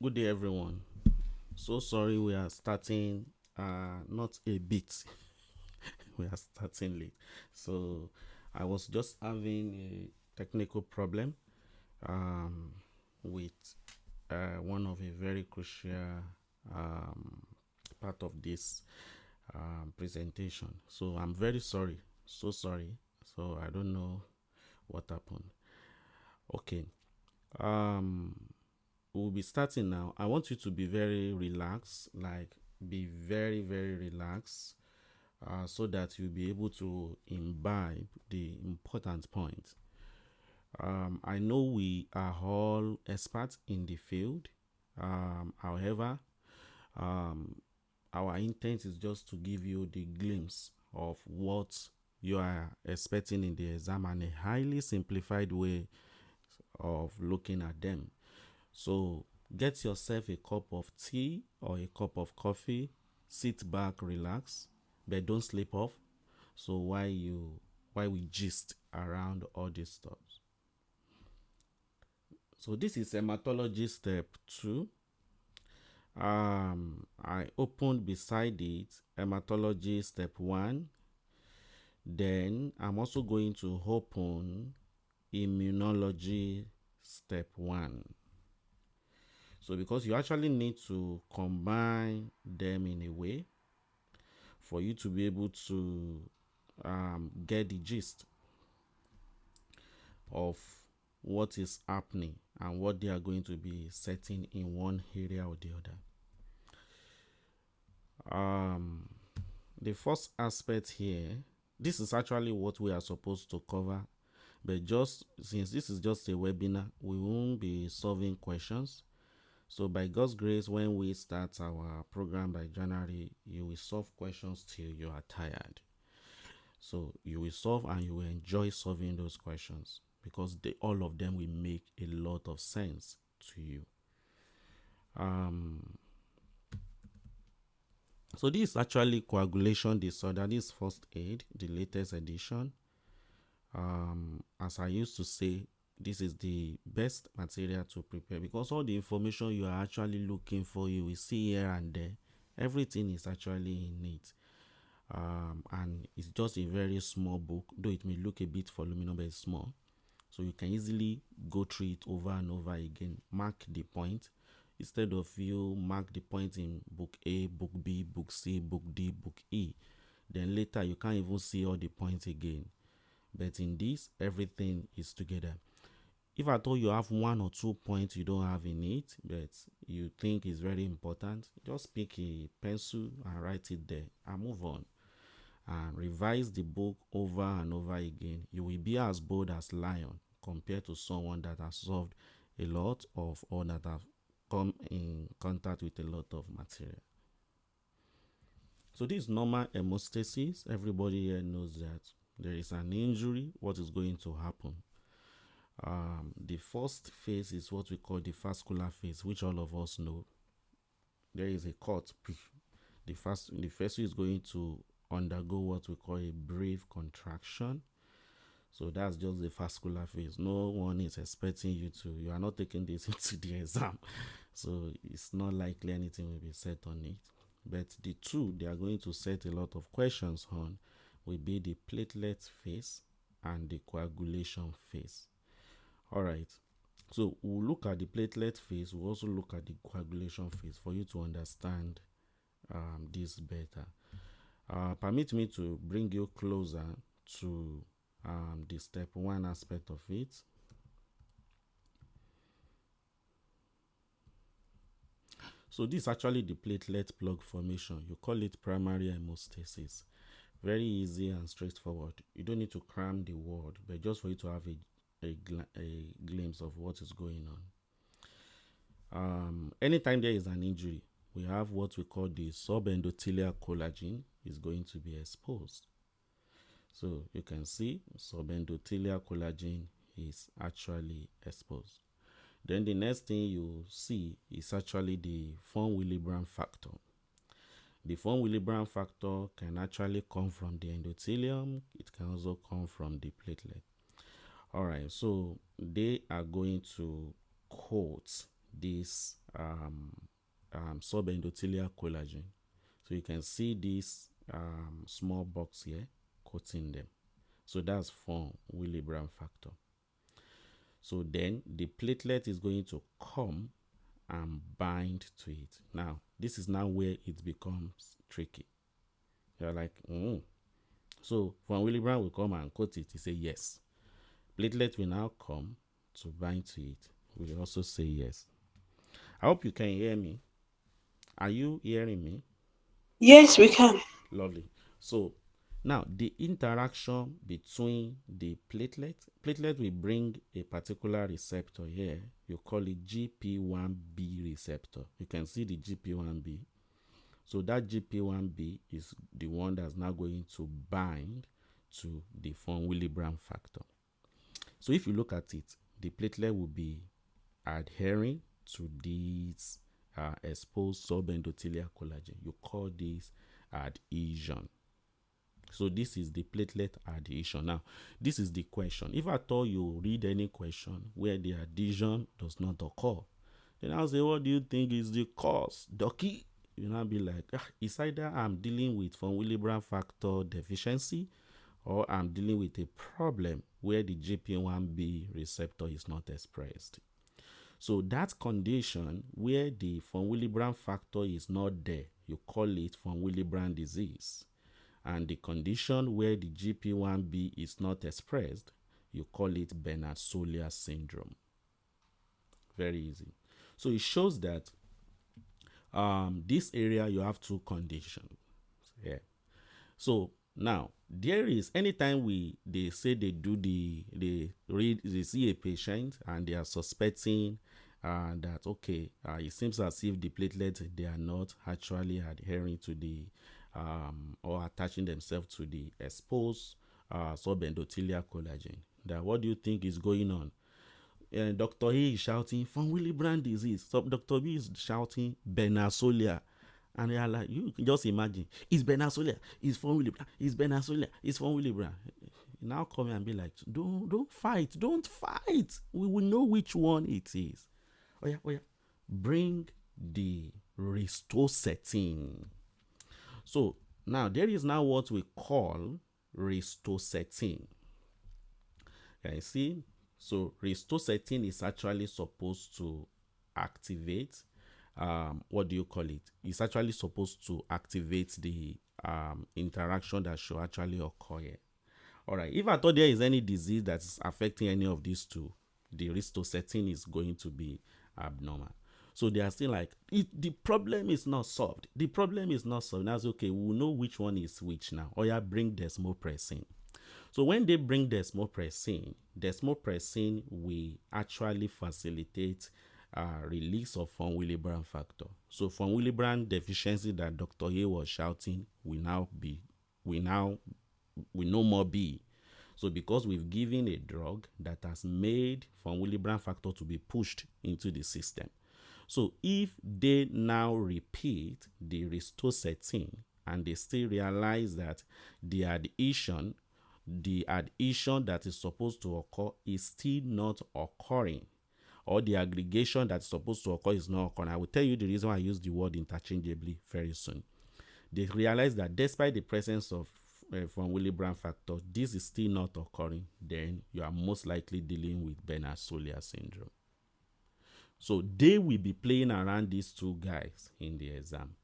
Good day, everyone. So sorry we are starting not a bit. We are starting late. So I was just having a technical problem um, with one of a very crucial um, part of this presentation. So I'm very sorry. So sorry. So I don't know what happened. Okay. Um, we'll be starting now. I want you to be very relaxed, like be very, very relaxed, so that you'll be able to imbibe the important point. I know we are all experts in the field. However, um, our intent is just to give you the glimpse of what you are expecting in the exam and a highly simplified way of looking at them. So get yourself a cup of tea or a cup of coffee, sit back, relax, but don't sleep off. So why we gist around all this stuff. So this is hematology step 2. I opened beside it hematology step 1. Then I'm also going to open immunology step 1. So because you actually need to combine them in a way for you to be able to get the gist of what is happening and what they are going to be setting in one area or the other. The first aspect here, this is actually what we are supposed to cover, but just since this is just a webinar, we won't be solving questions. So by God's grace, when we start our program by January, you will solve questions till you are tired. So you will solve and you will enjoy solving those questions because all of them will make a lot of sense to you. So this is actually coagulation disorder. This is first aid, the latest edition. As I used to say, this is the best material to prepare because all the information you are actually looking for, you will see here and there. Everything is actually in it. And it's just a very small book, though it may look a bit voluminous, but it's small. So you can easily go through it over and over again, mark the point. Instead of you mark the point in book A, book B, book C, book D, book E, then later you can't even see all the points again. But in this, everything is together. If at all you have 1 or 2 points you don't have in it, but you think is very important, just pick a pencil and write it there and move on. And revise the book over and over again. You will be as bold as lion compared to someone that has solved a lot of or that have come in contact with a lot of material. So this normal hemostasis, everybody here knows that there is an injury, what is going to happen? The first phase is what we call the vascular phase, which all of us know. There is a cut. The vessel is going to undergo what we call a brief contraction. So that's just the vascular phase. No one is expecting you are not taking this into the exam. So it's not likely anything will be set on it. But the two they are going to set a lot of questions on will be the platelet phase and the coagulation phase. All right. So we'll look at the platelet phase. We'll also look at the coagulation phase for you to understand this better. Permit me to bring you closer to the step 1 aspect of it. So this is actually the platelet plug formation. You call it primary hemostasis. Very easy and straightforward. You don't need to cram the word, but just for you to have a glimpse of what is going on. Anytime there is an injury, we have what we call the subendothelial collagen is going to be exposed. So you can see subendothelial collagen is actually exposed. Then the next thing you see is actually the von Willebrand factor. The von Willebrand factor can actually come from the endothelium. It can also come from the platelet. All right, so they are going to coat this subendothelial collagen. So you can see this small box here coating them. So that's von Willebrand factor. So then the platelet is going to come and bind to it. Now, this is now where it becomes tricky. You're like, So von Willebrand will come and coat it. He say yes. Platelet will now come to bind to it. We will also say yes. I hope you can hear me. Are you hearing me? Yes, we can. Lovely. So now the interaction between the platelet will bring a particular receptor here. You call it GP1B receptor. You can see the GP1B. So that GP1B is the one that's now going to bind to the von Willebrand factor. So if you look at it, the platelet will be adhering to this exposed subendothelial collagen. You call this adhesion. So this is the platelet adhesion. Now, this is the question. If at all you read any question where the adhesion does not occur, then I'll say, what do you think is the cause, Docky? You now be like, it's either I'm dealing with von Willebrand factor deficiency or I'm dealing with a problem where the GP1B receptor is not expressed. So that condition where the von Willebrand factor is not there, you call it von Willebrand disease. And the condition where the GP1B is not expressed, you call it Bernard-Soulier syndrome. Very easy. So it shows that this area you have two conditions. Yeah. So now there is anytime they say they do they see a patient and they are suspecting that okay, it seems as if the platelets they are not actually adhering to the or attaching themselves to the exposed subendothelial collagen. That what do you think is going on? Dr. A is shouting von Willebrand disease. So Dr. B is shouting Bernard-Soulier. And they are like, you can just imagine, it's Bernard-Soulier, it's von Willebrand, it's Bernard-Soulier, it's von Willebrand. Now come and be like, don't fight, don't fight. We will know which one it is. Oh yeah. Bring the restore setting. So now there is now what we call restore setting. Can you see? So restore setting is actually supposed to activate what do you call it? It's actually supposed to activate the interaction that should actually occur here. All right. If I thought there is any disease that is affecting any of these two, the restore setting is going to be abnormal. So they are still like, the problem is not solved. The problem is not solved. That's okay. We'll know which one is which now. Or yeah, bring desmopressin. So when they bring desmopressin will actually facilitate release of von Willebrand factor. So von Willebrand deficiency that Dr. A was shouting will no more be. So because we've given a drug that has made von Willebrand factor to be pushed into the system. So if they now repeat the restore setting and they still realize that the adhesion that is supposed to occur is still not occurring, or the aggregation that's supposed to occur is not occurring. I will tell you the reason why I use the word interchangeably very soon. They realize that despite the presence of von Willebrand factor, this is still not occurring, then you are most likely dealing with Bernard-Soulier syndrome. So they will be playing around these two guys in the exam.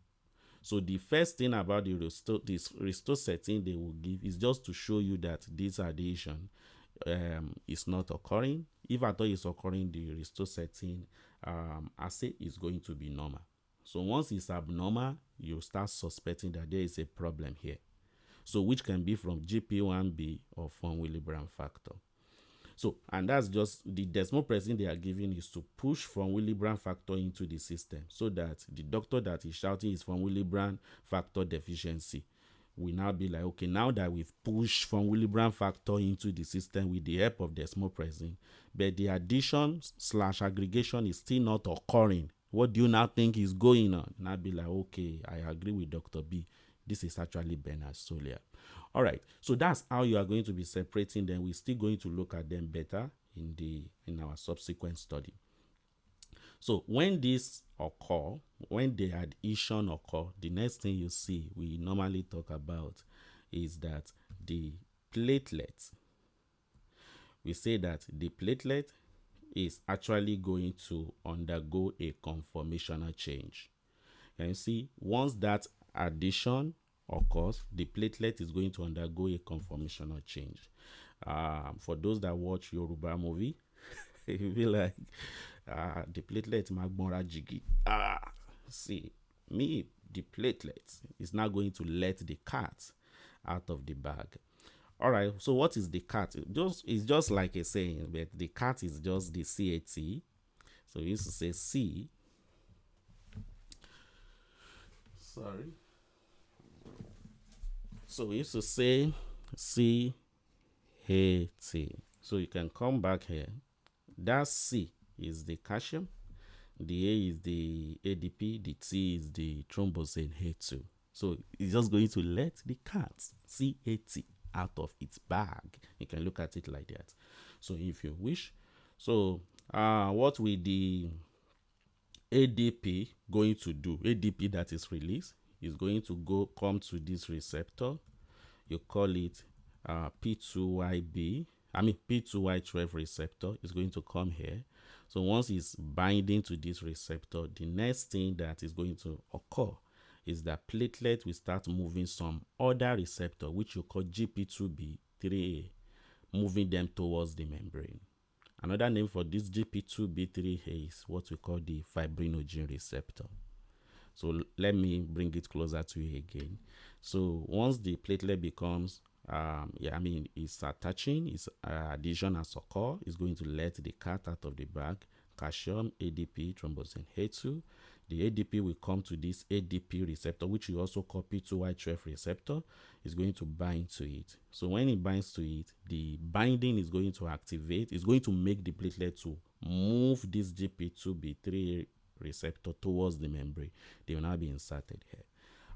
So the first thing about this restore setting they will give is just to show you that this adhesion is not occurring. If at all it's occurring, the restore setting assay is going to be normal. So once it's abnormal, you start suspecting that there is a problem here. So which can be from GP1B or von Willebrand factor. So, and that's just the desmopressin they are giving is to push von Willebrand factor into the system so that the doctor that is shouting is von Willebrand factor deficiency will now be like, okay, now that we've pushed von Willebrand factor into the system with the help of desmopressin, but the addition/aggregation is still not occurring. What do you now think is going on? And I'll be like, okay, I agree with Dr. B. This is actually Bernard-Soulier. All right, so that's how you are going to be separating them. We're still going to look at them better in our subsequent study. So when this occur, when the adhesion occur, the next thing you see we normally talk about is that the platelet, we say that the platelet is actually going to undergo a conformational change. Can you see? Once that addition occurs, the platelet is going to undergo a conformational change. For those that watch Yoruba movie, you feel like the platelet magbonra jigi. See, me, the platelet is now going to let the cat out of the bag. All right. So what is the cat? It's just like a saying, but the cat is just the CAT. So we used to say C. Sorry. So we used to say C A T. So you can come back here. That C is the calcium, the A is the ADP, the T is the thrombosin A2. So it's just going to let the cat CAT out of its bag. You can look at it like that. So if you wish. So what will the ADP going to do? ADP that is released is going to come to this receptor. You call it P2YB. P2Y12 receptor is going to come here. So once it's binding to this receptor, the next thing that is going to occur is that platelet will start moving some other receptor, which you call GP2B, 3A, moving them towards the membrane. Another name for this GP2B3A is what we call the fibrinogen receptor. So let me bring it closer to you again. So once the platelet becomes, it's attaching, its adhesion has occurred, it's going to let the cat out of the bag, calcium, ADP, thrombosin A2. The ADP will come to this ADP receptor, which you also call P2Y12 receptor, is going to bind to it. So when it binds to it, the binding is going to activate, it's going to make the platelet to move this GP2B3 receptor towards the membrane. They will now be inserted here.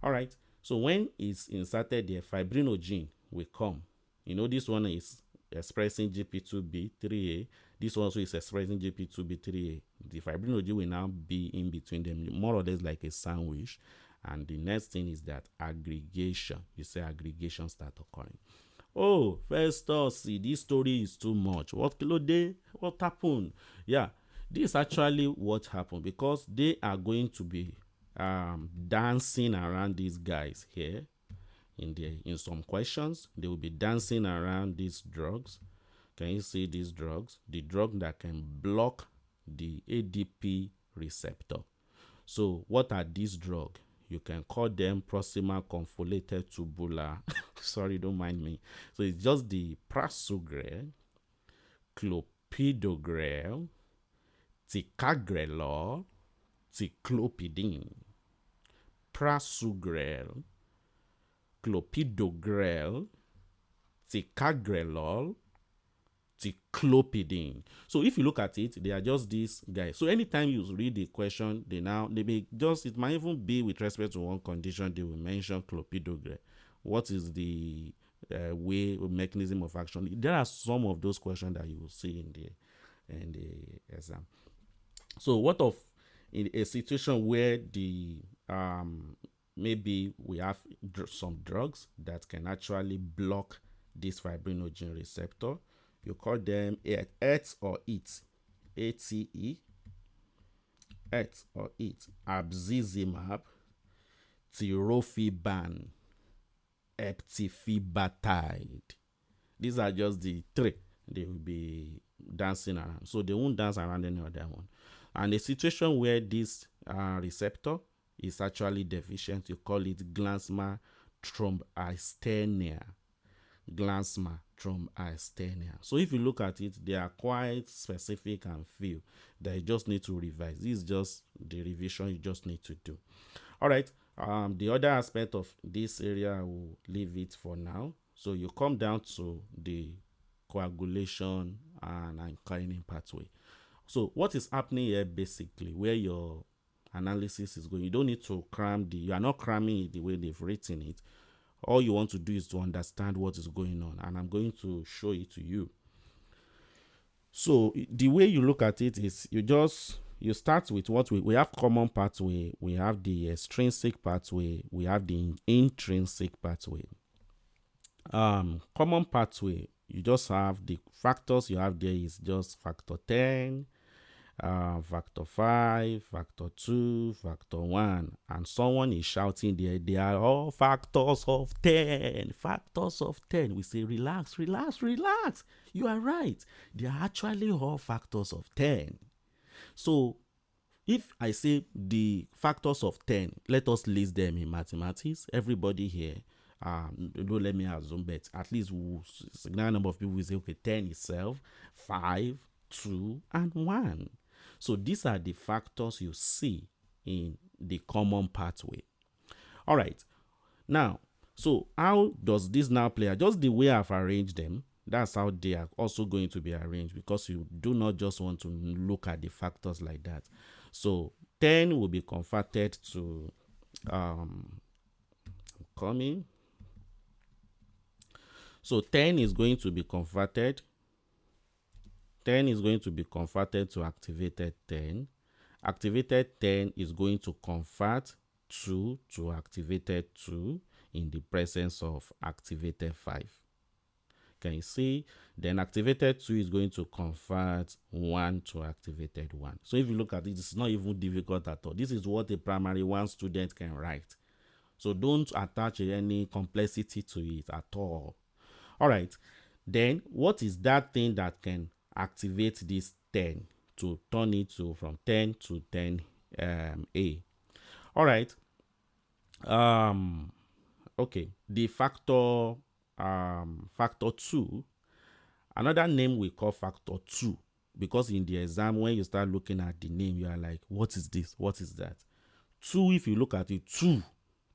All right. So when it's inserted there, fibrinogen will come. You know, this one is expressing GP2B3A. This also is expressing GP2B3A. The fibrinogen will now be in between them, more or less like a sandwich. And the next thing is that aggregation. You say aggregation start occurring. Oh, first off, see, this story is too much. What happened? Yeah, this is actually what happened, because they are going to be dancing around these guys here in some questions. They will be dancing around these drugs. Can you see these drugs? The drug that can block the ADP receptor. So what are these drugs? You can call them proximal convoluted tubular. Sorry, don't mind me. So it's just the prasugrel, clopidogrel, ticagrelor, ticlopidine, prasugrel, clopidogrel, ticagrelor, ticlopidine. So if you look at it, they are just these guys. So anytime you read the question, it might even be with respect to one condition, they will mention clopidogrel. What is the mechanism of action? There are some of those questions that you will see in the exam. So what of in a situation where the maybe we have some drugs that can actually block this fibrinogen receptor? You call them ET or EAT, ATE, ET or EAT, abscizumab, tirofiban, eptifibatide. These are just the three they will be dancing around. So they won't dance around any other one. And a situation where this receptor is actually deficient, you call it glanzma thromboasthenia. Glanzma thromboasthenia. So if you look at it, they are quite specific and few that you just need to revise. This is just the revision you just need to do. All right. The other aspect of this area, I will leave it for now. So you come down to the coagulation and alkaline pathway. So what is happening here basically, where your analysis is going, you don't need to you are not cramming it the way they've written it. All you want to do is to understand what is going on, and I'm going to show it to you. So the way you look at it is you just you start with what we have common pathway, we have the extrinsic pathway, we have the intrinsic pathway. Common pathway, you just have the factors you have there is just factor 10, factor 5, factor 2, factor 1, and someone is shouting there, they are all factors of 10, factors of 10. We say, relax, relax, relax. You are right. They are actually all factors of 10. So if I say the factors of 10, let us list them in mathematics. Everybody here, don't let me assume, but at least a significant number of people will say, okay, 10 itself, 5, 2, and 1. So these are the factors you see in the common pathway. All right. Now, so how does this now play out? Just the way I've arranged them, that's how they are also going to be arranged, because you do not just want to look at the factors like that. So 10 will be converted to coming. So 10 is going to be converted. 10 is going to be converted to activated 10. Activated 10 is going to convert 2 to activated 2 in the presence of activated 5. Can you see? Then activated 2 is going to convert 1 to activated 1. So if you look at it, it's not even difficult at all. This is what a primary 1 student can write. So don't attach any complexity to it at all. All right. Then what is that thing that can activate this 10 to turn it to from 10 to 10A? All right. Okay. The factor 2. Another name we call factor 2, because in the exam when you start looking at the name, you are like, what is this? What is that? 2, if you look at it,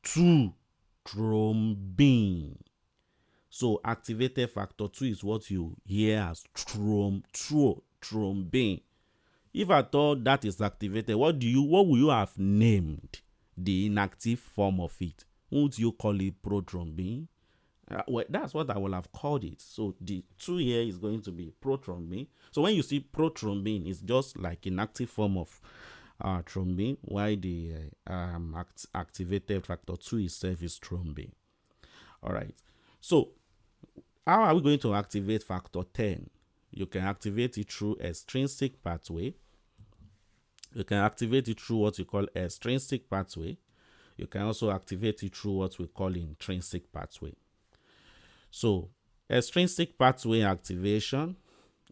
2 thrombin. So activated factor 2 is what you hear as thrombin. If at all that is activated, what will you have named the inactive form of it? Won't you call it prothrombin? Well, that's what I will have called it. So the 2 here is going to be prothrombin. So when you see prothrombin, it's just like inactive form of thrombin, while the activated factor 2 itself is thrombin. All right. So how are we going to activate factor 10? You can activate it through extrinsic pathway. You can activate it through what we call extrinsic pathway. You can also activate it through what we call intrinsic pathway. So extrinsic pathway activation,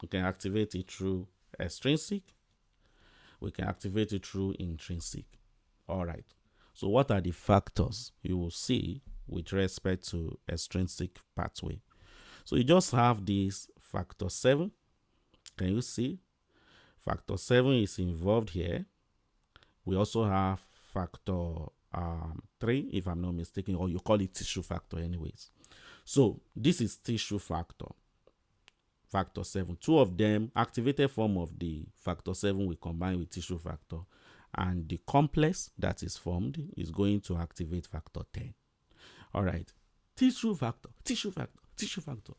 you can activate it through extrinsic. We can activate it through intrinsic. All right. So what are the factors you will see with respect to extrinsic pathway? So you just have this factor 7. Can you see? Factor 7 is involved here. We also have factor 3, if I'm not mistaken, or you call it tissue factor anyways. So this is tissue factor, factor 7. 2 of them, activated form of the factor 7 will combine with tissue factor, and the complex that is formed is going to activate factor 10. All right. Tissue factor, tissue factor, tissue factor.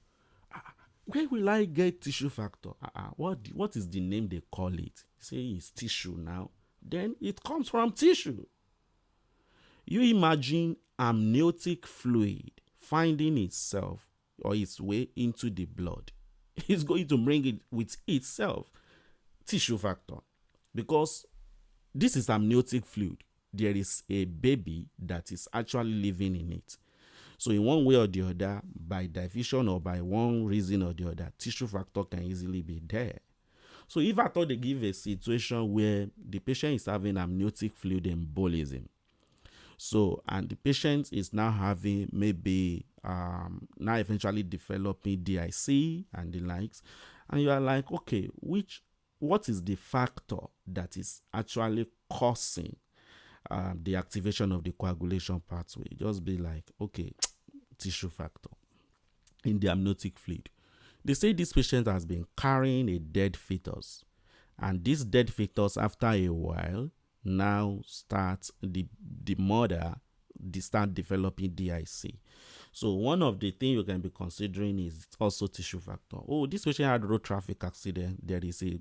Where will I get tissue factor? What is the name they call it? Say it's tissue now. Then it comes from tissue. You imagine amniotic fluid finding itself or its way into the blood. It's going to bring it with itself tissue factor, because this is amniotic fluid. There is a baby that is actually living in it. So in one way or the other, by diffusion or by one reason or the other, tissue factor can easily be there. So if I thought they give a situation where the patient is having amniotic fluid embolism, so and the patient is now having maybe now eventually developing DIC and the likes, and you are like, okay, what is the factor that is actually causing the activation of the coagulation pathway? Just be like, okay, tissue factor in the amniotic fluid. They say this patient has been carrying a dead fetus, and this dead fetus after a while now starts, the mother start developing DIC. So one of the things you can be considering is also tissue factor. Oh, this patient had road traffic accident. There is a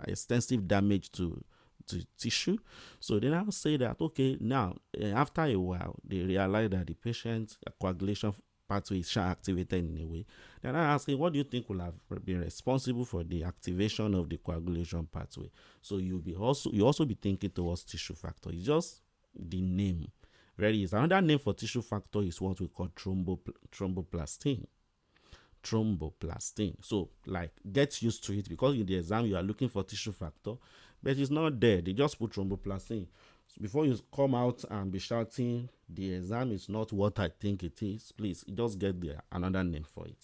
extensive damage to tissue. So then I'll say that, okay, now after a while, they realize that the patient's coagulation pathway is activated in a way. Then I ask him, what do you think will have been responsible for the activation of the coagulation pathway? So you also be thinking towards tissue factor. It's just the name. Very easy. Another name for tissue factor is what we call thromboplastin. Thromboplastin. So, like, get used to it, because in the exam you are looking for tissue factor, but it's not there. They just put thromboplastin. So before you come out and be shouting, the exam is not what I think it is, please just get there another name for it.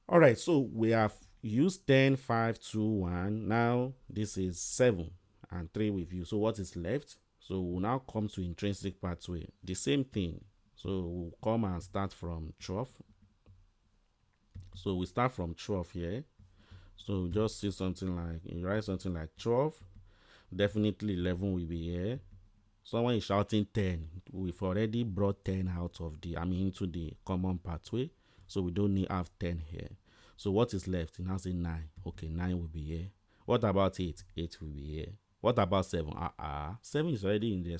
All right, so we have used 10, 5, 2, 1. Now this is 7 and 3 with you. So what is left? So we'll now come to intrinsic pathway. The same thing. So we'll come and start from 12. So we start from 12 here. So just see something like, you write something like 12. Definitely 11 will be here. Someone is shouting 10. We've already brought 10 out of into the common pathway. So we don't need to have 10 here. So what is left? It now say 9. Okay, 9 will be here. What about 8? 8 will be here. What about 7? 7 is already in the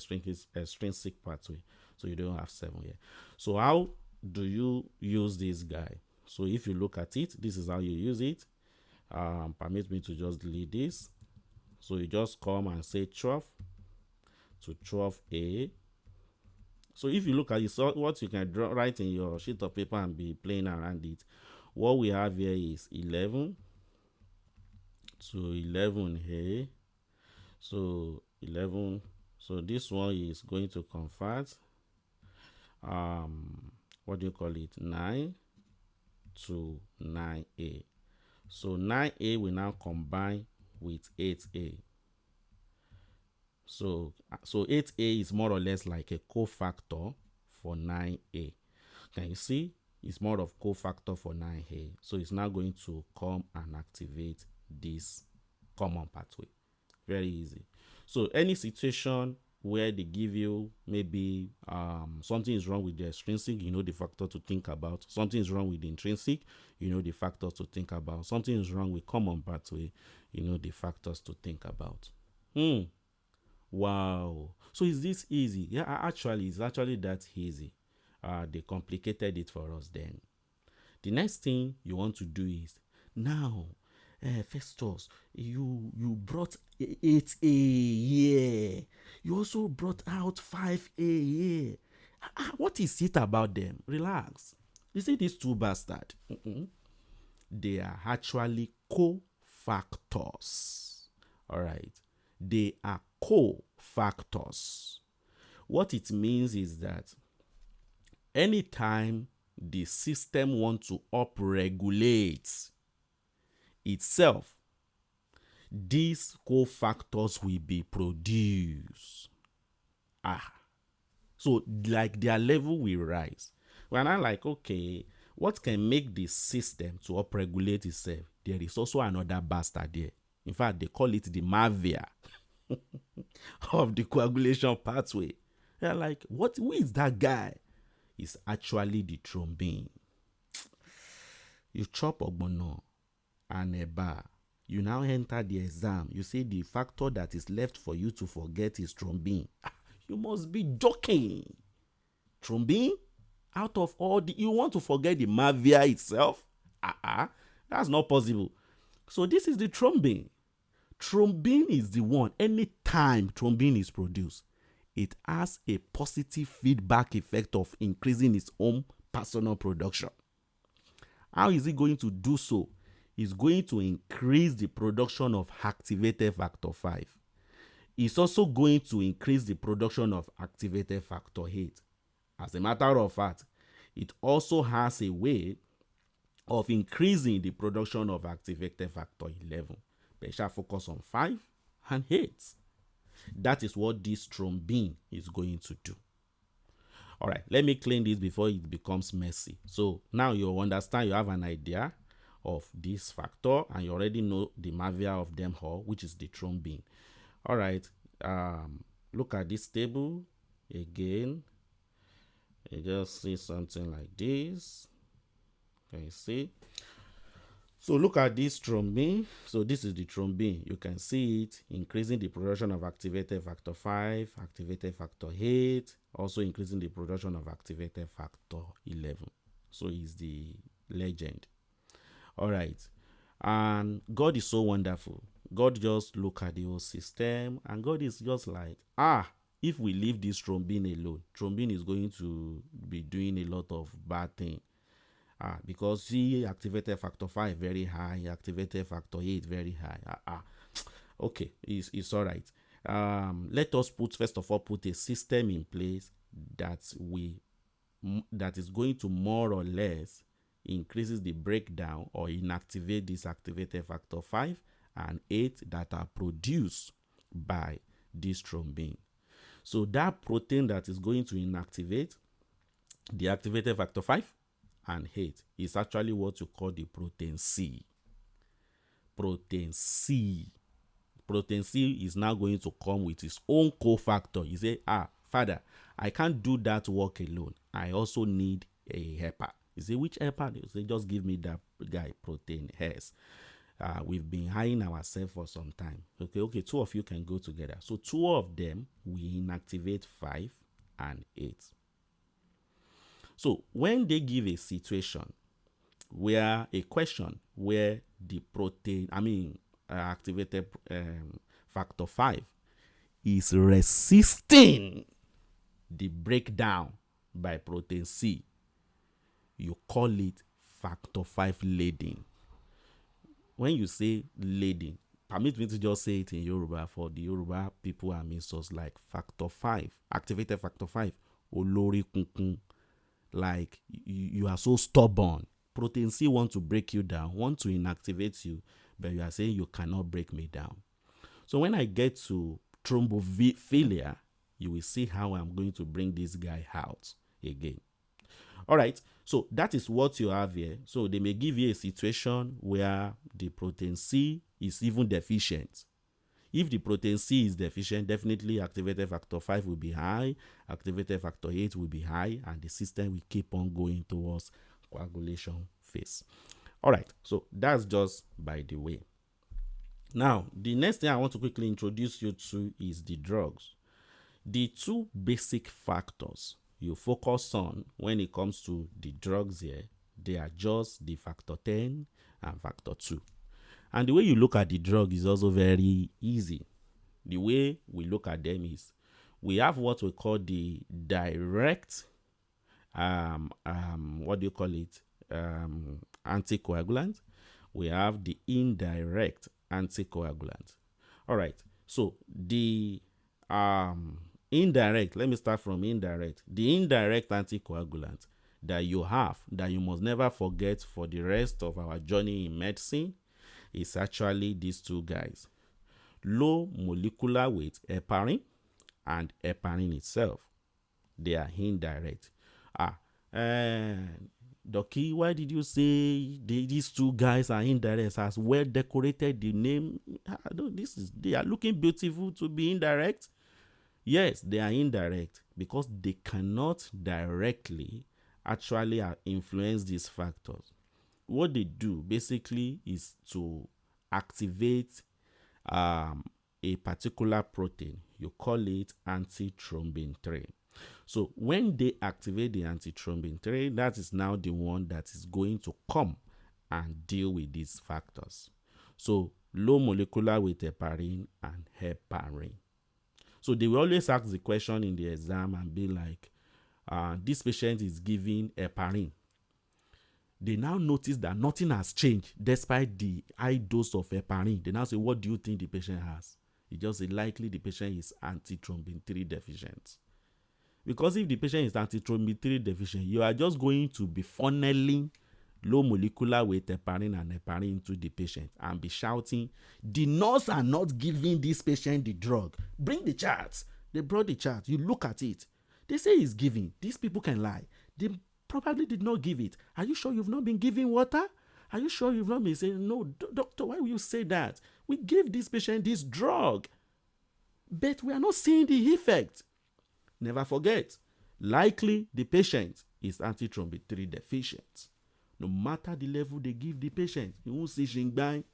extrinsic pathway. So you don't have 7 here. So how do you use this guy? So if you look at it, this is how you use it. Permit me to just delete this. So you just come and say 12 to 12A. So if you look at it, so what you can write in your sheet of paper and be playing around it. What we have here is 11 to 11A. So 11. So this one is going to convert. What do you call it? 9 to 9A. So 9A will now combine with 8A. So 8A is more or less like a cofactor for 9A. Can you see? It's more of cofactor for 9A. So it's now going to come and activate this common pathway. Very easy. So any situation where they give you maybe something is wrong with the extrinsic, you know the factor to think about. Something is wrong with the intrinsic, you know the factors to think about. Something is wrong with common pathway, you know the factors to think about. Wow. So is this easy? Yeah, actually, it's actually that easy. They complicated it for us then. The next thing you want to do is, now, Festus, you brought 8A here. You also brought out 5A here. What is it about them? Relax. You see these two bastards? They are actually cofactors. All right. They are cofactors. What it means is that anytime the system wants to upregulate itself, these cofactors will be produced. So like their level will rise. We're not like, okay, what can make the system to upregulate itself? There is also another bastard there. In fact, they call it the mafia of the coagulation pathway. They're like, who is that guy? It's actually the thrombin. You chop ogbono and eba. You now enter the exam. You say the factor that is left for you to forget is thrombin. You must be joking. Thrombin? Out of all you want to forget the mafia itself? That's not possible. So this is the thrombin. Thrombin is the one. Anytime thrombin is produced, it has a positive feedback effect of increasing its own personal production. How is it going to do so? It's going to increase the production of activated factor 5. It's also going to increase the production of activated factor 8. As a matter of fact, it also has a way of increasing the production of activated factor 11. But it shall focus on 5 and 8. That is what this thrombin is going to do. All right, let me clean this before it becomes messy. So now you understand, you have an idea of this factor, and you already know the mafia of them all, which is the thrombin. All right, look at this table. again. You just see something like this. Can you see? So look at this thrombin. So this is the thrombin. You can see it increasing the production of activated factor 5, activated factor 8, also increasing the production of activated factor 11. So it's the legend. All right. And God is so wonderful. God just look at the whole system and God is just like, if we leave this thrombin alone, thrombin is going to be doing a lot of bad things. Because he activated factor 5 very high, activated factor 8 very high. Okay, it's all right. Let us first of all put a system in place that is going to more or less increases the breakdown or inactivate this activated factor 5 and 8 that are produced by this thrombin. So that protein that is going to inactivate the activated factor 5 and 8 is actually what you call the protein C. Protein C. Protein C is now going to come with its own cofactor. You say, Father, I can't do that work alone. I also need a helper. You say, which helper? You say, just give me that guy, protein S. We've been eyeing ourselves for some time. Okay, two of you can go together. So two of them, we inactivate 5 and 8. So when they give a situation where a question where the protein, activated factor 5 is resisting the breakdown by protein C, you call it factor 5 laden. When you say laden, permit me to just say it in Yoruba for the Yoruba people and ministers, like factor 5, activated factor 5, olori kunkun. Like you are so stubborn. Protein C want to break you down, want to inactivate you, but you are saying you cannot break me down. So when I get to thrombophilia, you will see how I'm going to bring this guy out again. All right, so that is what you have here. So they may give you a situation where the protein C is even deficient. If the protein C is deficient, definitely activated factor 5 will be high, activated factor 8 will be high, and the system will keep on going towards coagulation phase. All right, so that's just by the way. Now, the next thing I want to quickly introduce you to is the drugs. The two basic factors you focus on when it comes to the drugs here, they are just the factor 10 and factor 2. And the way you look at the drug is also very easy. The way we look at them is we have what we call the direct, anticoagulant. We have the indirect anticoagulant. All right. So the indirect, let me start from indirect. The indirect anticoagulant that you have, that you must never forget for the rest of our journey in medicine, is actually these two guys. Low molecular weight heparin and heparin itself. They are indirect. Doki, why did you say these two guys are indirect? As well decorated the name. They are looking beautiful to be indirect. Yes, they are indirect because they cannot directly actually influence these factors. What they do basically is to activate a particular protein. You call it antithrombin 3. So when they activate the antithrombin 3, that is now the one that is going to come and deal with these factors. So low molecular weight heparin and heparin. So they will always ask the question in the exam and be like, this patient is given heparin. They now notice that nothing has changed despite the high dose of heparin. They now say, what do you think the patient has? It just say likely the patient is antithrombin 3 deficient. Because if the patient is antithrombin 3 deficient, you are just going to be funneling low molecular weight heparin and heparin into the patient and be shouting, the nurse are not giving this patient the drug. Bring the charts. They brought the chart. You look at it. They say he's giving. These people can lie. They probably did not give it. Are you sure you've not been giving water? Are you sure you've not been saying, no, doctor, why will you say that? We gave this patient this drug, but we are not seeing the effect. Never forget, likely the patient is antithrombin 3 deficient. No matter the level they give the patient, you won't see Shingbang,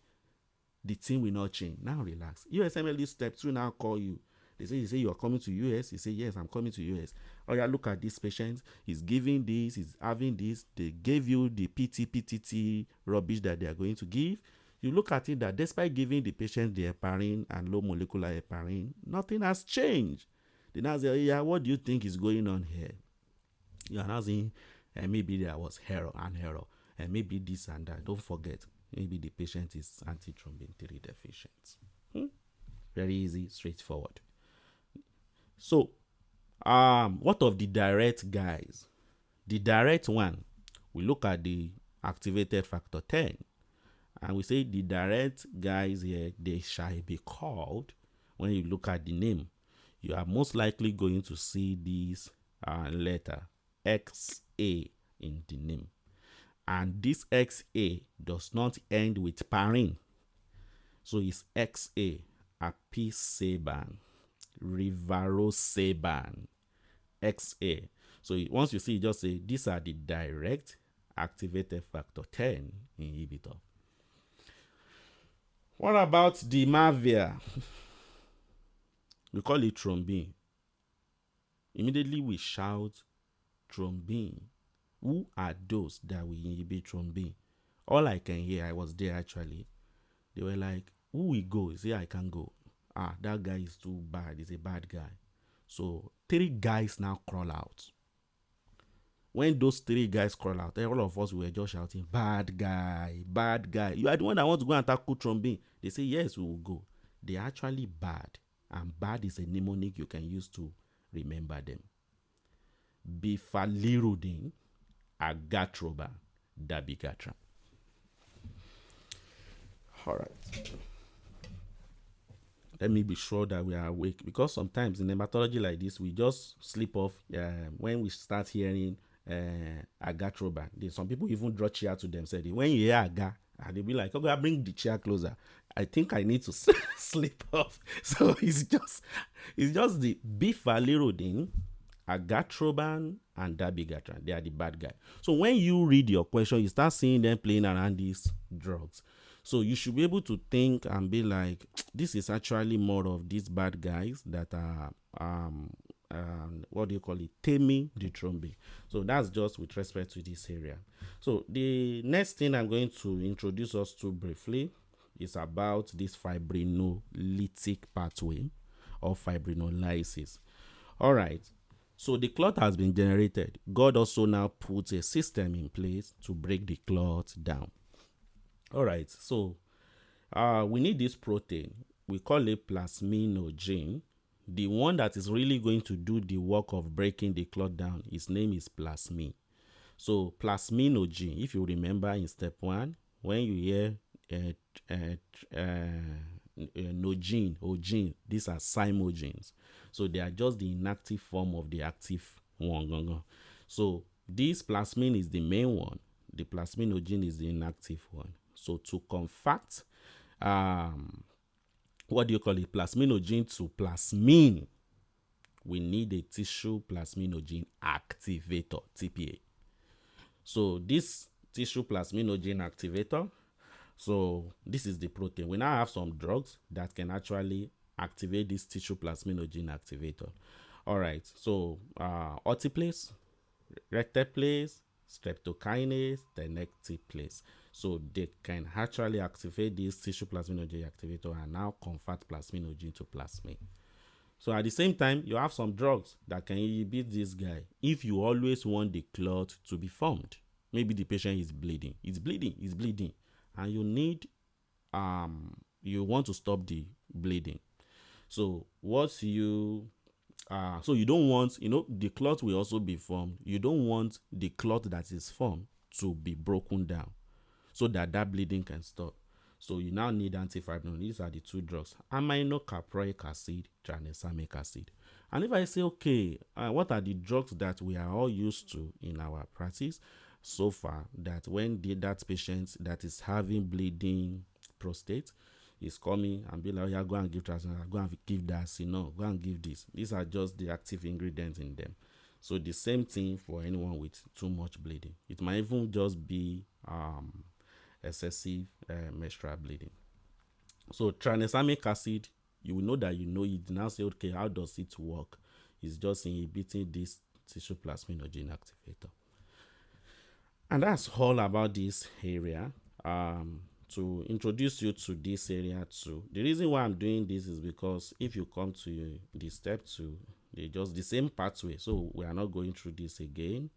the thing will not change. Now relax. USMLE step 2 now call you. They say you are coming to US. You say, yes, I'm coming to US. Oh yeah, look at this patient. He's giving this, he's having this. They gave you the PTT rubbish that they are going to give. You look at it that despite giving the patient the heparin and low molecular heparin, nothing has changed. They now say, oh, yeah, what do you think is going on here? You are now saying, maybe there was error, and maybe this and that. Don't forget, maybe the patient is antithrombin 3 deficient. Very easy, straightforward. So, what of the direct guys? The direct one, we look at the activated factor 10, and we say the direct guys here, they shall be called. When you look at the name, you are most likely going to see this letter XA in the name. And this XA does not end with parin. So it's XA, apisaban, rivarosaban, XA. So once you see it, just say these are the direct activated factor 10 inhibitor. What about the Mavia? We call it thrombin. Immediately we shout thrombin. Who are those that will inhibit thrombin? All I can hear, I was there actually. They were like, who will go? Say, I can't go. That guy is too bad. He's a bad guy. So 3 guys now crawl out. When those 3 guys crawl out, all of us were just shouting, bad guy, bad guy. You are the one that wants to go and tackle thrombin. They say, yes, we will go. They are actually bad. And bad is a mnemonic you can use to remember them. Bifalirudin, agatroban, dabigatran. All right. Let me be sure that we are awake, because sometimes in hematology like this, we just sleep off when we start hearing agatroban. Some people even draw chair to themselves. When you hear aga, they'll be like, okay, bring the chair closer. I think I need to sleep off. So it's just the bifalirudin, agatroban, and dabigatran. They are the bad guy. So when you read your question, you start seeing them playing around these drugs. So you should be able to think and be like, this is actually more of these bad guys that are what do you call it, taming the thrombin. So that's just with respect to this area. So the next thing I'm going to introduce us to briefly is about this fibrinolytic pathway or fibrinolysis. All right. So the clot has been generated. God also now puts a system in place to break the clot down. All right. So we need this protein. We call it plasminogen. The one that is really going to do the work of breaking the clot down, his name is plasmin. So plasminogen, if you remember in step 1, when you hear nogene or gene, these are cymogens. So they are just the inactive form of the active one. So this plasmin is the main one. The plasminogen is the inactive one. So to convert what do you call it, plasminogen to plasmin, we need a tissue plasminogen activator, TPA. So this tissue plasminogen activator, so this is the protein. We now have some drugs that can actually activate this tissue plasminogen activator. All right, so ortiplase, recteplase, streptokinase, tenecteplase. So they can actually activate this tissue plasminogen activator and now convert plasminogen to plasmin. So at the same time, you have some drugs that can inhibit this guy if you always want the clot to be formed. Maybe the patient is bleeding. It's bleeding. And you need, you want to stop the bleeding. So what you, so you don't want, the clot will also be formed. You don't want the clot that is formed to be broken down so that bleeding can stop. So you now need antifibrinogen. These are the 2 drugs: aminocaproic acid, tranexamic acid. And if I say, okay, what are the drugs that we are all used to in our practice so far, that when that patient that is having bleeding prostate, is coming and be like, oh, yeah, go and give transfusion, go and give that, no, go and give this. These are just the active ingredients in them. So the same thing for anyone with too much bleeding. It might even just be excessive menstrual bleeding. So tranexamic acid, you will know that you know it. Now say, okay, how does it work? It's just inhibiting this tissue plasminogen activator. And that's all about this area. To introduce you to this area too. The reason why I'm doing this is because if you come to the step 2, they just the same pathway. So we are not going through this again.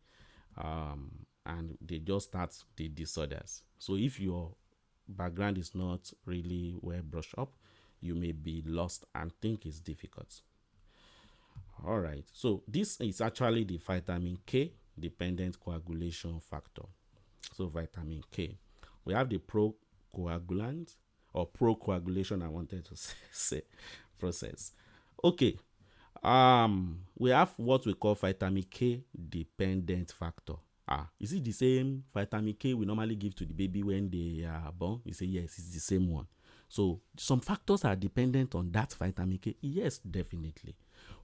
And they just start the disorders. So if your background is not really well brushed up, you may be lost and think it's difficult. All right. So this is actually the vitamin K dependent coagulation factor. So vitamin K. We have the procoagulant or procoagulation, I wanted to say process. Okay. We have what we call vitamin K dependent factor. Is it the same vitamin K we normally give to the baby when they are born? You say yes, it's the same one. So some factors are dependent on that vitamin K. Yes, definitely.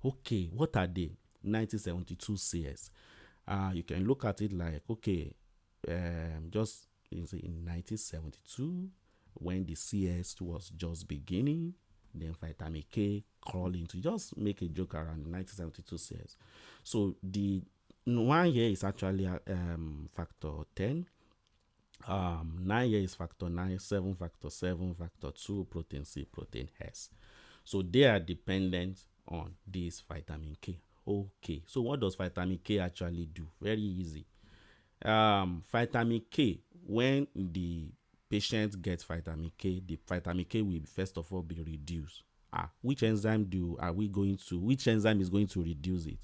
Okay, what are they? 1972 CS. You can look at it like, okay, just in 1972 when the CS was just beginning, then vitamin K crawl into, just make a joke around 1972 CS. So the one here is actually factor 10. 9 here is factor 9, 7 factor 7, factor 2, protein C, protein S. So they are dependent on this vitamin K. Okay, so what does vitamin K actually do? Very easy. Vitamin K, when the patient gets vitamin K, the vitamin K will first of all be reduced. Which enzyme which enzyme is going to reduce it?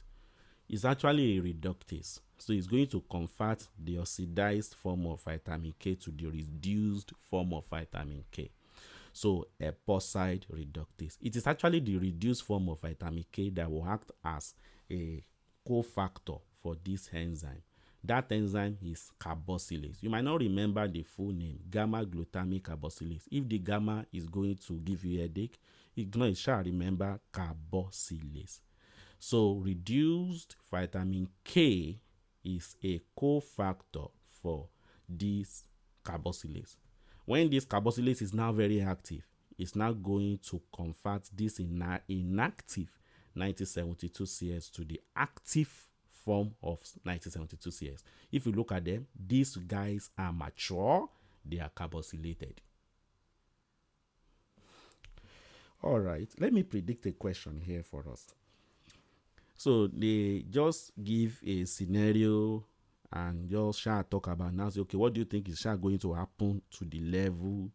It's actually a reductase. So it's going to convert the oxidized form of vitamin K to the reduced form of vitamin K. So epoxide reductase. It is actually the reduced form of vitamin K that will act as a cofactor for this enzyme. That enzyme is carboxylase. You might not remember the full name, gamma glutamic carboxylase. If the gamma is going to give you a headache, you shall remember carboxylase. So reduced vitamin K is a cofactor for this carboxylase. When this carboxylase is now very active, it's now going to convert this inactive 1972 CS to the active form of 1972 CS. If you look at them, these guys are mature, they are carboxylated. All right, let me predict a question here for us. So they just give a scenario and just shall talk about now. Say, okay, what do you think is going to happen to the level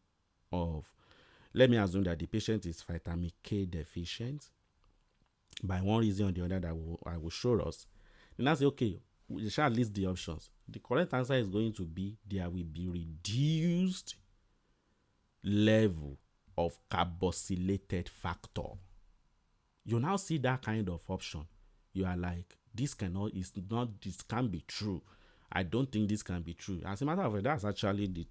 of? Let me assume that the patient is vitamin K deficient by one reason or the other that I will show us. Then I say, okay, we shall list the options. The correct answer is going to be there will be reduced level of carboxylated factor. You now see that kind of option. You are like, this can't be true. I don't think this can be true. As a matter of fact, that's actually the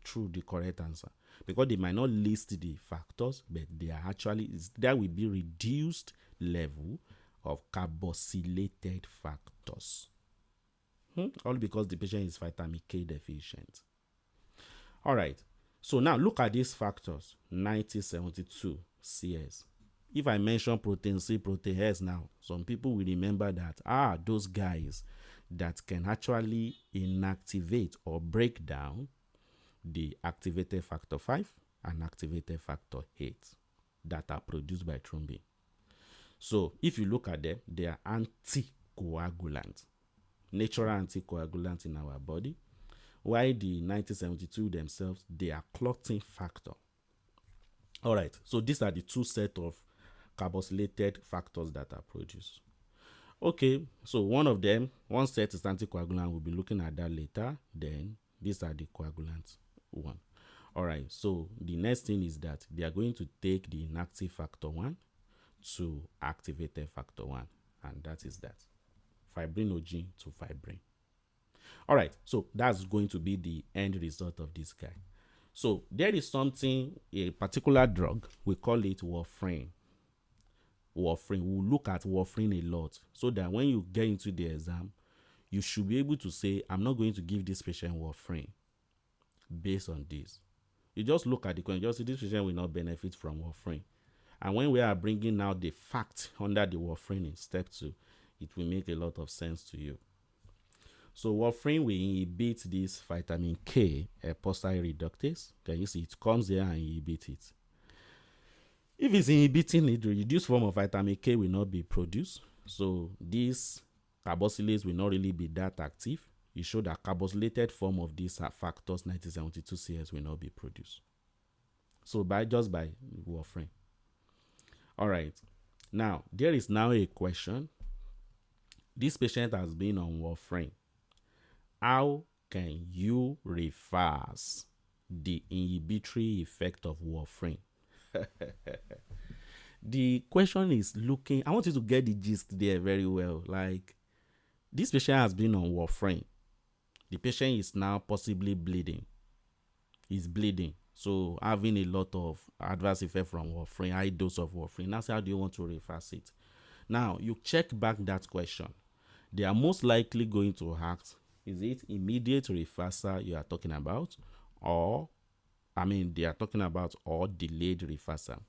correct answer, because they might not list the factors, but they are actually, there will be reduced level of carboxylated factors. All because the patient is vitamin K deficient. All right. So now look at these factors. 1972 CS. If I mention protein C, protein S now, some people will remember that those guys that can actually inactivate or break down the activated factor 5 and activated factor 8 that are produced by thrombin. So if you look at them, they are anticoagulants, natural anticoagulants in our body, while the 1972 themselves, they are clotting factor. All right, so these are the two sets of carboxylated factors that are produced. Okay, so one set is anticoagulant. We'll be looking at that later. Then these are the coagulants one. All right, so the next thing is that they are going to take the inactive factor 1 to activated factor 1, and that is that. Fibrinogen to fibrin. All right, so that's going to be the end result of this guy. So there is something, a particular drug, we call it warfarin. Warfarin, we'll look at warfarin a lot, so that when you get into the exam, you should be able to say, I'm not going to give this patient warfarin based on this. You just look at the question, just see this patient will not benefit from warfarin. And when we are bringing out the fact under the warfarin in step 2, it will make a lot of sense to you. So warfarin will inhibit this vitamin K epoxide reductase. Can you see it comes here and inhibit it? If it's inhibiting it, the reduced form of vitamin K will not be produced. So this carboxylase will not really be that active. It shows that carboxylated form of these factors 1972CS will not be produced. So by warfarin. All right. Now, there is now a question. This patient has been on warfarin. How can you reverse the inhibitory effect of warfarin? The question is looking, I want you to get the gist there very well. Like, this patient has been on warfarin. The patient is now possibly bleeding. He's bleeding. So having a lot of adverse effect from warfarin, high dose of warfarin. That's how do you want to reverse it? Now, you check back that question. They are most likely going to ask, is it immediate reversal you are talking about? Or they are talking about or delayed reversal.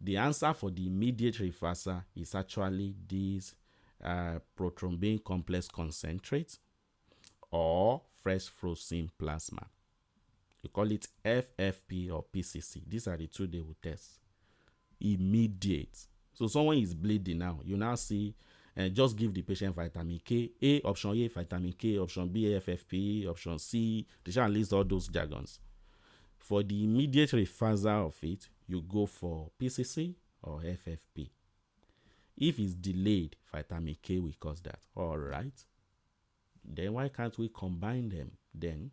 The answer for the immediate reversal is actually this prothrombin complex concentrate or fresh frozen plasma. You call it FFP or PCC. These are the two they will test. Immediate. So someone is bleeding now. You now see, just give the patient vitamin K. Option A, vitamin K. Option B, FFP. Option C. They shall list all those jargons. For the immediate reversal of it, you go for PCC or FFP. If it's delayed, vitamin K will cause that. All right. Then why can't we combine them then?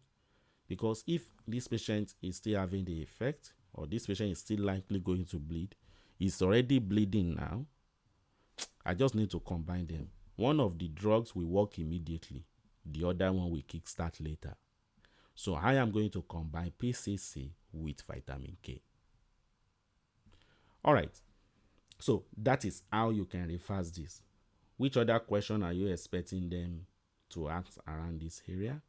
Because if this patient is still having the effect, or this patient is still likely going to bleed, he's already bleeding now, I just need to combine them. One of the drugs will work immediately. The other one will kickstart later. So I am going to combine PCC with vitamin K. All right. So that is how you can reverse this. Which other question are you expecting them to ask around this area?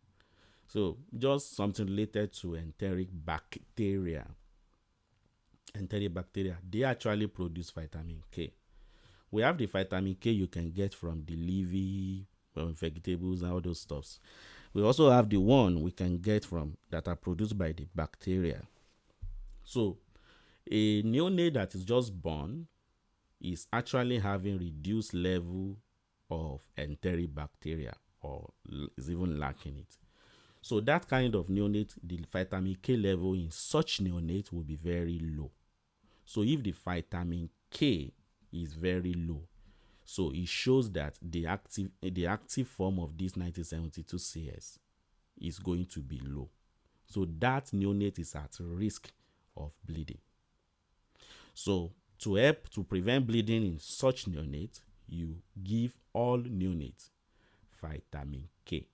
So just something related to enteric bacteria. Enteric bacteria, they actually produce vitamin K. We have the vitamin K you can get from the leafy vegetables and all those stuffs. We also have the one we can get from that are produced by the bacteria. So a neonate that is just born is actually having reduced level of enteric bacteria, or is even lacking it. So that kind of neonate, the vitamin K level in such neonate will be very low. So if the vitamin K is very low, so it shows that the active form of this 1972 CS is going to be low. So that neonate is at risk of bleeding. So to help to prevent bleeding in such neonate, you give all neonates vitamin K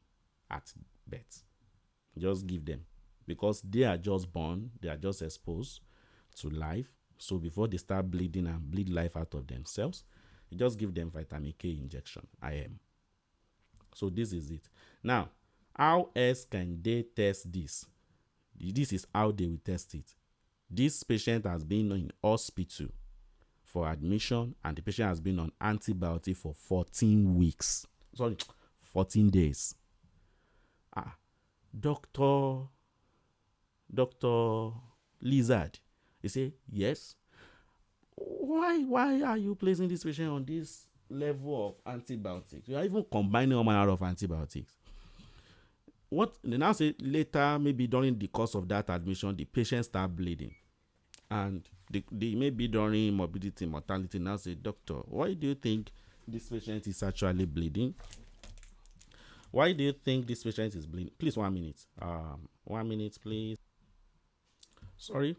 at birth. Just give them, because they are just born, they are just exposed to life. So before they start bleeding and bleed life out of themselves, you just give them vitamin K injection, IM. So this is it. Now, how else can they test this? This is how they will test it. This patient has been in hospital for admission, and the patient has been on antibiotic for 14 weeks. 14 days. Dr. Lizard, he say, yes. Why are you placing this patient on this level of antibiotics? You are even combining all manner of antibiotics. What they now say later, maybe during the course of that admission, the patient start bleeding, and they maybe during morbidity, mortality, now say, doctor, why do you think this patient is actually bleeding? Why do you think this patient is bleeding? Please, 1 minute. 1 minute, please. Sorry.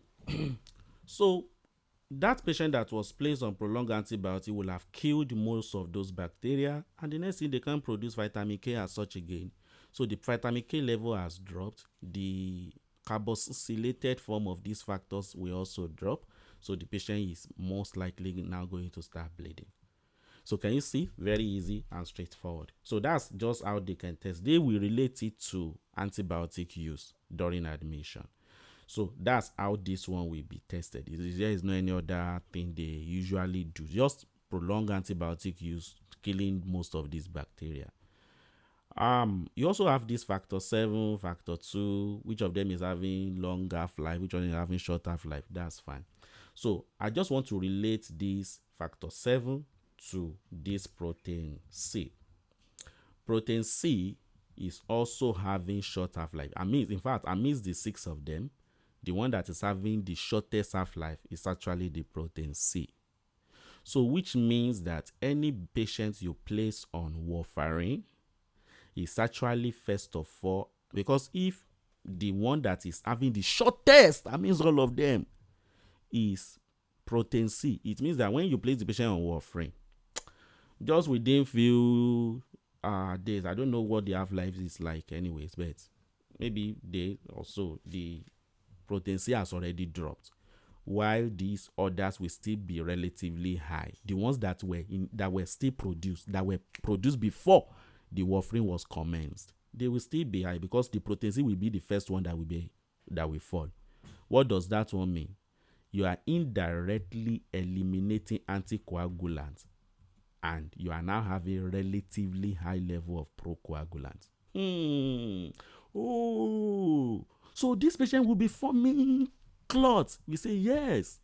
So that patient that was placed on prolonged antibiotic will have killed most of those bacteria, and the next thing, they can't produce vitamin K as such again. So the vitamin K level has dropped. The carboxylated form of these factors will also drop. So the patient is most likely now going to start bleeding. So can you see? Very easy and straightforward. So that's just how they can test. They will relate it to antibiotic use during admission. So that's how this one will be tested. There is no any other thing they usually do. Just prolonged antibiotic use, killing most of these bacteria. You also have this factor 7, factor 2. Which of them is having long half-life, which one is having short half-life? That's fine. So I just want to relate this factor 7 to this protein C. Protein C is also having short half-life. In fact, amidst the 6 of them, the one that is having the shortest half-life is actually the protein C. So which means that any patient you place on warfarin is actually first of all, because if the one that is having the shortest, amidst all of them, is protein C, it means that when you place the patient on warfarin, just within few days, I don't know what the half-life is like anyways, but maybe day or so, the protein C has already dropped, while these others will still be relatively high. The ones that were still produced, that were produced before the warfarin was commenced, they will still be high because the protein C will be the first one that will fall. What does that one mean? You are indirectly eliminating anticoagulants, and you are now having a relatively high level of procoagulants. Oh, so this patient will be forming clots. We say yes.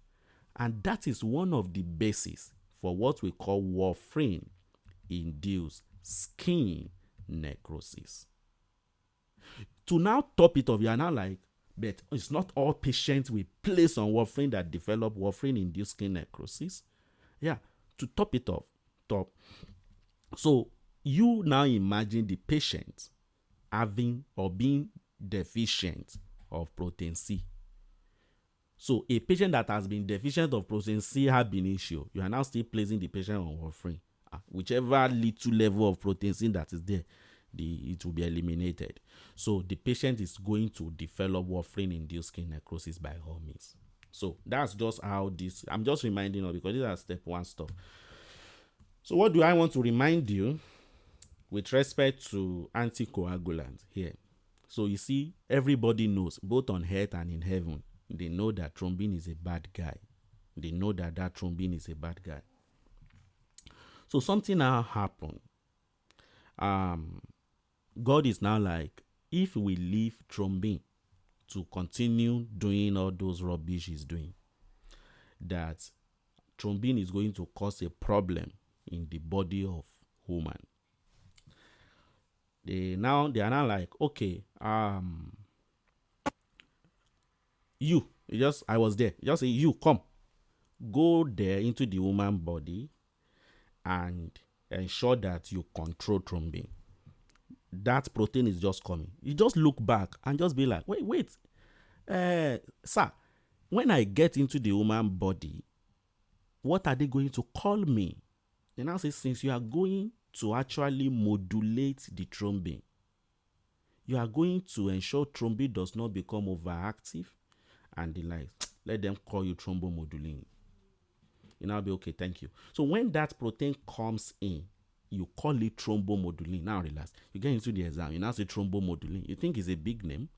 And that is one of the bases for what we call warfarin-induced skin necrosis. To now top it off, you are now like, but it's not all patients we place on warfarin that develop warfarin-induced skin necrosis. Yeah, to top it off, So you now imagine the patient having or being deficient of protein C. So a patient that has been deficient of protein C ab initio, you are now still placing the patient on warfarin. Whichever little level of protein C that is there, it will be eliminated. So the patient is going to develop warfarin-induced skin necrosis by all means. So that's just how this, I'm just reminding you because these are step 1 stuff. So what do I want to remind you with respect to anticoagulants here? So you see, everybody knows, both on earth and in heaven, they know that thrombin is a bad guy. They know that thrombin is a bad guy. So something now happened. God is now like, if we leave thrombin to continue doing all those rubbish he's doing, that thrombin is going to cause a problem in the body of woman. They are now like, okay, I was there. Just say, you come, go there into the woman body and ensure that you control thrombin. That protein is just coming. You just look back and just be like, wait, sir, when I get into the woman body, what are they going to call me? They now say, since you are going to actually modulate the thrombin, you are going to ensure thrombin does not become overactive and the like. Let them call you thrombomodulin. You now be okay, thank you. So when that protein comes in, you call it thrombomodulin. Now relax. You get into the exam, you now say thrombomodulin. You think it's a big name?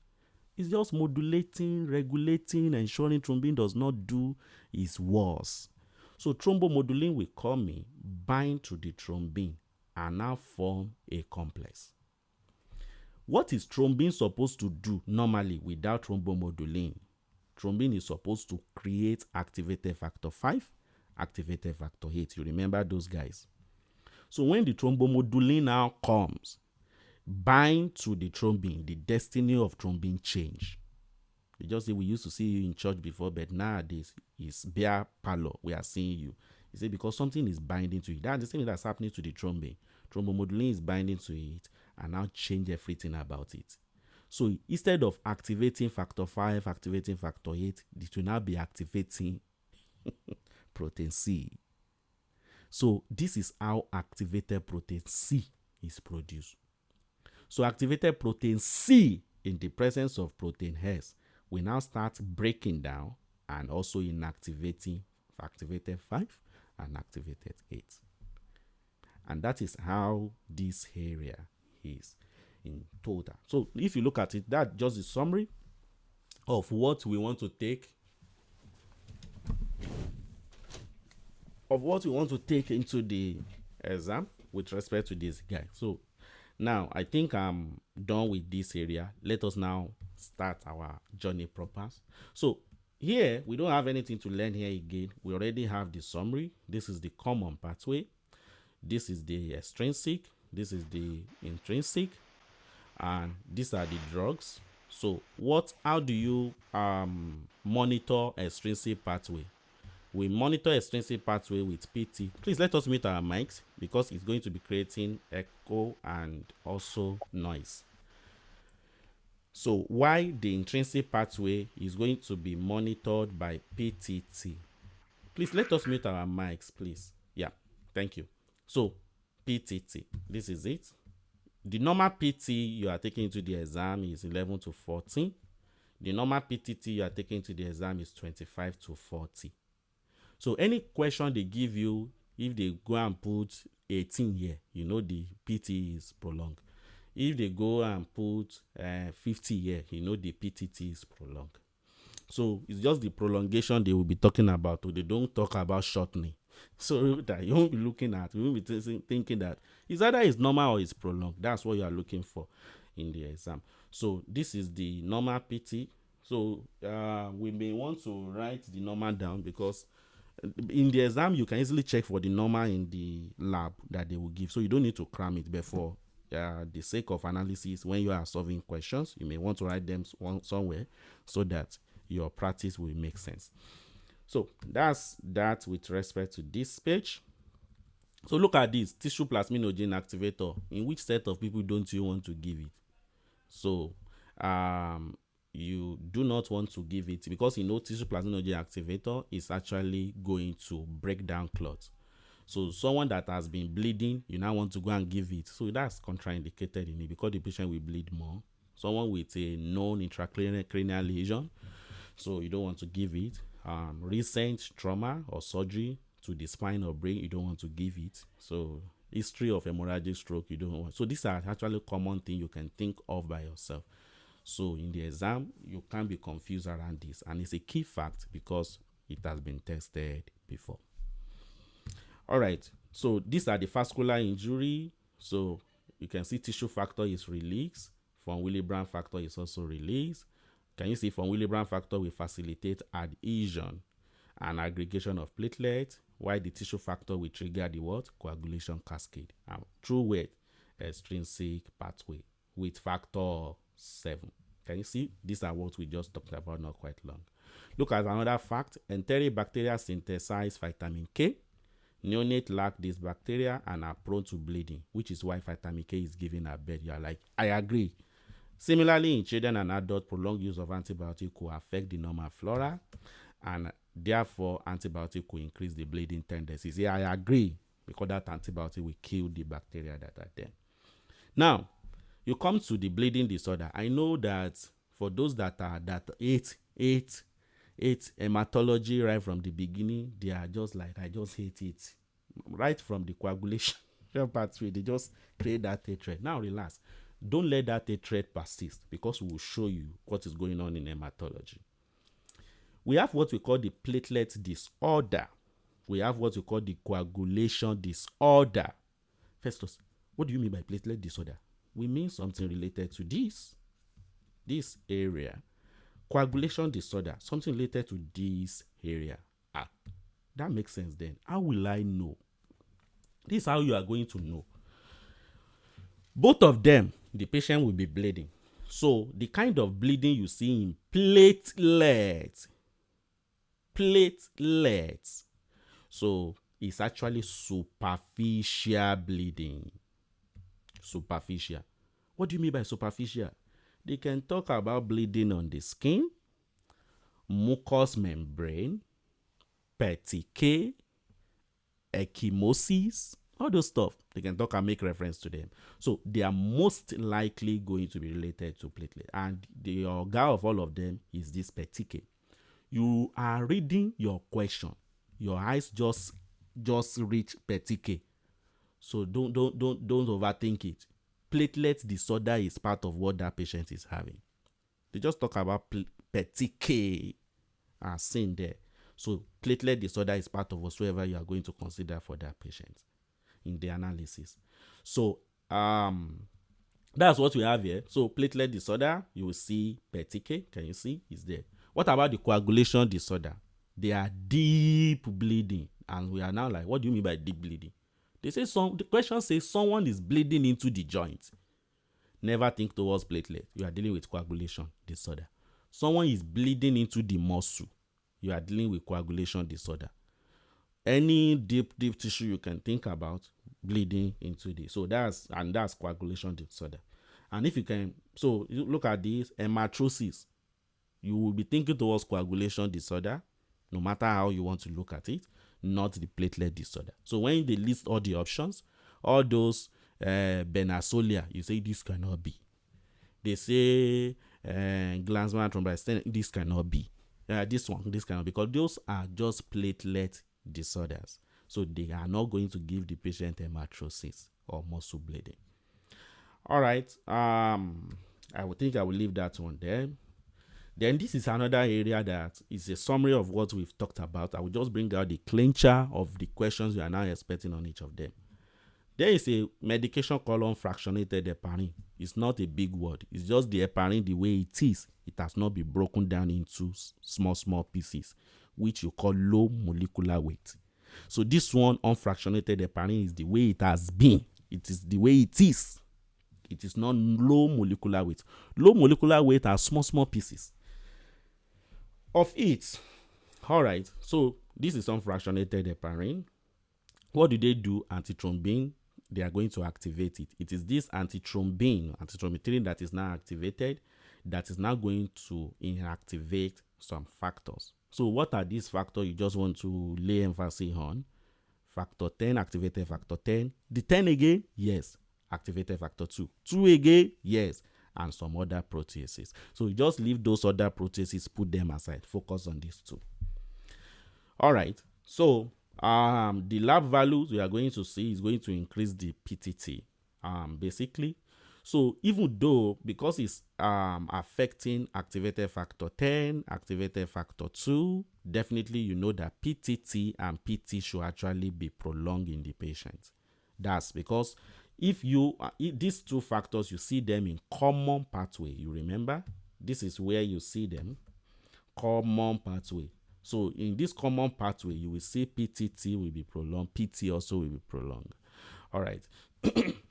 It's just modulating, regulating, ensuring thrombin does not do its worst. So thrombomodulin will come in, bind to the thrombin, and now form a complex. What is thrombin supposed to do normally without thrombomodulin? Thrombin is supposed to create activated factor 5, activated factor 8. You remember those guys? So when the thrombomodulin now comes, bind to the thrombin, the destiny of thrombin change. They just say, we used to see you in church before, but nowadays it's beer parlor. We are seeing you. You say, because something is binding to it. That's the same thing that's happening to the thrombin. Thrombomodulin is binding to it and now change everything about it. So instead of activating factor 5, activating factor 8, it will now be activating protein C. So this is how activated protein C is produced. So activated protein C in the presence of protein S we now start breaking down and also inactivating activated 5 and activated 8. And that is how this area is in total. So if you look at it, that's just a summary of what we want to take into the exam with respect to this guy. So now I think I'm done with this area. Let us now start our journey proper. So here we don't have anything to learn here again. We already have the summary. This is the common pathway. This is the extrinsic. This is the intrinsic. And these are the drugs. So how do you monitor extrinsic pathway? We monitor extrinsic pathway with PT. Please let us mute our mics because it's going to be creating echo and also noise. So why the intrinsic pathway is going to be monitored by PTT. Please let us mute our mics, please. Yeah, thank you. So PTT, this is it. The normal PT you are taking to the exam is 11 to 14. The normal PTT you are taking to the exam is 25 to 40. So any question they give you, if they go and put 18 here, you know the PT is prolonged. If they go and put 50 here, you know the PTT is prolonged. So it's just the prolongation they will be talking about. Or they don't talk about shortening. So that you won't be looking at, you won't be thinking that it's either it's normal or it's prolonged. That's what you are looking for in the exam. So this is the normal PT. So we may want to write the normal down because in the exam you can easily check for the normal in the lab that they will give. So you don't need to cram it before. The sake of analysis, when you are solving questions, you may want to write them somewhere so that your practice will make sense. So that's that with respect to this page. So look at this tissue plasminogen activator. In which set of people don't you want to give it? So you do not want to give it because you know tissue plasminogen activator is actually going to break down clots. So someone that has been bleeding, you now want to go and give it. So that's contraindicated in it because the patient will bleed more. Someone with a known intracranial lesion, so you don't want to give it. Recent trauma or surgery to the spine or brain, you don't want to give it. So history of hemorrhagic stroke, you don't want. So these are actually common things you can think of by yourself. So in the exam, you can't be confused around this. And it's a key fact because it has been tested before. All right. So these are the vascular injury. So you can see tissue factor is released. Von Willebrand factor is also released. Can you see von Willebrand factor will facilitate adhesion and aggregation of platelets, while the tissue factor will trigger the what? Coagulation cascade. Through what? Extrinsic pathway with factor 7. Can you see? These are what we just talked about not quite long. Look at another fact. Enteric bacteria synthesize vitamin K. Neonates lack this bacteria and are prone to bleeding, which is why vitamin K is given at birth. You are like, I agree. Similarly, in children and adults, prolonged use of antibiotics could affect the normal flora, and therefore antibiotics could increase the bleeding tendencies. Yeah, I agree, because that antibiotic will kill the bacteria that are there. Now, you come to the bleeding disorder. I know that for those that are hate hematology right from the beginning, they are just like, I just hate it. Right from the coagulation pathway, they just create that hatred. Now relax. Don't let that hatred persist because we will show you what is going on in hematology. We have what we call the platelet disorder. We have what we call the coagulation disorder. Festus, what do you mean by platelet disorder? We mean something related to this area. Coagulation disorder, something related to this area. That makes sense then. How will I know? This is how you are going to know. Both of them, the patient will be bleeding. So the kind of bleeding you see in platelets, so it's actually superficial bleeding. Superficial. What do you mean by superficial? They can talk about bleeding on the skin, mucous membrane, petechiae, ecchymosis. All those stuff, they can talk and make reference to them. So they are most likely going to be related to platelet. And the guy of all of them is this petike. You are reading your question. Your eyes just reach petike. So don't overthink it. Platelet disorder is part of what that patient is having. They just talk about petike as seen there. So platelet disorder is part of whatsoever you are going to consider for that patient in the analysis. So that's what we have here. So platelet disorder, you will see petike. Can you see? It's there. What about the coagulation disorder? They are deep bleeding. And we are now like, what do you mean by deep bleeding? They say the question says someone is bleeding into the joint. Never think towards platelet. You are dealing with coagulation disorder. Someone is bleeding into the muscle. You are dealing with coagulation disorder. Any deep tissue you can think about, bleeding into this. So that's coagulation disorder. And if you can, so you look at this hematrosis, you will be thinking towards coagulation disorder, no matter how you want to look at it, not the platelet disorder. So when they list all the options, all those Benasolia, you say this cannot be. They say Glanzmann thrombocytopenia, this cannot be. This cannot be, because those are just platelet disorders. So they are not going to give the patient hematrosis or muscle bleeding. All right. I would think I will leave that one there. Then this is another area that is a summary of what we've talked about. I will just bring out the clincher of the questions you are now expecting on each of them. There is a medication column fractionated heparin. It's not a big word. It's just the heparin the way it is. It has not been broken down into small pieces, which you call low molecular weight. So this one, unfractionated heparin, is the way it has been. It is the way it is. It is not low molecular weight. Low molecular weight are small pieces of it. All right. So this is unfractionated heparin. What do they do? Antithrombin. They are going to activate it. It is this antithrombin that is now activated, that is now going to inactivate some factors. So what are these factors you just want to lay emphasis on? Factor 10, activated factor 10. The 10 again? Yes. Activated factor 2. 2 again? Yes. And some other proteases. So you just leave those other proteases, put them aside. Focus on these two. All right. So the lab values we are going to see is going to increase the PTT, basically. So even though, because it's affecting activated factor 10, activated factor 2, definitely you know that PTT and PT should actually be prolonged in the patient. That's because if these two factors, you see them in common pathway. You remember? This is where you see them, common pathway. So in this common pathway, you will see PTT will be prolonged, PT also will be prolonged. All right.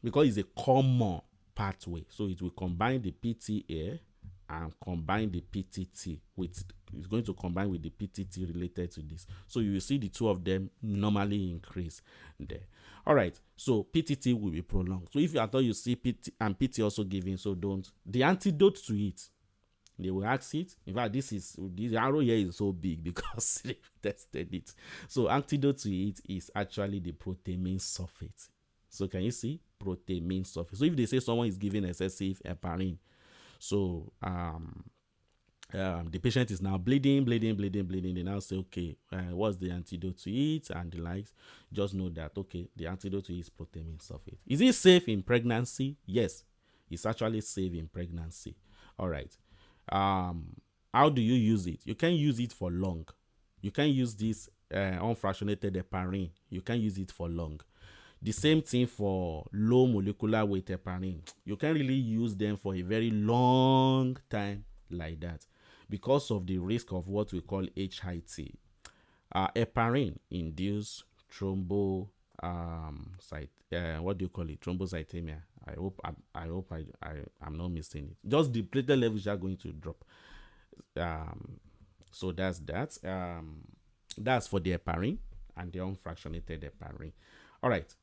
Because it's a common pathway. So it will combine the PT here and combine the PTT it's going to combine with the PTT related to this. So you will see the two of them normally increase there. All right. So PTT will be prolonged. So if you thought you see PT and PT also giving, so don't. The antidote to it, they will ask it. In fact, this arrow here is so big because they tested it. So antidote to it is actually the protamine sulfate. So can you see? Protamine sulfate. So if they say someone is giving excessive heparin, so the patient is now bleeding. They now say, okay, what's the antidote to it and the likes? Just know that, okay, the antidote to it is protamine sulfate. Is it safe in pregnancy? Yes, it's actually safe in pregnancy. All right. How do you use it? You can use it for long. You can use this unfractionated heparin. You can use it for long. The same thing for low molecular weight heparin. You can really use them for a very long time like that because of the risk of what we call HIT. Heparin induce thrombocythemia. What do you call it? Thrombocythemia. I hope I'm not missing it. Just the platelet levels are going to drop. So that's that. That's for the heparin and the unfractionated heparin. All right.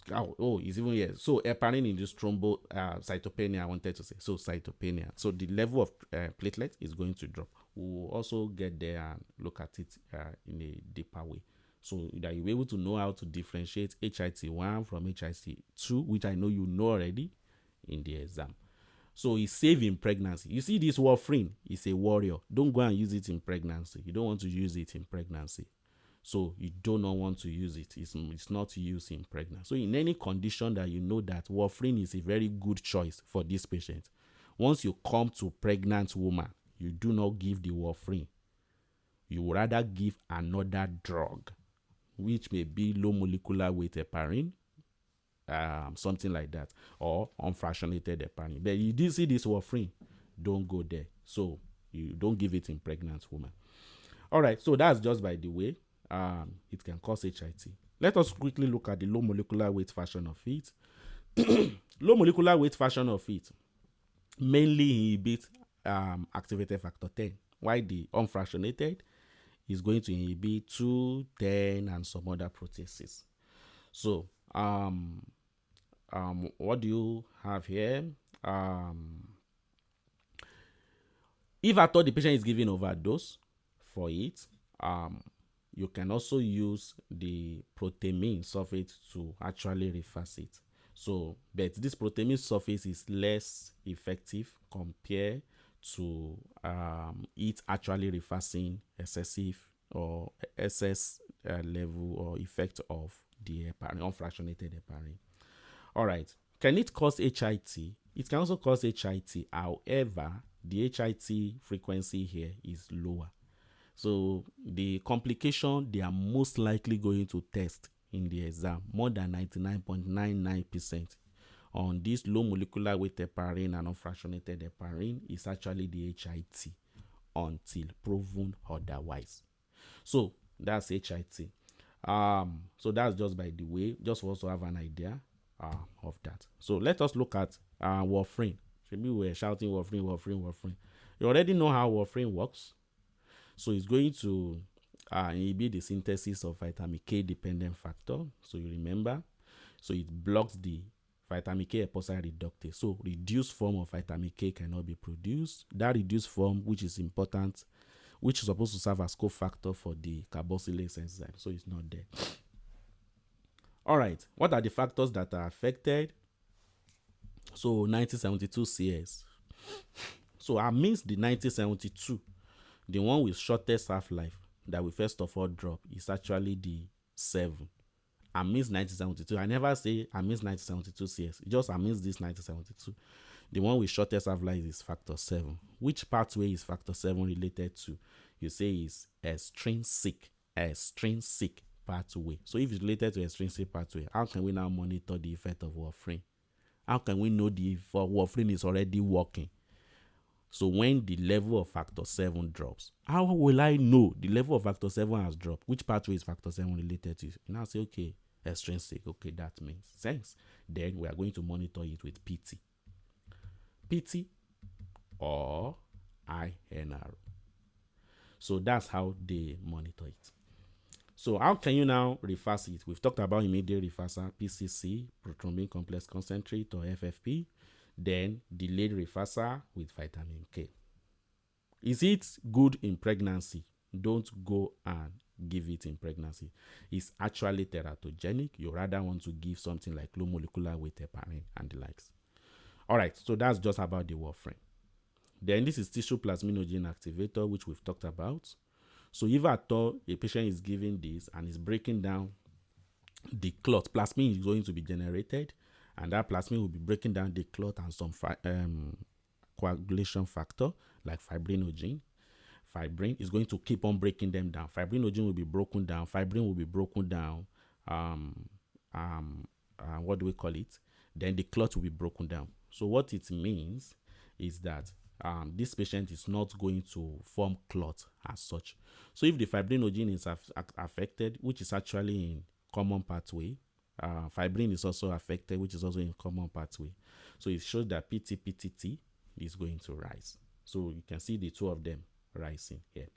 It's even here. So heparin induced thrombocytopenia. I wanted to say cytopenia. So the level of platelet is going to drop. We'll also get there and look at it in a deeper way. so that you'll be able to know how to differentiate HIT1 from HIT2, which I know you know already in the exam. So it's safe in pregnancy. You see, this warfarin is a warrior. Don't go and use it in pregnancy. You don't want to use it in pregnancy. So you do not want to use it. It's not used in pregnancy. So in any condition that you know that warfarin is a very good choice for this patient, once you come to pregnant woman, you do not give the warfarin. You would rather give another drug, which may be low molecular weight heparin, something like that, or unfractionated heparin. But you did see this warfarin, don't go there. So you don't give it in pregnant woman. All right, so that's just by the way. It can cause HIT. Let us quickly look at the low molecular weight version of it. Low molecular weight version of it mainly inhibits activated factor 10, while the unfractionated is going to inhibit 2, 10, and some other proteases. So, what do you have here? If at all the patient is given overdose for it, you can also use the protamine sulfate to actually reverse it. So, but this protamine sulfate is less effective compared to it actually reversing excessive or excess level or effect of the heparin, unfractionated heparin. All right. Can it cause HIT? It can also cause HIT. However, the HIT frequency here is lower. So the complication they are most likely going to test in the exam, more than 99.99% on this low molecular weight heparin and unfractionated heparin, is actually the HIT until proven otherwise. So that's HIT. So that's just by the way, just for us to have an idea of that. So let us look at warfarin. Maybe we were shouting warfarin, warfarin, warfarin. You already know how warfarin works. So it's going to inhibit the synthesis of vitamin K dependent factor. So you remember. So it blocks the vitamin K epoxide reductase. So reduced form of vitamin K cannot be produced. That reduced form, which is important, which is supposed to serve as cofactor for the carboxylase enzyme. So it's not there. All right. What are the factors that are affected? So 1972 CS. So amidst the 1972, the one with shortest half-life that we first of all drop is actually the 7. Amidst 1972. I never say amidst 1972 CS. Just amidst this 1972. The one with shortest half-life is factor 7. Which pathway is factor 7 related to? You say is extrinsic pathway. So if it's related to extrinsic pathway, how can we now monitor the effect of warfarin? How can we know the warfarin is already working? So when the level of factor 7 drops, how will I know the level of factor 7 has dropped? Which pathway is factor 7 related to? You now say, okay, extrinsic. Okay, that makes sense. Then we are going to monitor it with PT. PT or INR. So that's how they monitor it. So how can you now reverse it? We've talked about immediate reversal, PCC, prothrombin complex concentrate or FFP. Then delayed reversal with vitamin K. Is it good in pregnancy? Don't go and give it in pregnancy. It's actually teratogenic. You rather want to give something like low molecular weight heparin and the likes. All right, so that's just about the warfarin. Then this is tissue plasminogen activator, which we've talked about. So if at all a patient is given this and is breaking down the clot, plasmin is going to be generated, and that plasmin will be breaking down the clot and some coagulation factor like fibrinogen. Fibrin is going to keep on breaking them down. Fibrinogen will be broken down. Fibrin will be broken down. What do we call it? Then the clot will be broken down. So what it means is that this patient is not going to form clot as such. So if the fibrinogen is affected, which is actually in common pathway, fibrin is also affected, which is also in common pathway. So it shows that PT-PTT is going to rise. So you can see the two of them rising here.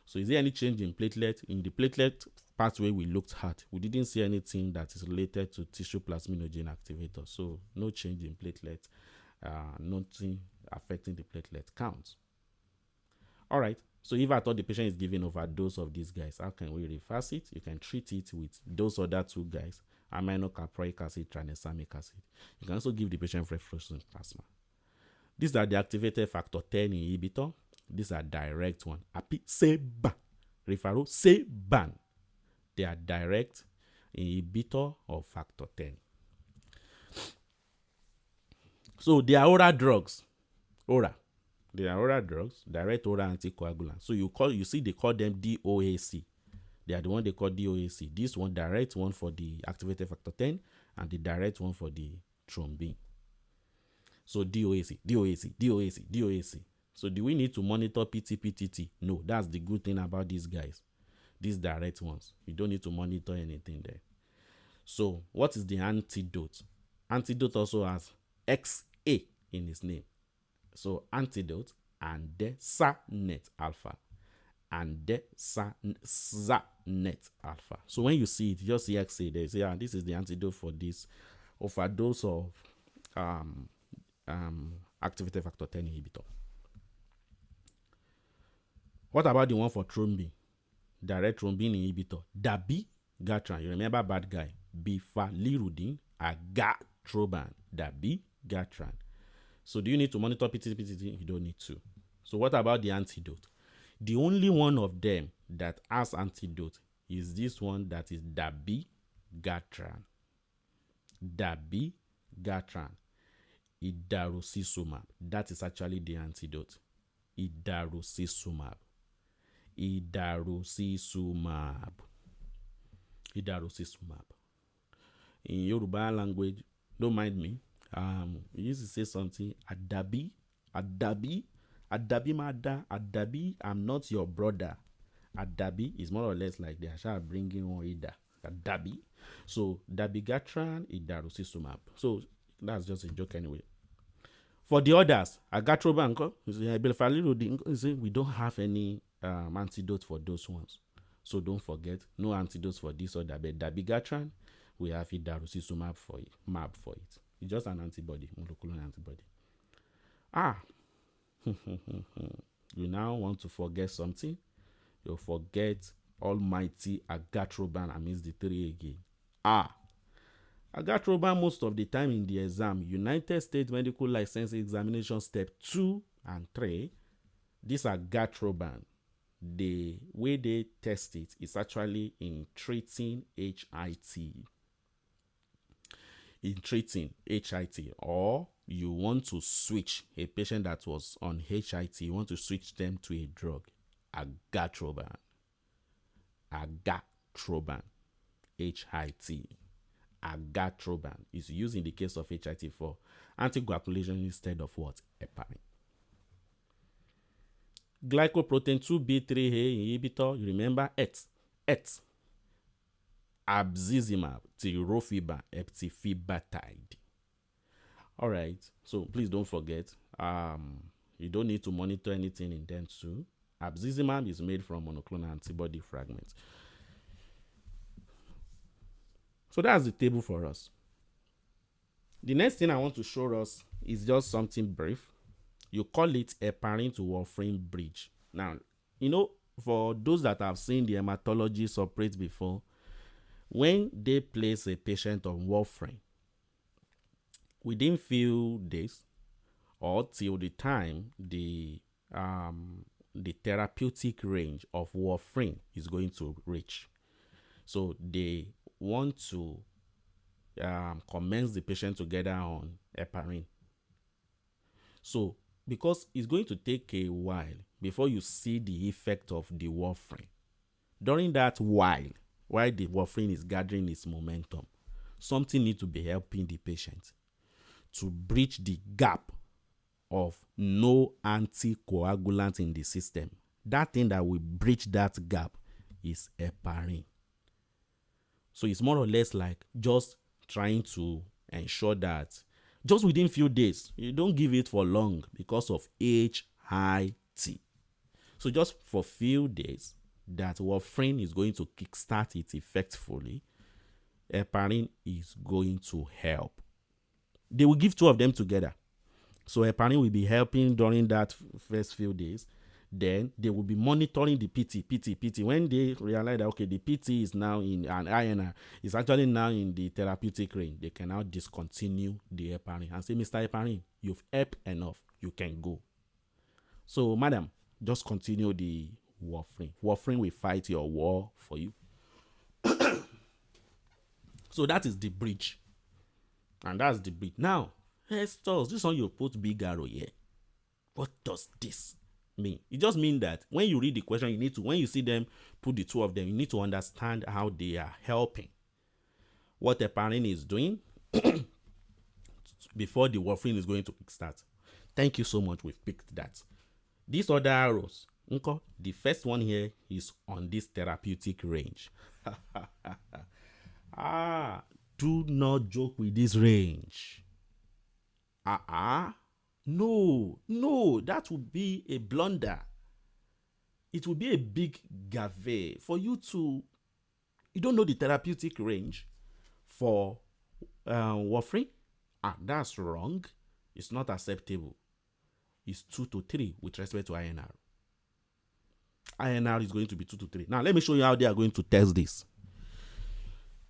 So is there any change in platelet? In the platelet pathway we looked at, we didn't see anything that is related to tissue plasminogen activator. So no change in platelet, nothing affecting the platelet count. All right. So if I thought the patient is giving overdose of these guys, how can we reverse it? You can treat it with those other two guys, aminocaproic acid, tranexamic acid. You can also give the patient fresh fluorescent plasma. These are the activated factor 10 inhibitor. These are direct one. Api seba. Refaro seban. They are direct inhibitor of factor 10. So they are oral drugs. Oral. They are oral drugs, direct oral anticoagulants. So you see they call them DOAC. They are the one they call DOAC. This one direct one for the activated factor 10 and the direct one for the thrombin. So DOAC, DOAC, DOAC, DOAC. So do we need to monitor PT? No, that's the good thing about these guys. These direct ones. You don't need to monitor anything there. So what is the antidote? Antidote also has XA in its name. So antidote andesanet alpha. Andesanet alpha. So when you see it, just see XA there. Say, this is the antidote for this overdose of activated factor 10 inhibitor. What about the one for thrombin? Direct thrombin inhibitor. Dabigatran. You remember bad guy? Bifalirudin agatroban. Dabigatran. So do you need to monitor PT? You don't need to. So what about the antidote? The only one of them that has antidote is this one that is dabigatran. Dabigatran. Idarosizumab. That is actually the antidote. Idarosizumab. Idarosizumab. In Yoruba language, don't mind me. We used to say something. Adabi, mada, Adabi. I'm not your brother. Adabi is more or less like they are bringing one Ida. Adabi. So dabigatran, idarosizumab. So that's just a joke anyway. For the others, agatroban, we don't have any antidote for those ones. So don't forget, no antidotes for this or that. But dabigatran, we have idarosizumab for it, MAB for it. It's just an antibody, monoclonal antibody. You now want to forget something? You forget almighty agatroban amidst the three again. Agatroban most of the time in the exam, United States Medical License Examination Step 2 and 3, this agatroban, the way they test it is actually in treating HIT. In treating HIT, or you want to switch a patient that was on HIT, you want to switch them to a drug, agatroban. Agatroban. HIT. Agatroban is used in the case of HIT for anticoagulation instead of what? Heparin. Glycoprotein 2B3A inhibitor, you remember ET. Abscizumab, tirofiban, eptifibatide. All right, so please don't forget, you don't need to monitor anything in them too. Abscizumab is made from monoclonal antibody fragments. So that's the table for us. The next thing I want to show us is just something brief. You call it heparin to warfarin bridge. Now, for those that have seen the hematology separate before, when they place a patient on warfarin, within few days or till the time the therapeutic range of warfarin is going to reach. So they want to commence the patient together on heparin. So because it's going to take a while before you see the effect of the warfarin, during that while the warfarin is gathering its momentum, something needs to be helping the patient to bridge the gap of no anticoagulant in the system. That thing that will bridge that gap is heparin. So it's more or less like just trying to ensure that just within few days, you don't give it for long because of HIT. So just for few days, that warfarin is going to kickstart it effectively. Heparin is going to help. They will give two of them together. So heparin will be helping during that first few days. Then they will be monitoring the PT. When they realize that, okay, the PT is now in an INR, is actually now in the therapeutic range, they can now discontinue the heparin and say, Mr. Heparin, you've helped enough, you can go. So, madam, just continue the warfarin. Warfarin will fight your war for you. So that is the bridge. And that's the bridge. Now, Hestos, this one you put big arrow here. What does this mean? It just means that when you read the question, you need to, when you see them put the two of them, you need to understand how they are helping. What heparin is doing before the warfarin is going to start. Thank you so much. We've picked that. These other arrows, the first one here is on this therapeutic range. Do not joke with this range. No, that would be a blunder. It would be a big gave for you to, you don't know the therapeutic range for warfarin. That's wrong. It's not acceptable. It's 2 to 3 with respect to INR. INR is going to be 2 to 3. Now, let me show you how they are going to test this.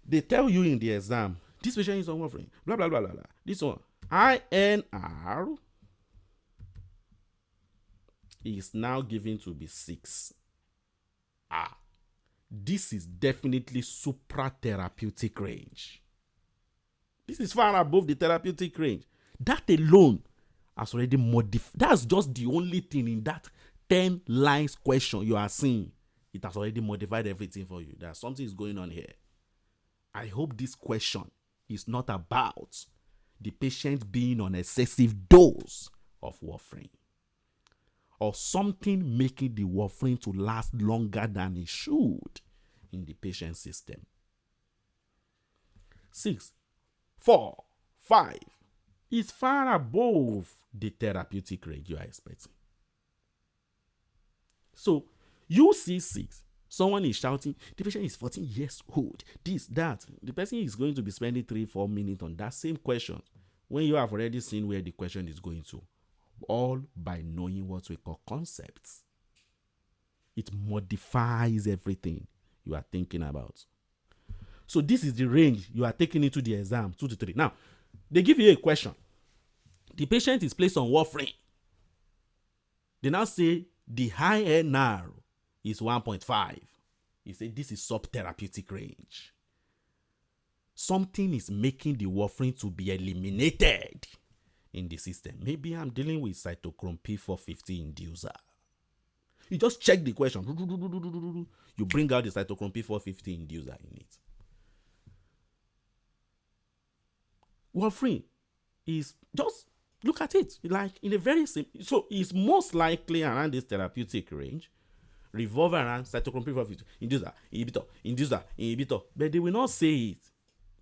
They tell you in the exam, this patient is on warfarin, blah, blah, blah, blah, blah. This one, INR is now given to be 6. This is definitely supra-therapeutic range. This is far above the therapeutic range. That alone has already modified. That's just the only thing in that 10 lines question you are seeing. It has already modified everything for you. There's something is going on here. I hope this question is not about the patient being on excessive dose of warfarin or something making the warfarin to last longer than it should in the patient system. 6, 4, 5 is far above the therapeutic range you are expecting. So you see 6, someone is shouting, the patient is 14 years old, this, that. The person is going to be spending 3-4 minutes on that same question when you have already seen where the question is going to. All by knowing what we call concepts. It modifies everything you are thinking about. So this is the range you are taking into the exam, 2 to 3. Now, they give you a question. The patient is placed on warfarin. They now say the high NR is 1.5. You say this is sub-therapeutic range. Something is making the warfarin to be eliminated in the system. Maybe I'm dealing with cytochrome P450 inducer. You just check the question. You bring out the cytochrome P450 inducer in it. Warfarin is, just look at it, like in a very simple, so it's most likely around this therapeutic range, revolve around cytochrome P450 inhibitor, but they will not say it.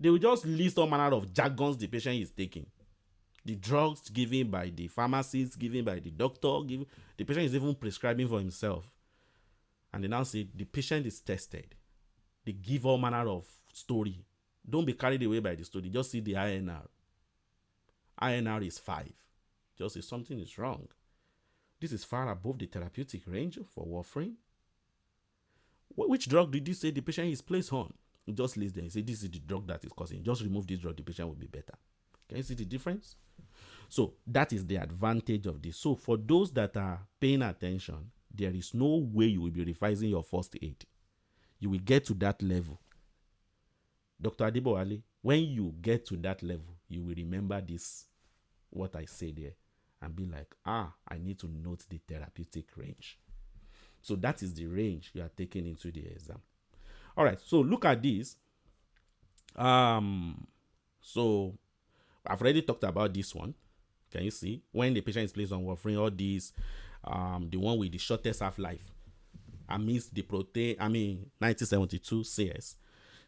They will just list all manner of jargons the patient is taking. The drugs given by the pharmacist, given by the doctor, the patient is even prescribing for himself. And they now say the patient is tested. They give all manner of story. Don't be carried away by the story. Just see the INR. INR is 5. Just say something is wrong. This is far above the therapeutic range for warfarin. Which drug did you say the patient is placed on? You just list them. You say this is the drug that is causing. Just remove this drug, the patient will be better. Can you see the difference? So that is the advantage of this. So for those that are paying attention, there is no way you will be revising your first aid. You will get to that level. Dr. Adibowale, when you get to that level, you will remember this, what I said there, and be like, I need to note the therapeutic range. So that is the range you are taking into the exam. All right, so look at this. So I've already talked about this one. Can you see? When the patient is placed on warfarin, all these, the one with the shortest half-life, amidst the protein, 1972 CS.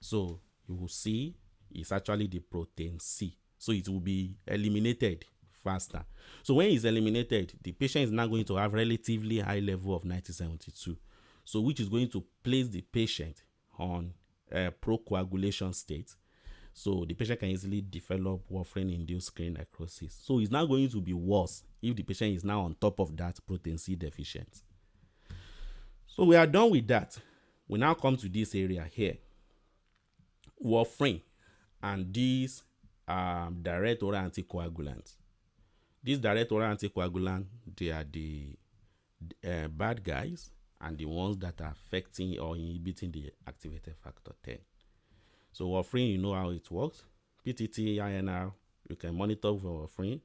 So you will see it's actually the protein C. So it will be eliminated faster. So when it's eliminated, the patient is now going to have relatively high level of 1972. So which is going to place the patient on a procoagulation state. So the patient can easily develop warfarin-induced screen necrosis. So it's now going to be worse if the patient is now on top of that protein C deficient. So we are done with that. We now come to this area here, warfarin and these direct oral anticoagulants. These direct oral anticoagulants, they are the bad guys and the ones that are affecting or inhibiting the activated factor 10. So warfarin, you know how it works. PTT, INR, you can monitor for warfarin.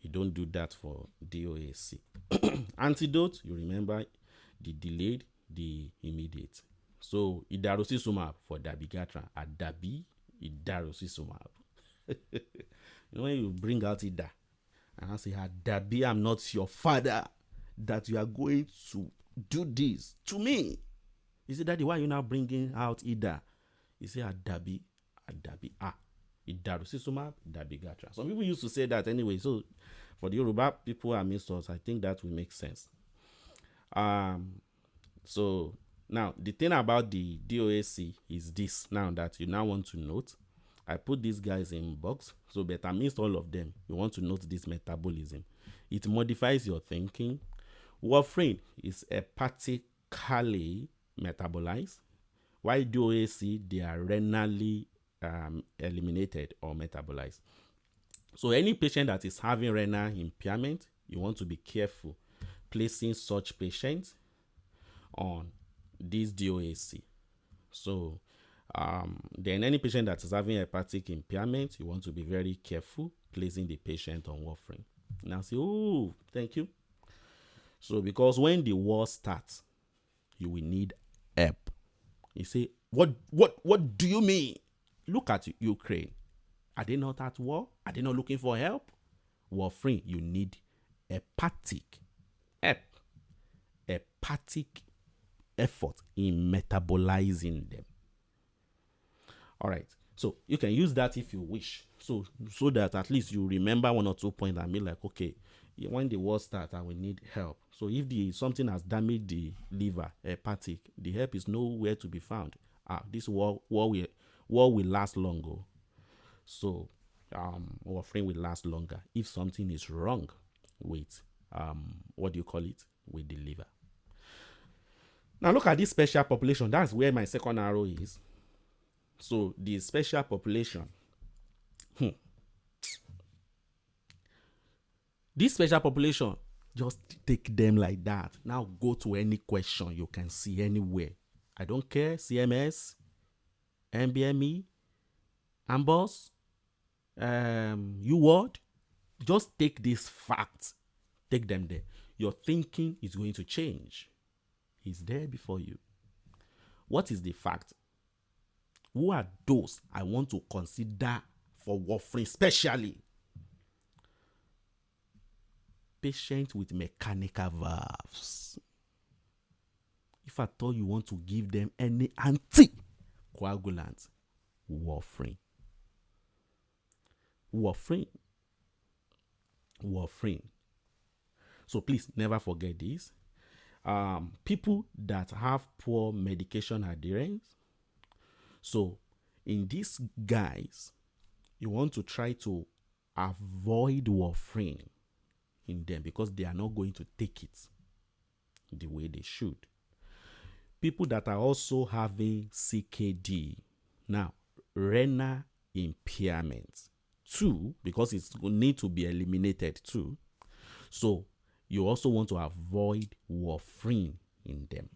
You don't do that for DOAC. Antidote, you remember the delayed, the immediate. So idarosizumab for dabigatran, adabi idarosizumab. You know when you bring out ida and I say, adabi, I'm not your father, that you are going to do this to me. You say, Daddy, why are you now bringing out ida? You say, adabi, idarosizumab, dabigatran. Some people used to say that anyway. So for the Yoruba people amidst us, I think that will make sense. So now the thing about the DOAC is this now that you now want to note. I put these guys in box, so but amidst all of them, you want to note this metabolism. It modifies your thinking. Warfarin is hepatically metabolized, while DOAC, they are renally eliminated or metabolized. So any patient that is having renal impairment, you want to be careful placing such patients on this DOAC. So then any patient that is having hepatic impairment, you want to be very careful placing the patient on warfarin. Now say, oh, thank you. So because when the war starts, you will need help. You say, what do you mean? Look at Ukraine. Are they not at war? Are they not looking for help? Warfarin, you need hepatic help. Hepatic effort in metabolizing them. All right. So you can use that if you wish. So that at least you remember 1 or 2 points and be like, okay, when the war starts, I will need help. So if something has damaged the liver, hepatic, the help is nowhere to be found. This war will last longer. So warfarin will last longer if something is wrong with with the liver. Now look at this special population. That's where my second arrow is. So the special population. This special population, just take them like that. Now go to any question you can see anywhere. I don't care. CMS, MBME, AMBOS, UWORD. Just take these facts. Take them there. Your thinking is going to change. It's there before you. What is the fact? Who are those I want to consider for warfarin, especially patients with mechanical valves? If at all you want to give them any anticoagulant, warfarin. So please never forget this. People that have poor medication adherence. So in these guys, you want to try to avoid warfarin in them because they are not going to take it the way they should. People that are also having CKD, now renal impairment too, because it's going to need to be eliminated too. So you also want to avoid warfarin in them.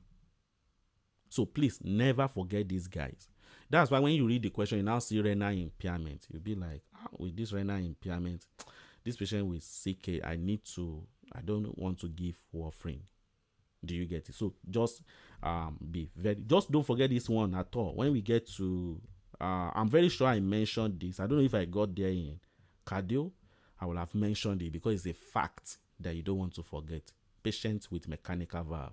So please never forget these guys. That's why when you read the question, you now see renal impairment. You'll be like, with this renal impairment, this patient with CK, I don't want to give warfarin. Do you get it? So just just don't forget this one at all. When we get to, I'm very sure I mentioned this. I don't know if I got there in cardio. I will have mentioned it because it's a fact that you don't want to forget. Patients with mechanical valve.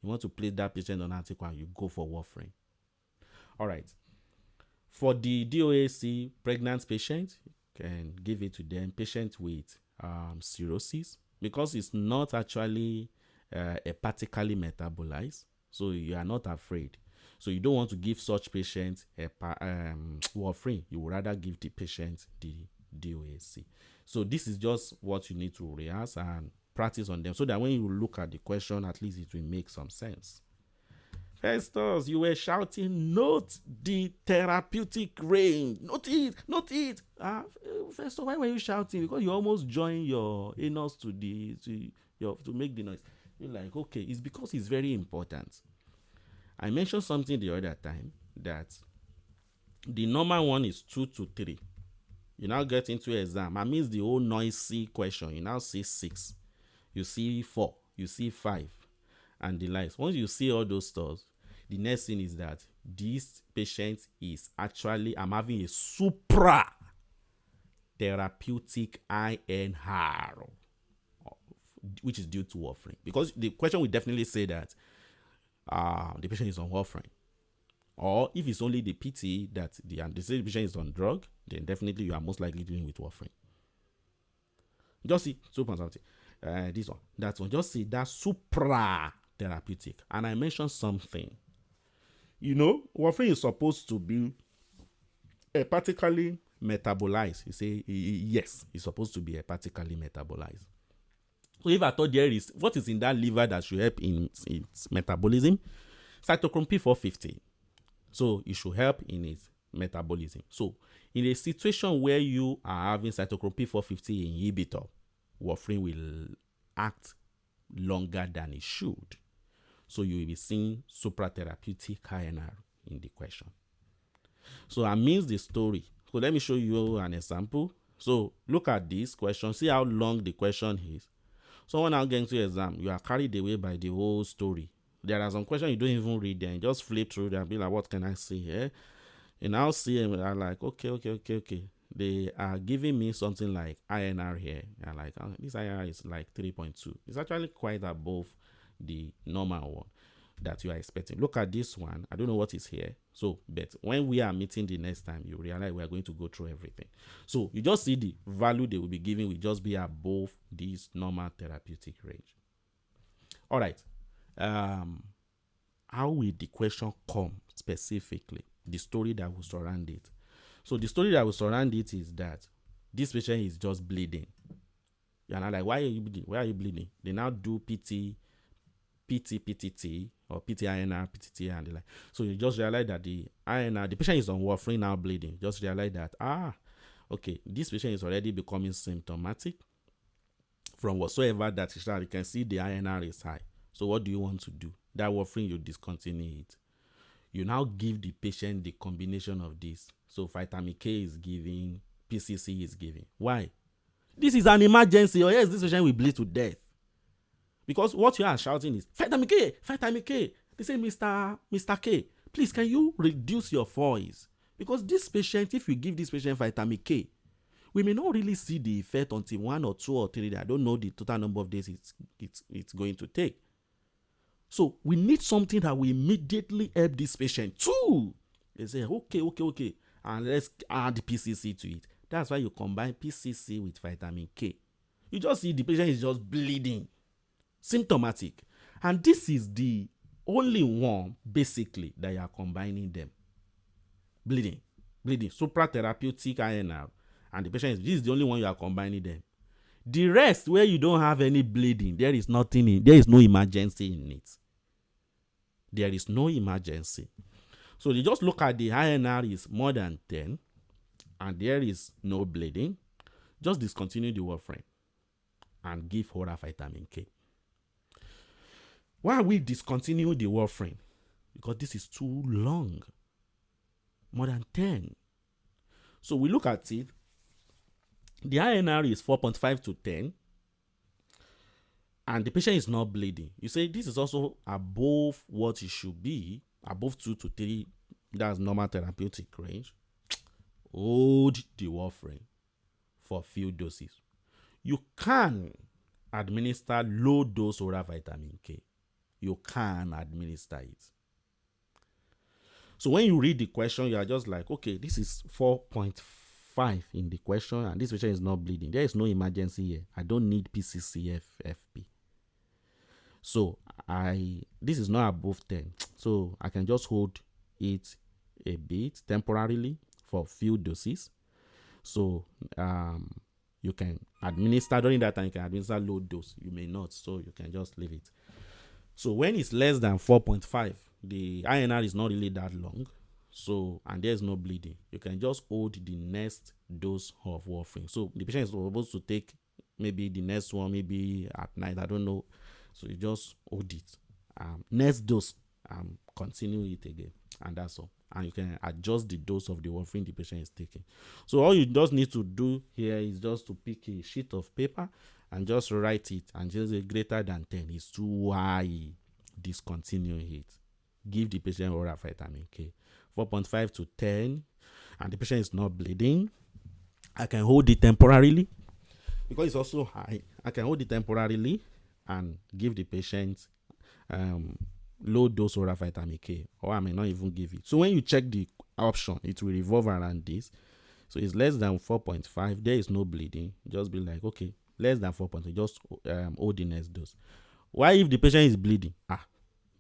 You want to place that patient on anticoagulant, you go for warfarin. All right. For the DOAC pregnant patients, you can give it to them. Patients with cirrhosis, because it's not actually hepatically metabolized, so you are not afraid. So you don't want to give such patients warfarin. You would rather give the patient the DOAC. So this is just what you need to rehearse and practice on them, so that when you look at the question, at least it will make some sense. Festus, you were shouting, note the therapeutic range. Note it, note it. Festus, why were you shouting? Because you almost joined your anus to make the noise. You're like, okay, it's because it's very important. I mentioned something the other time that the normal one is 2 to 3. You now get into exam. I mean, the whole noisy question. You now see 6. You see 4. You see 5. And the likes. Once you see all those stuff, the next thing is that this patient is actually, I'm having a supra therapeutic INR, which is due to warfarin. Because the question will definitely say that the patient is on warfarin. Or if it's only the PT that the patient is on drug, then definitely you are most likely dealing with warfarin. Just see 2.something. This one, that one. Just see that supra therapeutic. And I mentioned something. You know, warfarin is supposed to be hepatically metabolized. You say yes, it's supposed to be hepatically metabolized. So if I thought there is what is in that liver that should help in its metabolism, cytochrome P450. So it should help in its metabolism. So in a situation where you are having cytochrome P450 inhibitor, warfarin will act longer than it should. So you will be seeing supratherapeutic INR in the question. So that means the story. So let me show you an example. So look at this question. See how long the question is. So when I get into exam, you are carried away by the whole story. There are some questions you don't even read them. Just flip through them and be like, what can I see here? And I'll see them and I'm like, okay. They are giving me something like INR here. I'm like, this INR is like 3.2. It's actually quite above the normal one that you are expecting. Look at this one. I don't know what is here. So, but when we are meeting the next time, you realize we are going to go through everything. So you just see the value they will be giving will just be above this normal therapeutic range. All right. How will the question come specifically? The story that will surround it. So the story that will surround it is that this patient is just bleeding. You're not like, why are you bleeding? Why are you bleeding? They now do PT, PTT, or PTINR, PTT, and the like. So you just realize that the INR, the patient is on warfarin now bleeding. Just realize that, okay, this patient is already becoming symptomatic from whatsoever that is. You can see the INR is high. So what do you want to do? That warfarin, you discontinue it. You now give the patient the combination of this. So vitamin K is giving, PCC is giving. Why? This is an emergency, or yes, this patient will bleed to death. Because what you are shouting is, vitamin K, vitamin K. They say, Mr. K, please, can you reduce your voice? Because this patient, if you give this patient vitamin K, we may not really see the effect until 1 or 2 or 3 days. I don't know the total number of days it's going to take. So we need something that will immediately help this patient too. They say, okay, and let's add PCC to it. That's why you combine PCC with vitamin K. You just see the patient is just bleeding, symptomatic. And this is the only one, basically, that you are combining them. Bleeding, supratherapeutic INR. And the patient this is the only one you are combining them. The rest, where you don't have any bleeding, there is no emergency in it. There is no emergency. So you just look at the INR is more than 10 and there is no bleeding. Just discontinue the warfarin and give oral vitamin K. Why we discontinue the warfarin? Because this is too long. More than 10. So we look at it. The INR is 4.5 to 10. And the patient is not bleeding. You say this is also above what it should be, above 2 to 3. That's normal therapeutic range. Hold the warfarin for few doses. You can administer low dose oral vitamin K. You can administer it. So when you read the question, you are just like, okay, this is 4.5 in the question, and this patient is not bleeding. There is no emergency here. I don't need PCCFP. So this is not above 10. So I can just hold it a bit temporarily for few doses. So you can administer during that time. You can administer low dose. You may not, so you can just leave it. So when it's less than 4.5, the INR is not really that long, so and there's no bleeding, you can just hold the next dose of warfarin. So the patient is supposed to take maybe the next one maybe at night, I don't know. So you just hold it, next dose, continue it again, and that's all. And you can adjust the dose of the warfarin the patient is taking. So all you just need to do here is just to pick a sheet of paper and just write it, and just say greater than 10 is too high, discontinue it. Give the patient oral vitamin K. 4.5 to 10, and the patient is not bleeding, I can hold it temporarily because it's also high. I can hold it temporarily and give the patient low dose oral vitamin K, or I may not even give it. So when you check the option, it will revolve around this. So it's less than 4.5, there is no bleeding, just be like, okay, less than 4.5, just hold the next dose. Why if the patient is bleeding?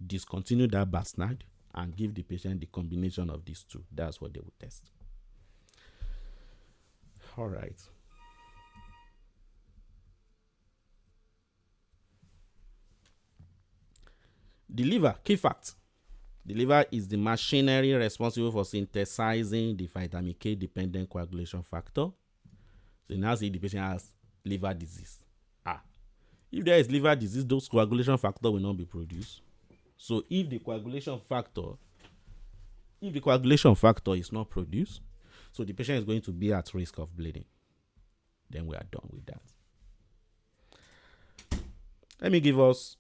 Discontinue that bastard and give the patient the combination of these two. That's what they will test. All right. The liver, key fact. The liver is the machinery responsible for synthesizing the vitamin K dependent coagulation factor. So now say the patient has liver disease. If there is liver disease, those coagulation factor will not be produced. So if the coagulation factor is not produced, so the patient is going to be at risk of bleeding. Then we are done with that. Let me give us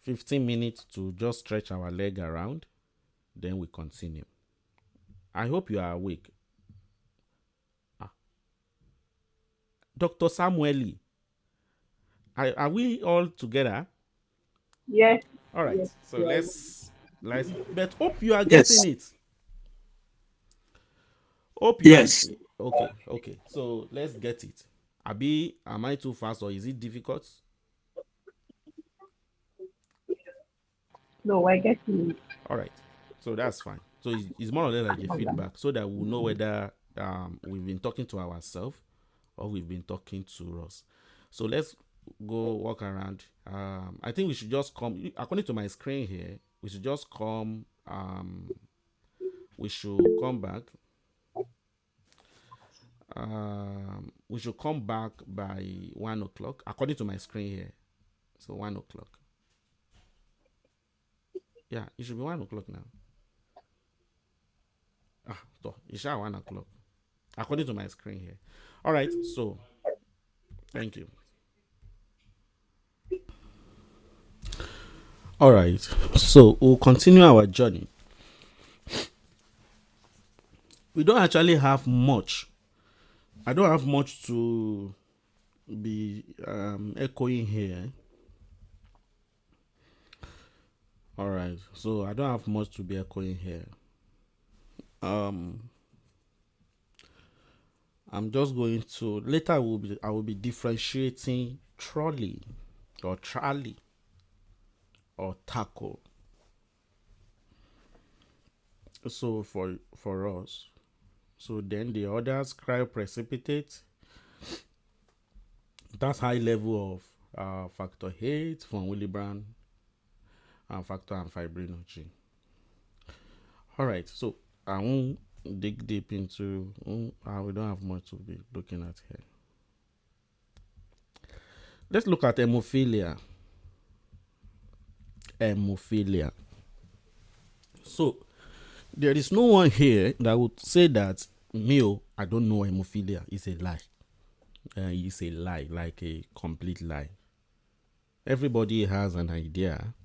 15 minutes to just stretch our leg around, then we continue. I hope you are awake. Dr. Samueli, are we all together? Yes. All right. Yes. So let's but hope you are Yes. getting it. Hope you are Yes. okay. So let's get it. Abi, am I too fast or is it difficult? No, I get you. All right. So that's fine. So it's more or less like a feedback so that we'll know whether we've been talking to ourselves or we've been talking to us. So let's go walk around. I think we should just come, according to my screen here, we should just come, we should come back. We should come back by 1 o'clock, according to my screen here. So 1 o'clock. Yeah, it should be 1 o'clock now. So it's 1 o'clock, according to my screen here. All right, so thank you. All right, so we'll continue our journey. We don't actually have much. I don't have much to be echoing here. All right, so I don't have much to be echoing here. I'm just going to later. I will be differentiating trolley or trolley or tackle. So for us, so then the others cryoprecipitate. That's high level of factor 8 from Willebrand and factor and fibrinogen. All right, so I won't dig deep into. We don't have much to be looking at here. Let's look at hemophilia. So there is no one here that would say that I don't know hemophilia is a lie. It's a lie, like a complete lie. Everybody has an idea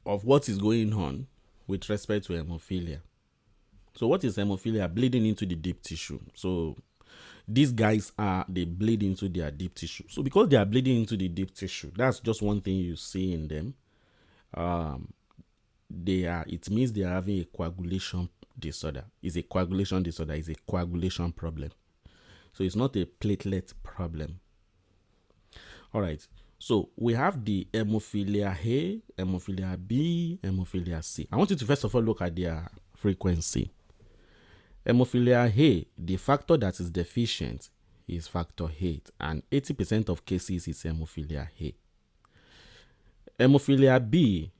of what is going on with respect to hemophilia. So what is hemophilia? Bleeding into the deep tissue. So these guys they bleed into their deep tissue. So because they are bleeding into the deep tissue, that's just one thing you see in them. It means they are having a coagulation disorder. It's a coagulation disorder. It's a coagulation problem. So it's not a platelet problem. All right. So we have the hemophilia A, hemophilia B, hemophilia C. I want you to first of all look at their frequency. Hemophilia A, the factor that is deficient is factor 8, and 80% of cases is hemophilia A. Hemophilia B,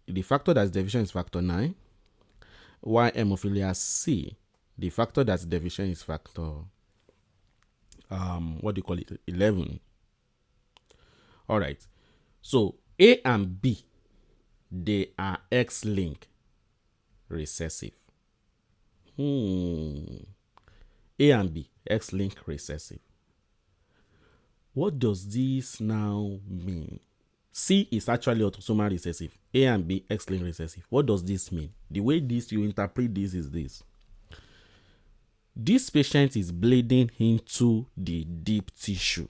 the factor that is deficient is factor 9, while hemophilia C, the factor that's deficient is factor 11. All right. So A and B, they are X-linked recessive. A and B, X-linked recessive. What does this now mean? C is actually autosomal recessive. A and B, X-linked recessive. What does this mean? The way you interpret this is this. This patient is bleeding into the deep tissue,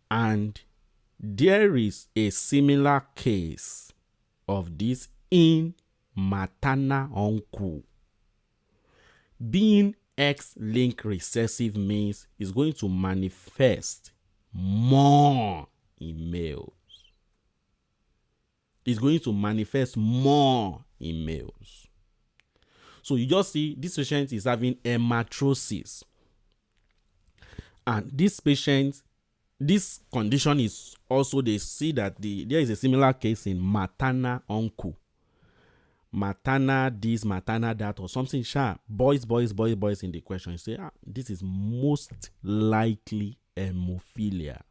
and there is a similar case of this in maternal uncle. Being X-linked recessive means it's going to manifest more in males. It's going to manifest more in males. So you just see this patient is having hematrosis. And this patient, this condition is also, they see that there is a similar case in maternal uncle. Maternal this, maternal that, or something sharp. Boys in the question. You say, this is most likely hemophilia.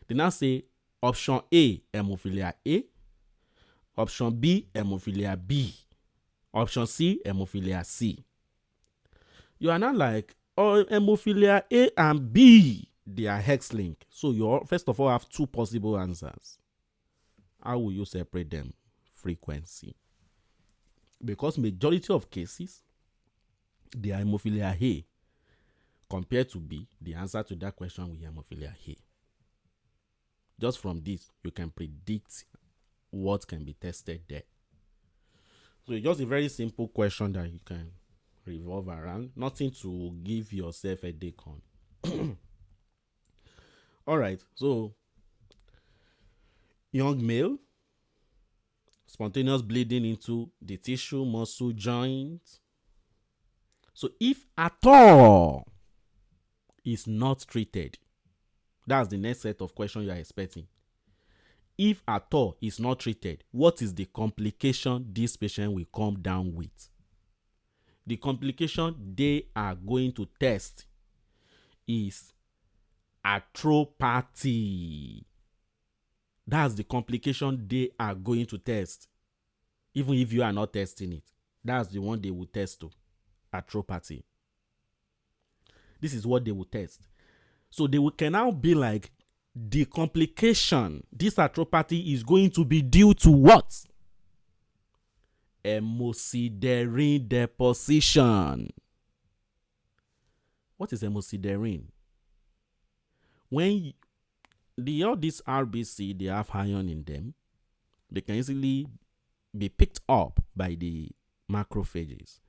They now say option A, hemophilia A. Option B, hemophilia B. Option C, hemophilia C. You are not like, hemophilia A and B, they are X-linked. So you first of all have two possible answers. How will you separate them? Frequency. Because majority of cases, they are hemophilia A. Compared to B, the answer to that question will be hemophilia A. Just from this, you can predict what can be tested there. So it's just a very simple question that you can revolve around. Nothing to give yourself a headache on. All right. So, young male, spontaneous bleeding into the tissue, muscle, joint. So, if at all is not treated, that's the next set of questions you are expecting. If at all is not treated, what is the complication this patient will come down with? The complication they are going to test is arthropathy. That's the complication they are going to test. Even if you are not testing it, that's the one they will test to. Arthropathy. This is what they will test. So they can now be like, the complication, this arthropathy is going to be due to what? Hemosiderin deposition. What is hemosiderin? When all these RBC, they have iron in them, they can easily be picked up by the macrophages.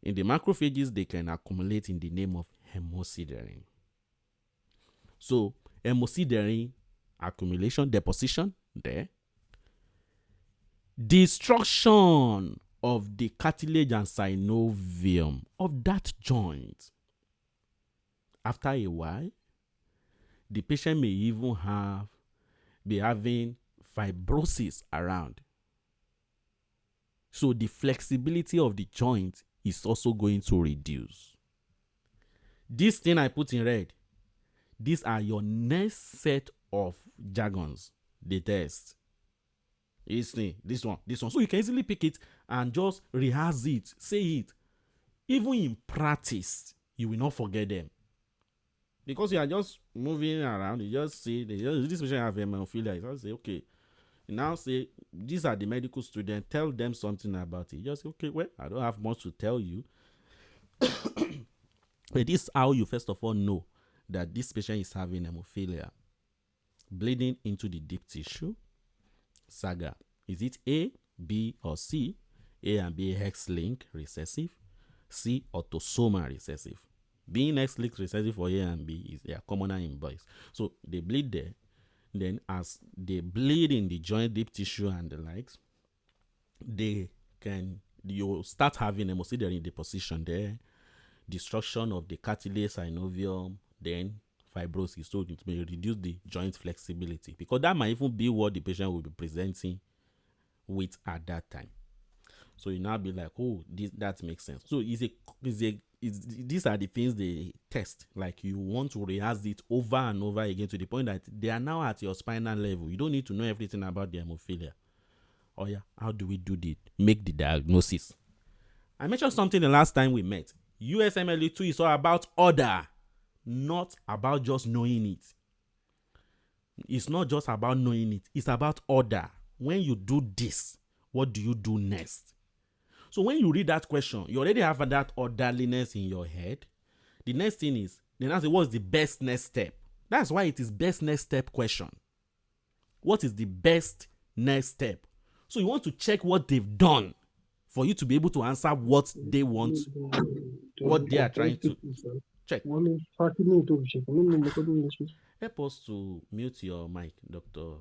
In the macrophages, they can accumulate in the name of hemosiderin. So, hemosiderin accumulation, deposition there. Destruction of the cartilage and synovium of that joint. After a while, the patient may even be having fibrosis around. So the flexibility of the joint is also going to reduce. This thing I put in red, these are your next set of jargons, the test. This one. So you can easily pick it and just rehearse it, say it. Even in practice, you will not forget them. Because you are just moving around, you just see, this patient have hemophilia. You just say, okay. You now say, these are the medical students, tell them something about it. You just say, okay, well, I don't have much to tell you. But this is how you first of all know that this patient is having hemophilia. Bleeding into the deep tissue. Saga. Is it A, B, or C? A and B X-linked recessive. C, autosomal recessive. Being X-linked recessive for A and B is commoner in boys. So they bleed there. Then as they bleed in the joint, deep tissue, and the likes, they can you start having hemophilia in the position there, destruction of the cartilage synovium, then fibrosis. So it may reduce the joint flexibility, because that might even be what the patient will be presenting with at that time. So you now be like, oh, that makes sense. So these are the things they test. Like, you want to rehearse it over and over again to the point that they are now at your spinal level. You don't need to know everything about the hemophilia. Oh yeah, how do we make the diagnosis? I mentioned something the last time we met. USMLE2 is all about order, not about just knowing it. It's not just about knowing it. It's about order. When you do this, what do you do next? So when you read that question, you already have that orderliness in your head. The next thing is, then ask, what's the best next step? That's why it is best next step question. What is the best next step? So you want to check what they've done for you to be able to answer what they want, what they are trying to check. Help us to mute your mic, Doctor.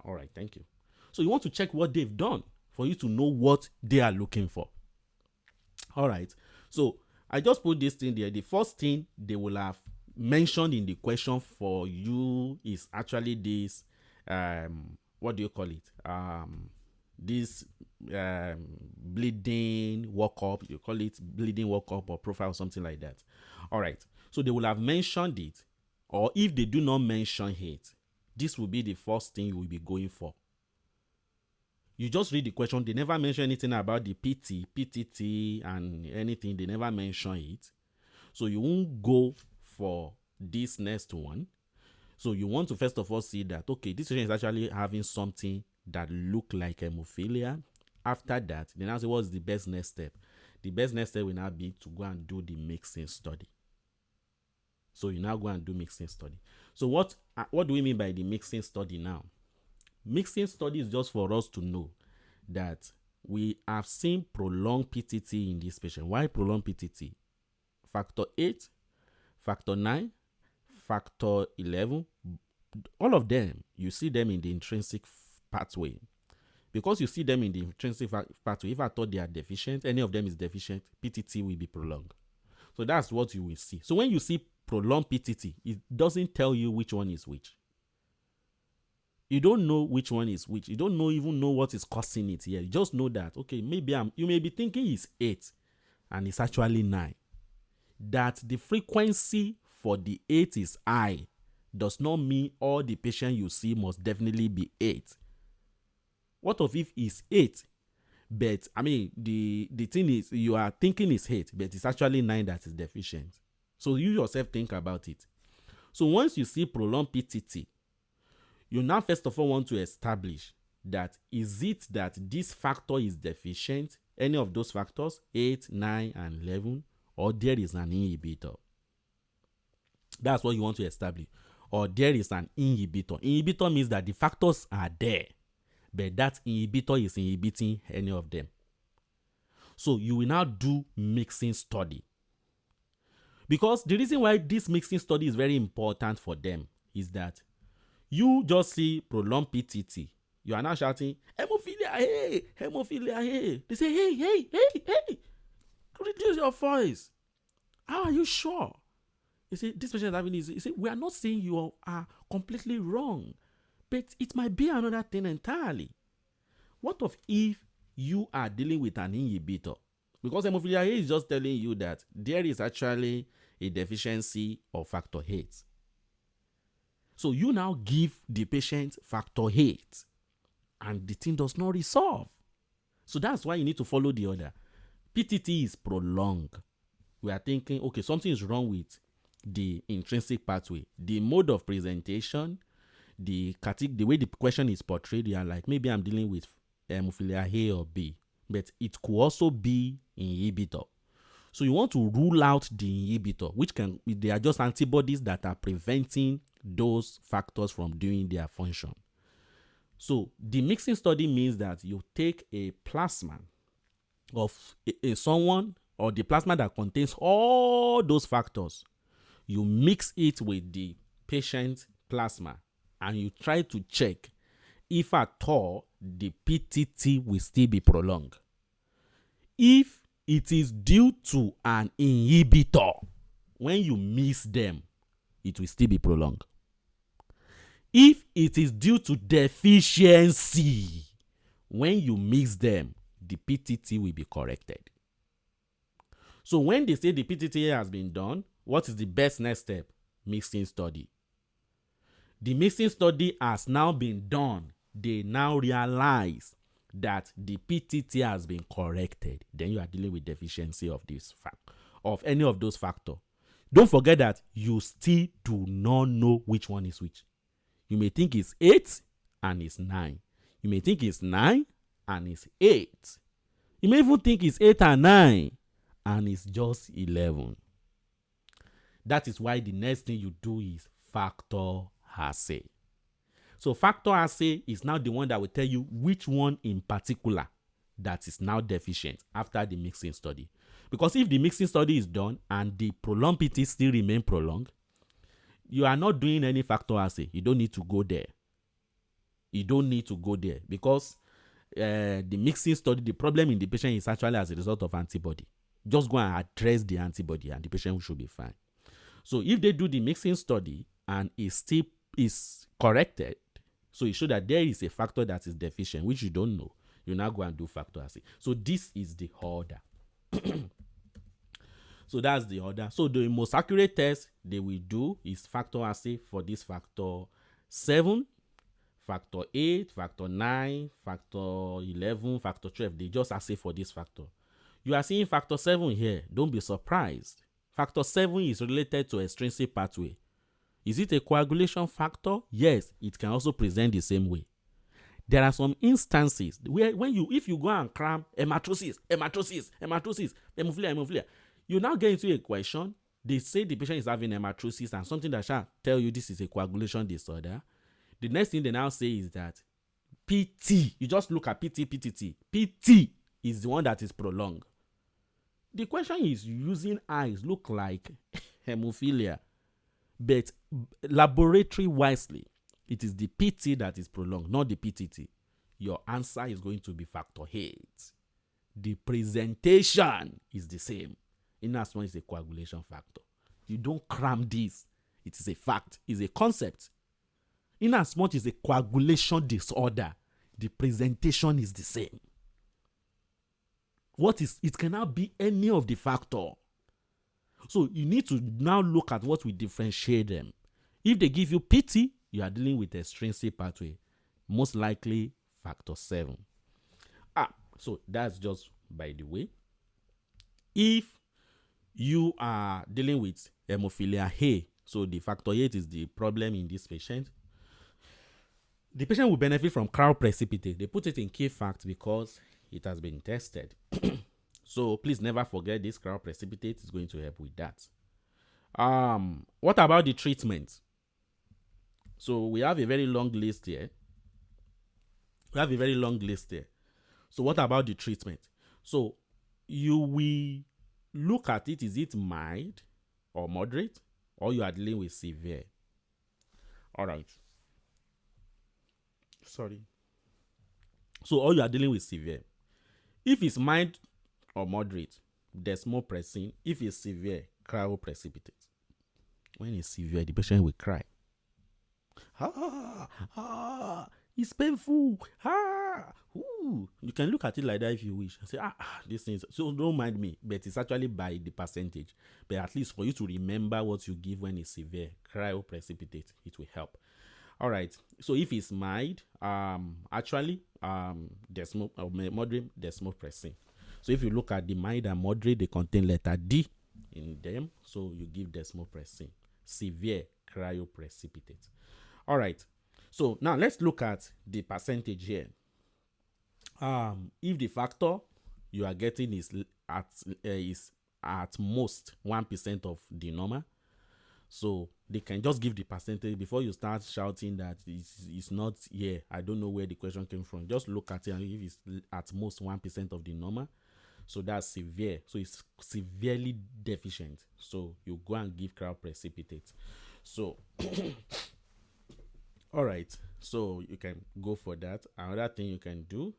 All right, thank you. So you want to check what they've done for you to know what they are looking for. All right. So I just put this thing there. The first thing they will have mentioned in the question for you is actually this, what do you call it? This bleeding workup. You call it bleeding workup or profile or something like that. All right. So they will have mentioned it, or if they do not mention it, this will be the first thing you will be going for. You just read the question. They never mention anything about the PT, PTT, and anything. They never mention it. So you won't go for this next one. So you want to first of all see that, okay, this patient is actually having something that look like hemophilia. After that, then I'll say, what's the best next step? The best next step will now be to go and do the mixing study. So you now go and do mixing study. So what do we mean by the mixing study now? Mixing study is just for us to know that we have seen prolonged PTT in this patient. Why prolonged PTT? Factor 8, factor 9, factor 11, all of them, you see them in the intrinsic pathway. Because you see them in the intrinsic pathway, if I thought they are deficient, any of them is deficient, PTT will be prolonged. So that's what you will see. So when you see prolonged PTT, it doesn't tell you which one is which. You don't know which one is which. You don't even know what is causing it here. You just know that, okay, maybe you may be thinking it's 8 and it's actually 9. That the frequency for the 8 is high does not mean all the patient you see must definitely be 8. What if it's 8, but the thing is, you are thinking it's 8, but it's actually 9 that is deficient. So you yourself think about it. So once you see prolonged PTT, you now first of all want to establish that, is it that this factor is deficient, any of those factors, 8, 9, and 11, or there is an inhibitor? That's what you want to establish. Or there is an inhibitor. Inhibitor means that the factors are there, but that inhibitor is inhibiting any of them. So you will now do mixing study. Because the reason why this mixing study is very important for them is that you just see prolonged PTT. You are now shouting, hemophilia, hey, hemophilia, hey. They say, hey, reduce your voice. How are you sure? You see, this patient is having this. You see, we are not saying you are completely wrong, but it might be another thing entirely. What if you are dealing with an inhibitor? Because hemophilia A is just telling you that there is actually a deficiency of factor 8. So you now give the patient factor 8 and the thing does not resolve. So that's why you need to follow the order. PTT is prolonged. We are thinking, okay, something is wrong with the intrinsic pathway. The mode of presentation, the way the question is portrayed, you are like, maybe I'm dealing with hemophilia A or B, but it could also be inhibitor. So you want to rule out the inhibitor, they are just antibodies that are preventing those factors from doing their function. So the mixing study means that you take a plasma of someone, or the plasma that contains all those factors, you mix it with the patient's plasma and you try to check if at all the PTT will still be prolonged. if it is due to an inhibitor, when you mix them, it will still be prolonged. If it is due to deficiency, when you mix them, the PTT will be corrected. So when they say the PTT has been done, what is the best next step? Mixing study. The mixing study has now been done. They now realize that the PTT has been corrected. Then you are dealing with deficiency of this fact, of any of those factors. Don't forget that you still do not know which one is which. You may think it's 8 and it's 9. You may think it's 9 and it's 8. You may even think it's 8 and 9 and it's just 11. That is why the next thing you do is factor assay. So factor assay is now the one that will tell you which one in particular that is now deficient after the mixing study. Because if the mixing study is done and the prolonged PT still remain prolonged, you are not doing any factor assay. You don't need to go there. You don't need to go there because the mixing study, the problem in the patient is actually as a result of antibody. Just go and address the antibody and the patient should be fine. So if they do the mixing study and it still is corrected, so it shows that there is a factor that is deficient, which you don't know, you now go and do factor assay. So this is the order. So that's the order. So the most accurate test they will do is factor assay for this factor 7, factor 8, factor 9, factor 11, factor 12. They just assay for this factor. You are seeing factor 7 here. Don't be surprised. Factor 7 is related to extrinsic pathway. Is it a coagulation factor? Yes, it can also present the same way. There are some instances where if you go and cram hematosis, hemophilia, you now get into a question. They say the patient is having hematosis and something that shall tell you this is a coagulation disorder. The next thing they now say is that PT, you just look at PTT. PT is the one that is prolonged. The question is using eyes look like hemophilia, but laboratory wisely, it is the PT that is prolonged, not the PTT. Your answer is going to be factor 8. The presentation is the same. In as much as a coagulation factor. You don't cram this. It is a fact. It's a concept. In as much as a coagulation disorder, the presentation is the same. It cannot be any of the factor. So you need to now look at what will differentiate them. If they give you PT, you are dealing with extrinsic pathway. Most likely factor 7. So that's just by the way. If you are dealing with hemophilia A, so the factor 8 is the problem in this patient, the patient will benefit from cryoprecipitate. They put it in key fact because it has been tested. So please never forget this cryoprecipitate is going to help with that. What about the treatment? So we have a very long list here. So what about the treatment? So you will look at it. Is it mild or moderate, or you are dealing with severe? All right. Sorry. So or you are dealing with severe. If it's mild or moderate, desmopressin. If it's severe, cryoprecipitate. When it's severe, the patient will cry. It's painful. Ooh. You can look at it like that if you wish. Say, this thing. So don't mind me, but it's actually by the percentage. But at least for you to remember what you give when it's severe, cryoprecipitate, it will help. All right. So if it's mild, moderate desmopressin. So if you look at the mild and moderate, they contain letter D in them. So you give desmopressin. Severe, cryoprecipitate. All right. So now let's look at the percentage here. If the factor you are getting is at most 1% of the normal, so they can just give the percentage before you start shouting that it's not here. I don't know where the question came from. Just look at it, and if it's at most 1% of the normal, so that's severe. So it's severely deficient. So you go and give cryoprecipitate. So all right. So you can go for that. Another thing you can do,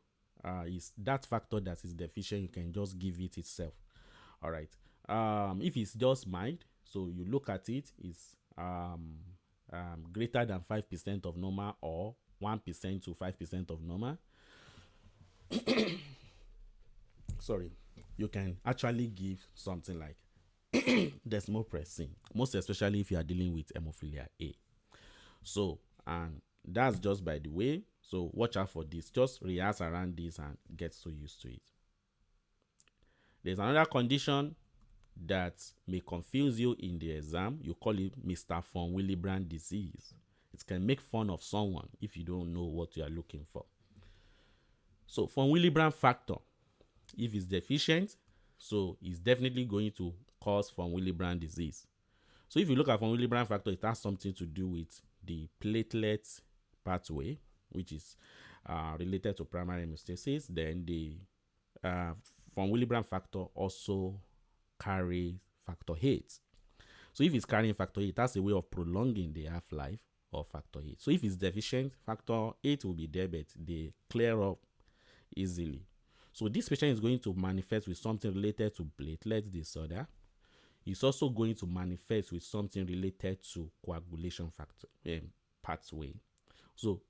is that factor that is deficient, you can just give it itself. All right. If it's just mild, so you look at it, it's greater than 5% of normal or 1% to 5% of normal. Sorry, you can actually give something like desmopressin, most especially if you are dealing with hemophilia A. So, and that's just by the way. So watch out for this. Just rehearse around this and get so used to it. There's another condition that may confuse you in the exam. You call it Mr. von Willebrand disease. It can make fun of someone if you don't know what you are looking for. So von Willebrand factor, if it's deficient, so it's definitely going to cause von Willebrand disease. So if you look at von Willebrand factor, it has something to do with the platelet pathway, which is related to primary hemostasis. Then the von Willebrand factor also carries factor 8. So if it's carrying factor 8, that's a way of prolonging the half-life of factor 8. So if it's deficient, factor 8 will be there, but they clear up easily. So this patient is going to manifest with something related to platelet disorder. It's also going to manifest with something related to coagulation factor pathway. So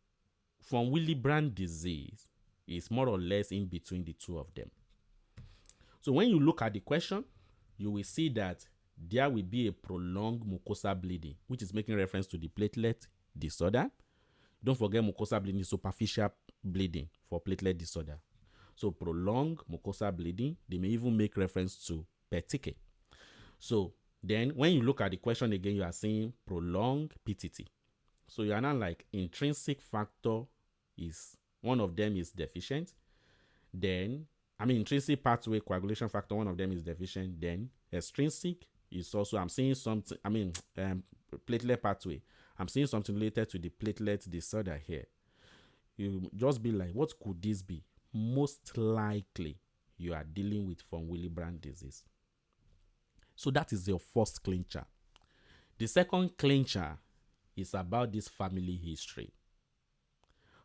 von Willebrand disease is more or less in between the two of them. So when you look at the question, you will see that there will be a prolonged mucosal bleeding, which is making reference to the platelet disorder. Don't forget mucosal bleeding is superficial bleeding for platelet disorder. So prolonged mucosal bleeding, they may even make reference to petechiae. So then when you look at the question again, you are seeing prolonged PTT. So you are not like intrinsic factor is one of them is deficient. Then intrinsic pathway coagulation factor, one of them is deficient. Then extrinsic is also, I'm seeing something, platelet pathway. I'm seeing something related to the platelet disorder here. You just be like, what could this be? Most likely you are dealing with von Willebrand disease. So that is your first clincher. The second clincher is about this family history.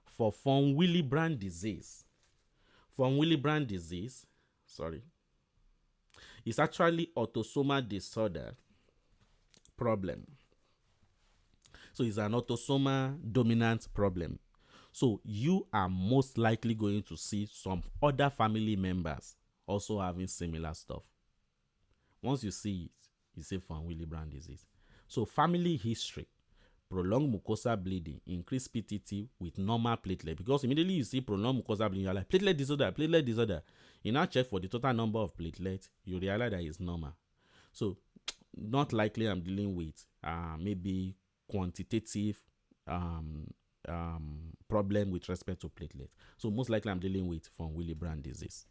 For von Willebrand disease, it's actually autosomal disorder problem. So it's an autosomal dominant problem. So you are most likely going to see some other family members also having similar stuff. Once you see it, you say von Willebrand disease. So family history, prolonged mucosal bleeding, increased PTT with normal platelet. Because immediately you see prolonged mucosal bleeding, you're like, platelet disorder. You now check for the total number of platelets, you realize that it's normal. So not likely I'm dealing with maybe quantitative problem with respect to platelet. So most likely I'm dealing with von Willebrand disease.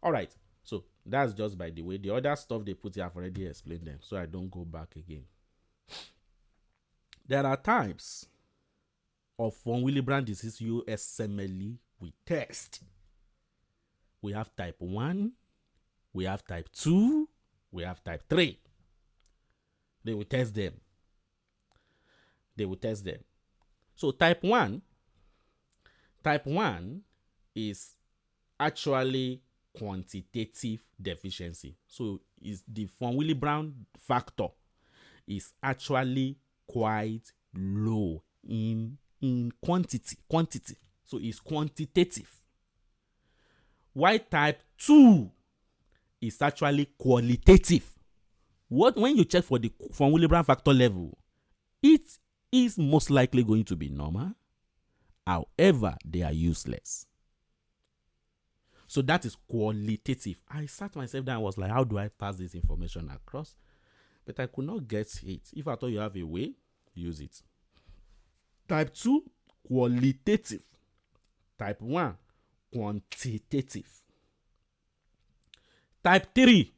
All right. So that's just by the way. The other stuff they put here, I've already explained them, so I don't go back again. There are types of von Willebrand disease USMLE we test. We have type 1, we have type 2, we have type 3. They will test them. So type 1 is actually quantitative deficiency. So is the von Willebrand factor is actually quite low in quantity. So it's quantitative. While type 2 is actually qualitative. When you check for the von Willebrand factor level, it is most likely going to be normal. However, they are useless. So that is qualitative. I sat myself down and was like, how do I pass this information across? But I could not get it. If I thought you have a way, use it. Type 2, qualitative. Type 1, quantitative. Type 3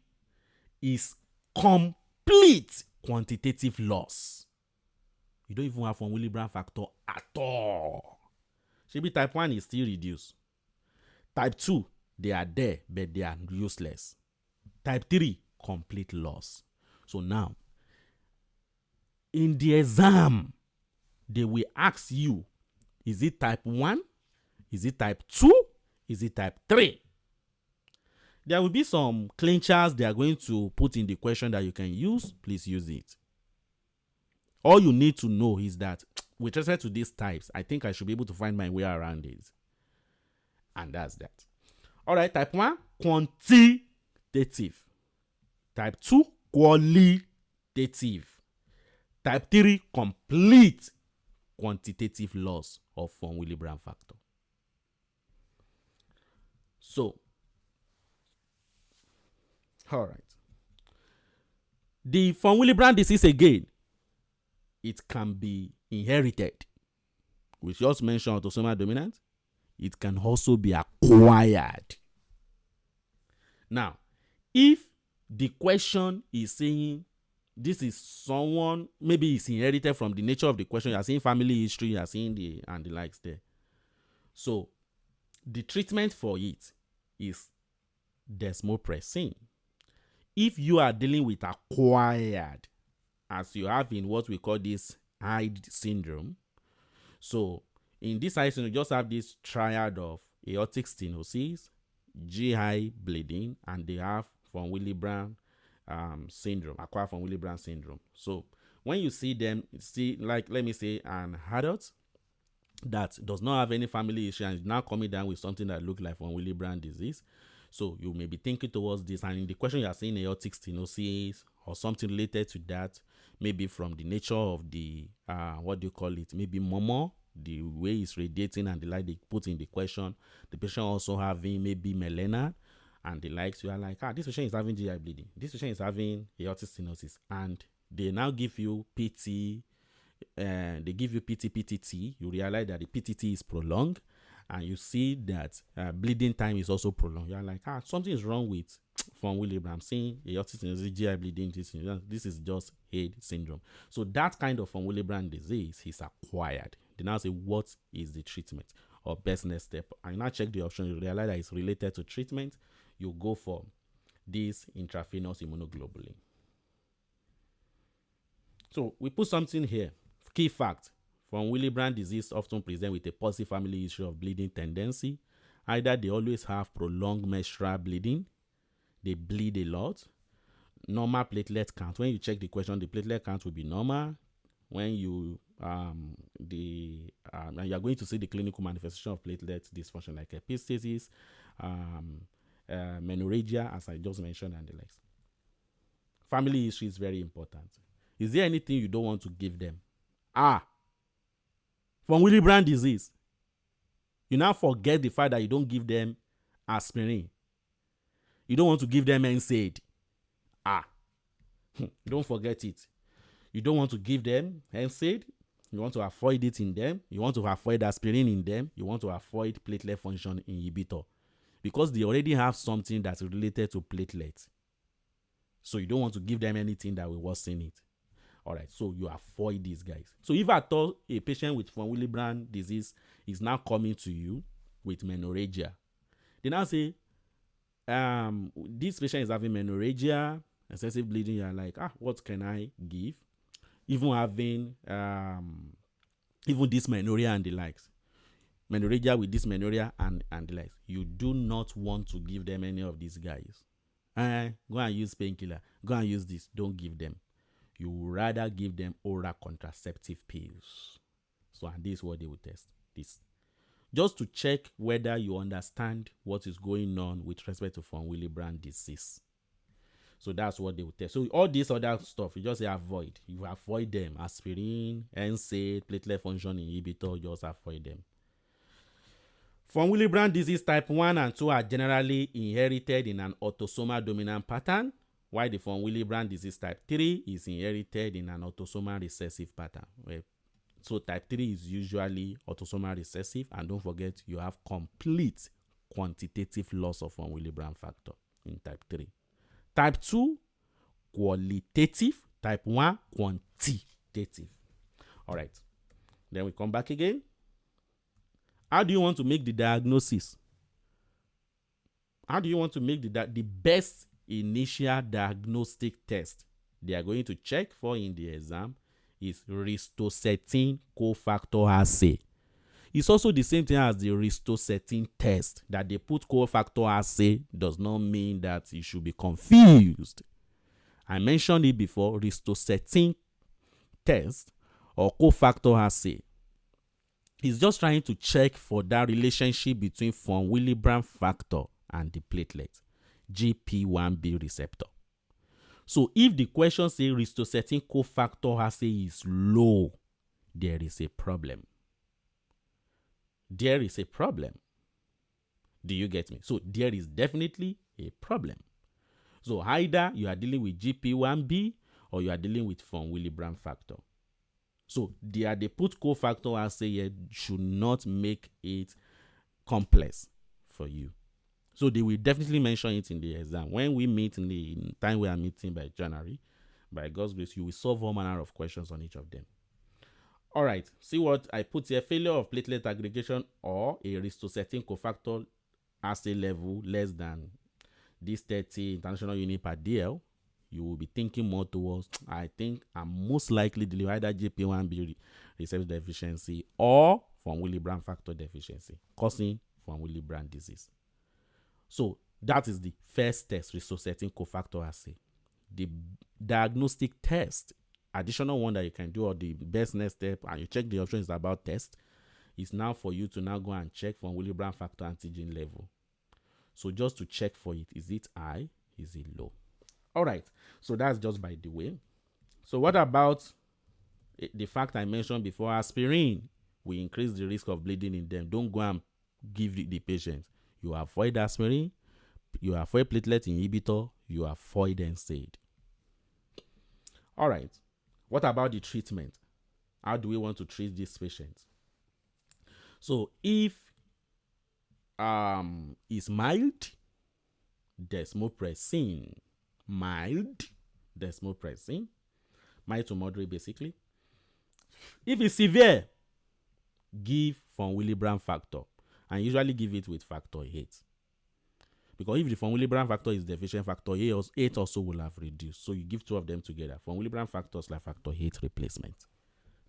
is complete quantitative loss. You don't even have von Willebrand factor at all. Maybe type 1 is still reduced. Type 2, they are there, but they are useless. Type 3, complete loss. So now, in the exam, they will ask you, is it type 1? Is it type 2? Is it type 3? There will be some clinchers they are going to put in the question that you can use. Please use it. All you need to know is that with respect to these types, I think I should be able to find my way around it. And that's that. All right, type 1, quantitative. Type 2, qualitative. Type 3, complete quantitative loss of von Willebrand factor. So, all right. The von Willebrand disease again, it can be inherited. We just mentioned autosomal dominant. It can also be acquired. Now, if the question is saying this is someone, maybe it's inherited from the nature of the question, you are seeing family history, you are seeing the and the likes there. So, the treatment for it is desmopressin. If you are dealing with acquired, as you have in what we call this Hyde syndrome, so in this Hyde syndrome, you just have this triad of aortic stenosis, GI bleeding, and they have von Willebrand syndrome, acquired von Willebrand syndrome. So when you see them, see, like, let me say an adult that does not have any family issue and is now coming down with something that looks like von Willebrand disease, so you may be thinking towards this, and in the question you are saying aortic stenosis or something related to that, maybe from the nature of the what do you call it, maybe momo, the way it's radiating and the like they put in the question, the patient also having maybe melena and the likes, you are like, this patient is having GI bleeding, this patient is having aortic stenosis, and they now give you PT, they give you PTT, you realize that the PTT is prolonged, and you see that bleeding time is also prolonged. You are like, something is wrong with von Willebrand. I'm seeing aortic stenosis, GI bleeding. This is just Hyde syndrome. So that kind of von Willebrand disease is acquired. They now say, what is the treatment or best next step? And you now check the option. You realize that it's related to treatment. You go for this intravenous immunoglobulin. So we put something here. Key fact. Von Willebrand disease often present with a positive family history of bleeding tendency. Either they always have prolonged menstrual bleeding, they bleed a lot, normal platelet count. When you check the question, the platelet count will be normal. When you and you are going to see the clinical manifestation of platelet dysfunction like epistasis, menorrhagia, as I just mentioned, and the likes. Family history is very important. Is there anything you don't want to give them? Von Willebrand disease. You now forget the fact that you don't give them aspirin. You don't want to give them NSAID. Don't forget it. You don't want to give them NSAID. You want to avoid it in them. You want to avoid aspirin in them. You want to avoid platelet function inhibitor. Because they already have something that's related to platelets. So you don't want to give them anything that will worsen it. All right, so you avoid these guys. So if at all a patient with von Willebrand disease is now coming to you with menorrhagia, they now say, this patient is having menorrhagia, excessive bleeding. You're like, what can I give? Even having even dysmenorrhea and the likes. Menorrhagia with dysmenorrhea and the likes. You do not want to give them any of these guys. Go and use painkiller. Go and use this. Don't give them. You would rather give them oral contraceptive pills. So, and this is what they will test. This. Just to check whether you understand what is going on with respect to von Willebrand disease. So that's what they will test. So all this other stuff, you just say avoid. You avoid them. Aspirin, NSAID, platelet function inhibitor, just avoid them. Von Willebrand disease type 1 and 2 are generally inherited in an autosomal dominant pattern, while the von Willebrand disease type 3 is inherited in an autosomal recessive pattern. So type 3 is usually autosomal recessive, and don't forget you have complete quantitative loss of von Willebrand factor in type 3. Type 2, qualitative. Type 1, quantitative. All right. Then we come back again. How do you want to make the diagnosis? How do you want to make the best initial diagnostic test they are going to check for in the exam is ristocetin cofactor assay. It's also the same thing as the ristosetting test, that they put cofactor assay does not mean that you should be confused. I mentioned it before. Ristosetting test or cofactor assay is just trying to check for that relationship between von Willebrand factor and the platelet, GP1B receptor. So if the question says ristosetting cofactor assay is low, there is a problem. There is a problem. Do you get me? So there is definitely a problem. So either you are dealing with GP1B or you are dealing with von Willebrand factor. So they put cofactor assay here should not make it complex for you. So they will definitely mention it in the exam. When we meet in the time we are meeting by January, by God's grace, you will solve all manner of questions on each of them. All right, see what I put here. Failure of platelet aggregation or a ristosetting cofactor assay level less than this 30 international unit per DL. You will be thinking more towards, I think I'm most likely dealing with either GP1B receptor deficiency or von Willebrand factor deficiency, causing von Willebrand disease. So that is the first test, ristosetting cofactor assay. The diagnostic test, additional one that you can do, or the best next step, and you check the options about test, is now for you to now go and check for Willebrand factor antigen level. So just to check for it, is it high, is it low? All right, so that's just by the way. So what about the fact I mentioned before, aspirin will increase the risk of bleeding in them. Don't go and give the patient. You avoid aspirin, you avoid platelet inhibitor, you avoid NSAID. All right, what about the treatment? How do we want to treat these patients? So if is mild, desmopressin. Mild desmopressin, mild to moderate basically. If it's severe, give von Willebrand factor, and usually give it with factor 8, because if the von Willebrand factor is deficient, factor 8 also will have reduced. So you give two of them together, von Willebrand factors like factor 8 replacement.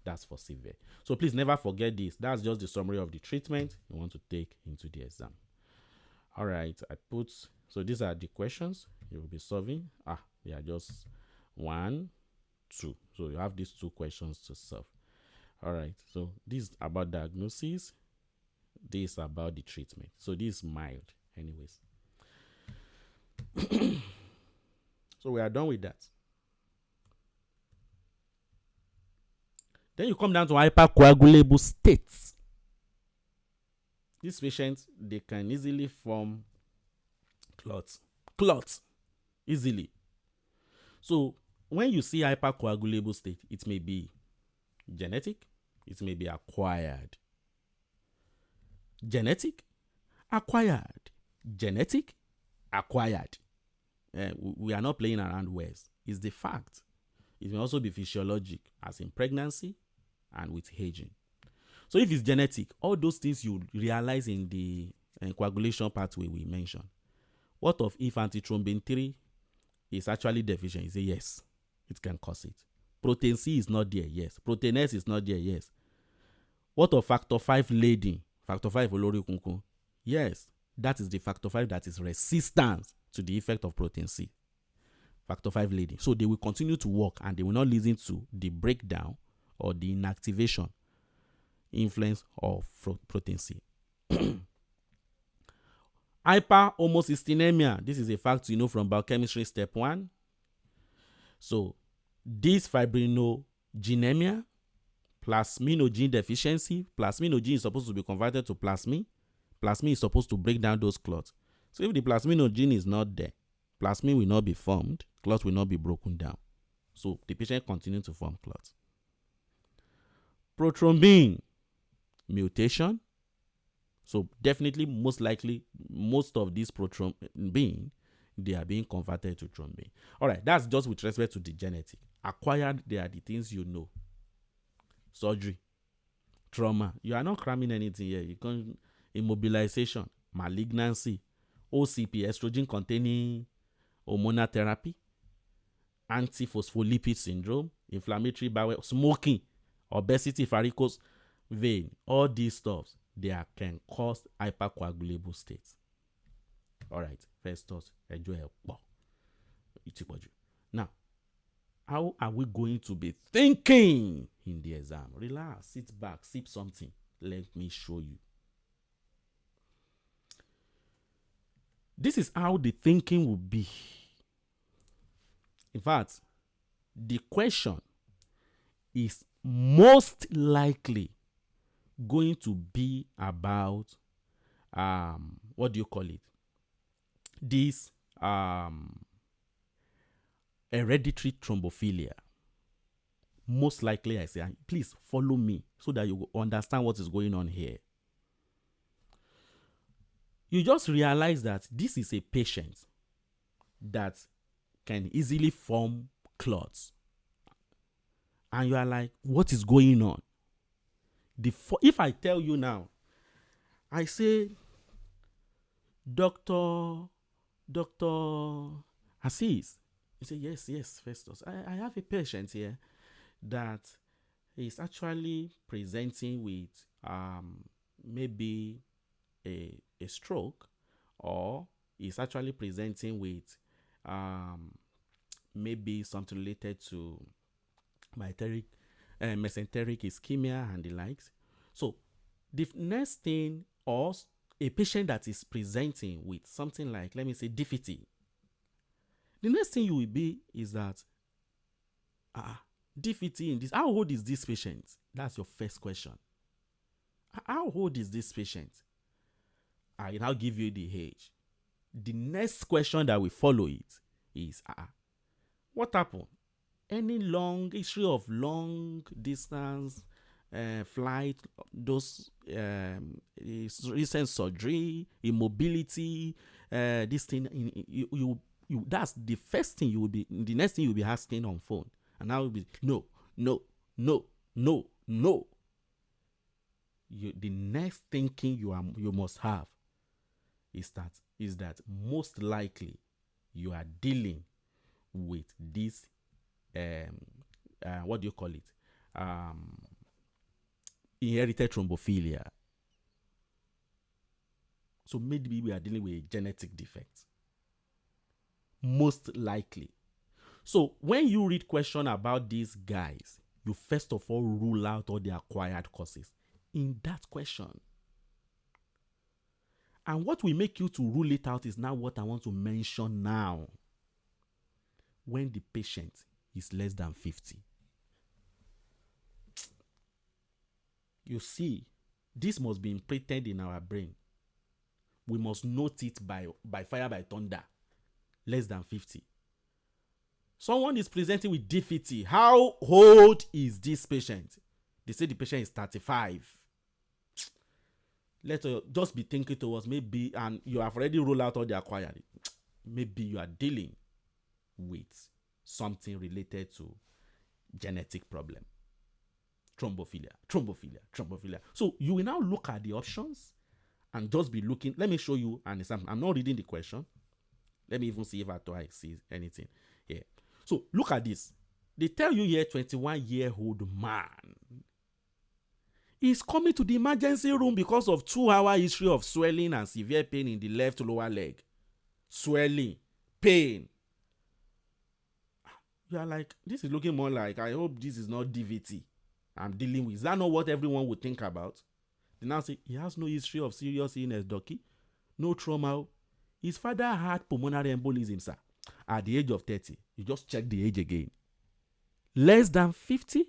That's for severe. So please never forget this. That's just the summary of the treatment you want to take into the exam. All right, so these are the questions you will be solving. They are just 1, 2. So you have these 2 questions to solve. All right, so this is about diagnosis. This is about the treatment. So this is mild anyways. So we are done with that. Then you come down to hypercoagulable states. These patients, they can easily form clots easily. So when you see hypercoagulable state, it may be genetic, it may be acquired. Genetic, acquired. Genetic, acquired. We are not playing around words. It's the fact. It may also be physiologic, as in pregnancy and with aging. So if it's genetic, all those things you realize in the coagulation pathway we mentioned. What of if antithrombin 3 is actually deficient? You say yes, it can cause it. Protein C is not there, yes. Protein S is not there, yes. What of factor 5 leading? Factor 5 olorikunkun? Yes, that is the factor 5 that is resistant to the effect of protein C. Factor 5 leading. So they will continue to work and they will not listen to the breakdown or the inactivation influence of protein C. Hyperhomocystinemia. This is a fact you know from biochemistry step 1. So this fibrinogenemia, plasminogen deficiency. Plasminogen is supposed to be converted to plasmin. Plasmin is supposed to break down those clots. So if the plasminogen is not there, plasmin will not be formed, clots will not be broken down. So the patient continues to form clots. Prothrombin mutation. So definitely, most likely, most of these prothrombin, they are being converted to thrombin. All right, that's just with respect to the genetic. Acquired, they are the things you know. Surgery, trauma. You are not cramming anything here. You can immobilization, malignancy, OCP, estrogen-containing hormonal therapy, antiphospholipid syndrome, inflammatory bowel, smoking, obesity, varicose vein, all these stuffs, can cause hypercoagulable states. All right, first thought, enjoy a pọ̀. Now, how are we going to be thinking in the exam? Relax, sit back, sip something. Let me show you. This is how the thinking will be. In fact, the question is most likely going to be about what do you call it? This hereditary thrombophilia. Most likely, I say, please follow me so that you will understand what is going on here. You just realize that this is a patient that can easily form clots. And you are like, what is going on? If I tell you now, I say, Dr. Assis. You say, yes, Festus. I have a patient here that is actually presenting with maybe a stroke, or is actually presenting with maybe something related to mesenteric ischemia and the likes. So the next thing, or a patient that is presenting with something like, let me say, DFT, the next thing you will be is that DFT in this, how old is this patient? That's your first question. How old is this patient? I now give you the age. The next question that will follow it is, what happened? Any long history of long distance flight, those recent surgery, immobility, this thing, you that's the first thing you will be, the next thing you'll be asking on phone. And now will be no. The next thinking you must have is that most likely you are dealing with this what do you call it? Inherited thrombophilia. So maybe we are dealing with a genetic defect. Most likely. So when you read question about these guys, you first of all rule out all the acquired causes in that question. And what will make you to rule it out is now what I want to mention now. When the patient is less than 50. You see, this must be imprinted in our brain. We must note it by fire, by thunder. Less than 50. Someone is presenting with DFT. How old is this patient? They say the patient is 35. Let's just be thinking towards maybe, and you have already ruled out all the acquired. Maybe you are dealing with something related to genetic problem. Thrombophilia. So you will now look at the options and just be looking. Let me show you an example. I'm not reading the question. Let me even see if I see anything here. So look at this. They tell you here, 21-year-old man is coming to the emergency room because of 2-hour history of swelling and severe pain in the left lower leg. Swelling, pain. You are like, this is looking more like, I hope this is not DVT I'm dealing with. Is that not what everyone would think about? They now say, he has no history of serious illness, docky. No trauma. His father had pulmonary embolism, sir. At the age of 30. You just check the age again. Less than 50?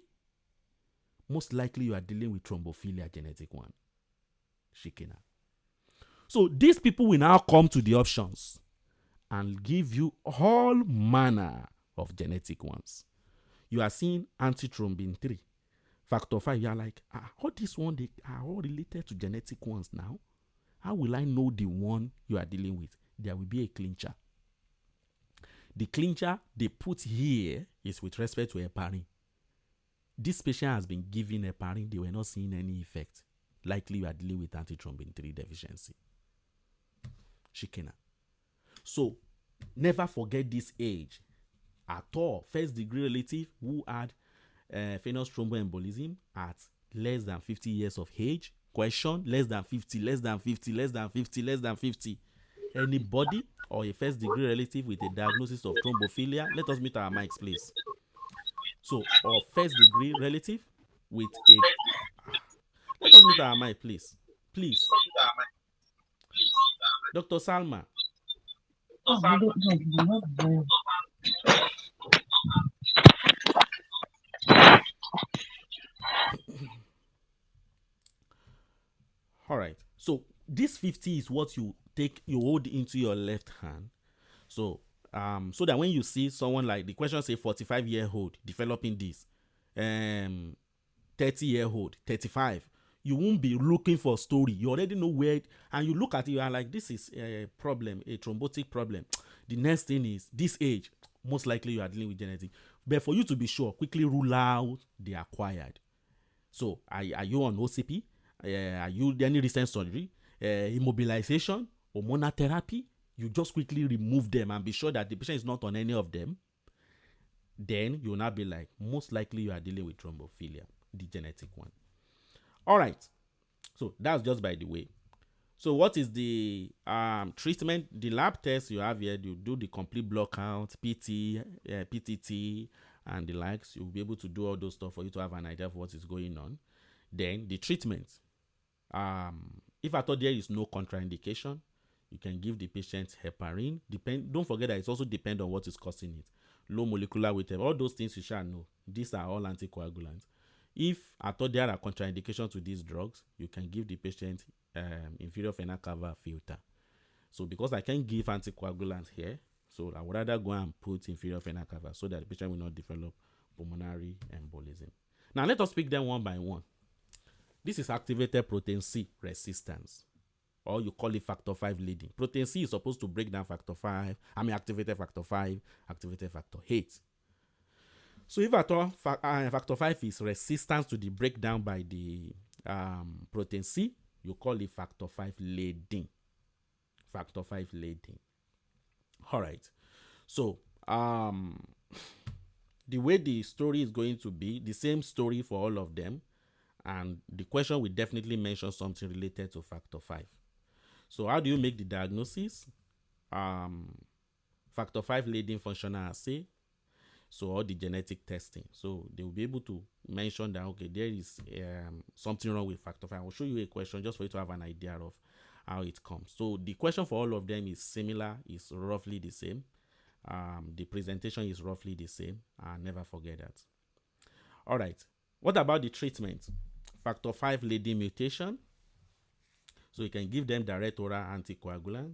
Most likely you are dealing with thrombophilia, genetic one. Shikina. So these people will now come to the options and give you all manner of genetic ones. You are seeing antithrombin 3. Factor 5, you are like, all these ones, they are all related to genetic ones now. How will I know the one you are dealing with? There will be a clincher. The clincher they put here is with respect to heparin. This patient has been given heparin. They were not seeing any effect. Likely you are dealing with antithrombin 3 deficiency. Shikena. So, never forget this age at all. First degree relative who had venous thromboembolism at less than 50 years of age? Question: less than 50, less than 50, less than 50, less than 50. Anybody or a first degree relative with a diagnosis of thrombophilia? Let us meet our mics, please. So, or first degree relative with a. Let us meet our mic, please. Please. Dr. Salma. Oh, I don't know. No. All right. So, this 50 is what you hold into your left hand. So, so that when you see someone like the question say 45-year-old developing this, 30-year-old, 35, you won't be looking for a story. You already know where, and you look at it, you are like, this is a problem, a thrombotic problem. The next thing is this age, most likely you are dealing with genetic. But for you to be sure, quickly rule out the acquired. So, are you on OCP? Are you any recent surgery, immobilization, hormonal therapy? You just quickly remove them and be sure that the patient is not on any of them. Then you will not be like, most likely you are dealing with thrombophilia, the genetic one. All right. So that's just by the way. So what is the treatment? The lab test you have here, you do the complete blood count, PT, PTT, and the likes. You'll be able to do all those stuff for you to have an idea of what is going on. Then the treatment. If at all there is no contraindication, you can give the patient heparin. Don't forget that it also depends on what is causing it. Low molecular weight, all those things you shall know. These are all anticoagulants. If at all there are contraindications to these drugs, you can give the patient inferior vena cava filter. So because I can't give anticoagulants here, so I would rather go and put inferior vena cava so that the patient will not develop pulmonary embolism. Now let us pick them one by one. This is activated protein C resistance, or you call it factor 5 leading. Protein C is supposed to break down factor 5, activated factor 5, activated factor 8. So if at all factor 5 is resistant to the breakdown by the protein C, you call it factor 5 leading. Factor 5 leading. All right. So the way the story is going to be, the same story for all of them. And the question will definitely mention something related to factor 5. So how do you make the diagnosis? Factor 5 leading functional assay. So all the genetic testing. So they will be able to mention that, okay, there is something wrong with factor 5. I will show you a question just for you to have an idea of how it comes. So the question for all of them is similar, is roughly the same. The presentation is roughly the same. Never forget that. All right. What about the treatment? Factor 5 leading mutation. So you can give them direct oral anticoagulant,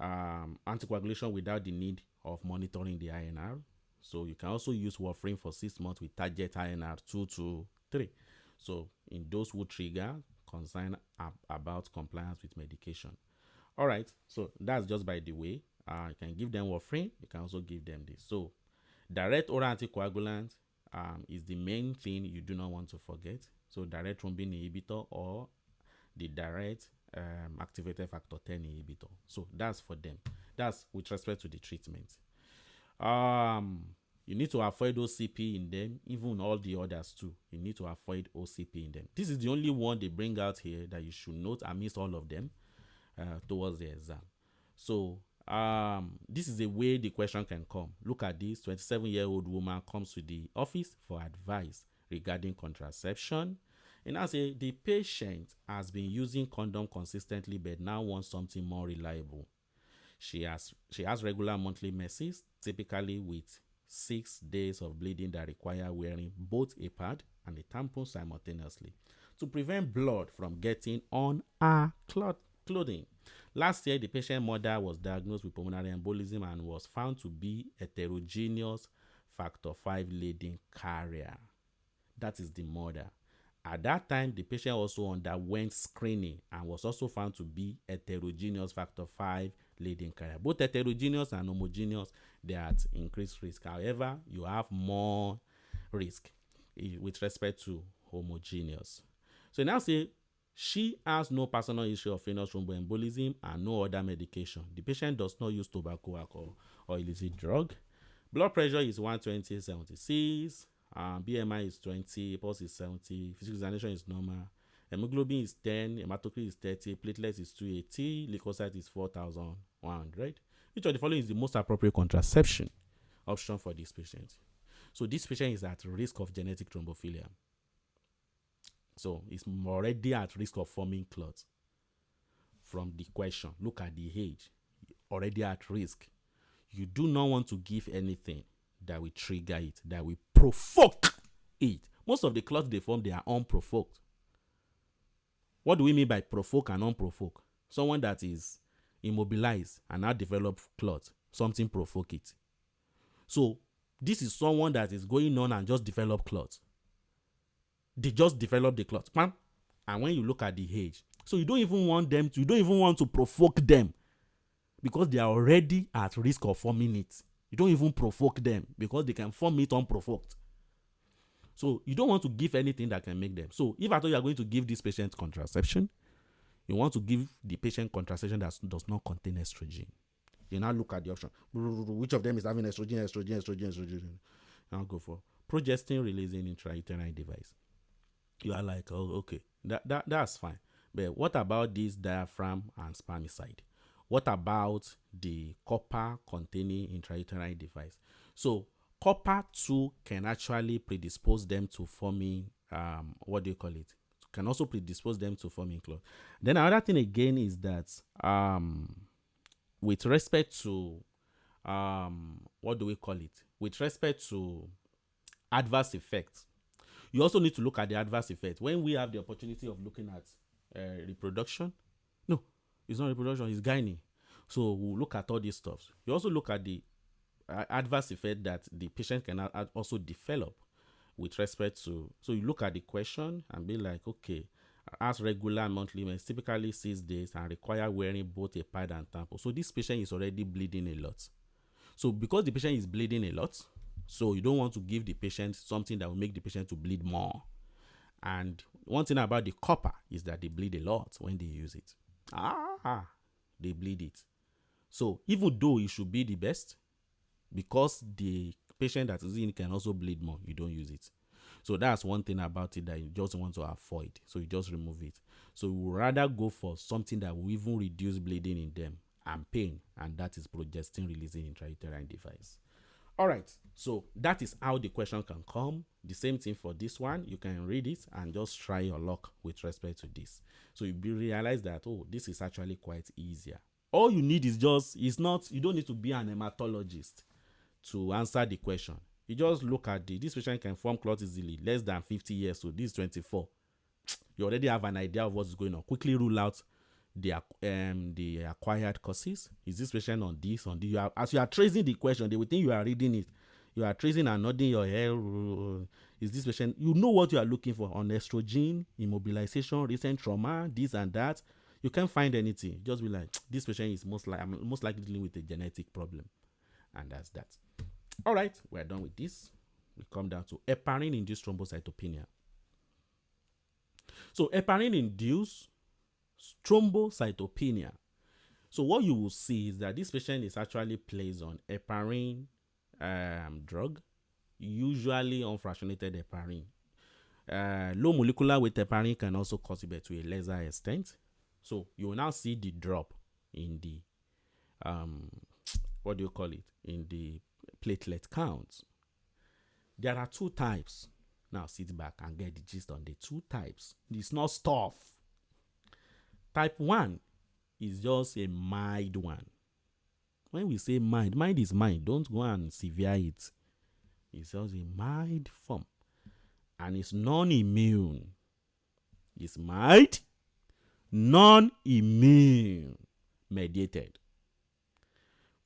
anticoagulation without the need of monitoring the INR. So you can also use warfarin for 6 months with target INR 2 to 3. So in those who trigger concern about compliance with medication. All right, so that's just by the way. You can give them warfarin. You can also give them this. So direct oral anticoagulant is the main thing you do not want to forget. So direct thrombin inhibitor or the direct activated factor 10 inhibitor. So that's for them. That's with respect to the treatment. You need to avoid OCP in them, even all the others too. You need to avoid OCP in them. This is the only one they bring out here that you should note amidst all of them towards the exam. So this is the way the question can come. Look at this. 27-year-old woman comes to the office for advice regarding contraception. And I say the patient has been using condom consistently but now wants something more reliable. She has regular monthly menses, typically with 6 days of bleeding that require wearing both a pad and a tampon simultaneously to prevent blood from getting on her clothing. Last year, the patient mother was diagnosed with pulmonary embolism and was found to be heterogeneous factor 5 leading carrier. That is the mother. At that time, the patient also underwent screening and was also found to be heterogeneous factor 5 leading carrier. Both heterogeneous and homogeneous, they are at increased risk. However, you have more risk with respect to homogeneous. So now say she has no personal history of venous thromboembolism and no other medication. The patient does not use tobacco, alcohol, or illicit drug. Blood pressure is 120/76. BMI is 20, pulse is 70, physical examination is normal, hemoglobin is 10, hematocrit is 30, platelets is 280, leukocyte is 4,100. Which of the following is the most appropriate contraception option for this patient? So this patient is at risk of genetic thrombophilia. So it's already at risk of forming clots. From the question, look at the age, already at risk. You do not want to give anything that will trigger it, that will provoke it. Most of the clots they form, they are unprovoked. What do we mean by provoke and unprovoked? Someone that is immobilized and now develop clot, something provoke it. So this is someone that is going on and just develop clot. They just develop the clot. And when you look at the age, so you don't even want to provoke them because they are already at risk of forming it. You don't even provoke them because they can form it unprovoked. So you don't want to give anything that can make them. So if at all you are going to give this patient contraception, you want to give the patient contraception that does not contain estrogen. You now look at the option. Which of them is having estrogen? Now go for progestin releasing intrauterine device. You are like, oh, okay, that's fine. But what about this diaphragm and spermicide? What about the copper containing intrauterine device? So copper too can actually predispose them to forming can also predispose them to forming clot. Then another thing again is that with respect to with respect to adverse effects, you also need to look at the adverse effects. When we have the opportunity of looking at reproduction, no, it's not reproduction, it's gynae. So we'll look at all these stuff. You also look at the adverse effect that the patient can also develop with respect to. So you look at the question and be like, okay, as regular monthly mens typically 6 days and require wearing both a pad and tampon. So this patient is already bleeding a lot. So because the patient is bleeding a lot, so you don't want to give the patient something that will make the patient to bleed more. And one thing about the copper is that they bleed a lot when they use it. They bleed it. So even though it should be the best, because the patient that is in it can also bleed more, you don't use it. So that's one thing about it that you just want to avoid. So you just remove it. So you would rather go for something that will even reduce bleeding in them and pain, and that is progestin releasing intrauterine device. All right, so that is how the question can come. The same thing for this one. You can read it and just try your luck with respect to this. So you realize that, oh, this is actually quite easier. All you need is you don't need to be an hematologist to answer the question. You just look at this patient can form clot easily, less than 50 years, so this is 24. You already have an idea of what's going on. Quickly rule out the acquired causes. Is this patient on this? As you are tracing the question, they will think you are reading it. You are tracing and nodding your head. Is this patient? You know what you are looking for on estrogen, immobilization, recent trauma, this and that. You can't find anything. Just be like, this patient is most likely dealing with a genetic problem, and that's that. All right, we're done with this. We come down to heparin-induced thrombocytopenia. So heparin-induced thrombocytopenia. So what you will see is that this patient is actually placed on heparin drug, usually unfractionated heparin. Low molecular weight heparin can also cause it, but to a lesser extent. So you will now see the drop in the in the platelet count. There are two types. Now sit back and get the gist on the two types. It's not stuff. Type 1 is just a mild one. When we say mild is mild. Don't go and severe it. It's just a mild form. And it's non-immune. It's mild, non-immune mediated.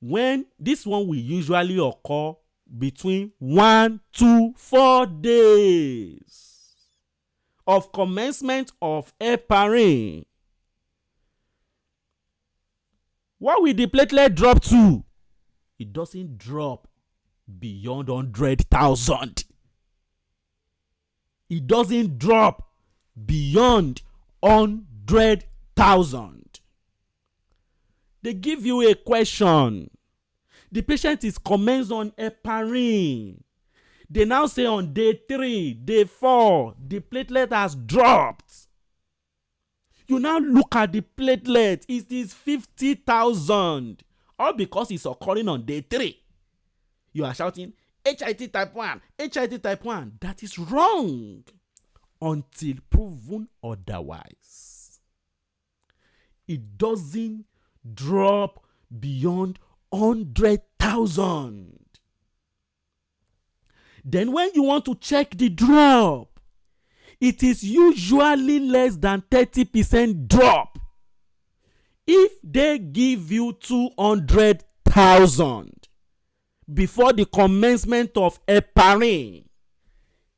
When this one will usually occur between 1 to 4 days of commencement of heparin. What will the platelet drop to? It doesn't drop beyond 100,000. It doesn't drop beyond 100,000. They give you a question. The patient is commenced on heparin. They now say on day 3, day 4, the platelet has dropped. You now look at the platelet, it is 50,000. All because it's occurring on day 3. You are shouting, HIT type 1, HIT type 1. That is wrong until proven otherwise. It doesn't drop beyond 100,000. Then when you want to check the drop, it is usually less than 30% drop. If they give you 200,000 before the commencement of heparin,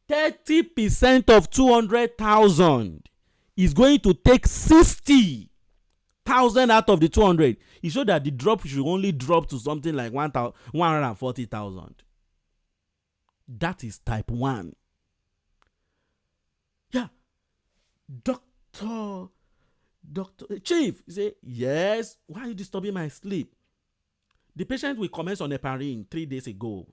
30% of 200,000 is going to take 60,000 out of the 200. It shows that the drop should only drop to something like 140,000. That is type 1. Yeah. Doctor, Chief, you say, yes, why are you disturbing my sleep? The patient will commence on heparin 3 days ago.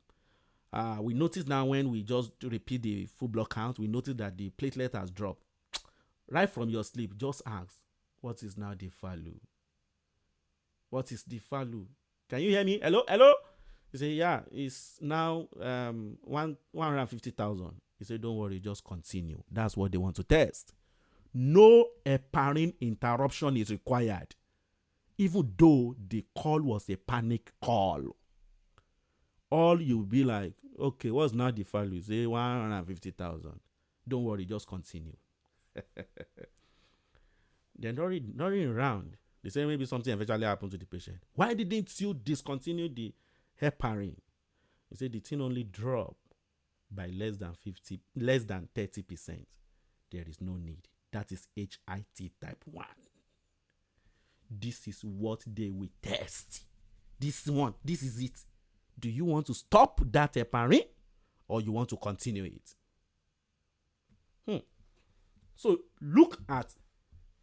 We notice now when we just repeat the full blood count, we notice that the platelet has dropped. Right from your sleep, just ask, what is now the value? What is the value? Can you hear me? Hello? You say, yeah, it's now 150,000. You say, don't worry, just continue. That's what they want to test. No heparin interruption is required, even though the call was a panic call. All you'll be like, okay, what's now the value? Say 150,000. Don't worry, just continue. They're not around. They say maybe something eventually happened to the patient. Why didn't you discontinue the heparin? You say the thing only dropped by less than 30%. There is no need. That is HIT type 1. This is what they will test. This is it. Do you want to stop that heparin or you want to continue it? So look at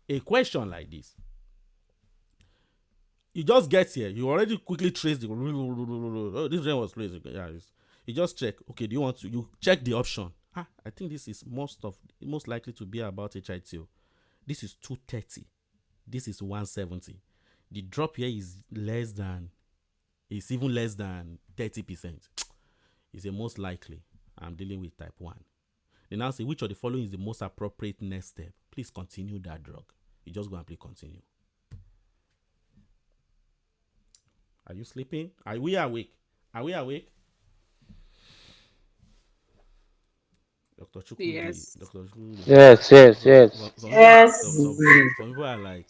a question like this. You just get here. You already quickly trace the this one was crazy. Yeah, you just check. Okay, do you want to? You check the option. I think this is most likely to be about HIT. This is 230. This is 170. The drop here is even less than 30%. It's a most likely. I'm dealing with type 1. They now say, which of the following is the most appropriate next step? Please continue that drug. You just go and click continue. Are you sleeping? Are we awake? Dr. Chukwudi. Yes. Dr. Chukwudi. Yes. Yes. Some people are like,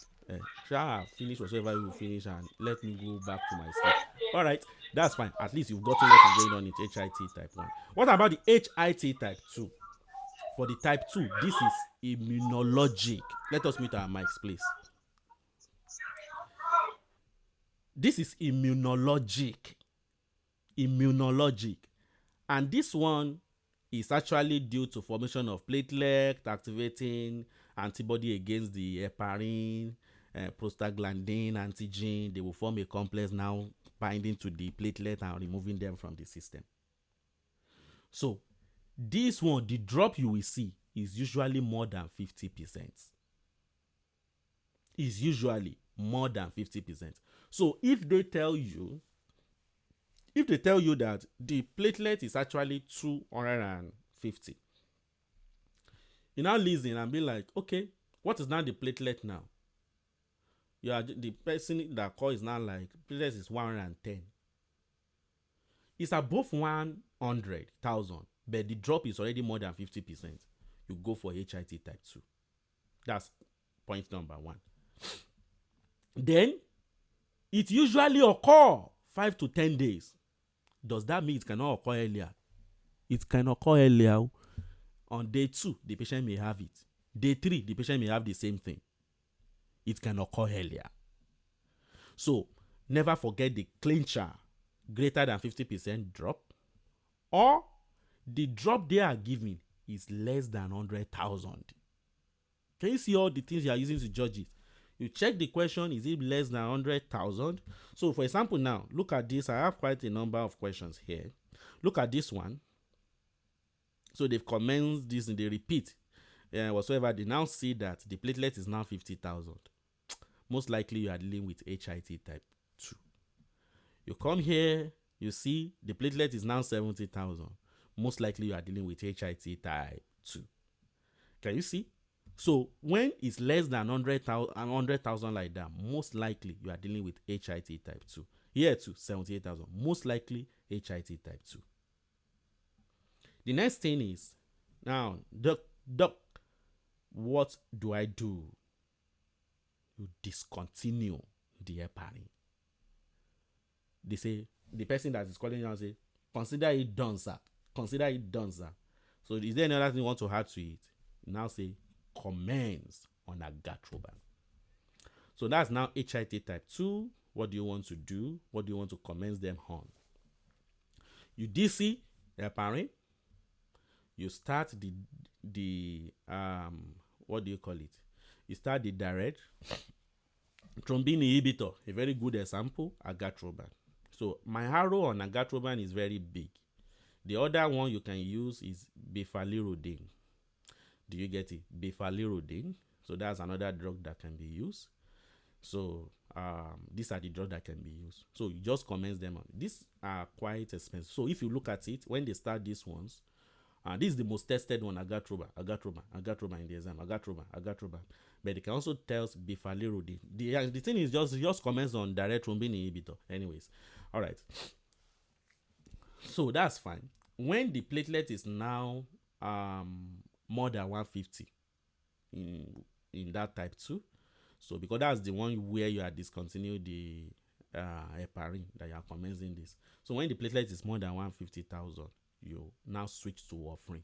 finish whatever you finish and let me go back to my sleep. All right, that's fine. At least you've gotten what is going on in HIT type 1. What about the HIT type 2? For the type 2, this is immunologic. Let us mute our mics, please. This is immunologic. And this one is actually due to formation of platelet activating antibody against the heparin, prostaglandin, antigen. They will form a complex now binding to the platelet and removing them from the system. So this one, the drop you will see is usually more than 50%. Is usually more than 50%. So if they tell you that the platelet is actually 250, you now listen and be like, okay, what is now the platelet now? The person that call is now like, platelet is 110. It's above 100,000, but the drop is already more than 50%. You go for HIT type 2. That's point number 1. Then it usually occur 5 to 10 days. Does that mean it cannot occur earlier? It can occur earlier. On day 2, the patient may have it. Day 3, the patient may have the same thing. It can occur earlier. So never forget the clincher, greater than 50% drop, or the drop they are giving is less than 100,000. Can you see all the things you are using to judge it? You check the question, is it less than 100,000? So for example now, look at this. I have quite a number of questions here. Look at this one. So they've commenced this and they repeat whatsoever. They now see that the platelet is now 50,000. Most likely you are dealing with HIT type 2. You come here, you see the platelet is now 70,000. Most likely you are dealing with HIT type 2. Can you see? So when it's less than 100,000 like that, most likely you are dealing with HIT type 2. Here too, 78,000. Most likely HIT type 2. The next thing is, now, doc, what do I do? You discontinue the heparin. They say, the person that is calling you say, consider it done, sir. Consider it done, sir. So is there another thing you want to add to it? You now say, commence on agatroban. So that's now HIT type 2. What do you want to do? What do you want to commence them on? You DC heparin. You start the what do you call it? You start the direct thrombin inhibitor, a very good example, agatroban. So my arrow on agatroban is very big. The other one you can use is bifalirodin. Do you get it? Bifalirodin. So that's another drug that can be used. So these are the drugs that can be used. So you just commence them on. These are quite expensive. So if you look at it, when they start these ones, this is the most tested one, agatroban in the exam, agatroban. But they can also tell bifalirodin. The thing is just commence on direct thrombin inhibitor. Anyways, all right. So that's fine. When the platelet is now more than 150 in that type 2, so because that's the one where you are discontinuing the heparin that you are commencing this. So when the platelet is more than 150,000, you now switch to warfarin.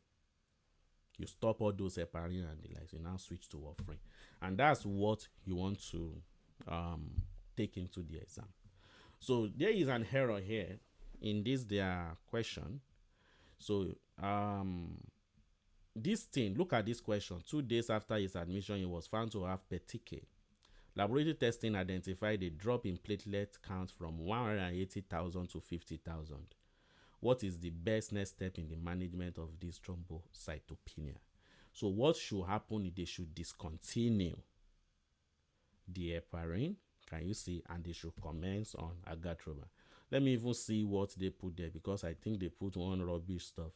You stop all those heparin and the likes. You now switch to warfarin, and that's what you want to take into the exam. So there is an error here in this their question. So this thing, look at this question. 2 days after his admission, he was found to have petechiae. Laboratory testing identified a drop in platelet count from 180,000 to 50,000. What is the best next step in the management of this thrombocytopenia? So what should happen? They should discontinue the heparin, can you see, and they should commence on agatroban. Let me even see what they put there, because I think they put one rubbish stuff.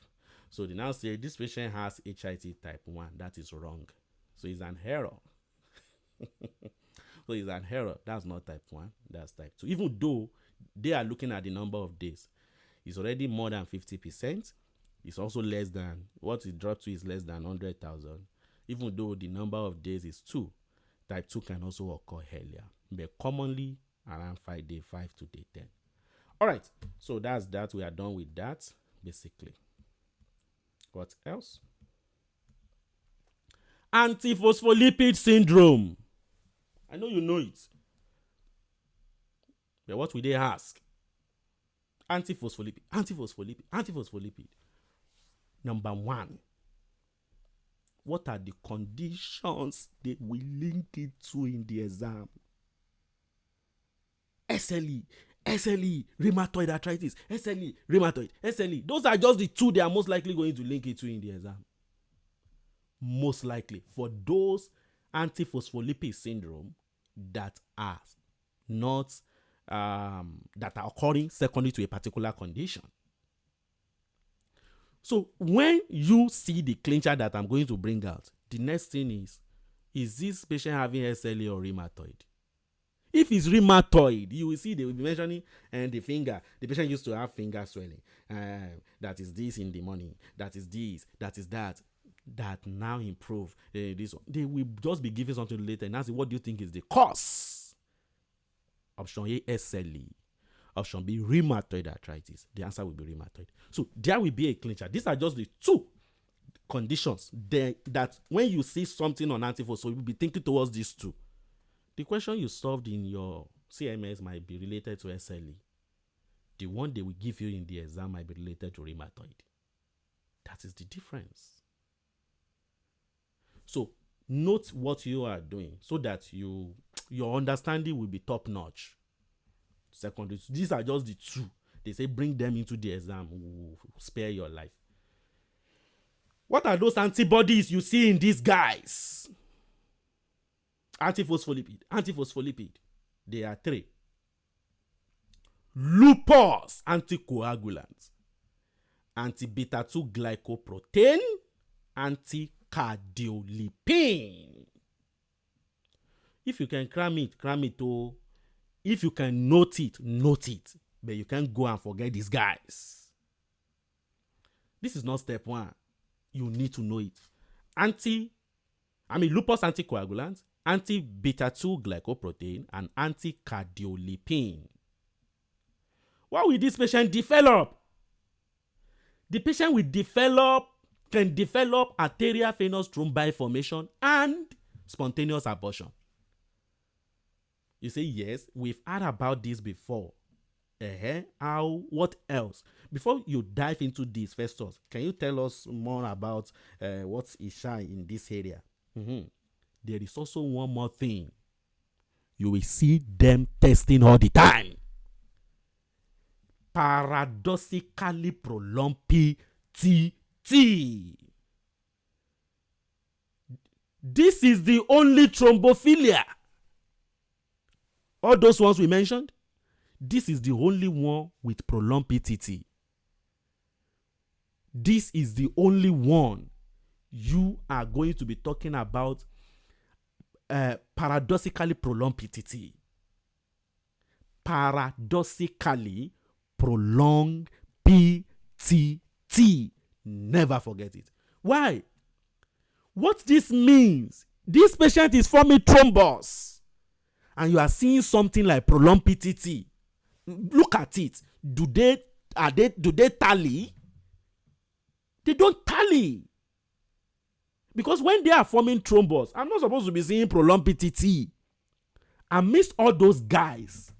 So they now say this patient has HIT type 1. That is wrong. So it's an error. So it's an error. That's not type 1. That's type 2. Even though they are looking at the number of days, it's already more than 50%. It's also less than, what it dropped to is less than 100,000. Even though the number of days is 2, type 2 can also occur earlier, but commonly around 5 day 5 to day 10. All right, so that's that. We are done with that, basically. What else? Antiphospholipid syndrome. I know you know it, but what will they ask? Antiphospholipid. Number 1. What are the conditions they will link it to in the exam? SLE, rheumatoid arthritis, SLE. Those are just the 2 they are most likely going to link it to in the exam. Most likely for those antiphospholipid syndrome that are not that are occurring secondary to a particular condition. So when you see the clincher that I'm going to bring out, the next thing is this patient having SLE or rheumatoid? If it's rheumatoid, you will see they will be mentioning the finger. The patient used to have finger swelling. That is this in the morning. That is this. That is that. That now improve. This one. They will just be giving something later and ask, what do you think is the cause? Option A, SLE. Option B, rheumatoid arthritis. The answer will be rheumatoid. So there will be a clincher. These are just the 2 conditions that when you see something on antiphos, so you'll be thinking towards these 2. The question you solved in your CMS might be related to SLE. The one they will give you in the exam might be related to rheumatoid. That is the difference. So note what you are doing so that your understanding will be top notch. Secondary, these are just the 2. They say bring them into the exam, will spare your life. What are those antibodies you see in these guys? Antiphospholipid. They are three. Lupus anticoagulant, anti-beta 2 glycoprotein, anti-cardiolipin. If you can cram it. Oh. If you can note it. But you can't go and forget these guys. This is not step one. You need to know it. Lupus anticoagulant, anti-beta 2 glycoprotein, and anti-cardiolipin. What will this patient develop? The patient can develop arterial venous thrombi formation and spontaneous abortion. You say, yes, we've heard about this before. What else? Before you dive into this, Festus, can you tell us more about what is shy in this area? There is also one more thing. You will see them testing all the time. Paradoxically prolonged PTT. This is the only thrombophilia. All those ones we mentioned, this is the only one with prolonged PTT. This is the only one you are going to be talking about paradoxically prolonged PTT. Paradoxically prolonged PTT. Never forget it. Why? What this means, this patient is forming thrombus, and you are seeing something like prolonged PTT. Look at it. Do they tally? They don't tally. Because when they are forming thrombus, I'm not supposed to be seeing prolonged PTT. Amidst all those guys,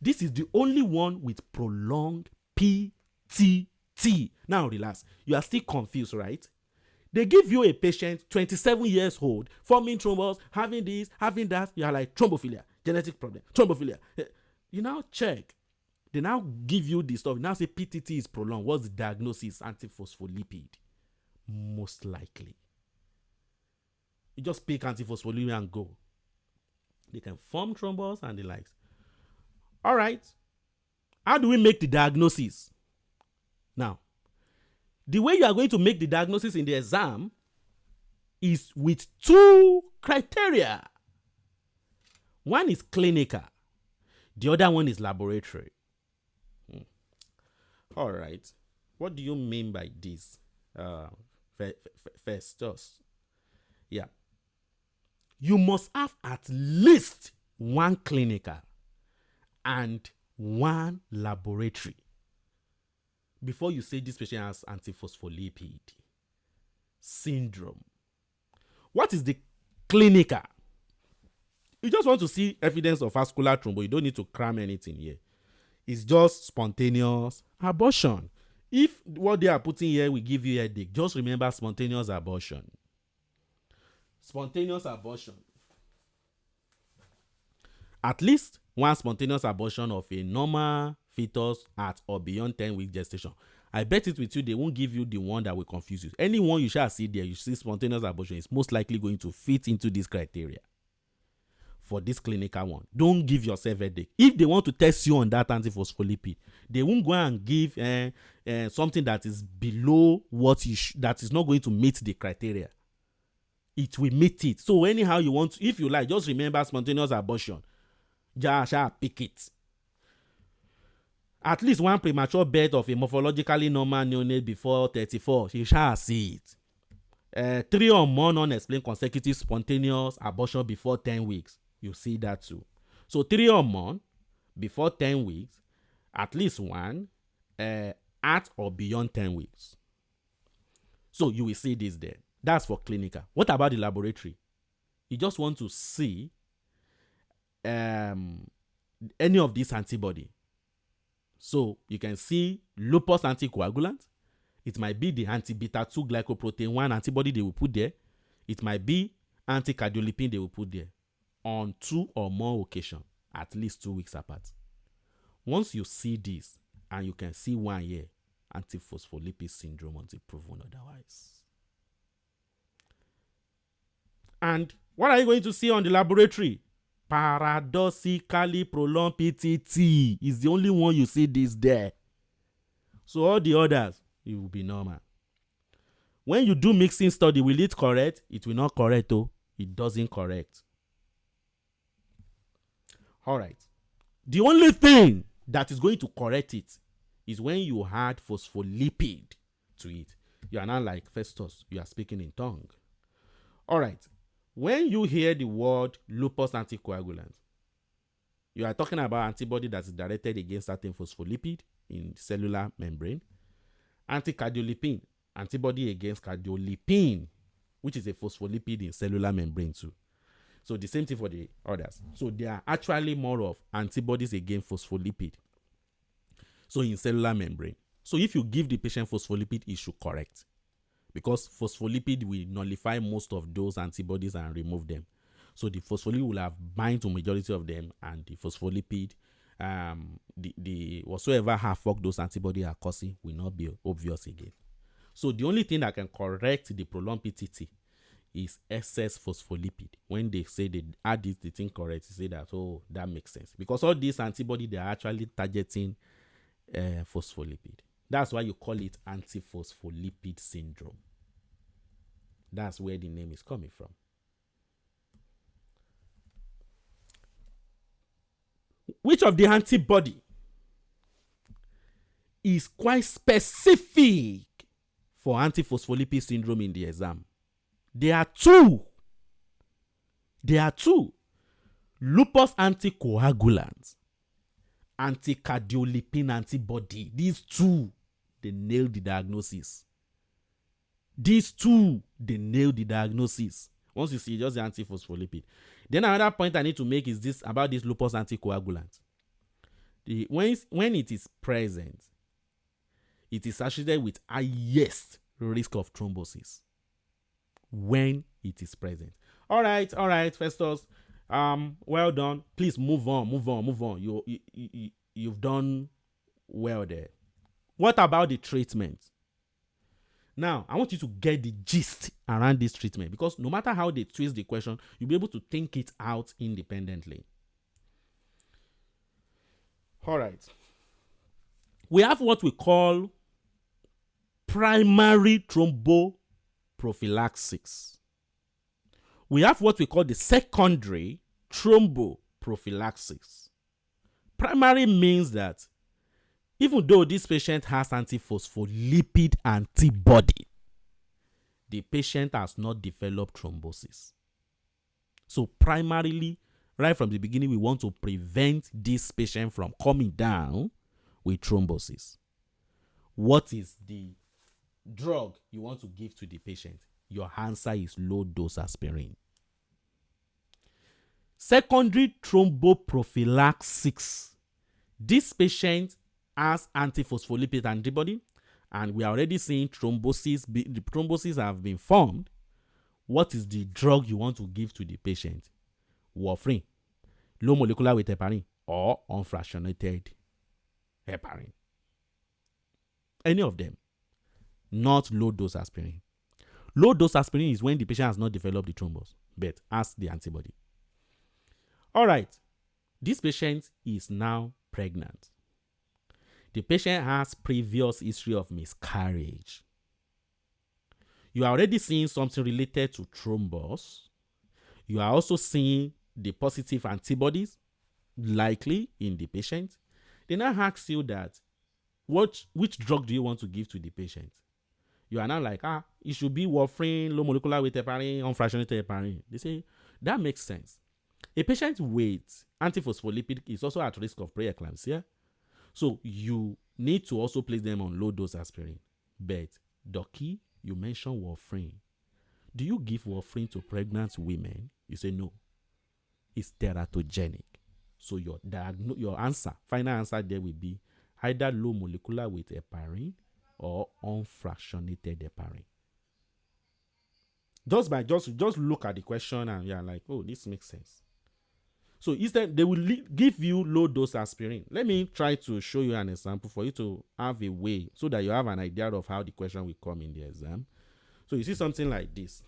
this is the only one with prolonged PTT. Now relax. You are still confused, right? They give you a patient, 27 years old, forming thrombus, having this, having that. You are like, thrombophilia, genetic problem, thrombophilia. You now check. They now give you this stuff. You now say PTT is prolonged. What's the diagnosis? Antiphospholipid. Most likely. You just pick antiphospholipid and go. They can form thrombus and the likes. All right. How do we make the diagnosis? Now, the way you are going to make the diagnosis in the exam is with two criteria. One is clinical. The other one is laboratory. All right. What do you mean by this? Festus. Yeah. You must have at least one clinical and one laboratory before you say this patient has antiphospholipid syndrome. What is the clinical? You just want to see evidence of vascular thrombo. You don't need to cram anything here. It's just spontaneous abortion. If what they are putting here will give you a headache, just remember spontaneous abortion. Spontaneous abortion. At least one spontaneous abortion of a normal fetus at or beyond 10-week gestation. I bet it with you, they won't give you the one that will confuse you. Anyone you shall see there, you see spontaneous abortion is most likely going to fit into this criteria. For this clinical one, don't give yourself a headache. If they want to test you on that antiphospholipid, they won't go and give something that is below what that is not going to meet the criteria. It will meet it. So anyhow you want to, if you like, just remember spontaneous abortion. Just pick it. At least one premature birth of a morphologically normal neonate before 34, you shall see it. 3 or more unexplained consecutive spontaneous abortion before 10 weeks. You see that too. So 3 or more before 10 weeks, at least one at or beyond 10 weeks. So you will see this there. That's for clinical. What about the laboratory? You just want to see any of these antibody. So you can see lupus anticoagulant. It might be the anti-beta 2 glycoprotein 1 antibody they will put there. It might be anti-cardiolipin they will put there on 2 or more occasions, at least 2 weeks apart. Once you see this, and you can see one here, antiphospholipid syndrome until proven otherwise. And what are you going to see on the laboratory? Paradoxically prolonged PTT is the only one you see this there. So all the others, it will be normal. When you do mixing study, will it correct? It will not correct though. It doesn't correct. All right. The only thing that is going to correct it is when you add phospholipid to it. You are not like Festus. You are speaking in tongue. All right. When you hear the word lupus anticoagulant, you are talking about antibody that is directed against certain phospholipid in cellular membrane. Anticardiolipin, antibody against cardiolipin, which is a phospholipid in cellular membrane too. So the same thing for the others. So they are actually more of antibodies against phospholipid. So in cellular membrane. So if you give the patient phospholipid, it should correct. Because phospholipid will nullify most of those antibodies and remove them. So the phospholipid will have bind to majority of them, and the phospholipid, the whatsoever havoc those antibodies are causing will not be obvious again. So the only thing that can correct the prolonged PTT is excess phospholipid. When they say they add this, the thing correct, you say that, oh, that makes sense. Because all these antibodies, they are actually targeting phospholipid. That's why you call it antiphospholipid syndrome. That's where the name is coming from. Which of the antibody is quite specific for antiphospholipid syndrome in the exam? There are two. Lupus anticoagulant, anticardiolipin antibody. These two, they nail the diagnosis. Once you see just the antiphospholipid. Then another point I need to make is this about this lupus anticoagulant. When it is present, it is associated with highest risk of thrombosis. When it is present. All right, Festus. Well done. Please move on. You've done well there. What about the treatment? Now, I want you to get the gist around this treatment, because no matter how they twist the question, you'll be able to think it out independently. All right. We have what we call primary thromboprophylaxis. We have what we call the secondary thromboprophylaxis. Primary means that even though this patient has antiphospholipid antibody, the patient has not developed thrombosis. So primarily, right from the beginning, we want to prevent this patient from coming down with thrombosis. What is the drug you want to give to the patient? Your answer is low-dose aspirin. Secondary thromboprophylaxis. This patient has antiphospholipid antibody, and we are already seeing thrombosis. The thrombosis have been formed. What is the drug you want to give to the patient? Warfarin, low molecular weight heparin, or unfractionated heparin. Any of them, not low-dose aspirin. Low-dose aspirin is when the patient has not developed the thrombus, but has the antibody. All right, this patient is now pregnant. The patient has previous history of miscarriage. You are already seeing something related to thrombus. You are also seeing the positive antibodies likely in the patient. They now ask you that, which drug do you want to give to the patient? You are now like, it should be warfarin, low molecular weight heparin, unfractionated heparin. They say, that makes sense. A patient with antiphospholipid is also at risk of preeclampsia. So you need to also place them on low-dose aspirin. But, Doki, you mentioned warfarin. Do you give warfarin to pregnant women? You say no. It's teratogenic. So your final answer there will be either low molecular weight heparin or unfractionated heparin. Just look at the question and you're like, oh, this makes sense. So instead, they will give you low-dose aspirin. Let me try to show you an example for you to have a way so that you have an idea of how the question will come in the exam. So you see something like this.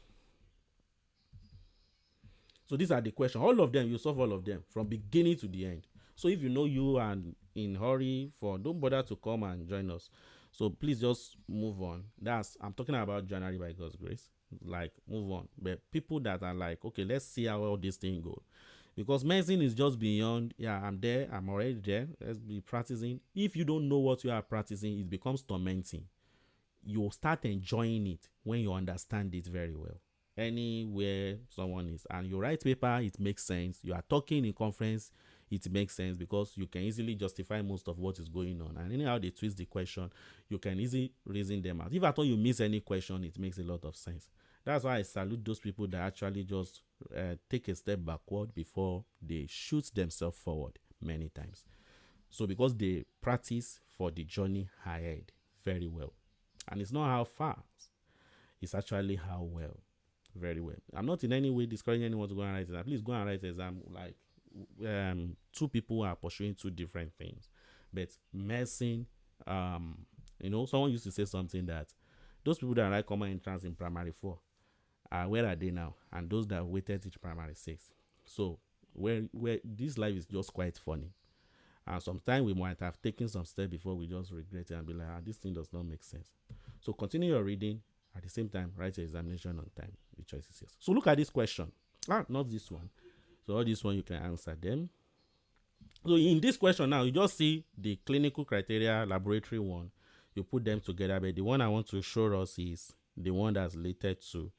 So these are the questions. All of them, you solve all of them from beginning to the end. So if you know you are in hurry for, don't bother to come and join us. So please just move on. I'm talking about January by God's grace. Like, move on. But people that are like, okay, let's see how all this thing goes. Because medicine is just beyond, yeah, I'm there, I'm already there, let's be practicing. If you don't know what you are practicing, it becomes tormenting. You'll start enjoying it when you understand it very well. Anywhere someone is, and you write paper, it makes sense. You are talking in conference, it makes sense because you can easily justify most of what is going on. And anyhow they twist the question, you can easily reason them out. If at all you miss any question, it makes a lot of sense. That's why I salute those people that actually just take a step backward before they shoot themselves forward many times. So because they practice for the journey ahead very well. And it's not how fast, it's actually how well. Very well. I'm not in any way discouraging anyone to go and write exam. Please go and write exam. Like, two people are pursuing two different things. But medicine, someone used to say something that those people that write common entrance in primary 4, where are they now? And those that waited till primary 6. So where this life is just quite funny. And sometimes we might have taken some steps before we just regret it and be like, this thing does not make sense. So continue your reading. At the same time, write your examination on time. The choice is yours. So look at this question. Not this one. So all this one, you can answer them. So in this question now, you just see the clinical criteria, laboratory one. You put them together. But the one I want to show us is the one that's related to.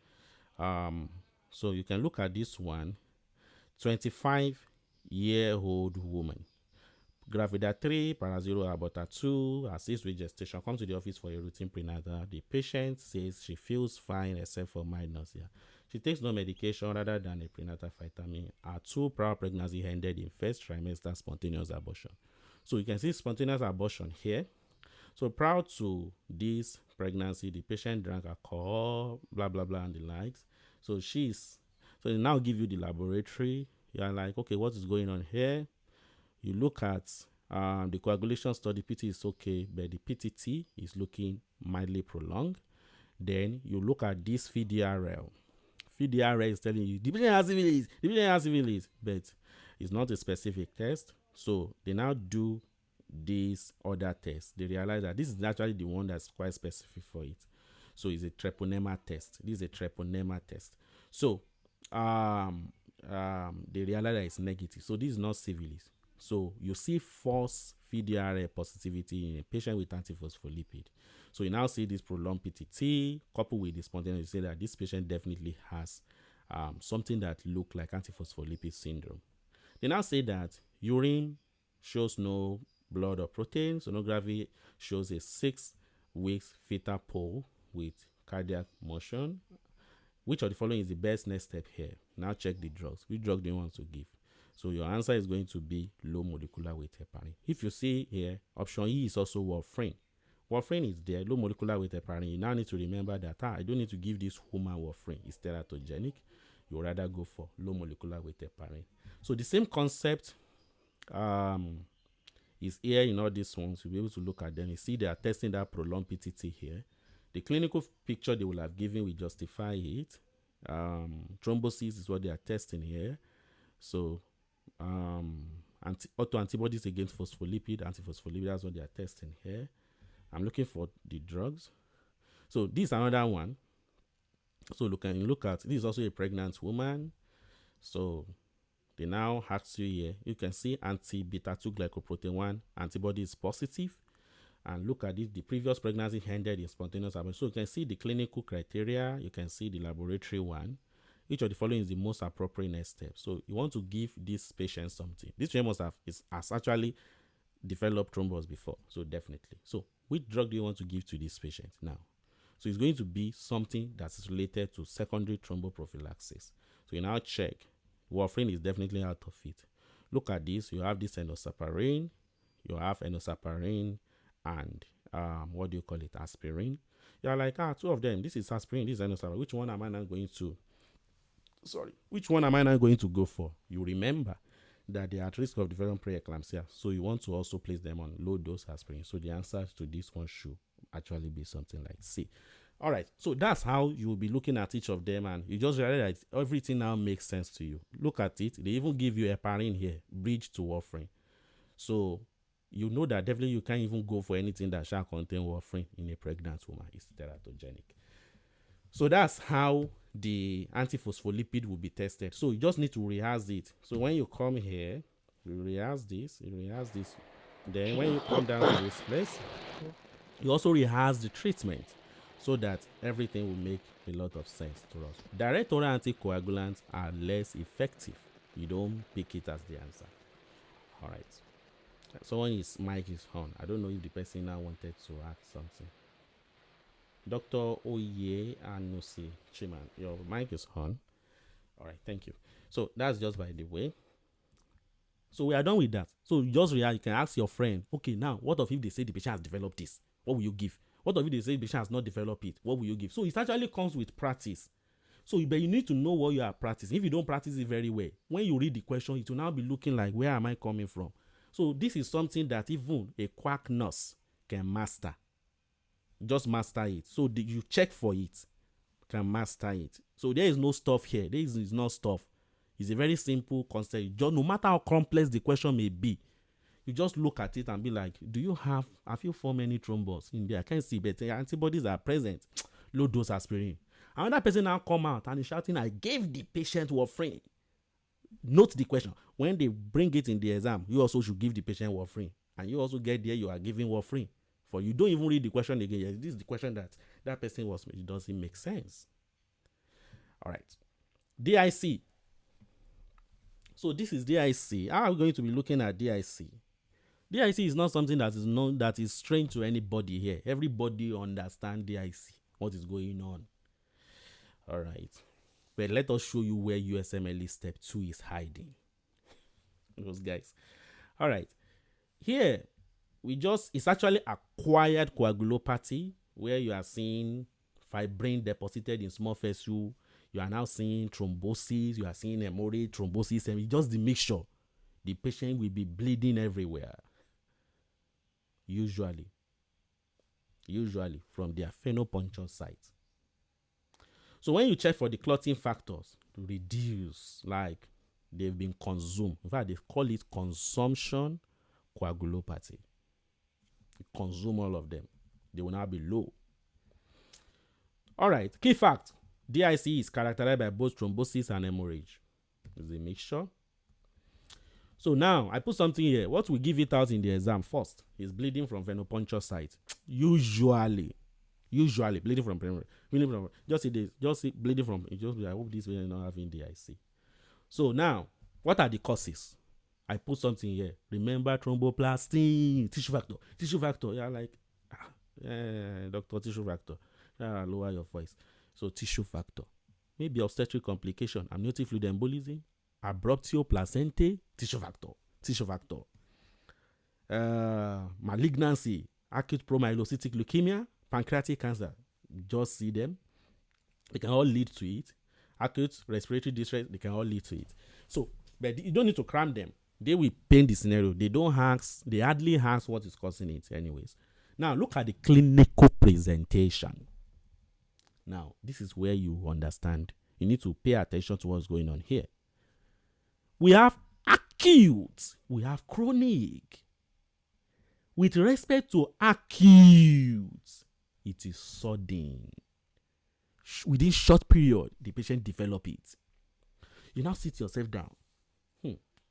So you can look at this one. 25-year-old woman. Gravida 3, para 0, aborta 2, at 6 week gestation, comes to the office for a routine prenatal. The patient says she feels fine except for mild nausea. She takes no medication rather than a prenatal vitamin. Her 2 prior pregnancy ended in first trimester spontaneous abortion. So you can see spontaneous abortion here. So prior to this pregnancy, the patient drank alcohol, blah, blah, blah, and the likes. So they now give you the laboratory. You are like, okay, what is going on here? You look at the coagulation study, PT is okay, but the PTT is looking mildly prolonged. Then you look at this VDRL. VDRL is telling you the patient has syphilis, but it's not a specific test. So they now do this other test. They realize that this is actually the one that's quite specific for it. So it's a treponema test. This is a treponema test. So they realize that it's negative. So this is not syphilis. So you see false VDRL positivity in a patient with antiphospholipid. So you now see this prolonged PTT coupled with the spontaneous. You say that this patient definitely has something that looks like antiphospholipid syndrome. They now say that urine shows no blood or protein. Sonography shows a 6 weeks fetal pole with cardiac motion. Which of the following is the best next step here? Now check the drugs. Which drug do you want to give? So your answer is going to be low molecular weight heparin. If you see here, option E is also warfarin. Warfarin is there, low molecular weight heparin. You now need to remember that I don't need to give this woman warfarin. It's teratogenic. You rather go for low molecular weight heparin. So the same concept is here in all these ones. You'll be able to look at them. You see they are testing that prolonged PTT here. The clinical picture they will have given will justify it. Thrombosis is what they are testing here. So autoantibodies against phospholipid, antiphospholipid, that's what they are testing here. I'm looking for the drugs. So this is another one. So look at this is also a pregnant woman. So they now ask you here. You can see anti-beta 2 glycoprotein 1 antibody is positive. And look at it, the previous pregnancy ended in spontaneous abortion. So you can see the clinical criteria, you can see the laboratory one. Which of the following is the most appropriate next step? So you want to give this patient something. This patient has actually developed thrombus before, so definitely. So which drug do you want to give to this patient now? So it's going to be something that is related to secondary thromboprophylaxis. So you now check. Warfarin is definitely out of it. Look at this. You have this enoxaparin. You have enoxaparin and what do you call it? Aspirin. You're like, two of them. This is aspirin. This is enoxaparin. Which one am I not going to? Which one am I not going to go for? You remember that they are at risk of developing preeclampsia, so you want to also place them on low dose aspirin. So the answer to this one should actually be something like C. All right, so that's how you will be looking at each of them, and you just realize that everything now makes sense to you. Look at it. They even give you a heparin here, bridge to warfarin. So you know that definitely you can't even go for anything that shall contain warfarin in a pregnant woman. It's teratogenic. So that's how the antiphospholipid will be tested. So you just need to rehearse it. So when you come here, you rehearse this, Then when you come down to this place, you also rehearse the treatment so that everything will make a lot of sense to us. Direct oral anticoagulants are less effective. You don't pick it as the answer. All right. Someone's mic is on. I don't know if the person now wanted to ask something. Dr. Oye Anusi Chiman, your mic is on. All right, thank you. So that's just by the way. So we are done with that. So you can ask your friend, okay, now what if they say the patient has developed this? What will you give? What if they say the patient has not developed it? What will you give? So it actually comes with practice. So but you need to know what you are practicing. If you don't practice it very well, when you read the question, it will now be looking like, where am I coming from? So this is something that even a quack nurse can master. Just master it. So you check for it, can master it. So there is no stuff here. There is no stuff. It's a very simple concept. No matter how complex the question may be, you just look at it and be like, have you formed any thrombus in there? I can't see, but the antibodies are present. Low dose aspirin. Another person now come out and is shouting, I gave the patient warfarin. Note the question. When they bring it in the exam, you also should give the patient warfarin. And you also get there, you are giving warfarin. For you don't even read the question again. This is the question that person was. It doesn't make sense. All right. DIC. So this is DIC. How are we going to be looking at DIC? DIC is not something that is known, that is strange to anybody here. Everybody understands DIC, what is going on. All right. But let us show you where USMLE step 2 is hiding. Those guys. All right. Here, it's actually acquired coagulopathy, where you are seeing fibrin deposited in small vessel. You are now seeing thrombosis. You are seeing hemorrhage, thrombosis, and it's just the mixture. The patient will be bleeding everywhere. Usually from their venipuncture site. So when you check for the clotting factors to reduce, like they've been consumed. In fact, they call it consumption coagulopathy. You consume all of them. They will now be low. All right. Key fact. DIC is characterized by both thrombosis and hemorrhage. It's a mixture. So now, I put something here. What we give it out in the exam first is bleeding from venipuncture site. Usually bleeding from bleeding from. I hope this will not having DIC. So now, what are the causes? I put something here. Remember thromboplastin, tissue factor. Yeah, like, doctor, tissue factor. Lower your voice. So tissue factor. Maybe obstetric complication, amniotic fluid embolism, abruptio placentae, tissue factor. Malignancy, acute promyelocytic leukemia, pancreatic cancer. Just see them. They can all lead to it. Acute respiratory distress, they can all lead to it. So, but you don't need to cram them. They will paint the scenario. They hardly ask what is causing it anyways. Now, look at the clinical presentation. Now, this is where you understand. You need to pay attention to what's going on here. We have acute. We have chronic. With respect to acute, it is sudden. Within short period, the patient develop it. You now sit yourself down.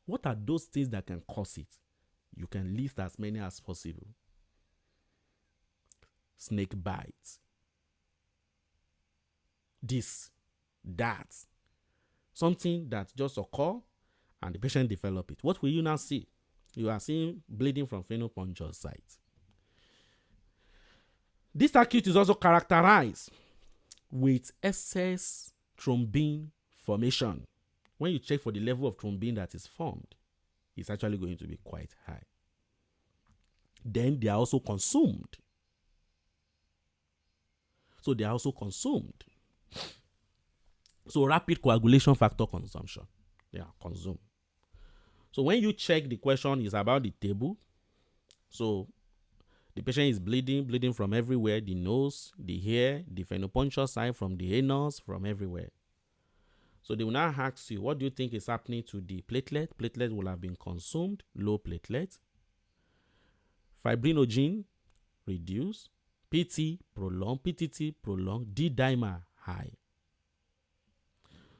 What are those things that can cause it? You can list as many as possible. Snake bites. This, that. Something that just occur and the patient develop it. What will you now see? You are seeing bleeding from venipuncture site. This acute is also characterized with excess thrombin formation. When you check for the level of thrombin that is formed, it's actually going to be quite high. Then they are also consumed. So rapid coagulation factor consumption. They are consumed. So when you check the question is about the table. So The patient is bleeding from everywhere, the nose, the hair, the venipuncture site, from the anus, from everywhere. So they will now ask you, what do you think is happening to the platelet? Platelet will have been consumed, low platelet. Fibrinogen, reduce. PT, prolong. PTT, prolong. D-dimer, high.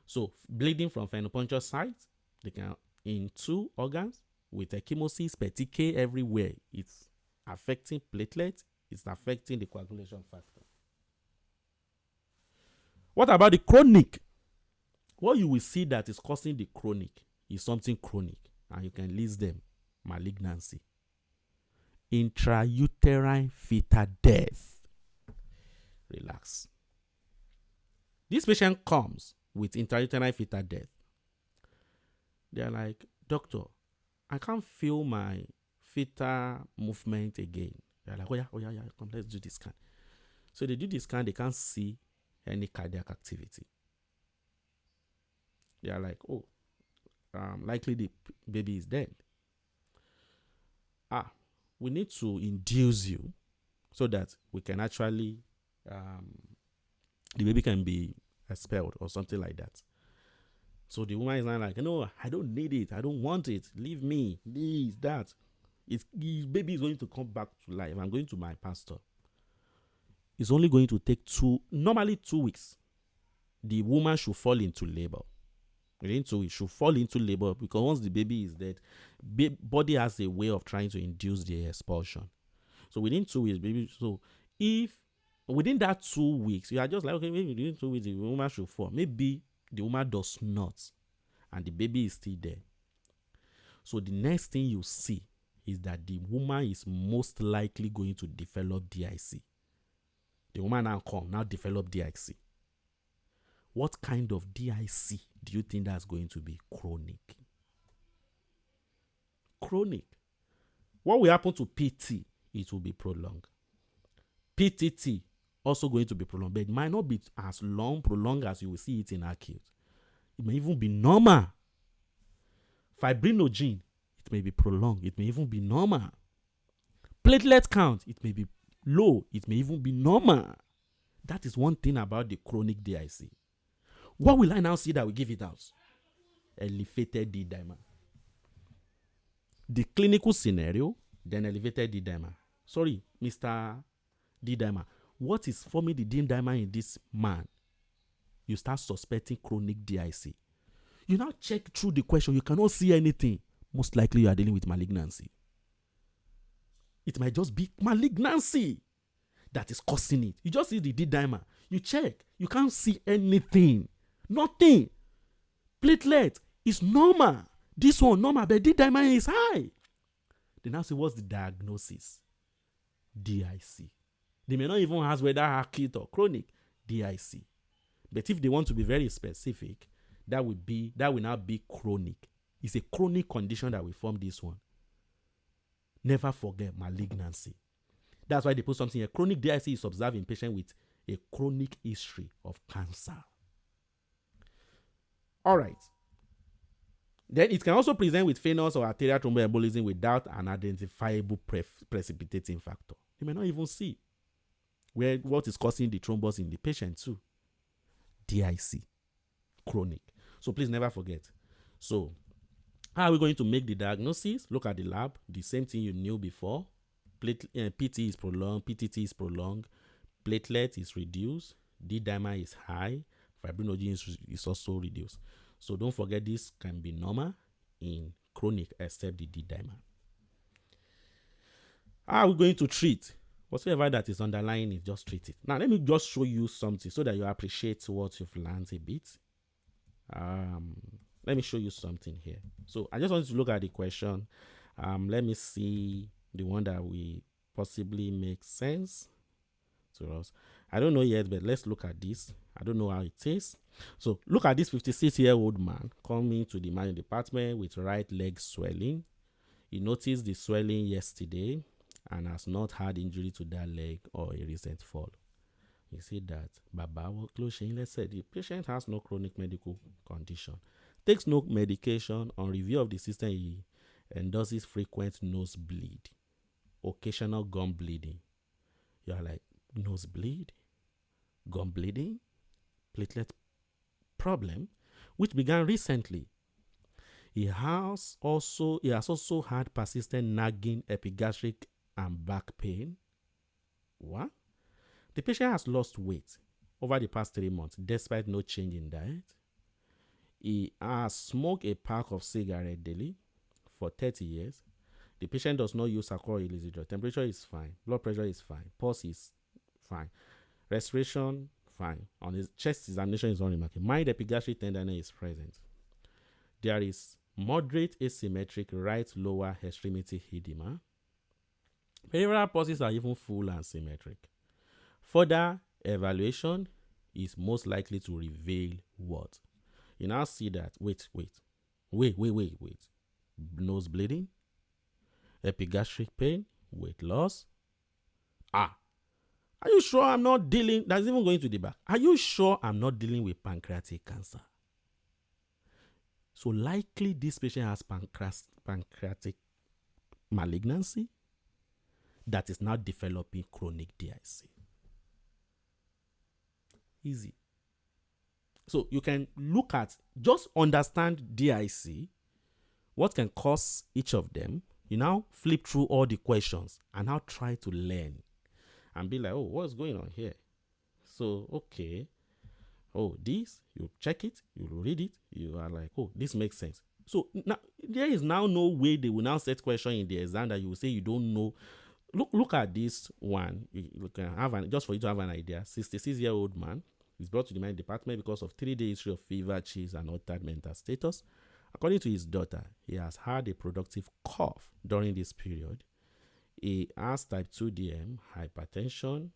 So bleeding from venipuncture site, they can in 2 organs with ecchymosis, petechiae everywhere. It's affecting platelets. It's affecting the coagulation factor. What about the chronic? What you will see that is causing the chronic is something chronic, and you can list them. Malignancy, intrauterine fetal death. Relax. This patient comes with intrauterine fetal death. They're like, doctor, I can't feel my fetal movement again. They're like, oh yeah, come, let's do this scan. So they do this scan, they can't see any cardiac activity. They are like, oh, likely the baby is dead. We need to induce you so that we can actually, the baby can be expelled or something like that. So the woman is not like, no, I don't need it. I don't want it. Leave me. This, that. The baby is going to come back to life. I'm going to my pastor. It's only going to take normally 2 weeks. The woman should fall into labor. Within 2 weeks, should fall into labor, because once the baby is dead, body has a way of trying to induce the expulsion. So within 2 weeks, baby. So if within that 2 weeks, you are just like, okay, maybe within 2 weeks the woman should fall. Maybe the woman does not, and the baby is still there. So the next thing you see is that the woman is most likely going to develop DIC. The woman now develop DIC. What kind of DIC do you think that's going to be? Chronic. Chronic. What will happen to PT? It will be prolonged. PTT also going to be prolonged, but it might not be as prolonged as you will see it in acute. It may even be normal. Fibrinogen, it may be prolonged. It may even be normal. Platelet count, it may be low. It may even be normal. That is one thing about the chronic DIC. What will I now see that will give it out? Elevated D-dimer. The clinical scenario, then elevated D-dimer. Sorry, Mr. D-dimer. What is forming the D-dimer in this man? You start suspecting chronic DIC. You now check through the question. You cannot see anything. Most likely you are dealing with malignancy. It might just be malignancy that is causing it. You just see the D-dimer. You check. You can't see anything. Nothing. Platelet is normal. This one normal, but D-dimer is high. They now say, what's the diagnosis? DIC. They may not even ask whether acute or chronic. DIC. But if they want to be very specific, that will now be chronic. It's a chronic condition that will form this one. Never forget malignancy. That's why they put something here. Chronic DIC is observed in patients with a chronic history of cancer. All right. Then it can also present with venous or arterial thromboembolism without an identifiable precipitating factor. You may not even see what is causing the thrombus in the patient too. DIC, chronic. So please never forget. So how are we going to make the diagnosis? Look at the lab. The same thing you knew before. PT is prolonged. PTT is prolonged. Platelet is reduced. D-dimer is high. Fibrinogen is also reduced. So don't forget, this can be normal in chronic except the D-dimer. How are we going to treat? Whatever that is underlying it, just treat it. Now, let me just show you something so that you appreciate what you've learned a bit. Let me show you something here. So I just want to look at the question. Let me see the one that will possibly make sense to us. I don't know yet, but let's look at this. I don't know how it is. So look at this 56-year-old man coming to the manual department with right leg swelling. He noticed the swelling yesterday and has not had injury to that leg or a recent fall. You see that Baba let's say the patient has no chronic medical condition, takes no medication. On review of the system, he endorses frequent nosebleed. occasional gum bleeding. You are like, nosebleed, gum bleeding, platelet problem, which began recently. He has also had persistent nagging epigastric and back pain. What? The patient has lost weight over the past 3 months despite no change in diet. He has smoked a pack of cigarettes daily for 30 years. The patient does not use alcohol illicit drug. Temperature is fine. Blood pressure is fine. Pulse is fine. Respiration, fine. On his chest examination is unremarkable. Mild epigastric tenderness is present. There is moderate asymmetric right lower extremity edema. Peripheral pulses are even full and symmetric. Further evaluation is most likely to reveal what? You now see that, wait. Nose bleeding, epigastric pain, weight loss. Are you sure I'm not dealing? That's even going to the back. Are you sure I'm not dealing with pancreatic cancer? So likely this patient has pancreatic malignancy that is now developing chronic DIC. Easy. So you can look at, just understand DIC, what can cause each of them. You now flip through all the questions and now try to learn and be like, oh, what's going on here? So, okay. Oh, this, you check it, you read it, you are like, oh, this makes sense. So now there is now no way they will now set question in the exam that you will say you don't know. Look at this one. You can have just for you to have an idea. 66-year-old man is brought to the medical department because of 3-day history of fever, chills, and altered mental status. According to his daughter, he has had a productive cough during this period. He has type 2 DM, hypertension,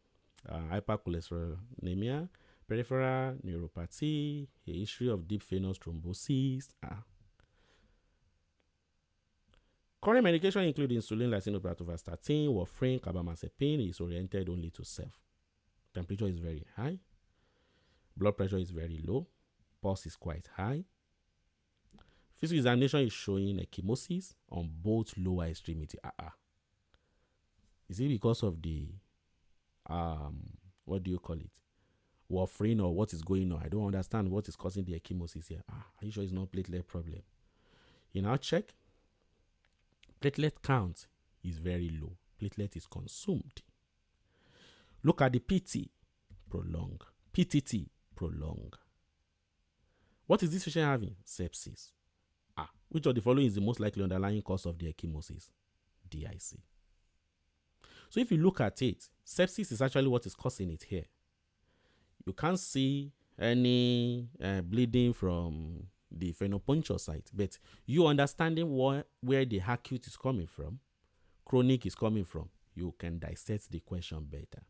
hypercholesterolemia, peripheral neuropathy, a history of deep venous thrombosis. Current medication include insulin, lisinopratovastatin, warfarin, carbamazepine. Is oriented only to self. Temperature is very high. Blood pressure is very low. Pulse is quite high. Physical examination is showing ecchymosis on both lower extremity. Is it because of the what do you call it? Warfarin, or what is going on? I don't understand what is causing the ecchymosis here. Are you sure it's not platelet problem? You now check. Platelet count is very low. Platelet is consumed. Look at the PT, prolong. PTT, prolong. What is this patient having? Sepsis. Which of the following is the most likely underlying cause of the ecchymosis? DIC. So if you look at it, sepsis is actually what is causing it here. You can't see any bleeding from the phenopuncture site, but you understanding where the acute is coming from, chronic is coming from, you can dissect the question better.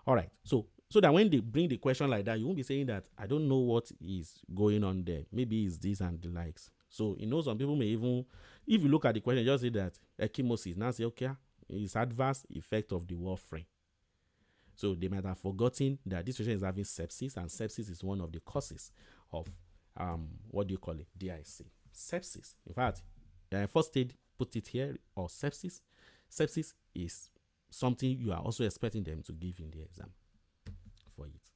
All right, so that when they bring the question like that, you won't be saying that I don't know what is going on there. Maybe it's this and the likes. So some people may even, if you look at the question, just say that ecchymosis. Now say, okay, it's adverse effect of the warfarin. So they might have forgotten that this patient is having sepsis, and sepsis is one of the causes of DIC. Sepsis. In fact, first aid put it here, or sepsis. Sepsis is something you are also expecting them to give in the exam for it.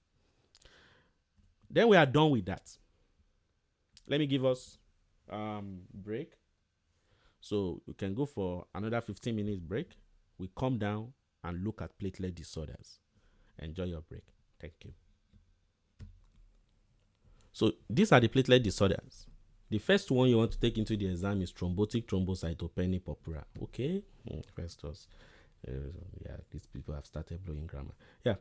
Then we are done with that. Let me give us break. So you can go for another 15 minutes break. We come down and look at platelet disorders. Enjoy your break. Thank you. So these are the platelet disorders. The first one you want to take into the exam is thrombotic thrombocytopenic purpura. Okay? First was, these people have started blowing grammar. Yeah.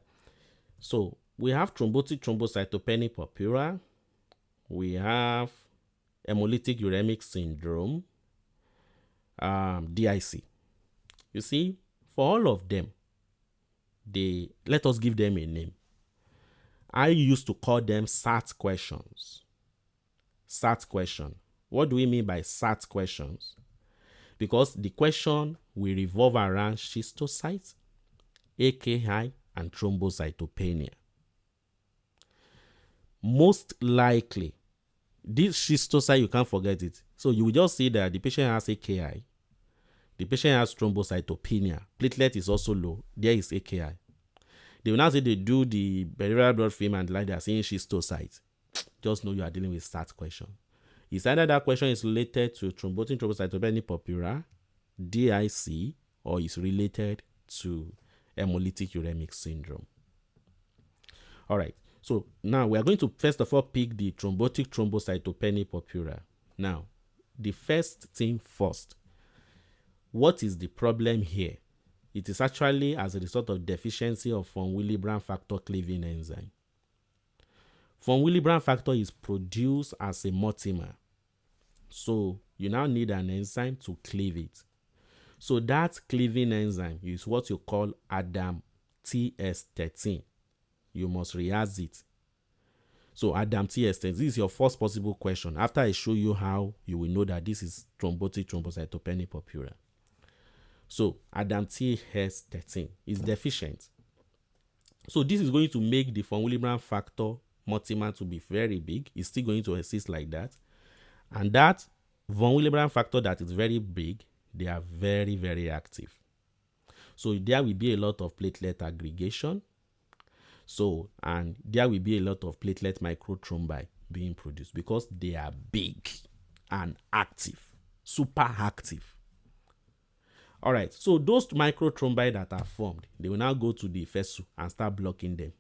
So we have thrombotic thrombocytopenic purpura. We have hemolytic uremic syndrome, DIC. You see, for all of them, let us give them a name. I used to call them SAT questions. SAT question. What do we mean by SAT questions? Because the question will revolve around schistocytes, AKI, and thrombocytopenia. Most likely, this schistocyte, you can't forget it. So you will just see that the patient has AKI, The patient has thrombocytopenia. Platelet is also low. There is AKI. They will now say they do the peripheral blood film and like they are saying schistocyte. Just know you are dealing with SAT question. It's either that question is related to thrombotic thrombocytopenic purpura, DIC, or is related to hemolytic uremic syndrome. All right. So now we are going to first of all pick the thrombotic thrombocytopenic purpura. Now, the first thing first. What is the problem here? It is actually as a result of deficiency of von Willebrand factor cleaving enzyme. Von Willebrand factor is produced as a monomer. So you now need an enzyme to cleave it. So that cleaving enzyme is what you call ADAM-TS13. You must rehearse it. So ADAM-TS13, this is your first possible question. After I show you how, you will know that this is thrombotic thrombocytopenic purpura. So ADAM-TS13 is deficient. So this is going to make the von Willebrand factor monomer to be very big. It's still going to exist like that. And that von Willebrand factor that is very big, they are very, very active. So there will be a lot of platelet aggregation. So, and there will be a lot of platelet microthrombi being produced because they are big and active, super active. All right, so those microthrombi that are formed, they will now go to the vessel and start blocking them.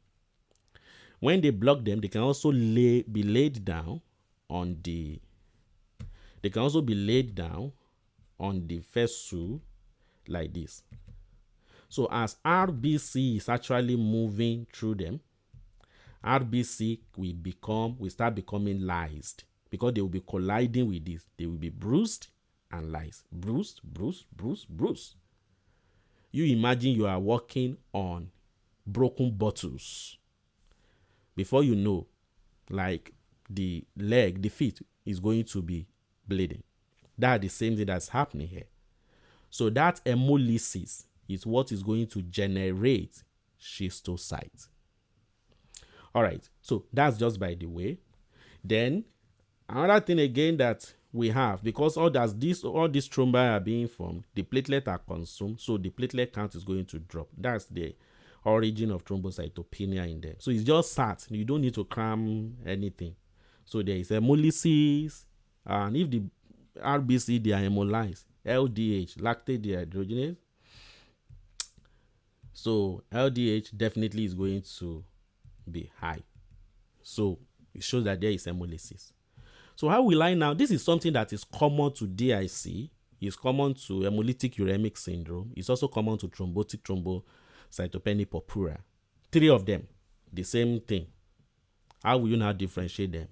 When they block them, they can also be laid down on the vessel like this. So as RBC is actually moving through them, RBC will start becoming lysed because they will be colliding with this. They will be bruised and lysed. Bruised. You imagine you are walking on broken bottles. Before you know, like the feet is going to be bleeding. That's the same thing that's happening here. So that hemolysis is what is going to generate schistocytes. All right, so that's just by the way. Then another thing again that we have, because all these thrombi are being formed, the platelets are consumed, so the platelet count is going to drop. That's the origin of thrombocytopenia in them. So it's just SAT. You don't need to cram anything. So there is hemolysis, and if the RBC, they are hemolyzed, LDH, lactate dehydrogenase. So LDH definitely is going to be high. So it shows that there is hemolysis. So how will I now? This is something that is common to DIC, is common to hemolytic uremic syndrome, it's also common to thrombotic thrombocytopenic purpura. Three of them, the same thing. How will you now differentiate them?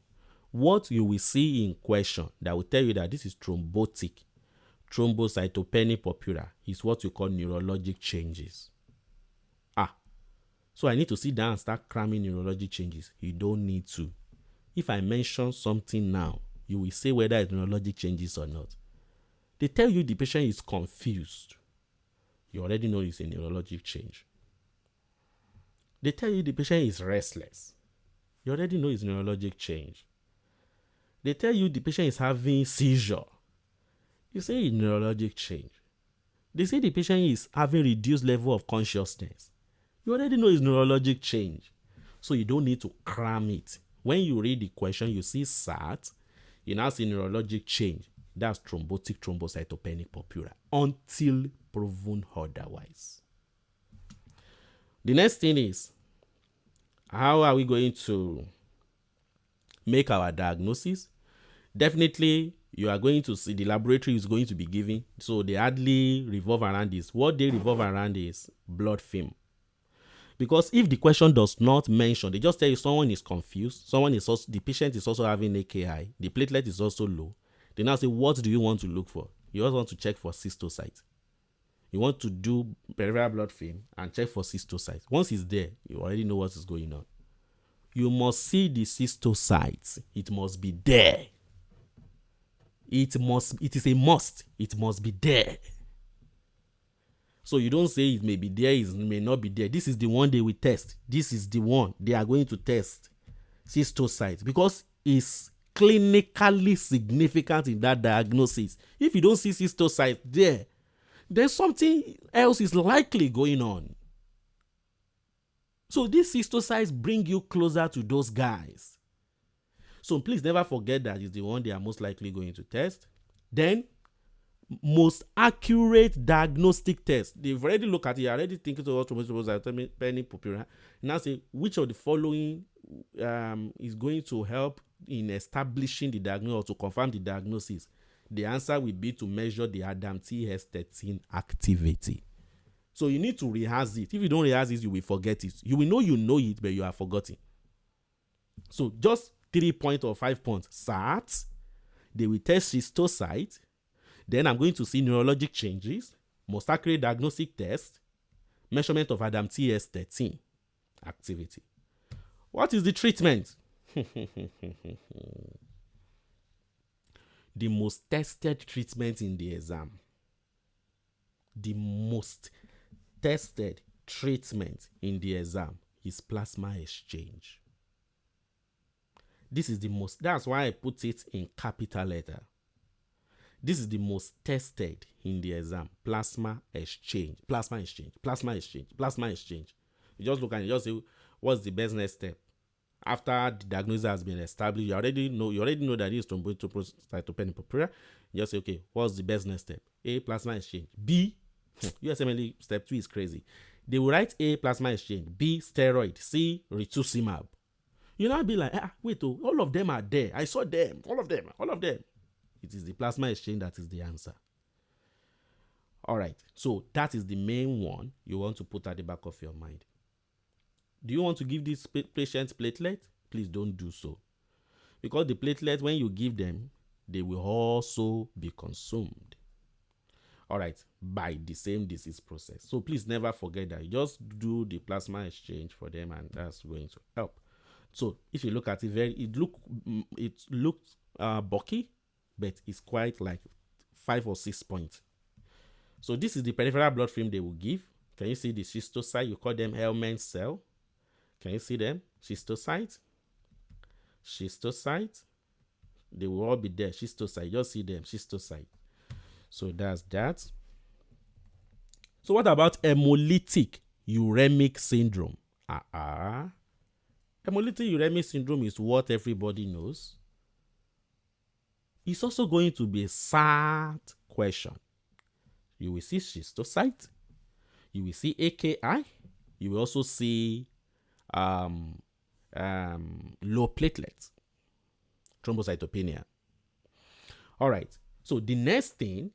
What you will see in question that will tell you that this is thrombotic thrombocytopenic purpura is what you call neurologic changes. So I need to sit down and start cramming neurologic changes. You don't need to. If I mention something now, you will say whether it's neurologic changes or not. They tell you the patient is confused. You already know it's a neurologic change. They tell you the patient is restless. You already know it's a neurologic change. They tell you the patient is having seizure. You say it's neurologic change. They say the patient is having reduced level of consciousness. You already know it's neurologic change. So you don't need to cram it. When you read the question, you see SAT, you now see neurologic change. That's thrombotic thrombocytopenic purpura until proven otherwise. The next thing is, how are we going to make our diagnosis? Definitely, you are going to see the laboratory is going to be giving. So they hardly revolve around this. What they revolve around is blood film. Because if the question does not mention, they just tell you someone is confused, the patient is also having AKI, the platelet is also low. They now say, what do you want to look for? You also want to check for schistocytes. You want to do peripheral blood film and check for schistocytes. Once it's there, you already know what is going on. You must see the schistocytes. It must be there. It is a must. It must be there. So you don't say it may be there, it may not be there. This is the one they will test. This is the one they are going to test. Schistocytes. Because it's clinically significant in that diagnosis. If you don't see schistocytes there, then something else is likely going on. So these cystocytes bring you closer to those guys. So please never forget that is the one they are most likely going to test. Then, most accurate diagnostic test. They've already looked at it, already thinking to what penny purpura. Now say which of the following is going to help in establishing the diagnosis or to confirm the diagnosis. The answer will be to measure the ADAMTS13 activity. So you need to rehearse it. If you don't rehearse it, you will forget it. You will know it, but you are forgetting. So just 3 points or 5 points. SAT, they will test cystocyte. Then I'm going to see neurologic changes, most accurate diagnostic test, measurement of ADAMTS13 activity. What is the treatment? The most tested treatment in the exam. The most tested treatment in the exam is plasma exchange. This is the most, that's why I put it in capital letter. This is the most tested in the exam. Plasma exchange. Plasma exchange. Plasma exchange. Plasma exchange. You just look at it, just say, what's the best next step? After the diagnosis has been established, you already know that it's thrombocytopenia purpura. You just say, okay, what's the best next step? A, plasma exchange. B, USMLE step 2 is crazy. They will write A, plasma exchange. B, steroid. C, rituximab. You now be like, wait, all of them are there. I saw them. All of them. It is the plasma exchange that is the answer. All right. So that is the main one you want to put at the back of your mind. Do you want to give these patients platelet? Please don't do so. Because the platelets, when you give them, they will also be consumed. All right. By the same disease process. So please never forget that. You just do the plasma exchange for them and that's going to help. So if you look at it, it looks bulky, but it's quite like 5 or 6 points. So this is the peripheral blood film they will give. Can you see the cystocyte? You call them Hellman cell. Can you see them? Cystocyte. They will all be there. Cystocyte. Just see them. Cystocyte. So that's that. So what about hemolytic uremic syndrome? Hemolytic uremic syndrome is what everybody knows. It's also going to be a sad question. You will see cystocyte. You will see AKI. You will also see low platelets, thrombocytopenia. All right. So the next thing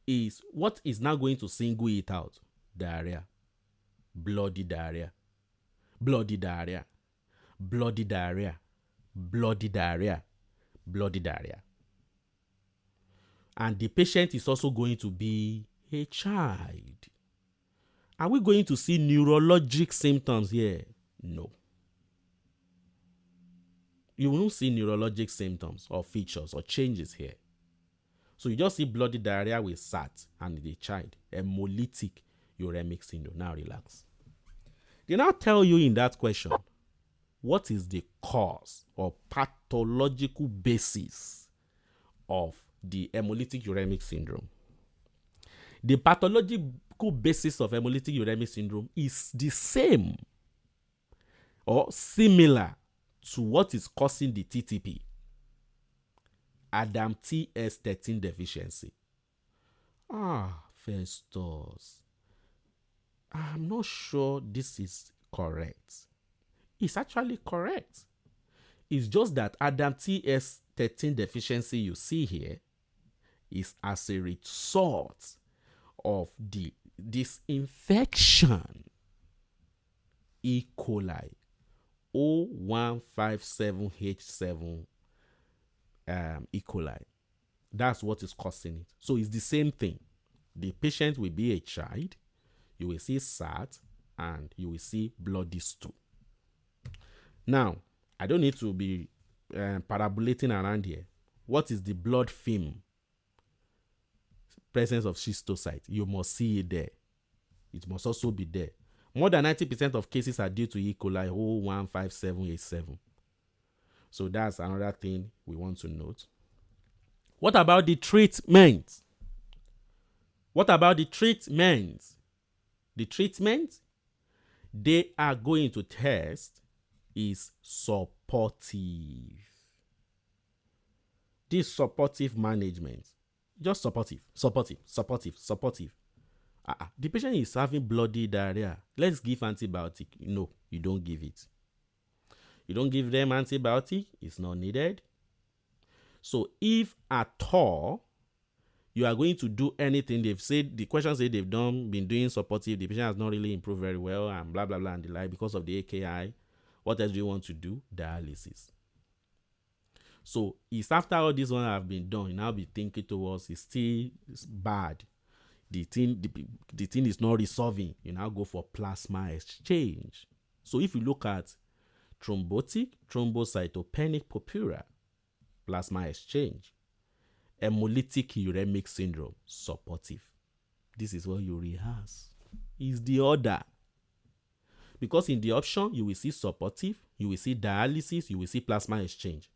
is what is now going to single it out? Diarrhea. Bloody diarrhea. Bloody diarrhea. Bloody diarrhea. Bloody diarrhea. Bloody diarrhea. And the patient is also going to be a child. Are we going to see neurologic symptoms here? No. You won't see neurologic symptoms or features or changes here. So you just see bloody diarrhea with SAT and the child, hemolytic uremic syndrome. Now relax. They now tell you in that question, what is the cause or pathological basis of the hemolytic uremic syndrome? The pathological basis of hemolytic uremic syndrome is the same or similar to what is causing the TTP, ADAMTS13 deficiency. Festus, I'm not sure this is correct. It's actually correct. It's just that ADAMTS13 deficiency you see here is as a result of this infection, E. coli, O157H7 E. coli. That's what is causing it. So it's the same thing. The patient will be a child. You will see SAT and you will see bloody stool. Now, I don't need to be parabolating around here. What is the blood film? Presence of cystocyte. You must see it there. It must also be there. More than 90% of cases are due to E. coli O157H7. So that's another thing we want to note. What about the treatment? What about the treatment? The treatment they are going to test is supportive. This supportive management, just supportive. The patient is having bloody diarrhea. Let's give antibiotic. No, you don't give it. You don't give them antibiotic. It's not needed. So if at all you are going to do anything, they've said, the question say they've been doing supportive, the patient has not really improved very well, and blah, blah, blah, and the like, because of the AKI, what else do you want to do? Dialysis. So it's after all this one have been done, you now be thinking towards it's still bad. The thing is not resolving. You now go for plasma exchange. So if you look at thrombotic, thrombocytopenic purpura, plasma exchange, hemolytic uremic syndrome, supportive. This is what you rehearse. Is the order. Because in the option, you will see supportive, you will see dialysis, you will see plasma exchange.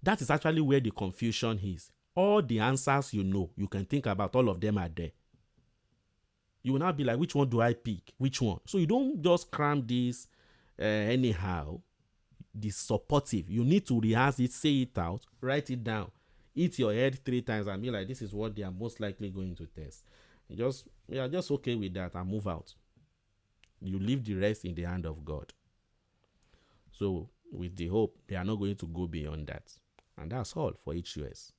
That is actually where the confusion is. All the answers you can think about, all of them are there. You will now be like, which one do I pick? Which one? So you don't just cram this anyhow. The supportive, you need to rehearse it, say it out, write it down, hit your head 3 times and be like, this is what they are most likely going to test. You are just okay with that and move out. You leave the rest in the hand of God. So with the hope, they are not going to go beyond that. And that's all for HUS.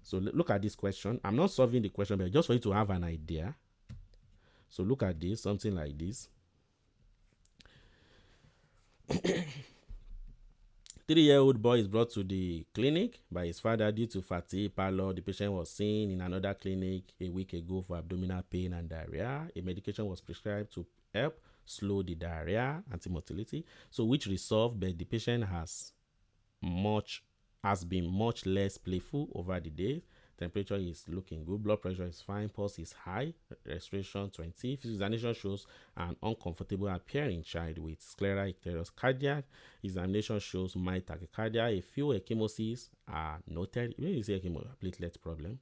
So look at this question. I'm not solving the question, but just for you to have an idea. So look at this, something like this. 3-year-old boy is brought to the clinic by his father due to fatigue, pallor. The patient was seen in another clinic a week ago for abdominal pain and diarrhea. A medication was prescribed to help slow the diarrhea, antimotility, so which resolved, but the patient has been much less playful over the days. Temperature is looking good, blood pressure is fine, pulse is high, respiration 20. Examination shows an uncomfortable appearing child with scleral icterus cardiac. Examination shows mild tachycardia. A few ecchymosis are noted. When you say platelet problem,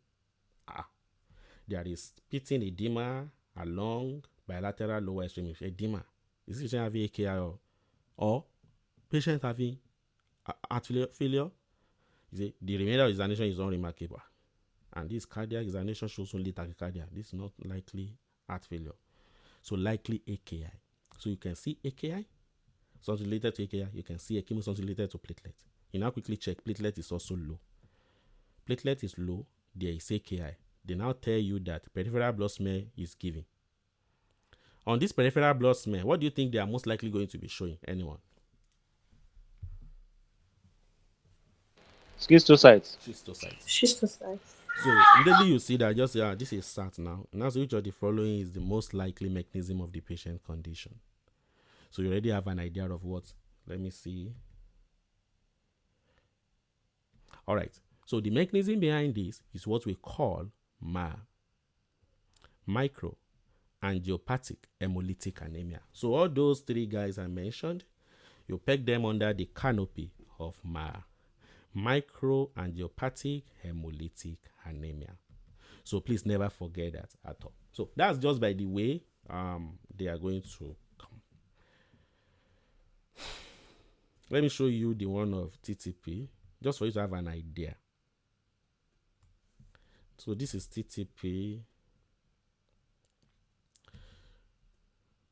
there is pitting edema along bilateral lower extremity edema. Is patient having AKI or patient having heart failure? The remainder of examination is unremarkable. And this cardiac examination shows only tachycardia. This is not likely heart failure. So likely AKI. So you can see AKI, something related to AKI. You can see ecchymosis, something related to platelet. You now quickly check. Platelet is also low. Platelet is low. There is AKI. They now tell you that peripheral blood smear is given. On this peripheral blood smear, what do you think they are most likely going to be showing? Anyone? Schistocytes. So immediately you see that this is SAT now. Now, so which of the following is the most likely mechanism of the patient condition? So you already have an idea of what. Let me see. All right. So the mechanism behind this is what we call microangiopathic hemolytic anemia. So all those 3 guys I mentioned, you peg them under the canopy of microangiopathic hemolytic anemia. So please never forget that at all. So that's just by the way they are going to come. Let me show you the one of TTP just for you to have an idea. So this is TTP.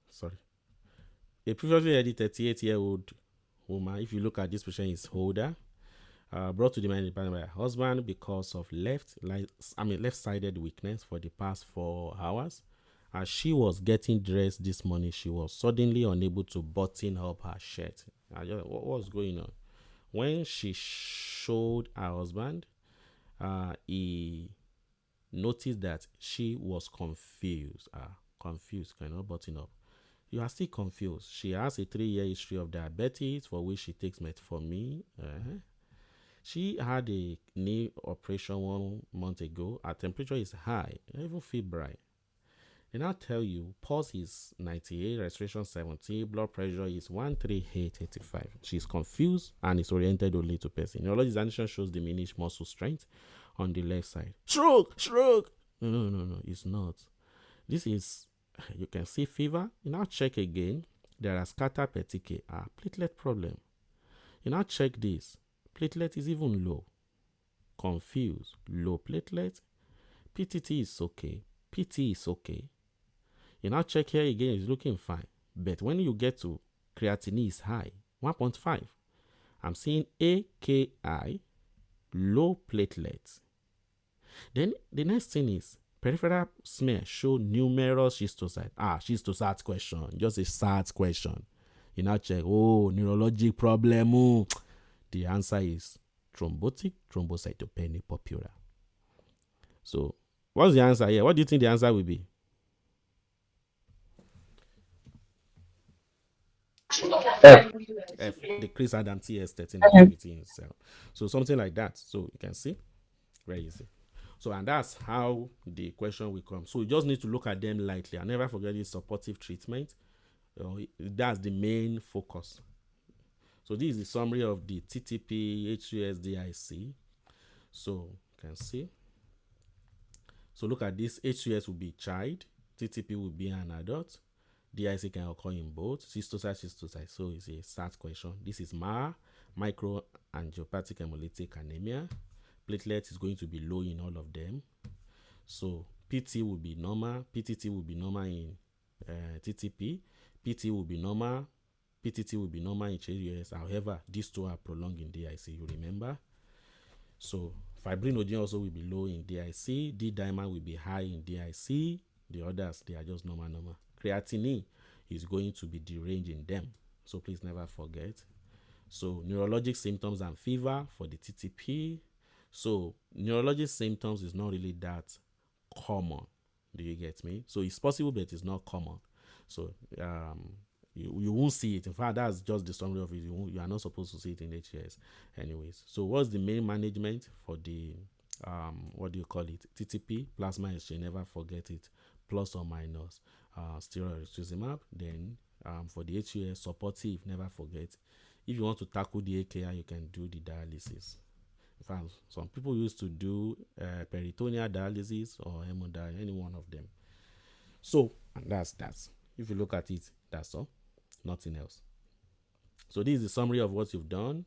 Sorry. A previously healthy 38-year-old woman, if you look at this patient, is older. Brought to the medical department by her husband because of left-sided weakness for the past 4 hours. As she was getting dressed this morning, she was suddenly unable to button up her shirt. What was going on? When she showed her husband, he noticed that she was confused. Cannot button up. You are still confused. She has a 3-year history of diabetes for which she takes metformin. She had a knee operation 1 month ago. Her temperature is high, even febrile. They now tell you pulse is 98, respiration 70, blood pressure is 138/85. She's confused and is oriented only to person. Neurology examination shows diminished muscle strength on the left side. Stroke! No, it's not. This is, you can see fever. You now check again. There are scatter petechiae, platelet problem. You now check this. Platelet is even low. Confused. Low platelet. PTT is okay. PT is okay. You now check here again. It's looking fine. But when you get to creatinine is high. 1.5. I'm seeing AKI. Low platelets. Then the next thing is peripheral smear show numerous schistocytes. Schistocyte question. Just a sad question. You now check, neurologic problem. The answer is thrombotic thrombocytopenic purpura. So, what's the answer here? What do you think the answer will be? F. F. Decreased Adam TS13 activity in cell. So, something like that. So, you can see. Very easy. So, and that's how the question will come. So, you just need to look at them lightly. And never forget this supportive treatment. That's the main focus. So, this is the summary of the TTP H2S-DIC. So, you can see. So, look at this. H2S will be child. TTP will be an adult. DIC can occur in both. Schistocyte. So, it's a start question. This is MAR, microangiopathic hemolytic anemia. Platelet is going to be low in all of them. So PT will be normal. PTT will be normal in TTP. PT will be normal. PTT will be normal in HUS. However, these two are prolonged in DIC, you remember. So fibrinogen also will be low in DIC. D-dimer will be high in DIC. The others, they are just normal. Creatinine is going to be deranged in them. So please never forget. So neurologic symptoms and fever for the TTP. So neurologic symptoms is not really that common. Do you get me? So it's possible, but it's not common. So you won't see it. In fact, that's just the summary of it. You are not supposed to see it in HS anyways. So what's the main management for the what do you call it? TTP, plasma exchange, never forget it, plus or minus steroid rituximab. Then for the HUS, supportive, never forget. If you want to tackle the AKI, you can do the dialysis. In fact, some people used to do peritoneal dialysis or hemodialysis, any one of them. So, and that's that. If you look at it, that's all. Nothing else. So this is the summary of what you've done.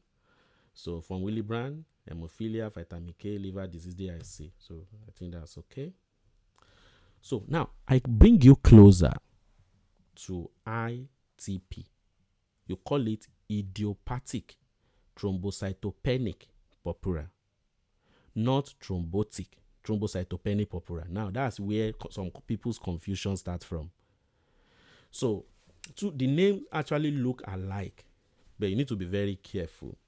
So from Willebrand, hemophilia, vitamin K, liver disease, DIC. So I think that's okay. So now I bring you closer to ITP. You call it idiopathic thrombocytopenic purpura, not thrombotic thrombocytopenic purpura. Now that's where some people's confusion starts from. So the names actually look alike, but you need to be very careful.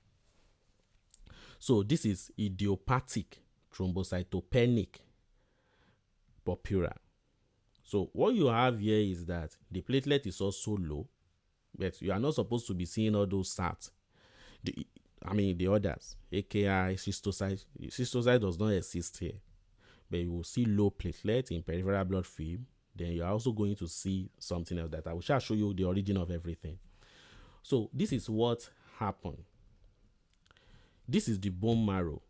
So this is idiopathic thrombocytopenic purpura. So what you have here is that the platelet is also low, but you are not supposed to be seeing all those SAT. The others, AKI, cystocyte does not exist here. But you will see low platelet in peripheral blood film. Then you are also going to see something else that I will show you the origin of everything. So this is what happened. This is the bone marrow.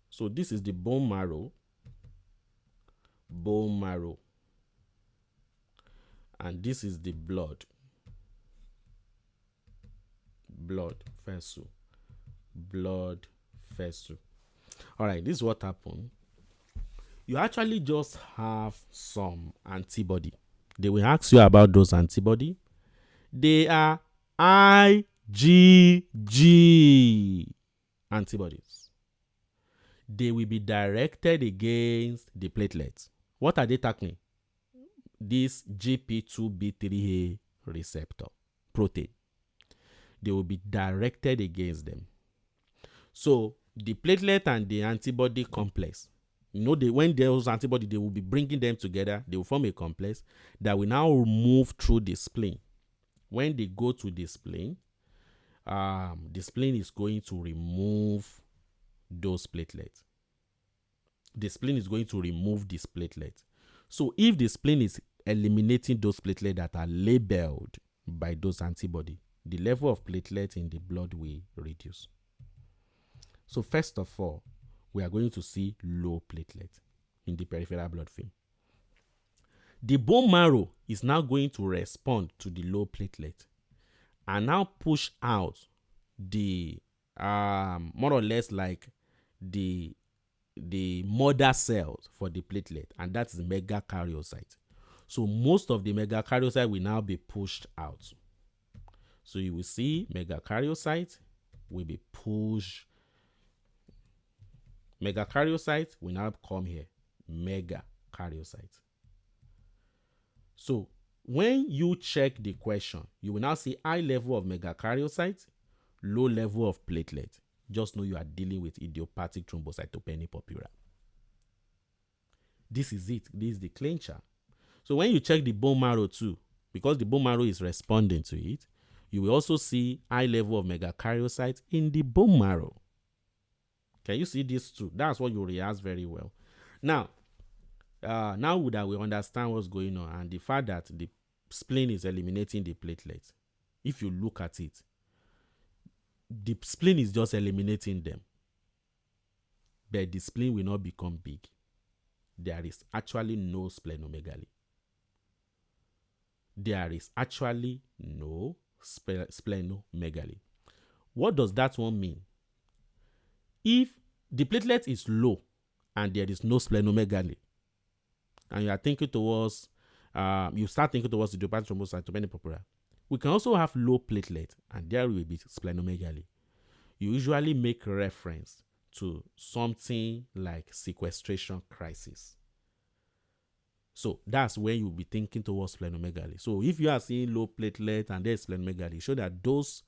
So this is the bone marrow. And this is the blood vessel. All right, this is what happened. You actually just have some antibody. They will ask you about those antibody. They are IgG antibodies. They will be directed against the platelets. What are they tackling? This GP2B3A receptor protein. They will be directed against them. So the platelet and the antibody complex, when those antibody, they will be bringing them together. They will form a complex that will now move through the spleen. When they go to the spleen is going to remove those platelets. The spleen is going to remove this platelet. So if the spleen is eliminating those platelets that are labeled by those antibody, the level of platelet in the blood will reduce. So first of all, we are going to see low platelet in the peripheral blood film. The bone marrow is now going to respond to the low platelet and now push out the more or less like the mother cells for the platelet, and that is megakaryocyte. So most of the megakaryocyte will now be pushed out. So you will see megakaryocyte will be pushed. Megakaryocyte will now come here. Megakaryocyte. So when you check the question, you will now see high level of megakaryocyte, low level of platelet. Just know you are dealing with idiopathic thrombocytopenic purpura. This is it. This is the clincher. So when you check the bone marrow too, because the bone marrow is responding to it, you will also see high level of megakaryocyte in the bone marrow. Can you see this too? That's what you rehearse very well. Now that we understand what's going on and the fact that the spleen is eliminating the platelets, if you look at it, the spleen is just eliminating them, but the spleen will not become big. There is actually no splenomegaly. There is actually no splenomegaly. What does that one mean? If the platelet is low and there is no splenomegaly, and you are thinking towards, you start thinking towards idiopathic thrombocytopenic purpura, we can also have low platelet and there will be splenomegaly. You usually make reference to something like sequestration crisis. So that's when you'll be thinking towards splenomegaly. So if you are seeing low platelet and there's splenomegaly, show that those,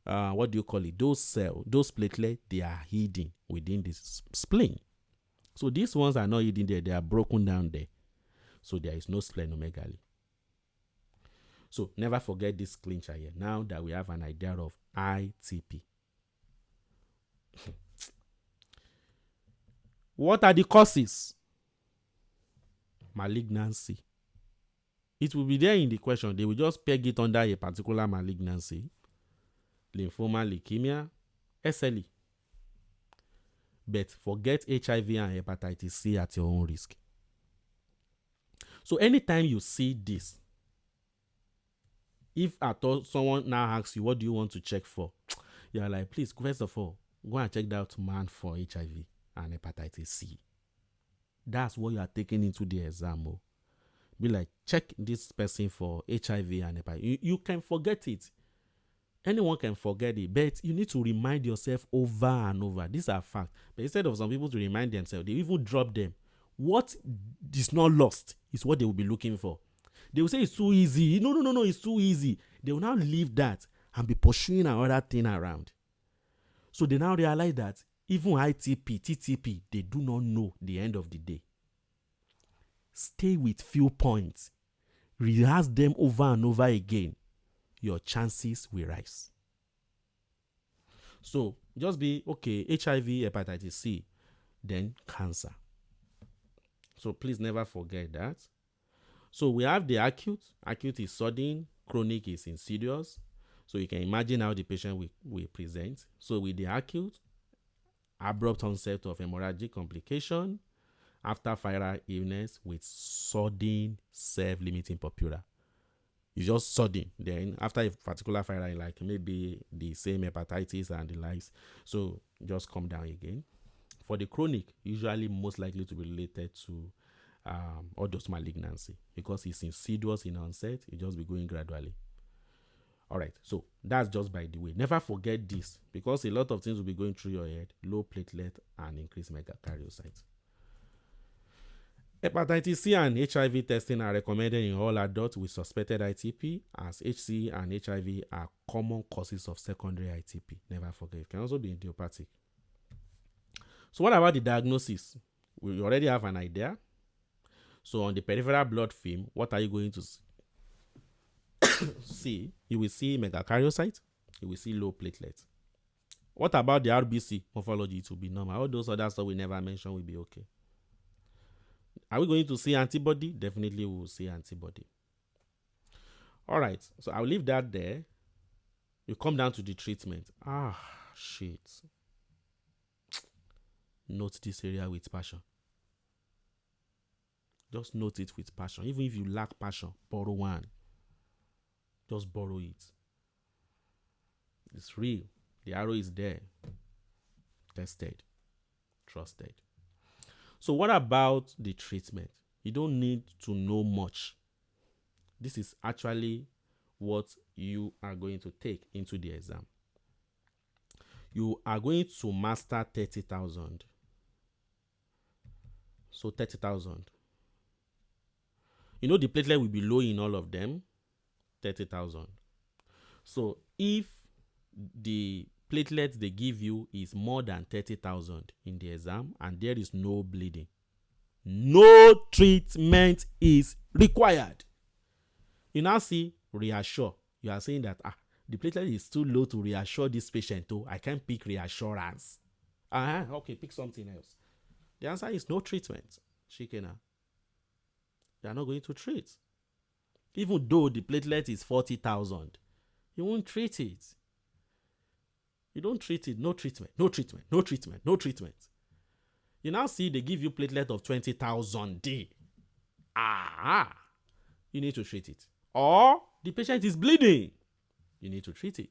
those cells, those platelets, they are hidden within this spleen. So these ones are not hidden there, they are broken down there. So there is no splenomegaly. So never forget this clincher here. Now that we have an idea of ITP. What are the causes? Malignancy. It will be there in the question. They will just peg it under a particular malignancy. Lymphoma, leukemia, SLE. But forget HIV and hepatitis C at your own risk. So anytime you see this, if at all someone now asks you, what do you want to check for? You are like, please, first of all, go and check that man for HIV and hepatitis C. That's what you are taking into the exam. Be like, check this person for HIV and hepatitis. You can forget it. Anyone can forget it, but you need to remind yourself over and over. These are facts. But instead of some people to remind themselves, they even drop them. What is not lost is what they will be looking for. They will say it's too easy. No, it's too easy. They will now leave that and be pursuing another thing around. So they now realize that even ITP, TTP, they do not know the end of the day. Stay with few points. Rehearse them over and over again. Your chances will rise. So just be, okay, HIV, hepatitis C, then cancer. So please never forget that. So we have the acute. Acute is sudden. Chronic is insidious. So you can imagine how the patient will present. So with the acute, abrupt onset of hemorrhagic complication after viral illness with sudden self-limiting purpura. It's just sudden. Then after a particular viral, like maybe the same hepatitis and the likes, so just come down again. For the chronic, usually most likely to be related to all those malignancy because it's insidious in onset. It just be going gradually. All right, so that's just by the way. Never forget this because a lot of things will be going through your head. Low platelet and increased megakaryocyte. Hepatitis C and HIV testing are recommended in all adults with suspected ITP, as HC and HIV are common causes of secondary ITP. Never forget. It can also be idiopathic. So what about the diagnosis? We already have an idea. So on the peripheral blood film, what are you going to see? You will see megakaryocyte. You will see low platelets. What about the RBC morphology? It will be normal. All those other stuff we never mentioned will be okay. Are we going to see antibody? Definitely we will see antibody. All right. So I'll leave that there. You come down to the treatment. Shit. note this area with passion. Just note it with passion. Even if you lack passion, borrow one. Just borrow it. It's real. The arrow is there. Tested. Trusted. So what about the treatment? You don't need to know much. This is actually what you are going to take into the exam. You are going to master 30,000. So 30,000. You know the platelet will be low in all of them. 30,000. So if the platelets they give you is more than 30,000 in the exam and there is no bleeding, no treatment is required. You now see reassure. You are saying that the platelet is too low to reassure this patient. Oh, I can't pick reassurance. Okay, pick something else. The answer is no treatment. Shikena. They are not going to treat. Even though the platelet is 40,000, you won't treat it. You don't treat it. No treatment. No treatment. No treatment. No treatment. You now see they give you platelet of 20,000 D. You need to treat it. Or the patient is bleeding. You need to treat it.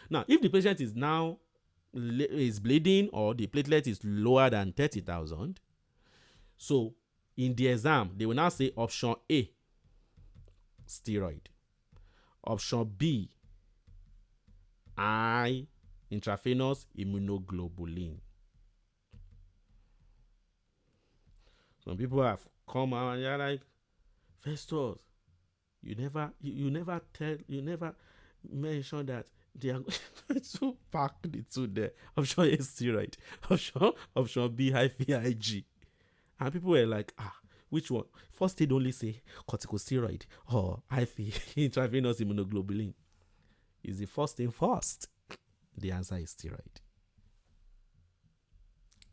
Now, if the patient is now is bleeding or the platelet is lower than 30,000, so in the exam, they will now say option A, steroid. Option B, I, intravenous immunoglobulin. Some people have come out and they're like, Festus, you never mention that they are going to pack the two there. Option A, steroid. Option B, IVIG. And people were like, which one? First, they'd only say corticosteroid or IV, intravenous immunoglobulin. Is the first thing first? The answer is steroid.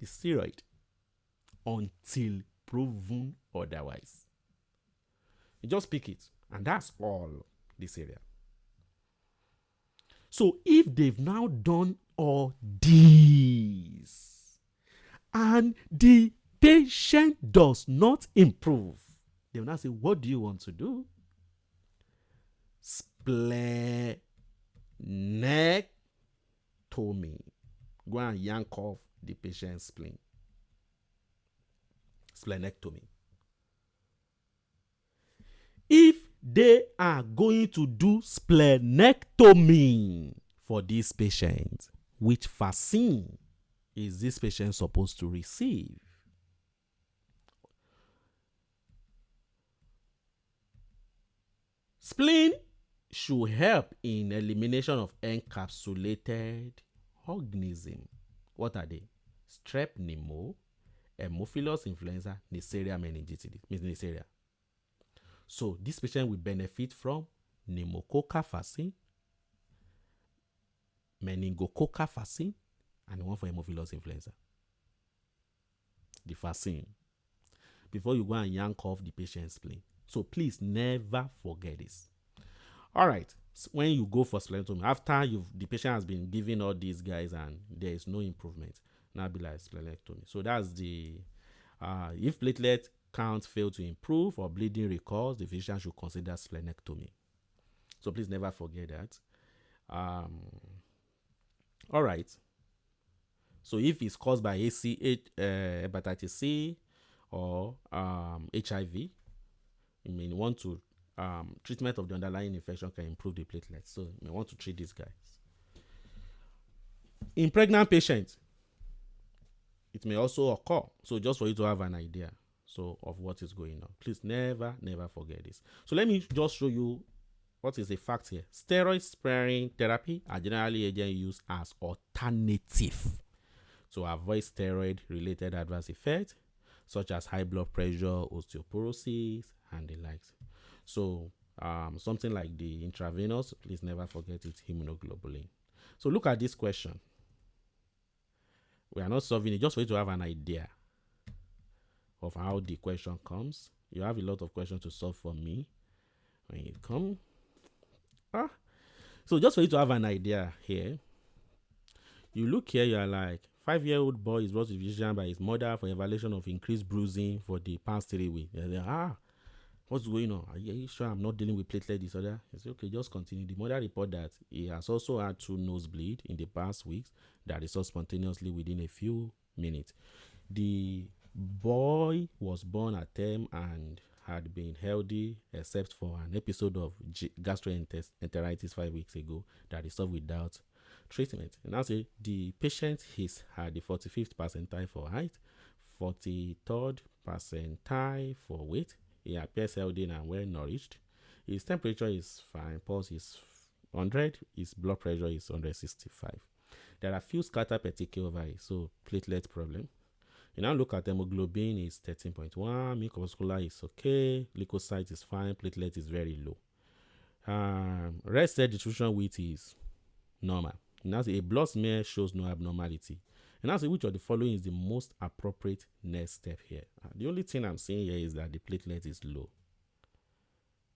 It's steroid until proven otherwise. You just pick it, and that's all this area. So if they've now done all these and the patient does not improve, they will now say, what do you want to do? Splenectomy. Go and yank off the patient's spleen. Splenectomy. If they are going to do splenectomy for this patient, which vaccine is this patient supposed to receive? Spleen should help in elimination of encapsulated organism. What are they? Strep pneumo, Haemophilus influenza, Neisseria meningitis, Neisseria. So this patient will benefit from pneumococcal vaccine, meningococcal vaccine, and one for Haemophilus influenza. The vaccine. Before you go and yank off the patient's spleen. So please never forget this. All right. So when you go for splenectomy, after the patient has been given all these guys and there is no improvement, now be like splenectomy. So that's the if platelet count fail to improve or bleeding recurs, the physician should consider splenectomy. So please never forget that. All right. So if it's caused by hepatitis C or HIV, you may want to treatment of the underlying infection can improve the platelets. So you may want to treat these guys. In pregnant patients, it may also occur. So just for you to have an idea of what is going on. Please never forget this. So let me just show you what is the fact here. Steroid sparing therapy are generally agents used as alternative to avoid steroid-related adverse effects, such as high blood pressure, osteoporosis, and the likes. So something like the intravenous, please never forget it, immunoglobulin. So look at this question. We are not solving it, just for you to have an idea of how the question comes. You have a lot of questions to solve for me when you come. So just for you to have an idea here, you look here, you are like, 5-year-old boy is brought to the physician by his mother for evaluation of increased bruising for the past 3 weeks. What's going on? Are you sure I'm not dealing with platelet disorder? I said, okay, just continue. The mother report that he has also had 2 nosebleed in the past weeks that resolved spontaneously within a few minutes. The boy was born at term and had been healthy except for an episode of gastroenteritis 5 weeks ago that resolved without treatment. And now say the patient had the 45th percentile for height, 43rd percentile for weight. He appears healthy and well nourished. His temperature is fine, pulse is 100, his blood pressure is 165. There are few scatter petechiae, so platelet problem. You now look at hemoglobin is 13.1, mucovascular is okay, leukocyte is fine, platelet is very low. Red cell distribution width is normal. Now a blood smear shows no abnormality. And now which of the following is the most appropriate next step here? The only thing I'm saying here is that the platelet is low.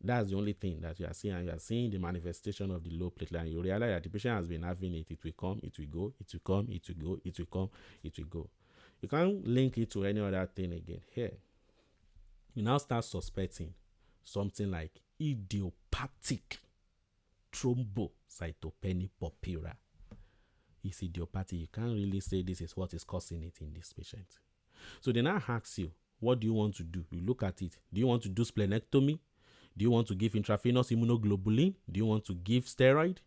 That's the only thing that you are seeing. And you are seeing the manifestation of the low platelet. And you realize that the patient has been having it. It will come, it will go, it will come, it will go, it will come, it will go. You can't link it to any other thing again. Here, you now start suspecting something like idiopathic thrombocytopenic purpura. It's idiopathic. You can't really say this is what is causing it in this patient. So they now ask you, what do you want to do? You look at it. Do you want to do splenectomy? Do you want to give intravenous immunoglobulin? Do you want to give steroid?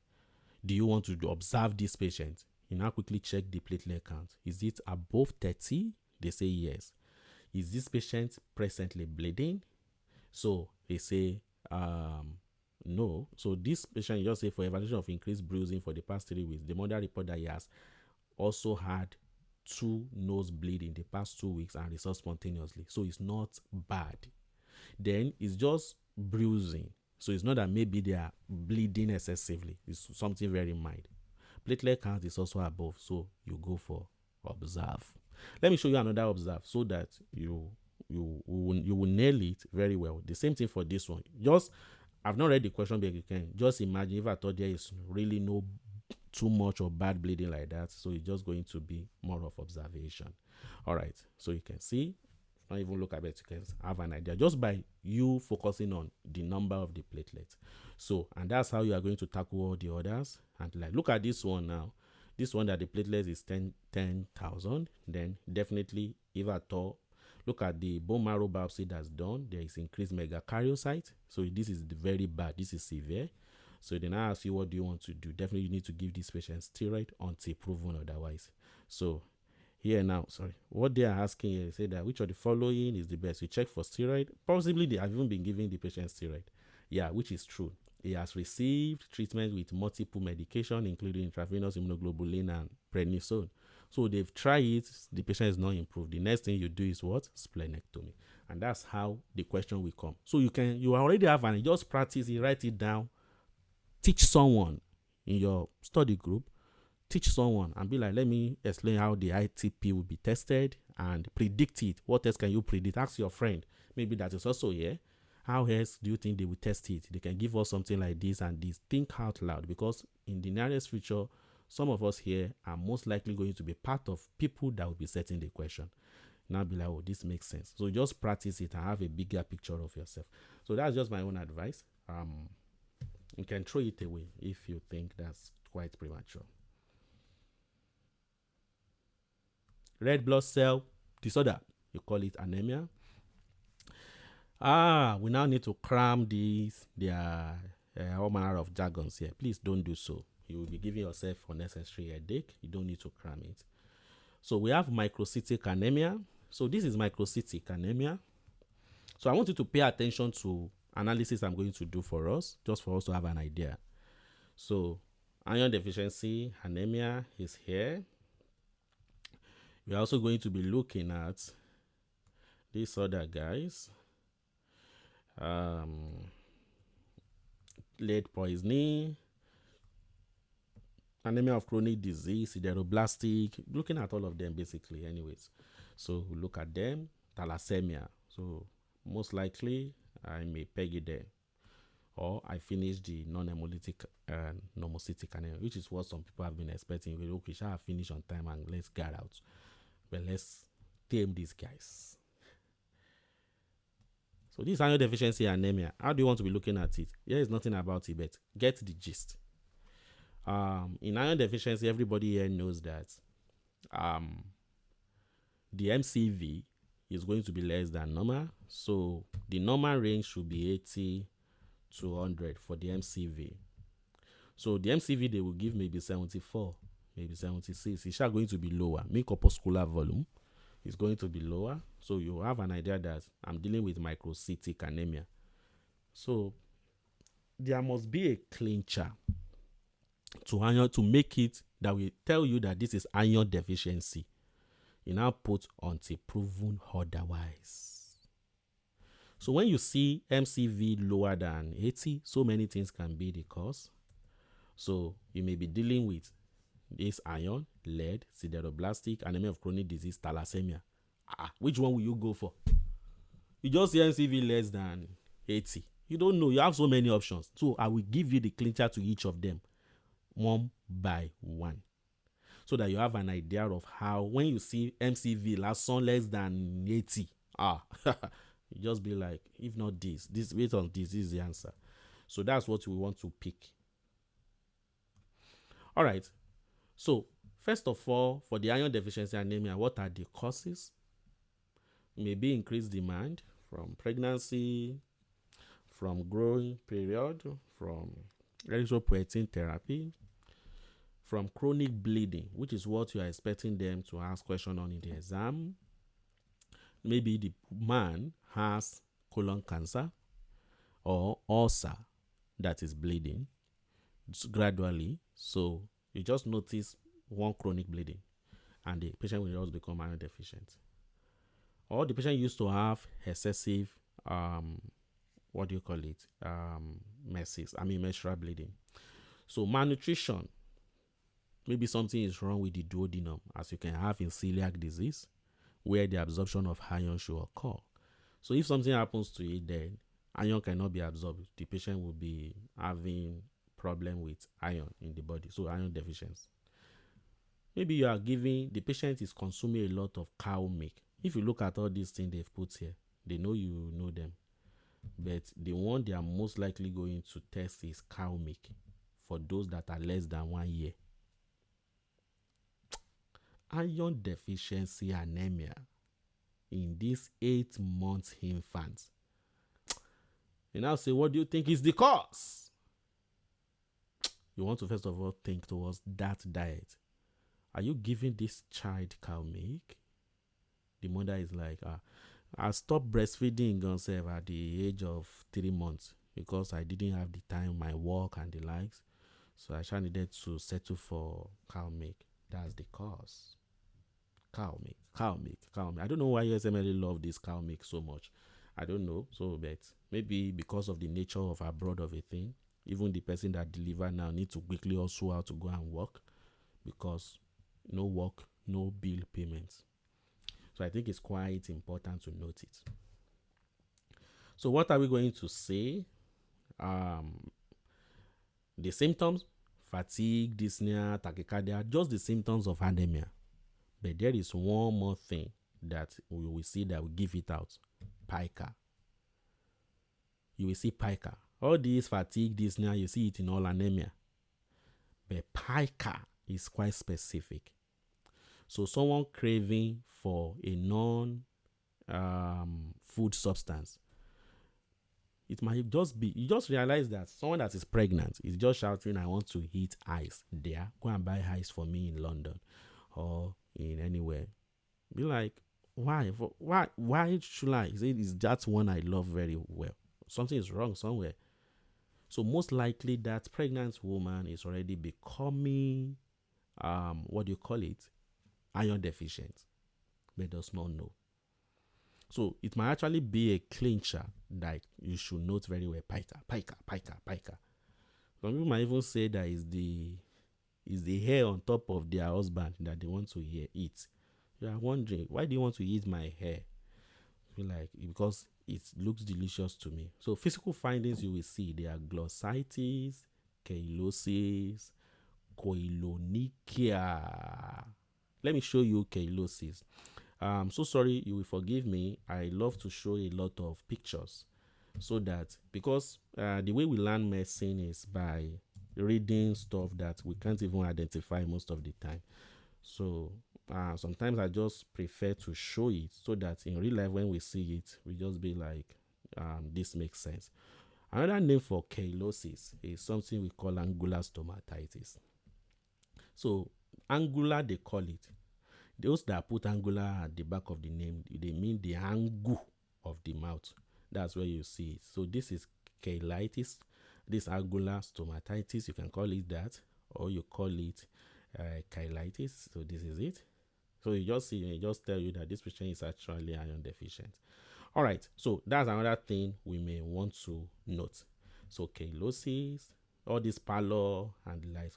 Do you want to observe this patient? You now quickly check the platelet count. Is it above 30? They say yes. Is this patient presently bleeding? So they say no. So this patient, you just say for evaluation of increased bruising for the past 3 weeks. The mother report that he has also had 2 nosebleed in the past 2 weeks and resolved spontaneously. So it's not bad. Then it's just bruising. So it's not that maybe they are bleeding excessively. It's something very mild. Platelet count is also above, so you go for observe. Let me show you another observe so that you will nail it very well. The same thing for this one. I've not read the question, but you can just imagine if I thought there is really no too much or bad bleeding like that. So it's just going to be more of observation. All right. So you can see, not even look at it, you can have an idea just by you focusing on the number of the platelets. So, and that's how you are going to tackle all the others. And like, look at this one now. This one that the platelets is 10,000. Then definitely, if at all, look at the bone marrow biopsy that's done. There is increased megakaryocyte. So this is very bad. This is severe. So then I ask you, what do you want to do? Definitely, you need to give this patient steroid until proven otherwise. So here now, what they are asking here, say that which of the following is the best? You check for steroid. Possibly they have even been giving the patient steroid. Yeah, which is true. He has received treatment with multiple medication, including intravenous immunoglobulin and prednisone. So they've tried it. The patient is not improved. The next thing you do is what? Splenectomy. And that's how the question will come. So you already have and just practice it, write it down, teach someone in your study group, teach someone and be like, let me explain how the ITP will be tested and predict it. What else can you predict? Ask your friend. Maybe that is also here. How else do you think they will test it? They can give us something like this and this. Think out loud, because in the nearest future, some of us here are most likely going to be part of people that will be setting the question. Now be like, oh, this makes sense. So just practice it and have a bigger picture of yourself. So that's just my own advice. You can throw it away if you think that's quite premature. Red blood cell disorder, you call it anemia. We now need to cram these. There are all manner of jargons here. Please don't do so. You will be giving yourself unnecessary headache. You don't need to cram it. So we have microcytic anemia. So this is microcytic anemia. So I want you to pay attention to analysis I'm going to do for us, just for us to have an idea. So iron deficiency anemia is here. We're also going to be looking at these other guys. Lead poisoning, anemia of chronic disease, sideroblastic, looking at all of them basically anyways. So we look at them. Thalassemia. So most likely I may peg it there. or I finished the non-hemolytic normocytic anemia, which is what some people have been expecting. Well, okay, shall I finish on time and let's get out. But let's tame these guys. So this iron deficiency anemia, how do you want to be looking at it? There is nothing about it, but get the gist. In iron deficiency, everybody here knows that the MCV is going to be less than normal. So the normal range should be 80 to 100 for the MCV. So the MCV they will give maybe 74, maybe 76. It's going to be lower. Mean corpuscular volume is going to be lower. So you have an idea that I'm dealing with microcytic anemia. So there must be a clincher to iron to make it that will tell you that this is iron deficiency. You now put until proven otherwise. So when you see MCV lower than 80, so many things can be the cause. So you may be dealing with this iron, lead, sideroblastic, anemia of chronic disease, thalassemia. Which one will you go for? You just see MCV less than 80. You don't know. You have so many options. So I will give you the clincher to each of them one by one, so that you have an idea of how, when you see MCV less than 80, you just be like, if not this based on this is the answer. So that's what we want to pick. All right. So first of all, for the iron deficiency anemia, what are the causes? Maybe increased demand from pregnancy, from growing period, from erythropoietin therapy, from chronic bleeding, which is what you are expecting them to ask question on in the exam. Maybe the man has colon cancer or ulcer that is bleeding gradually. So you just notice one chronic bleeding and the patient will just become iron deficient. Or the patient used to have excessive, menstrual bleeding. So malnutrition, maybe something is wrong with the duodenum, as you can have in celiac disease, where the absorption of iron should occur. So if something happens to it, then iron cannot be absorbed. The patient will be having problem with iron in the body, so iron deficiency. Maybe you are giving, the patient is consuming a lot of cow milk. If you look at all these things they've put here, they know you know them. But the one they are most likely going to test is cow milk for those that are less than 1 year. Iron deficiency anemia in these 8-month infants. You now say, what do you think is the cause? You want to first of all think towards that diet. Are you giving this child cow milk? The mother is like, I stopped breastfeeding at the age of 3 months because I didn't have the time, my work and the likes. So I needed to settle for cow milk. That's the cause. Cow milk. I don't know why USMLE love this cow milk so much. I don't know. So, but maybe because of the nature of abroad of a thing, even the person that deliver now need to quickly also how to go and work, because no work, no bill payments. So I think it's quite important to note it. So what are we going to say? The symptoms: fatigue, dyspnea, tachycardia, just the symptoms of anemia. But there is one more thing that we will see that will give it out. Pica. You will see pica. All these fatigue, dyspnea, you see it in all anemia. But pica is quite specific. So someone craving for a non-food substance, it might just be, you just realize that someone that is pregnant is just shouting, I want to eat ice there. Go and buy ice for me in London or in anywhere. Be like, why should I? Is that one I love very well? Something is wrong somewhere. So most likely that pregnant woman is already becoming iron deficient, but does not know. So it might actually be a clincher that you should note very well. Pica. Some people might even say that is the hair on top of their husband that they want to eat. You are wondering, why do you want to eat my hair? Feel like because it looks delicious to me. So physical findings you will see, they are glossitis, cheilosis, koilonychia. Let me show you cheilosis. So sorry, you will forgive me. I love to show a lot of pictures so that, because the way we learn medicine is by reading stuff that we can't even identify most of the time. So sometimes I just prefer to show it so that in real life when we see it, we just be like, this makes sense. Another name for cheilosis is something we call angular stomatitis. So angular, they call it. Those that put angular at the back of the name, they mean the angle of the mouth. That's where you see it. So this is cheilitis, this angular stomatitis, you can call it that, or you call it cheilitis. So this is it. So you just see, it just tell you that this patient is actually iron deficient. All right, so that's another thing we may want to note. So cheilosis, all this pallor and like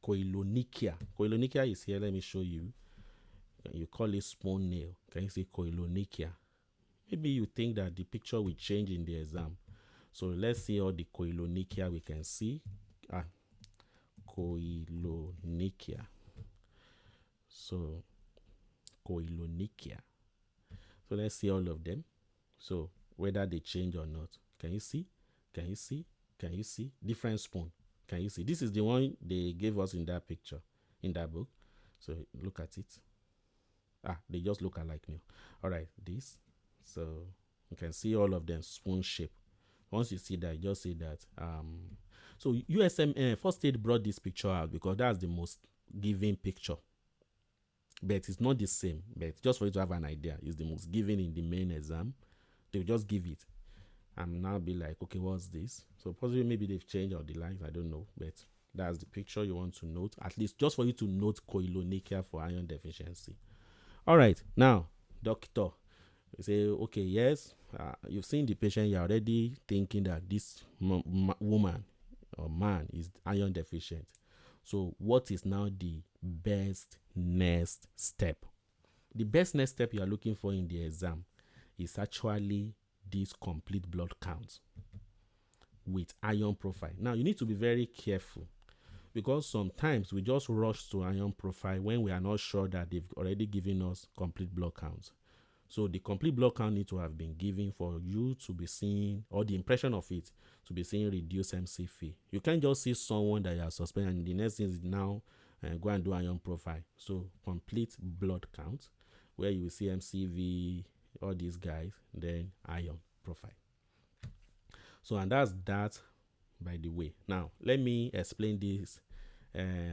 koilonychia. Koilonychia is here. Let me show you. You call it spawn nail. Can you see koilonychia? Maybe you think that the picture will change in the exam. So let's see all the koilonychia we can see. Koilonychia. So koilonychia. So let's see all of them. So whether they change or not. Can you see? Can you see? Can you see? Different spoon. Can you see? This is the one they gave us in that picture, in that book. So look at it. They just look alike now. All right, this. So you can see all of them spoon shape. Once you see that, just say that. So USM first aid brought this picture out because that's the most given picture. But it's not the same. But just for you to have an idea, it's the most given in the main exam. They'll just give it and now be like, okay, what's this? So possibly maybe they've changed all the lines, I don't know, but that's the picture you want to note, at least just for you to note koilonychia for iron deficiency. All right, now doctor, you say, okay, yes, you've seen the patient, you're already thinking that this woman or man is iron deficient. So what is now the best next step? The best next step you are looking for in the exam is actually this complete blood count with iron profile. Now you need to be very careful because sometimes we just rush to iron profile when we are not sure that they've already given us complete blood counts. So the complete blood count needs to have been given for you to be seeing, or the impression of it to be seeing reduced MCV. You can't just see someone that you are suspecting and the next thing is now go and do iron profile. So complete blood count where you will see MCV, all these guys, then iron profile. So and that's that, by the way. Now let me explain this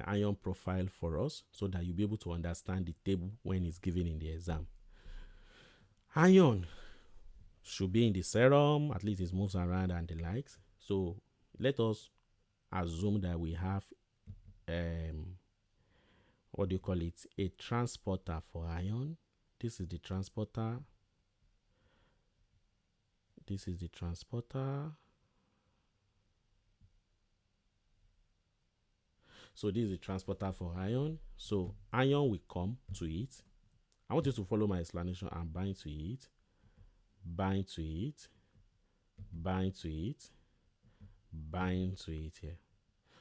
iron profile for us so that you'll be able to understand the table when it's given in the exam. Iron should be in the serum, at least it moves around and the likes. So let us assume that we have what do you call it, a transporter for iron. This is the transporter. This is the transporter. So this is the transporter for iron. So iron will come to it. I want you to follow my explanation and bind to it, bind to it, bind to it, bind to it here.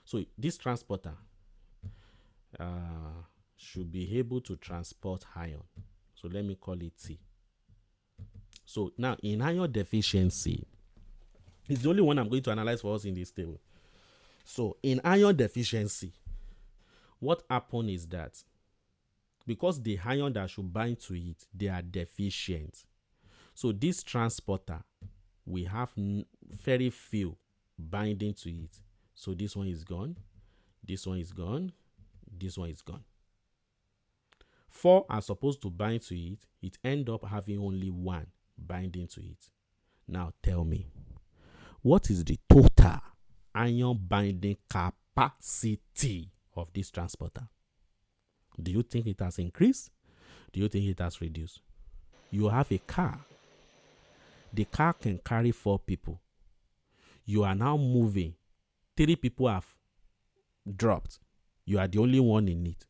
So this transporter should be able to transport iron. So let me call it T. So now in iron deficiency, it's the only one I'm going to analyze for us in this table. So in iron deficiency, what happened is that because the iron that should bind to it, they are deficient. So this transporter, we have very few binding to it. So this one is gone, this one is gone, this one is gone. 4 are supposed to bind to it. It end up having only 1 binding to it. Now tell me, what is the total iron binding capacity of this transporter? Do you think it has increased? Do you think it has reduced? You have a car. The car can carry 4 people. You are now moving. 3 people have dropped. You are the only one in it.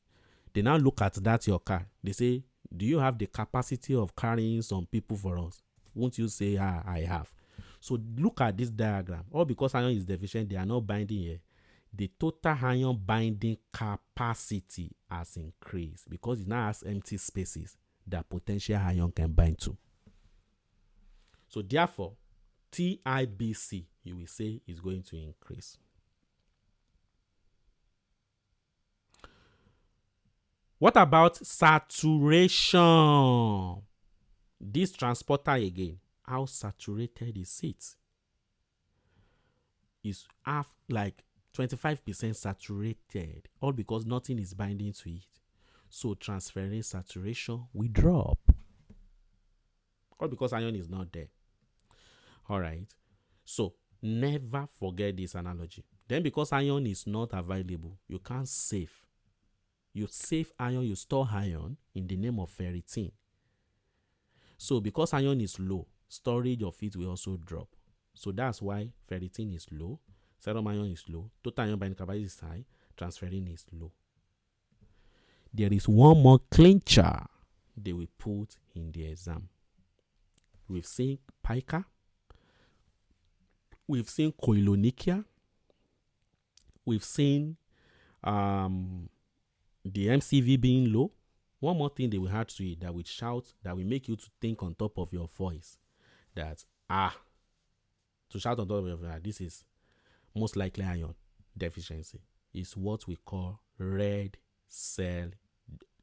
They now look at that your car. They say, do you have the capacity of carrying some people for us? Won't you say, I have? So look at this diagram. All because iron is deficient, they are not binding here. The total ion binding capacity has increased because it now has empty spaces that potential ion can bind to. So therefore, TIBC, you will say, is going to increase. What about saturation? This transporter again, how saturated is it? Is half, like 25% saturated, all because nothing is binding to it. So transferring saturation will drop, all because ion is not there. All right. So never forget this analogy. Then because ion is not available, you can't save. You save ion, you store ion in the name of ferritin. So because ion is low, storage of it will also drop. So that's why ferritin is low, serum ion is low, total ion binding capacity is high, transferrin is low. There is one more clincher they will put in the exam. We've seen pica, we've seen koilonychia, we've seen the MCV being low. One more thing they will add to it that will shout, that will make you to think on top of your voice that, to shout on top of your voice, this is most likely iron deficiency, is what we call red cell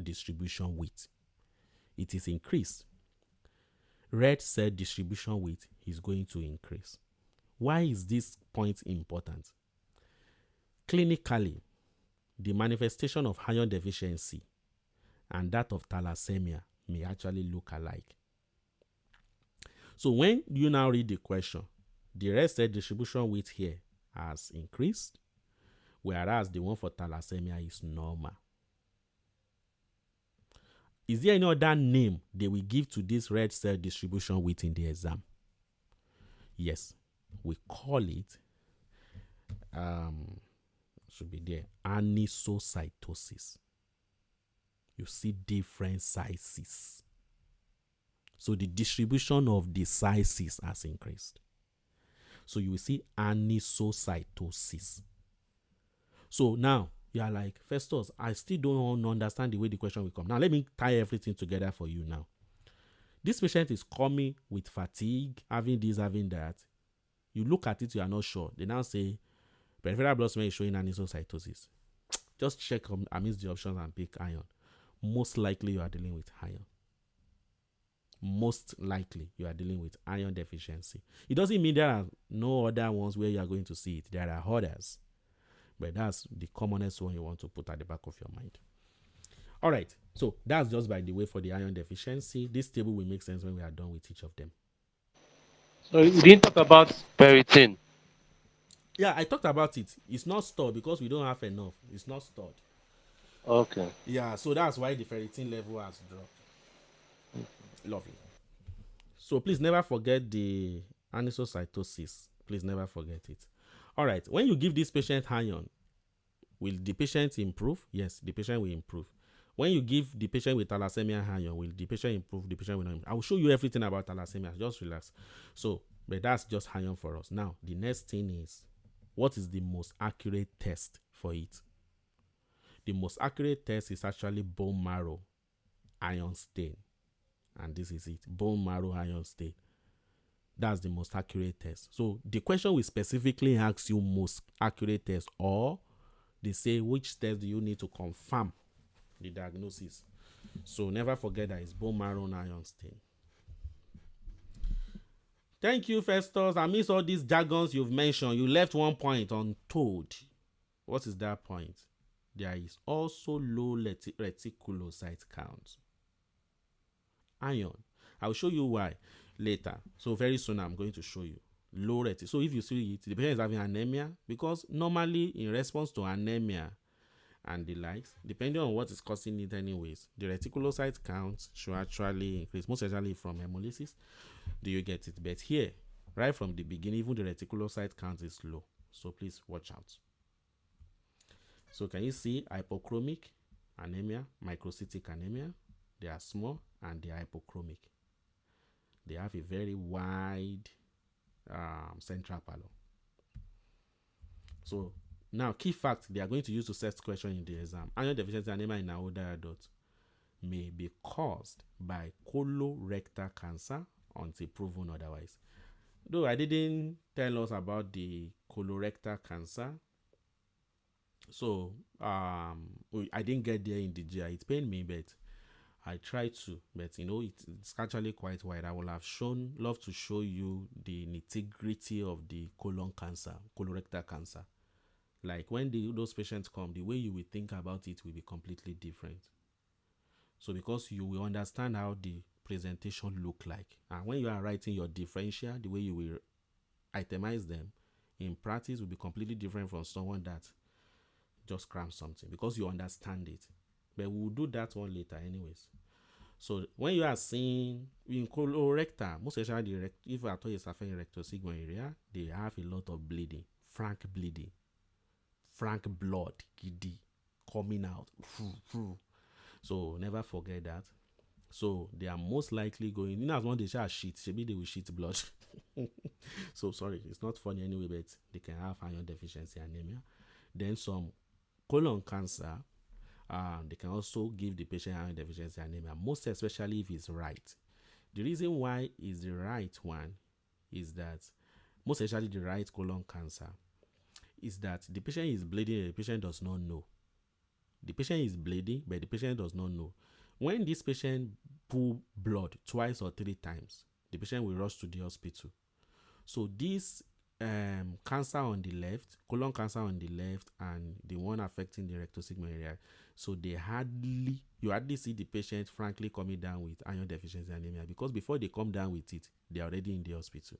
distribution width. It is increased. Red cell distribution width is going to increase. Why is this point important? Clinically, the manifestation of iron deficiency and that of thalassemia may actually look alike. So when you now read the question, the red cell distribution width here has increased, whereas the one for thalassemia is normal. Is there any other name they will give to this red cell distribution width in the exam? Yes, we call it, should be there, anisocytosis. You see different sizes. So the distribution of the sizes has increased. So you will see anisocytosis. So now you are like, Festus, I still don't understand the way the question will come. Now let me tie everything together for you now. This patient is coming with fatigue, having this, having that. You look at it, you are not sure. They now say, peripheral blood cell is showing anisocytosis. Just check amidst the options and pick iron. Most likely you are dealing with iron. Most likely you are dealing with iron deficiency. It doesn't mean there are no other ones where you are going to see it. There are others. But that's the commonest one you want to put at the back of your mind. All right. So that's just by the way for the iron deficiency. This table will make sense when we are done with each of them. So we didn't talk about ferritin. Yeah, I talked about it. It's not stored because we don't have enough. It's not stored. Okay. Yeah, so that's why the ferritin level has dropped. Lovely. So please never forget the anisocytosis. Please never forget it. All right. When you give this patient iron, will the patient improve? Yes, the patient will improve. When you give the patient with thalassemia iron, will the patient improve? The patient will not improve. I will show you everything about thalassemia. Just relax. So, but that's just iron for us. Now, the next thing is, what is the most accurate test for it? The most accurate test is actually bone marrow iron stain. And this is it, bone marrow iron stain. That's the most accurate test. So the question will specifically ask you most accurate test, or they say which test do you need to confirm the diagnosis. So never forget that it's bone marrow iron stain. Thank you, Festus. I miss all these jargons you've mentioned. You left one point untold. What is that point? There is also low reticulocyte count. Iron. I'll show you why later. So very soon I'm going to show you low reticulocyte. So if you see it, the patient is having anemia, because normally in response to anemia and the likes, depending on what is causing it anyways, the reticulocyte count should actually increase, most especially from hemolysis. Do you get it? But here, right from the beginning, even the reticulocyte count is low. So please watch out. So can you see hypochromic anemia, microcytic anemia? They are small and they are hypochromic. They have a very wide central pallor. So now, key fact they are going to use to set question in the exam: iron deficiency anemia in an older adult may be caused by colorectal cancer until proven otherwise. Though I didn't tell us about the colorectal cancer, so I didn't get there in the GI. It pained me, but I tried to. But it's actually quite wide. I will have love to show you the nitty-gritty of the colon cancer, colorectal cancer. Like when those patients come, the way you will think about it will be completely different. So because you will understand how the presentation look like, and when you are writing your differential, the way you will itemize them in practice will be completely different from someone that just crams something, because you understand it. But we'll do that one later anyways. So when you are seeing in colorectal, most especially if at all it's affecting rectosigmoid area, they have a lot of bleeding, frank blood, giddy, coming out. So never forget that. So they are most likely going, as one they shall shit, maybe they will shit blood. So sorry, it's not funny anyway, but they can have iron deficiency anemia. Then some colon cancer, they can also give the patient iron deficiency anemia, most especially if it's right. The reason why is the right one is that, most especially the right colon cancer, is that the patient is bleeding and the patient does not know. The patient is bleeding, but the patient does not know. When this patient pull blood twice or 3 times, the patient will rush to the hospital. So this cancer on the left, colon cancer on the left, and the one affecting the rectosigmoid area, so you hardly see the patient frankly coming down with iron deficiency anemia, because before they come down with it, they're already in the hospital.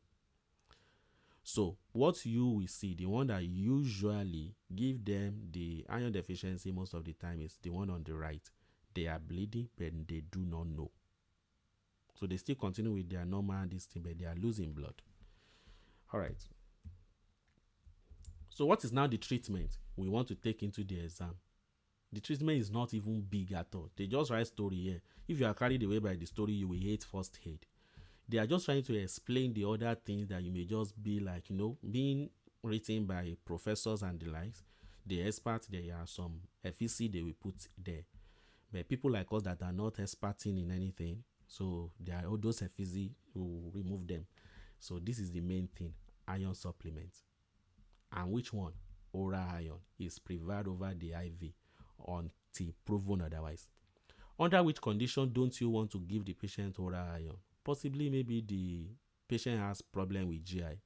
So what you will see, the one that usually give them the iron deficiency most of the time, is the one on the right. They are bleeding, but they do not know. So they still continue with their normal thing, but they are losing blood. All right. So what is now the treatment we want to take into the exam? The treatment is not even big at all. They just write story here. If you are carried away by the story, you will hate first aid. They are just trying to explain the other things that you may just be like, being written by professors and the likes. The experts, there are some FEC they will put there. But people like us that are not experting in anything, so there are all those FEC who remove them. So this is the main thing: iron supplements. And which one? Oral iron is preferred over the IV until proven otherwise. Under which condition don't you want to give the patient oral iron? Possibly maybe the patient has problem with GI.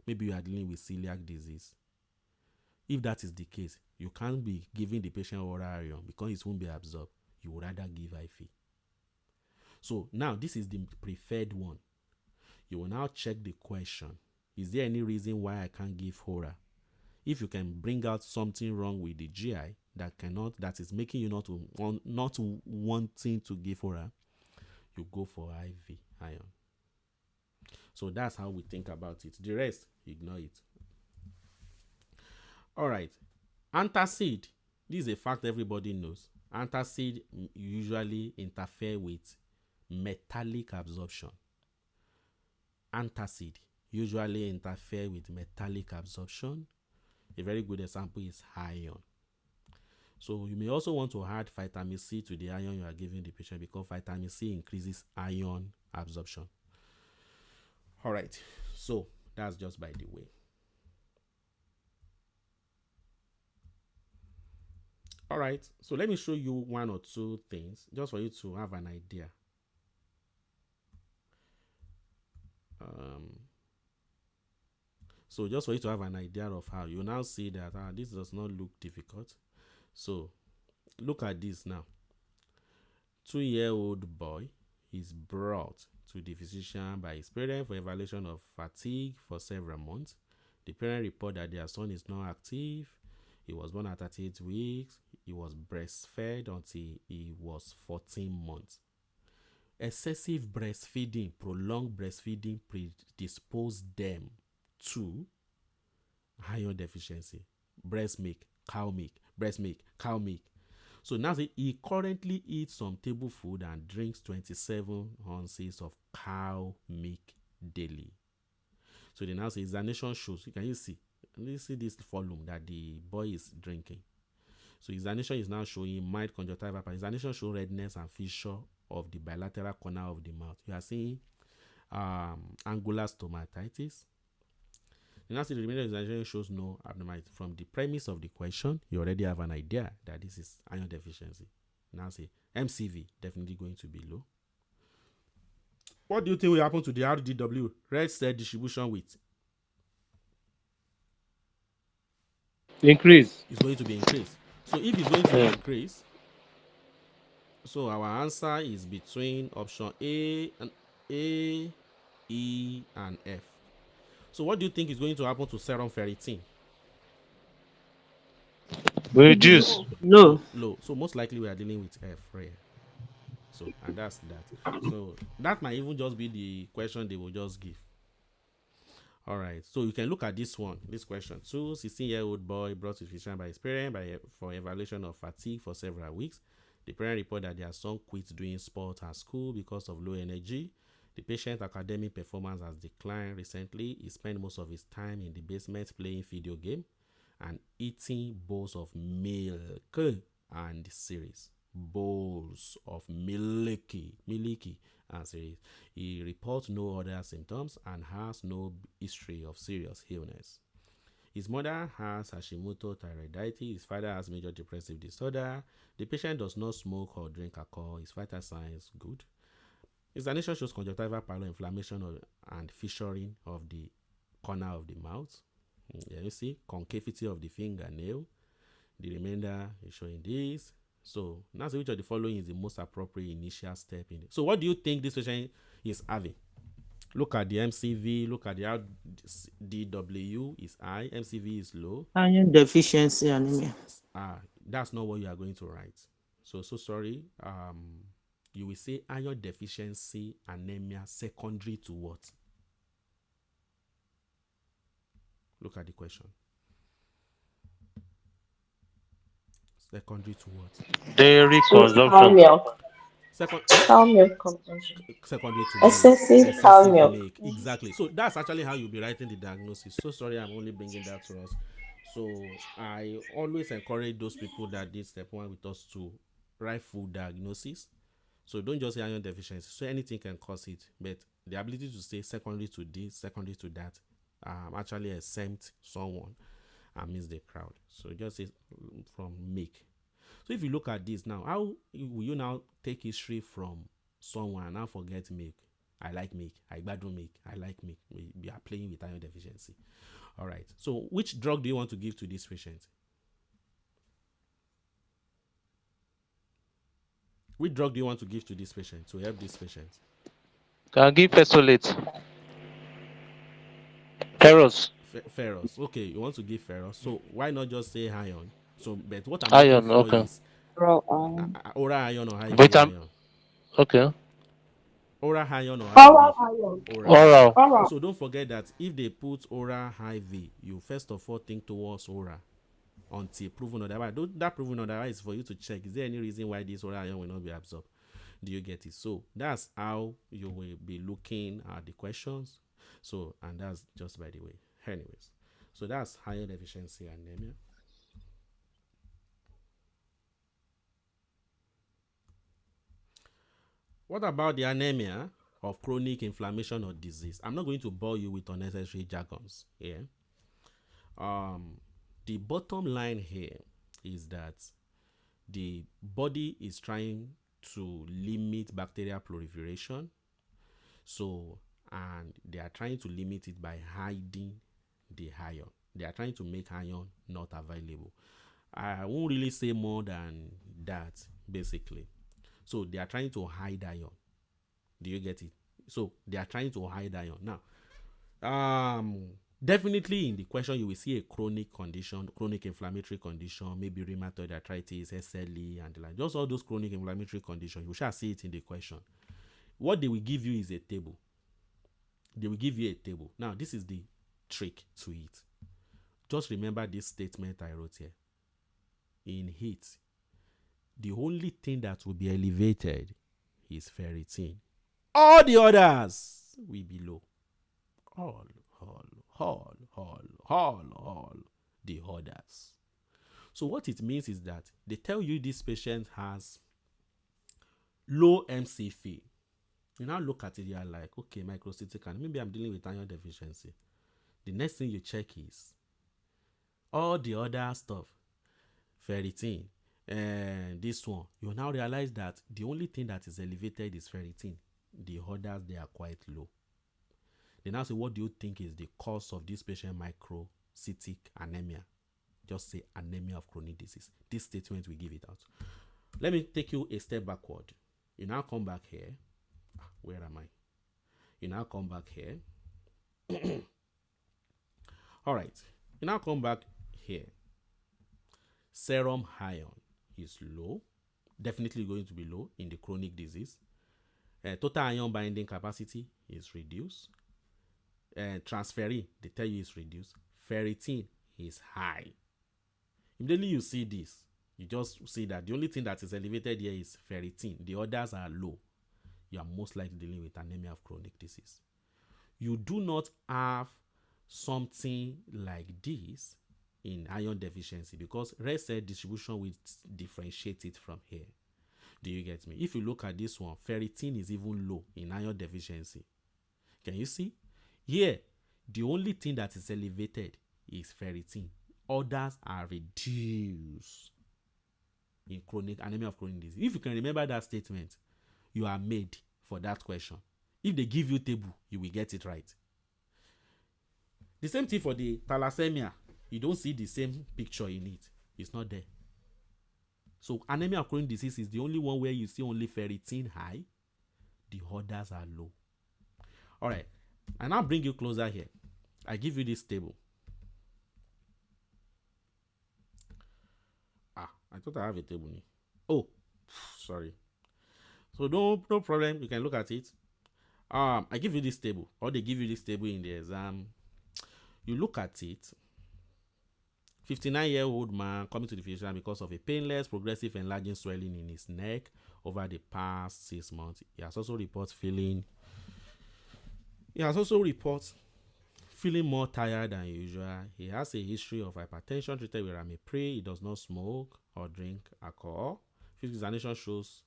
Maybe you are dealing with celiac disease. If that is the case, you can't be giving the patient oral iron because it won't be absorbed. You would rather give IV. So now this is the preferred one. You will now check the question. Is there any reason why I can't give oral? If you can bring out something wrong with the GI that is making you not wanting to give oral, you go for IV iron. So that's how we think about it. The rest, ignore it. All right. Antacid. This is a fact everybody knows. Antacid usually interfere with metallic absorption. Antacid usually interfere with metallic absorption. A very good example is iron. So you may also want to add vitamin C to the iron you are giving the patient, because vitamin C increases iron absorption. All right. So that's just by the way. All right. So let me show you one or two things just for you to have an idea. So just for you to have an idea of how you now see that this does not look difficult. So look at this now. 2-year-old boy is brought to the physician by his parent for evaluation of fatigue for several months. The parent report that their son is not active. He was born at 38 weeks. He was breastfed until he was 14 months. Excessive breastfeeding, prolonged breastfeeding predisposed them to iron deficiency. Breast milk, cow milk, breast milk, cow milk. So now say he currently eats some table food and drinks 27 ounces of cow milk daily. So they now say examination shows. Can you see? Can you see this volume that the boy is drinking? So examination is now showing mild conjunctival. Examination show redness and fissure of the bilateral corner of the mouth. You are seeing angular stomatitis. The now see the remaining examination shows no abnormality. From the premise of the question, you already have an idea that this is iron deficiency. Now say MCV definitely going to be low. What do you think will happen to the RDW, red cell distribution width? Increase. It's going to be increased. So if it's going to be Yeah. increased, so our answer is between option A, E, and F. So what do you think is going to happen to serum ferritin? We To be reduce. low. So low. So most likely we are dealing with F right? So and that's that. So that might even just be the question they will just give. All right. So you can look at this one. This question: 16-year-old boy brought to physician by his parent for evaluation of fatigue for several weeks. The parent reported that their son quit doing sport at school because of low energy. The patient's academic performance has declined recently. He spent most of his time in the basement playing video game and eating bowls of milk and cereals. Bowls of milky and cereals. He reports no other symptoms and has no history of serious illness. His mother has Hashimoto thyroiditis. His father has major depressive disorder. The patient does not smoke or drink alcohol. His vital signs good. Examination shows conjunctival pallor, inflammation and fissuring of the corner of the mouth. Here you see concavity of the fingernail. The remainder is showing this. So now say which of the following is the most appropriate initial step in it. So what do you think this patient is having? Look at the MCV, look at the RDW is high, MCV is low. Iron deficiency anemia. That's not what you are going to write. So sorry. You will say iron deficiency anemia secondary to what? Look at the question. Secondary to what? Dairy To cow consumption. milk. Second, Cow milk consumption. secondary to milk, Excessive cow excessive milk. milk. Exactly. So that's actually how you'll be writing the diagnosis. So sorry, I'm only bringing that to us. So I always encourage those people that did step one with us to write full diagnosis. So don't just say iron deficiency. So anything can cause it, but the ability to say secondary to this, secondary to that, actually exempt someone and miss the crowd. So just say from milk. So if you look at this now, how will you now take history from someone and now forget milk? I like milk. I gbadun milk. I like milk. We are playing with iron deficiency. All right. So which drug do you want to give to this patient? Which drug do you want to give to this patient to help this patient? Can give fesolate. Ferrous. Ferrous. Okay, you want to give ferrous. So why not just say iron? So, but what I'm looking Iron. for Okay. is Raw oral iron or IV Vitamin. iron. Okay. Oral iron or Oral IV? iron. Oral iron. Oral. Oral. So don't forget that if they put oral IV, you first of all think towards oral until proven otherwise. That proven otherwise is for you to check. Is there any reason why this oral iron will not be absorbed? Do you get it? So that's how you will be looking at the questions. So, and that's just by the way. Anyways, so that's iron deficiency anemia. What about the anemia of chronic inflammation or disease? I'm not going to bore you with unnecessary jargons here. The bottom line here is that the body is trying to limit bacterial proliferation. So, and they are trying to limit it by hiding the iron. They are trying to make iron not available. I won't really say more than that, basically. So they are trying to hide iron. Do you get it? So they are trying to hide iron. Now, definitely in the question you will see a chronic condition, chronic inflammatory condition, maybe rheumatoid arthritis, SLE, and like just all those chronic inflammatory conditions. You shall see it in the question. What they will give you is a table. They will give you a table. Now, this is the trick to it. Just remember this statement I wrote here. In heat, the only thing that will be elevated is ferritin. All the others will be low. All the others. So what it means is that they tell you this patient has low MCV. You now look at it, you are like, okay, microcytic anemia, maybe I'm dealing with iron deficiency. The next thing you check is all the other stuff, ferritin, and this one. You now realize that the only thing that is elevated is ferritin. The others, they are quite low. They now say, what do you think is the cause of this patient microcytic anemia? Just say anemia of chronic disease. This statement will give it out. Let me take you a step backward. You now come back here. Where am I? You now come back here. All right. You now come back here. Serum iron is low. Definitely going to be low in the chronic disease. Total iron binding capacity is reduced. Transferrin, they tell you is reduced. Ferritin is high. Immediately you see this, you just see that the only thing that is elevated here is ferritin. The others are low. You are most likely dealing with anemia of chronic disease. You do not have something like this in iron deficiency because red cell distribution will differentiate it from here. Do you get me? If you look at this one, ferritin is even low in iron deficiency. Can you see? Here, the only thing that is elevated is ferritin. Others are reduced in chronic anemia of chronic disease. If you can remember that statement, you are made for that question. If they give you table, you will get it right. The same thing for the thalassemia. You don't see the same picture in it. It's not there. So anemia of chronic disease is the only one where you see only ferritin high. The others are low. All right. I now bring you closer here. I give you this table. I thought I have a table. Oh, sorry. So no problem. You can look at it. I give you this table, or they give you this table in the exam. You look at it. 59-year-old man coming to the physician because of a painless, progressive enlarging swelling in his neck over the past 6 months. He has also reports feeling more tired than usual. He has a history of hypertension treated with ramipril. He does not smoke or drink alcohol. Physical examination shows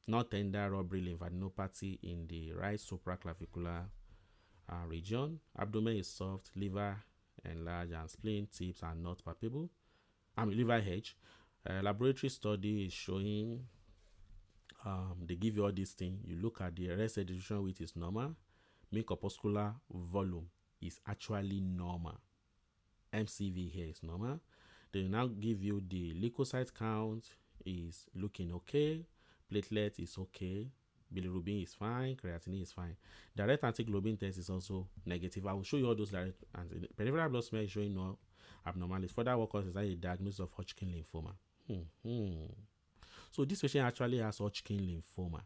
not tender rubbery lymphadenopathy in the right supraclavicular region. Abdomen is soft, liver enlarged, and spleen tips are not palpable. Liver edge. Laboratory study is showing they give you all these things. You look at the rest distribution, which is normal. Mean corpuscular volume is actually normal. MCV here is normal. They will now give you the leukocyte count is looking okay. Platelet is okay. Bilirubin is fine. Creatinine is fine. Direct antiglobulin test is also negative. I will show you all those direct peripheral blood smear is showing no abnormalities. Further work is a diagnosis of Hodgkin lymphoma. So this patient actually has Hodgkin lymphoma.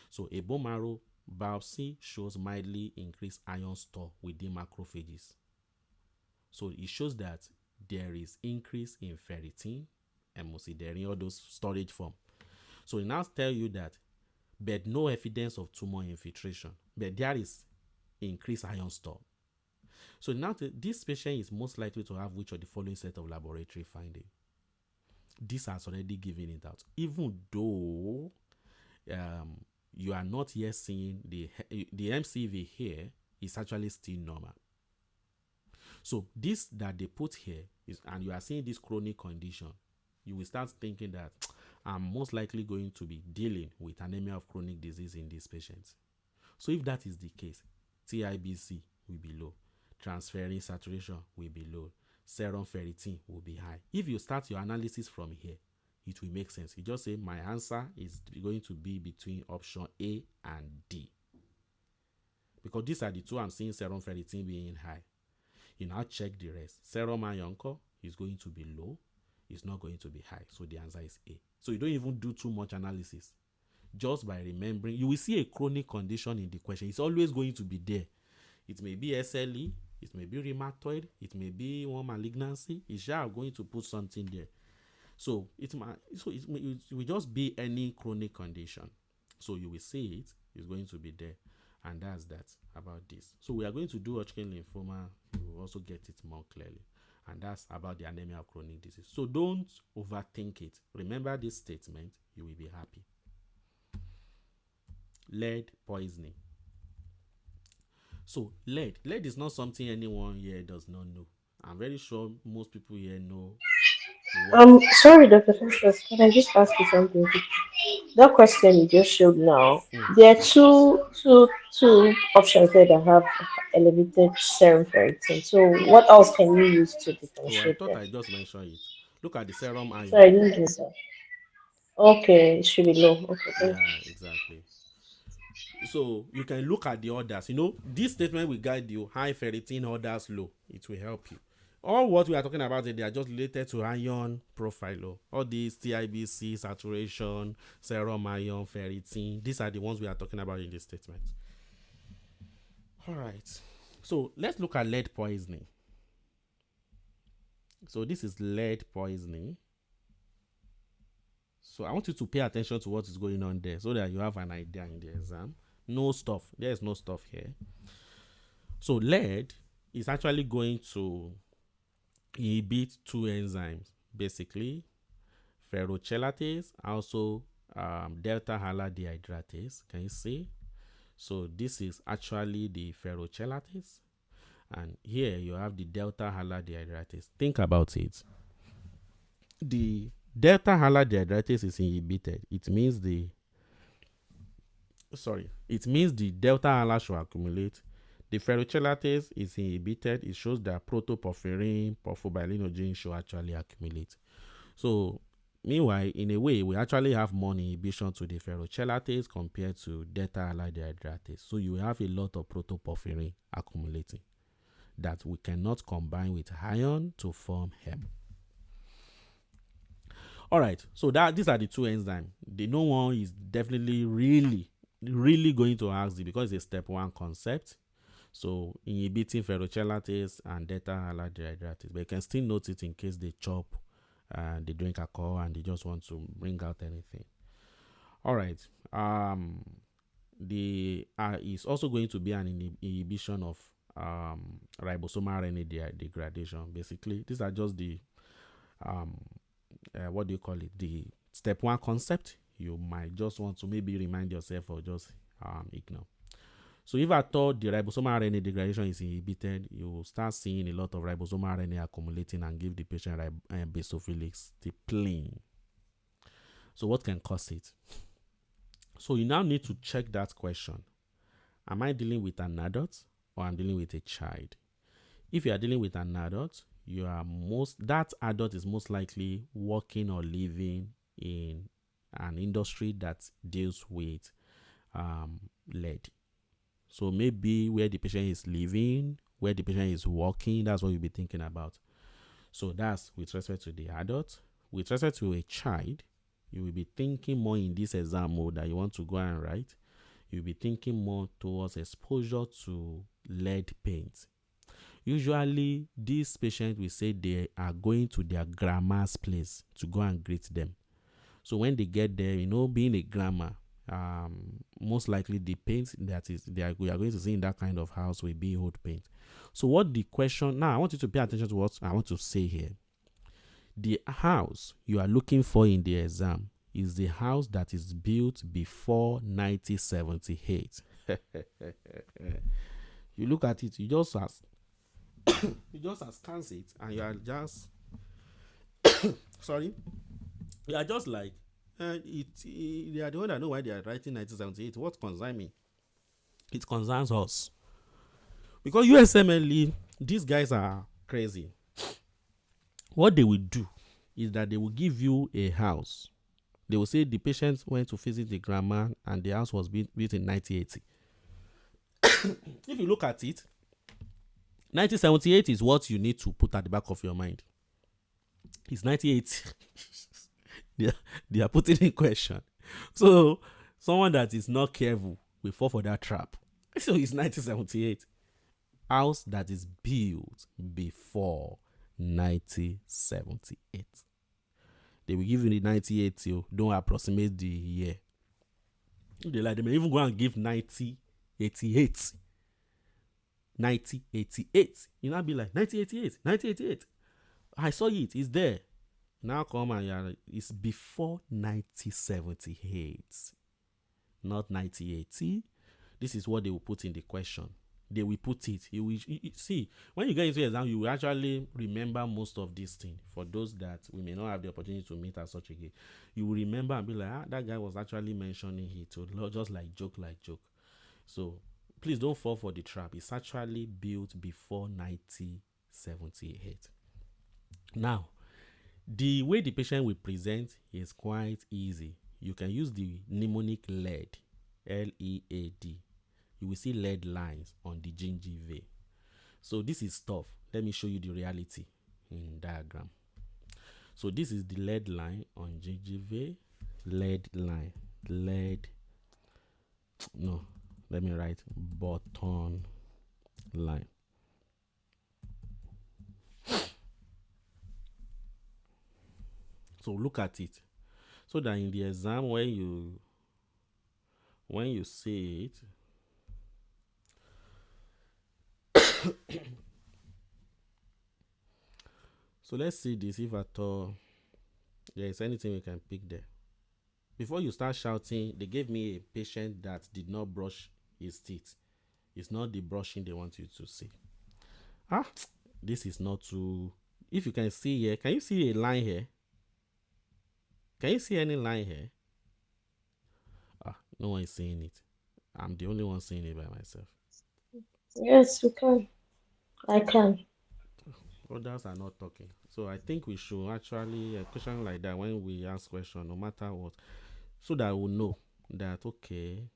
So a bone marrow biopsy shows mildly increased iron store within macrophages. So it shows that there is increase in ferritin, MOC, there in all those storage form. So it now tell you that, but no evidence of tumor infiltration, but there is increased iron store. So now this patient is most likely to have which of the following set of laboratory finding. This has already given it out, even though you are not yet seeing the MCV here is actually still normal. So this that they put here is, and you are seeing this chronic condition, you will start thinking that I'm most likely going to be dealing with anemia of chronic disease in these patients. So if that is the case, TIBC will be low, transferrin saturation will be low, serum ferritin will be high. If you start your analysis from here, it will make sense. You just say my answer is going to be between option A and D. Because these are the two I'm seeing serum ferritin being high. You now check the rest. Serum iron is going to be low. It's not going to be high. So the answer is A. So you don't even do too much analysis. Just by remembering, you will see a chronic condition in the question. It's always going to be there. It may be SLE. It may be rheumatoid. It may be one malignancy. It's just going to put something there. So it will just be any chronic condition. So you will see it's going to be there. And that's that about this. So we are going to do Hodgkin lymphoma. You will also get it more clearly. And that's about the anemia of chronic disease. So don't overthink it. Remember this statement, you will be happy. Lead poisoning. So lead is not something anyone here does not know. I'm very sure most people here know what. Sorry, Dr. Festus, can I just ask you something? That question you just showed now, Mm. there are two options there that have elevated serum ferritin. So what else can you use to Oh, I differentiate thought them? I just mentioned it. Look at the serum So iron. I didn't do that. Okay, it should be low. Okay, thank Yeah, exactly. So you can look at the others. This statement will guide you. High ferritin, others low. It will help you. All what we are talking about, they are just related to iron profile. All these TIBC, saturation, serum iron, ferritin. These are the ones we are talking about in this statement. All right. So let's look at lead poisoning. So this is lead poisoning. So I want you to pay attention to what is going on there so that you have an idea in the exam. No stuff. There is no stuff here. So lead is actually going to inhibit two enzymes, basically ferrochelatase, also delta hala dehydratase. Can you see? So this is actually the ferrochelatase, and here you have the delta hala dehydratase. Think about it. The delta hala dehydratase is inhibited. It means the delta hala should accumulate. The ferrochelatase is inhibited. It shows that protoporphyrin, porphobilinogen should actually accumulate. So, meanwhile, in a way, we actually have more inhibition to the ferrochelatase compared to delta hala dehydratase. So, you have a lot of protoporphyrin accumulating that we cannot combine with iron to form heme. All right, so these are the two enzymes. The no one is definitely really going to ask it because it's a step one concept. So inhibiting ferrochelatase and delta hala dehydratase, but you can still note it in case they chop and they drink alcohol and they just want to bring out anything. All right. The is also going to be an inhibition of ribosomal RNA degradation. Basically, these are just the what do you call it? The step one concept. You might just want to maybe remind yourself or just ignore. So if at all the ribosomal RNA degradation is inhibited, you will start seeing a lot of ribosomal RNA accumulating and give the patient basophilic stippling. So what can cause it? So you now need to check that question. Am I dealing with an adult or I'm dealing with a child? If you are dealing with an adult, that adult is most likely working or living in an industry that deals with lead. So maybe where the patient is living, where the patient is working, that's what you'll be thinking about. So that's with respect to the adult. With respect to a child, you will be thinking more in this exam mode that you want to go and write. You'll be thinking more towards exposure to lead paint. Usually, these patients will say they are going to their grandma's place to go and greet them. So when they get there, being a grandma, most likely the paint that is we are going to see in that kind of house will be old paint. So what the question now, I want you to pay attention to what I want to say here. The house you are looking for in the exam is the house that is built before 1978. You look at it, you just ask it, and you are just sorry, you are just like they are the one that know why they are writing 1978. What concerns me? It concerns us. Because USMLE, these guys are crazy. What they will do is that they will give you a house. They will say the patient went to visit the grandma and the house was built in 1980. If you look at it, 1978 is what you need to put at the back of your mind. It's 1980. they are putting in question. So someone that is not careful will fall for that trap. So it's 1978. House that is built before 1978. They will give you the 98. Don't approximate the year. They may even go and give 9088. 9088. You now be like 1988, 1988. I saw it. It's there. Now come and it's before 1978, not 1980. This is what they will put in the question. They will put it. You will see when you get into exam, you will actually remember most of these things. For those that we may not have the opportunity to meet at such a game, you will remember and be like, that guy was actually mentioning it, just like joke. So please don't fall for the trap. It's actually built before 1978. Now, the way the patient will present is quite easy. You can use the mnemonic LED, L-E-A-D. You will see lead lines on the gingiva. So this is stuff. Let me show you the reality in diagram. So this is the lead line on gingiva. Lead line. Lead. No, let me write button line. So look at it. So that in the exam when you see it, so let's see this, if at all there is anything we can pick there. Before you start shouting, they gave me a patient that did not brush his teeth. It's not the brushing they want you to see. This is not too. If you can see here, can you see a line here? Can you see any line here? No one is seeing it. I'm the only one seeing it by myself. Yes, we can. I can. Others are not talking. So I think we should actually, a question like that, when we ask question, no matter what, so that we'll know that, okay,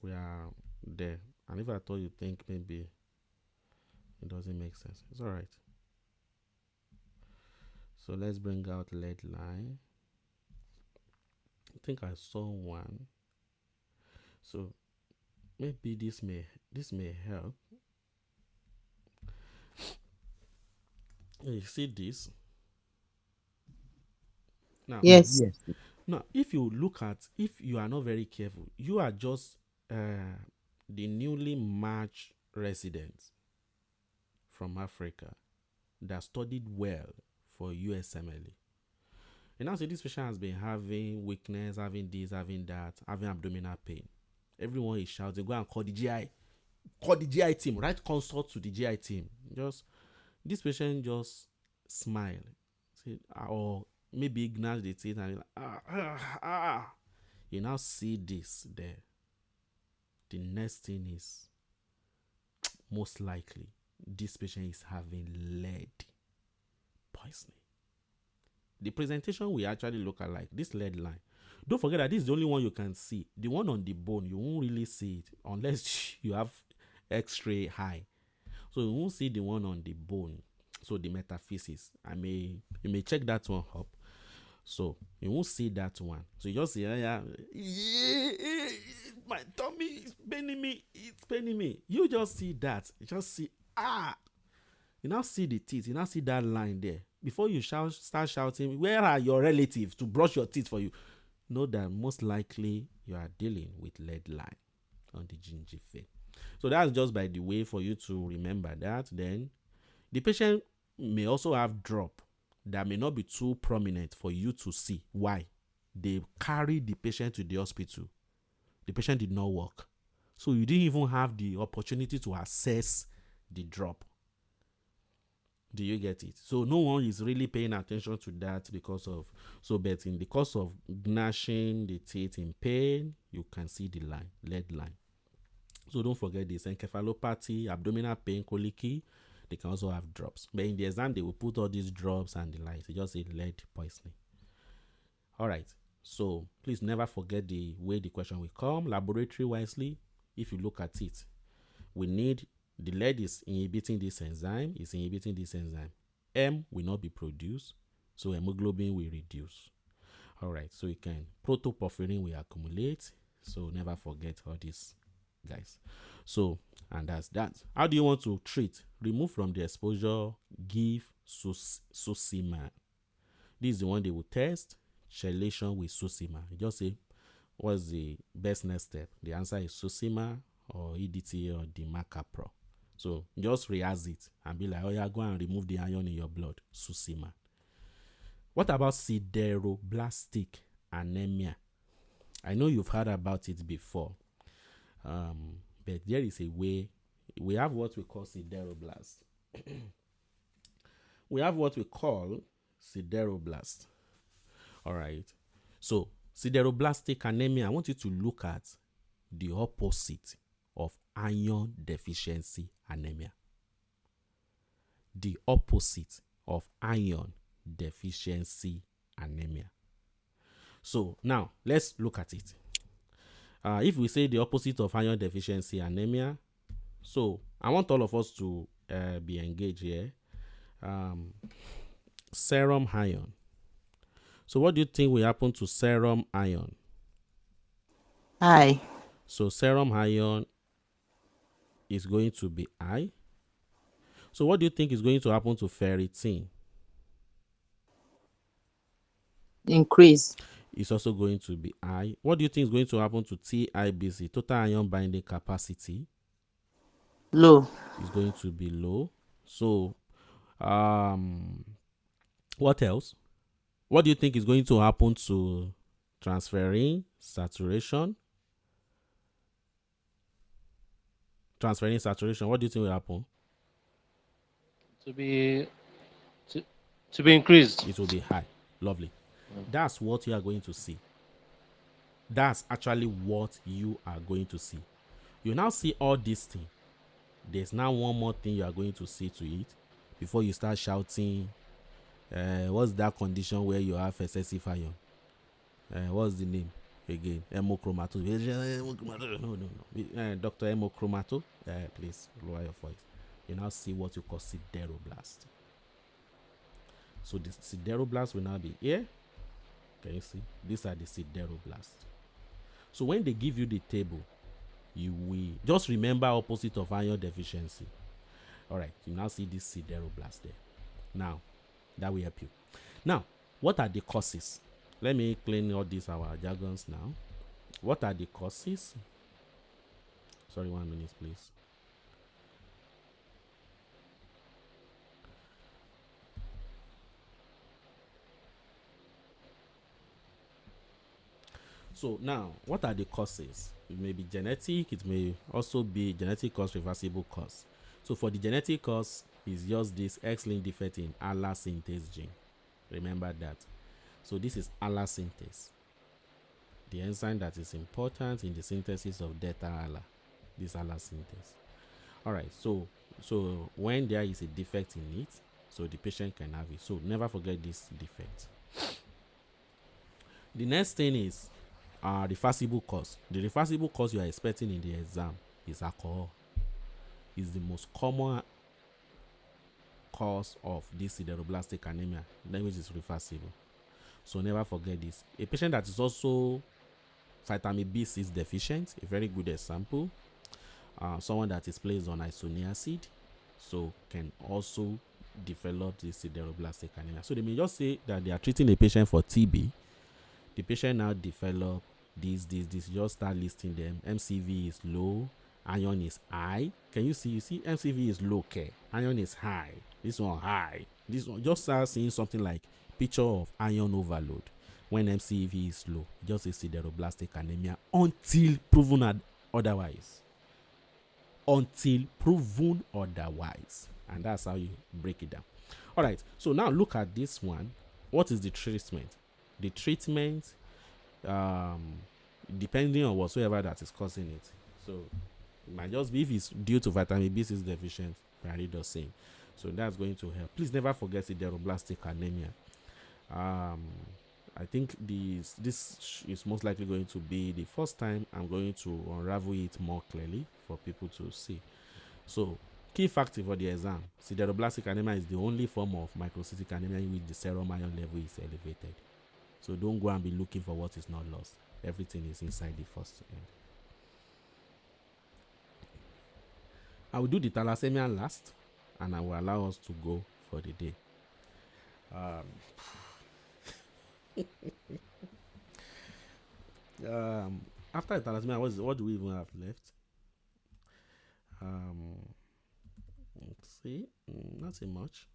we are there. And if I thought you think maybe it doesn't make sense, it's all right. So let's bring out lead line. I think I saw one. So maybe this may help. You see this now? Yes. Now, if you are not very careful, you are just the newly matched residents from Africa that studied well for USMLE. And now, say this patient has been having weakness, having this, having that, having abdominal pain. Everyone is shouting, go and call the GI. Call the GI team. Write consult to the GI team. This patient just smile. Or maybe ignore the teeth and like, You now see this there. The next thing is, most likely, this patient is having lead poisoning. The presentation we actually look at like this lead line. Don't forget that this is the only one you can see. The one on the bone, you won't really see it unless you have X-ray high. So you won't see the one on the bone. So the metaphysics, you may check that one up. So you won't see that one. So you just see, my tummy is paining me. It's paining me. You just see that. You just see, You now see the teeth. You now see that line there. Before you start shouting, where are your relatives to brush your teeth for you? Know that most likely you are dealing with lead line on the gingiva. So that's just by the way for you to remember that. Then the patient may also have drop that may not be too prominent for you to see. Why? They carried the patient to the hospital. The patient did not walk. So you didn't even have the opportunity to assess the drop. Do you get it? So no one is really paying attention to that but in the course of gnashing the teeth in pain, you can see the line, lead line. So don't forget this: encephalopathy, abdominal pain, colicky, they can also have drops. But in the exam, they will put all these drops and the lines. They just say lead poisoning. All right. So please never forget the way the question will come. Laboratory wisely, if you look at it, we need the lead is inhibiting this enzyme. M will not be produced, so hemoglobin will reduce. All right. So you can protoporphyrin will accumulate. So never forget all this, guys. So, and that's that. How do you want to treat? Remove from the exposure, give Susima. This is the one they will test. Chelation with Susima. You just say, what's the best next step? The answer is Susima or EDTA or Dimaca Pro. So just rehearse it and be like, oh yeah, go and remove the iron in your blood. Susima. What about sideroblastic anemia? I know you've heard about it before, but there is a way. We have what we call sideroblast. We have what we call sideroblast. All right. So sideroblastic anemia, I want you to look at the opposite of iron deficiency anemia. The opposite of iron deficiency anemia. So now let's look at it. If we say the opposite of iron deficiency anemia, so I want all of us to be engaged here. Serum iron. So what do you think will happen to serum iron? High. So serum iron is going to be high. So what do you think is going to happen to ferritin? Increase. It's also going to be high. What do you think is going to happen to TIBC, total ion binding capacity? Low. Is going to be low. So what else? What do you think is going to happen to transferrin saturation? Transferrin saturation, what do you think will happen? To be to be increased. It will be high. Lovely. That's what you are going to see. That's actually what you are going to see. You now see all these things. There's now one more thing you are going to see to it before you start shouting, what's that condition where you have excessive iron? What's the name again? Hemochromato. No. Dr. Hemochromato, please lower your voice. You now see what you call sideroblast. So the sideroblast will now be here. Can you see? These are the sideroblasts. So when they give you the table, you will just remember opposite of iron deficiency. All right, you now see this sideroblast there. Now, that will help you. Now, what are the causes? Let me clean all these our jargons now. What are the causes? Sorry, 1 minute, please. So now, what are the causes? It may be genetic. It may also be genetic cause, reversible cause. So for the genetic cause, is just this X-linked defect in ALA synthase gene. Remember that. So this is ALA synthase, the enzyme that is important in the synthesis of delta ALA. This ALA synthase. All right. So when there is a defect in it, so the patient can have it. So never forget this defect. The next thing is reversible cause. The reversible cause you are expecting in the exam is alcohol. Is the most common cause of this sideroblastic anemia, which is reversible. So never forget this. A patient that is also vitamin B6 deficient, a very good example. Someone that is placed on isoniazid, so can also develop this sideroblastic anemia. So they may just say that they are treating a patient for TB. The patient now develop this. Just start listing them. MCV is low, iron is high. Can you see? You see, MCV is low, okay? Iron is high. This one high. This one just start seeing something like picture of iron overload. When MCV is low, just a sideroblastic anemia until proven otherwise. Until proven otherwise, and that's how you break it down. All right. So now look at this one. What is the treatment? The treatment, depending on whatsoever that is causing it. So it might just be if it's due to vitamin B6 deficient, the same. So that's going to help. Please never forget sideroblastic anemia. I think this is most likely going to be the first time I'm going to unravel it more clearly for people to see. So key factor for the exam: sideroblastic anemia is the only form of microcytic anemia in which the serum iron level is elevated. So don't go and be looking for what is not lost. Everything is inside the first end. I will do the thalassemia last, and I will allow us to go for the day. Um, After thalassemia, what do we even have left? Um, let's see, not so much.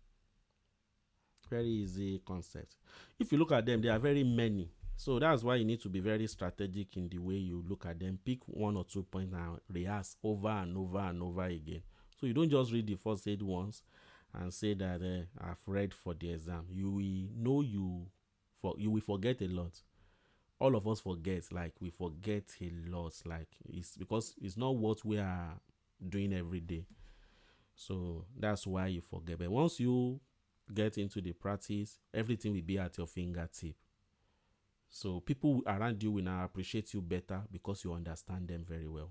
Very easy concept. If you look at them, there are very many. So that's why you need to be very strategic in the way you look at them. Pick 1 or 2 points and rehearse over and over and over again. So you don't just read the first aid once and say that I've read for the exam. You will know you will forget a lot. All of us forget, like we forget a lot. Like it's because it's not what we are doing every day. So that's why you forget. But once you get into the practice, everything will be at your fingertip. So people around you will now appreciate you better because you understand them very well.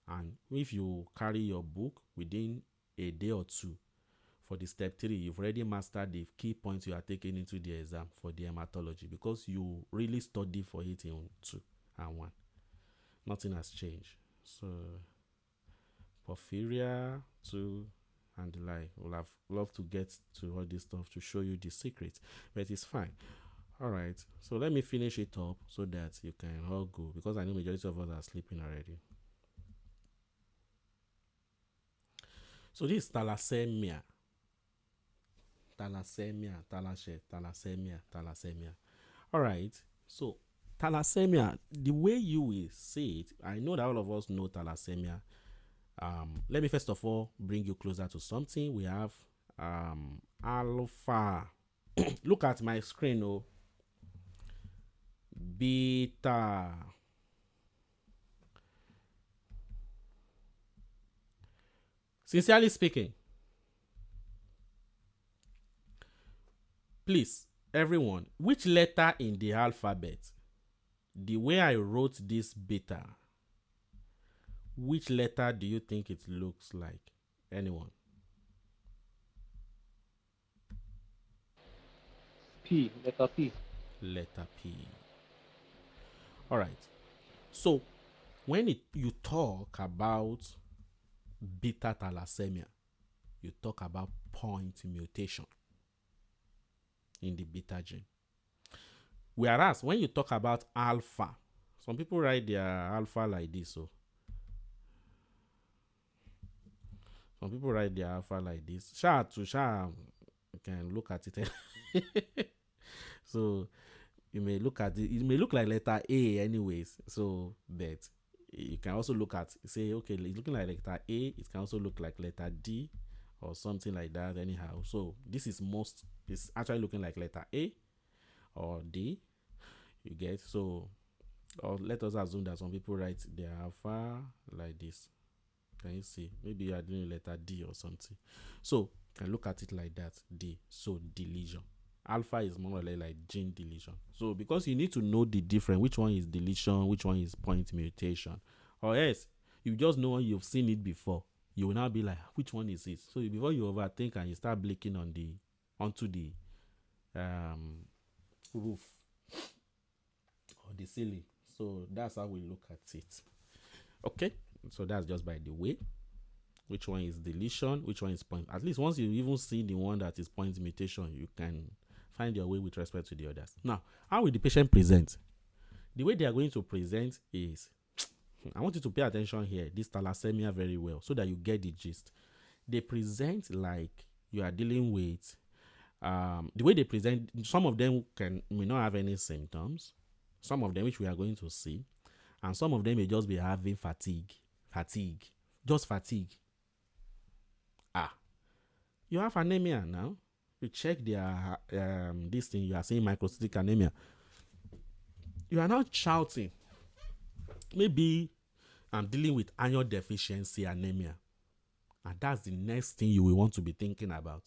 And if you carry your book within a day or two for the step 3, you've already mastered the key points you are taking into the exam for the hematology because you really study for it in 2 and 1. Nothing has changed. So porphyria 2 and the like. We'll have loved to get to all this stuff to show you the secret, but it's fine. All right, so let me finish it up so that you can all go because I know majority of us are sleeping already. So this is thalassemia. All right, so thalassemia, the way you will see it, I know that all of us know thalassemia. Let me first of all bring you closer to something. We have alpha. Look at my screen, oh. Beta. Sincerely speaking, please, everyone, which letter in the alphabet, the way I wrote this beta, which letter do you think it looks like? Anyone? P, letter P. Letter P. All right. So when you talk about beta thalassemia, you talk about point mutation in the beta gene. Whereas when you talk about alpha, some people write their alpha like this. So some people write their alpha like this. You can look at it. So you may look at it. It may look like letter A, anyways. So but you can also look at say, okay, it's looking like letter A. It can also look like letter D or something like that. Anyhow, so this is it's actually looking like letter A or D. You get so. Or let us assume that some people write their alpha like this. Can you see? Maybe you are doing letter D or something. So you can look at it like that. D. So deletion. Alpha is more or less like gene deletion. So because you need to know the difference, which one is deletion, which one is point mutation, or else you just know you've seen it before. You will now be like, which one is it? So before you overthink and you start blinking onto the roof or the ceiling. So that's how we look at it. Okay, so that's just by the way. Which one is deletion? Which one is point? At least once you even see the one that is point mutation, you can find your way with respect to the others. Now, how will the patient present? The way they are going to present is, I want you to pay attention here, this thalassemia very well, so that you get the gist. They present like you are dealing with, the way they present, some of them may not have any symptoms, some of them which we are going to see, and some of them may just be having fatigue, just fatigue. You have anemia now. You check their this thing, you are seeing microcytic anemia. You are not shouting. Maybe I'm dealing with iron deficiency anemia, and that's the next thing you will want to be thinking about.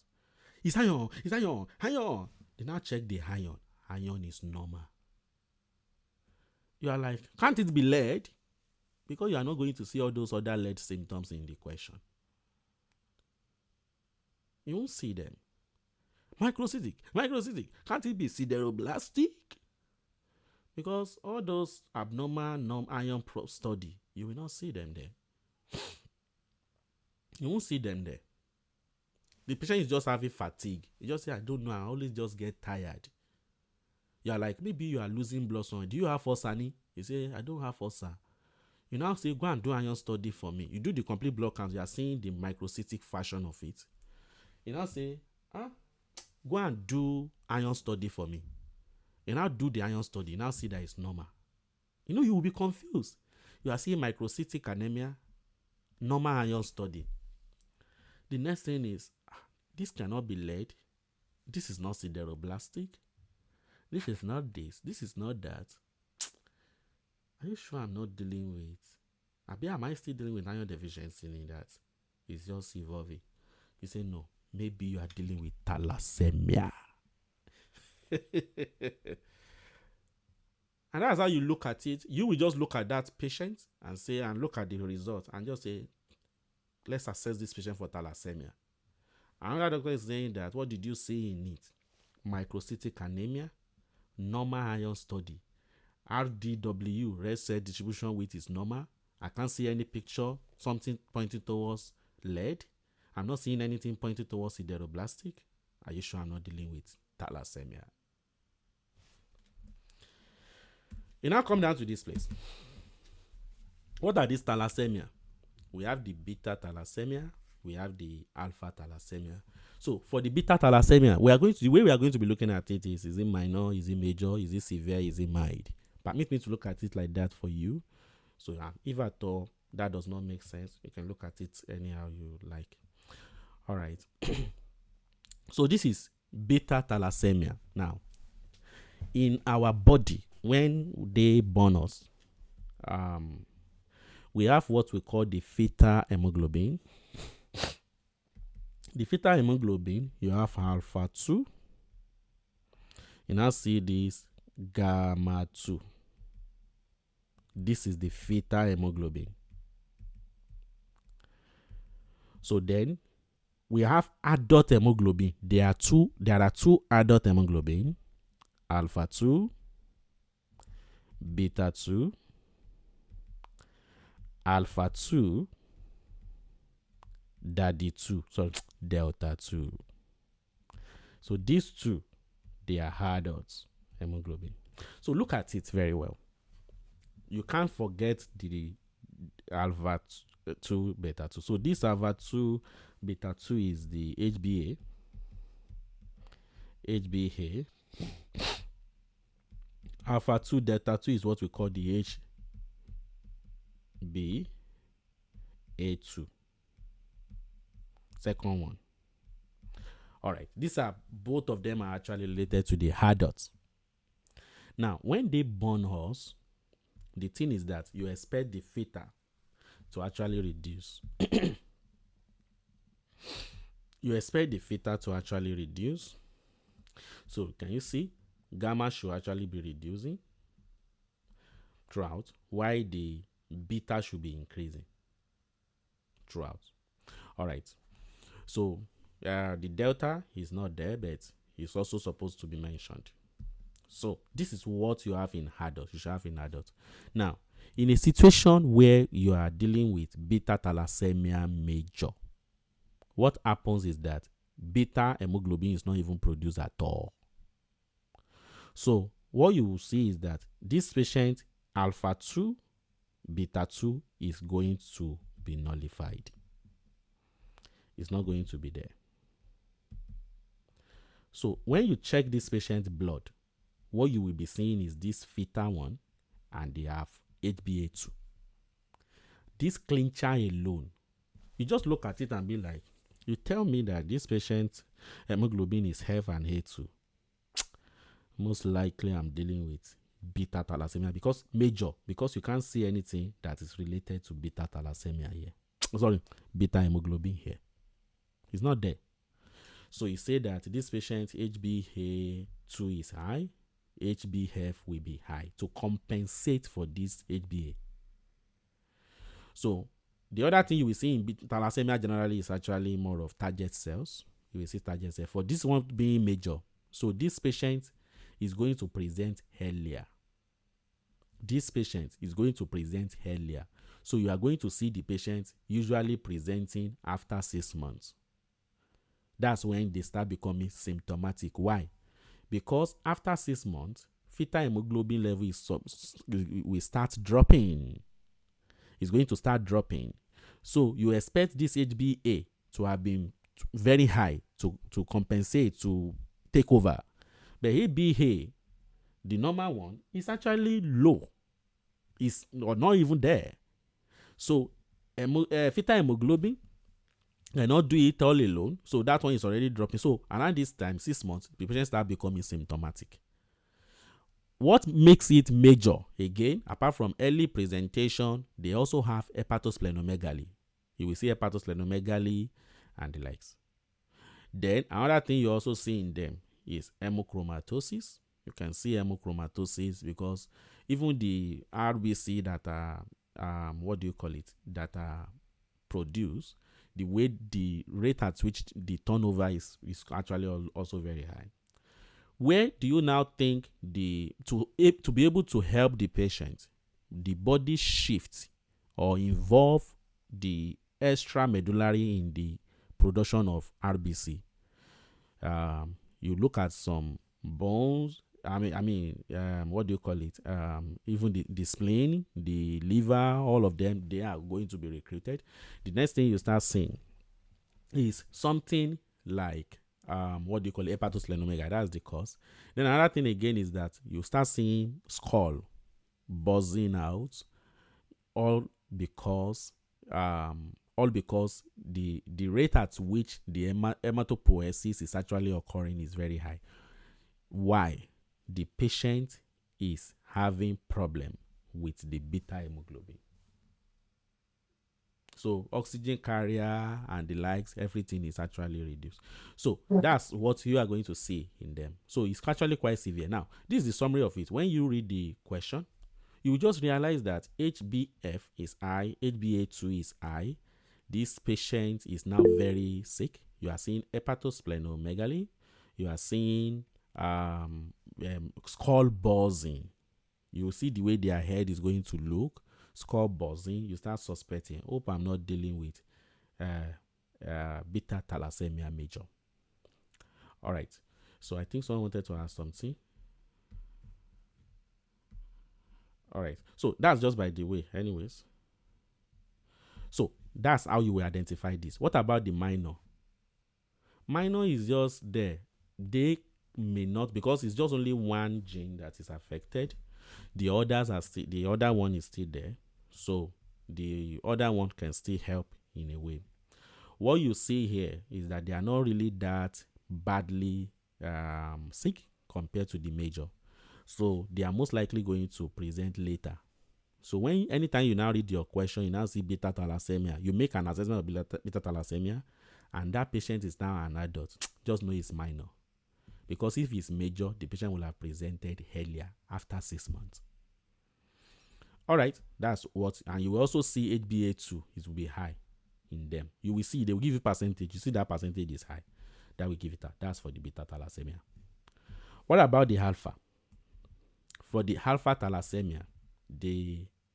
It's iron. They now check the iron. Iron is normal. You are like, can't it be lead? Because you are not going to see all those other lead symptoms in the question. You won't see them. Microcytic. Can't it be sideroblastic? Because all those abnormal non-iron study, you will not see them there. You won't see them there. The patient is just having fatigue. You just say, I don't know, I always just get tired. You're like, maybe you are losing blood somewhere. Do you have ulcer? You say, I don't have ulcer. You now say, go and do iron study for me. You do the complete blood count. You are seeing the microcytic fashion of it. You now say, go and do iron study for me. You now do the iron study. You now see that it's normal. You will be confused. You are seeing microcytic anemia, normal iron study. The next thing is, this cannot be lead. This is not sideroblastic. This is not this. This is not that. Are you sure I'm not dealing with? Am I still dealing with iron deficiency in that? It's just evolving. You say, no, maybe you are dealing with thalassemia. And that's how you look at it. You will just look at that patient and look at the result and just say, let's assess this patient for thalassemia. Another doctor is saying that, what did you see in it? Microcytic anemia, normal iron study, RDW, red cell distribution width is normal. I can't see any picture, something pointing towards lead. I'm not seeing anything pointing towards sideroblastic. Are you sure I'm not dealing with thalassemia? You now come down to this place. What are these thalassemia? We have the beta thalassemia. We have the alpha thalassemia. So for the beta thalassemia, the way we are going to be looking at it is it minor, is it major, is it severe, is it mild? Permit me to look at it like that for you. So if at all that does not make sense, you can look at it anyhow you like. All right. So this is beta thalassemia. Now, in our body, when they born us, we have what we call the fetal hemoglobin. The fetal hemoglobin, you have alpha 2. You now see this gamma 2. This is the fetal hemoglobin. So then we have adult hemoglobin. There are two adult hemoglobin, alpha 2, beta 2, alpha 2, delta 2. So these two, they are adult hemoglobin. So look at it very well. You can't forget the alpha 2, beta 2. So this alpha 2, beta 2 is the HbA. Alpha 2, delta 2 is what we call the HbA2. Second one. All right. Both of them are actually related to the adults. Now, when they born us, the thing is that you expect the fetal to actually reduce. You expect the fetal to actually reduce. So, can you see? Gamma should actually be reducing throughout, while the beta should be increasing throughout. All right. So, the delta is not there, but it's also supposed to be mentioned. So, this is what you have in adults. You should have in adults. Now, in a situation where you are dealing with beta thalassemia major, what happens is that beta hemoglobin is not even produced at all. So, what you will see is that this patient, alpha 2, beta 2, is going to be nullified. It's not going to be there. So, when you check this patient's blood, what you will be seeing is this fetal one, and they have HbA2. This clincher alone, you just look at it and be like, you tell me that this patient's hemoglobin is F and A2. Most likely I'm dealing with beta thalassemia because you can't see anything that is related to beta thalassemia here. Sorry, beta hemoglobin here. It's not there. So you say that this patient's HbA2 is high, HbF will be high to compensate for this HbA. So the other thing you will see in thalassemia generally is actually more of target cells. You will see target cells. For this one being major, so this patient is going to present earlier. So you are going to see the patient usually presenting after 6 months. That's when they start becoming symptomatic. Why? Because after 6 months, fetal hemoglobin level will start dropping. It's going to start dropping. So you expect this HbA to have been very high to compensate, to take over. But HbA, the normal one, is actually low. It's not even there. So fetal hemoglobin cannot do it all alone. So that one is already dropping. So around this time, 6 months, the patient start becoming symptomatic. What makes it major, again, apart from early presentation, they also have hepatosplenomegaly. You will see hepatosplenomegaly and the likes. Then another thing you also see in them is hemochromatosis. You can see hemochromatosis because even the RBC that are that are produced, the rate at which the turnover is actually also very high. Where do you now think to be able to help the patient, the body shift or involve the extramedullary in the production of RBC? You look at some bones. What do you call it? Even the spleen, the liver, all of them, they are going to be recruited. The next thing you start seeing is something like hepatosplenomegaly. That's the cause. Then another thing again is that you start seeing skull buzzing out, all because the rate at which the hematopoiesis is actually occurring is very high. Why? The patient is having problem with the beta hemoglobin. So oxygen carrier and the likes, everything is actually reduced. So that's what you are going to see in them. So it's actually quite severe. Now, this is the summary of it. When you read the question, you will just realize that HbF is high, HbA2 is high. This patient is now very sick. You are seeing hepatosplenomegaly. You are seeing skull buzzing. You see the way their head is going to look, skull buzzing. You start suspecting, hope I'm not dealing with beta thalassemia major. All right. So I think someone wanted to ask something. All right. So that's just by the way. Anyways. So that's how you will identify this. What about the minor? Minor is just there. They may not, because it's just only one gene that is affected. The others are still, the other one is still there. So the other one can still help in a way. What you see here is that they are not really that badly sick compared to the major. So they are most likely going to present later. So anytime you now read your question, you now see beta thalassemia, you make an assessment of beta thalassemia, and that patient is now an adult, just know it's minor. Because if it's major, the patient will have presented earlier, after 6 months. All right, that's what, and you will also see HbA2, it will be high in them. You will see, they will give you percentage. You see that percentage is high. That will give it that's for the beta thalassemia. What about the alpha? For the alpha thalassemia,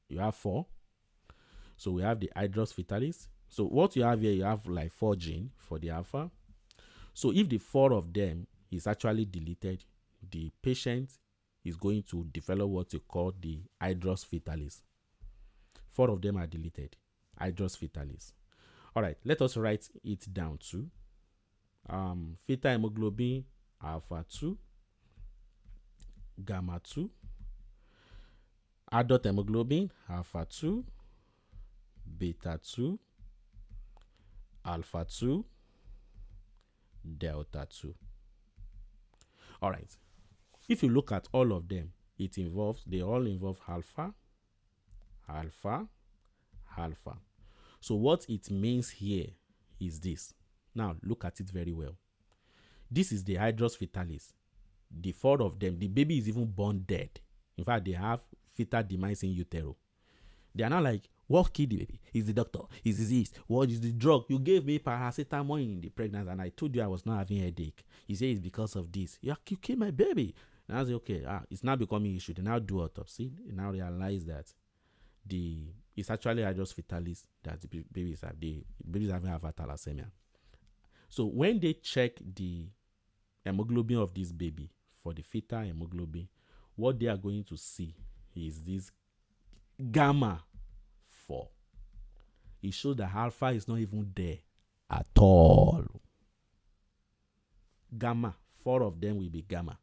you have 4. So we have the hydros fetalis. So what you have here, you have like 4 genes for the alpha. So if the 4 of them is actually deleted, the patient is going to develop what you call the hydros fetalis. 4 of them are deleted. Hydros fetalis. All right, let us write it down too. Fetal hemoglobin alpha 2, gamma 2, adult hemoglobin alpha 2, beta 2, alpha 2, delta 2. All right. If you look at all of them, they all involve alpha, alpha, alpha. So what it means here is this. Now look at it very well. This is the hydros fetalis. The 4 of them, the baby is even born dead. In fact, they have fetal demise in utero. They are not like, what killed the baby? Is the doctor? Is disease? What is the drug? You gave me paracetamol in the pregnancy and I told you I was not having a headache. You say it's because of this. You killed my baby. And I say, okay, it's now becoming issue. They now do autopsy. They now realize that it's actually hydros fetalis that the babies have. The babies having alpha thalassemia. So when they check the hemoglobin of this baby for the fetal hemoglobin, what they are going to see is this gamma 4. It shows that alpha is not even there at all. Gamma, 4 of them will be gamma.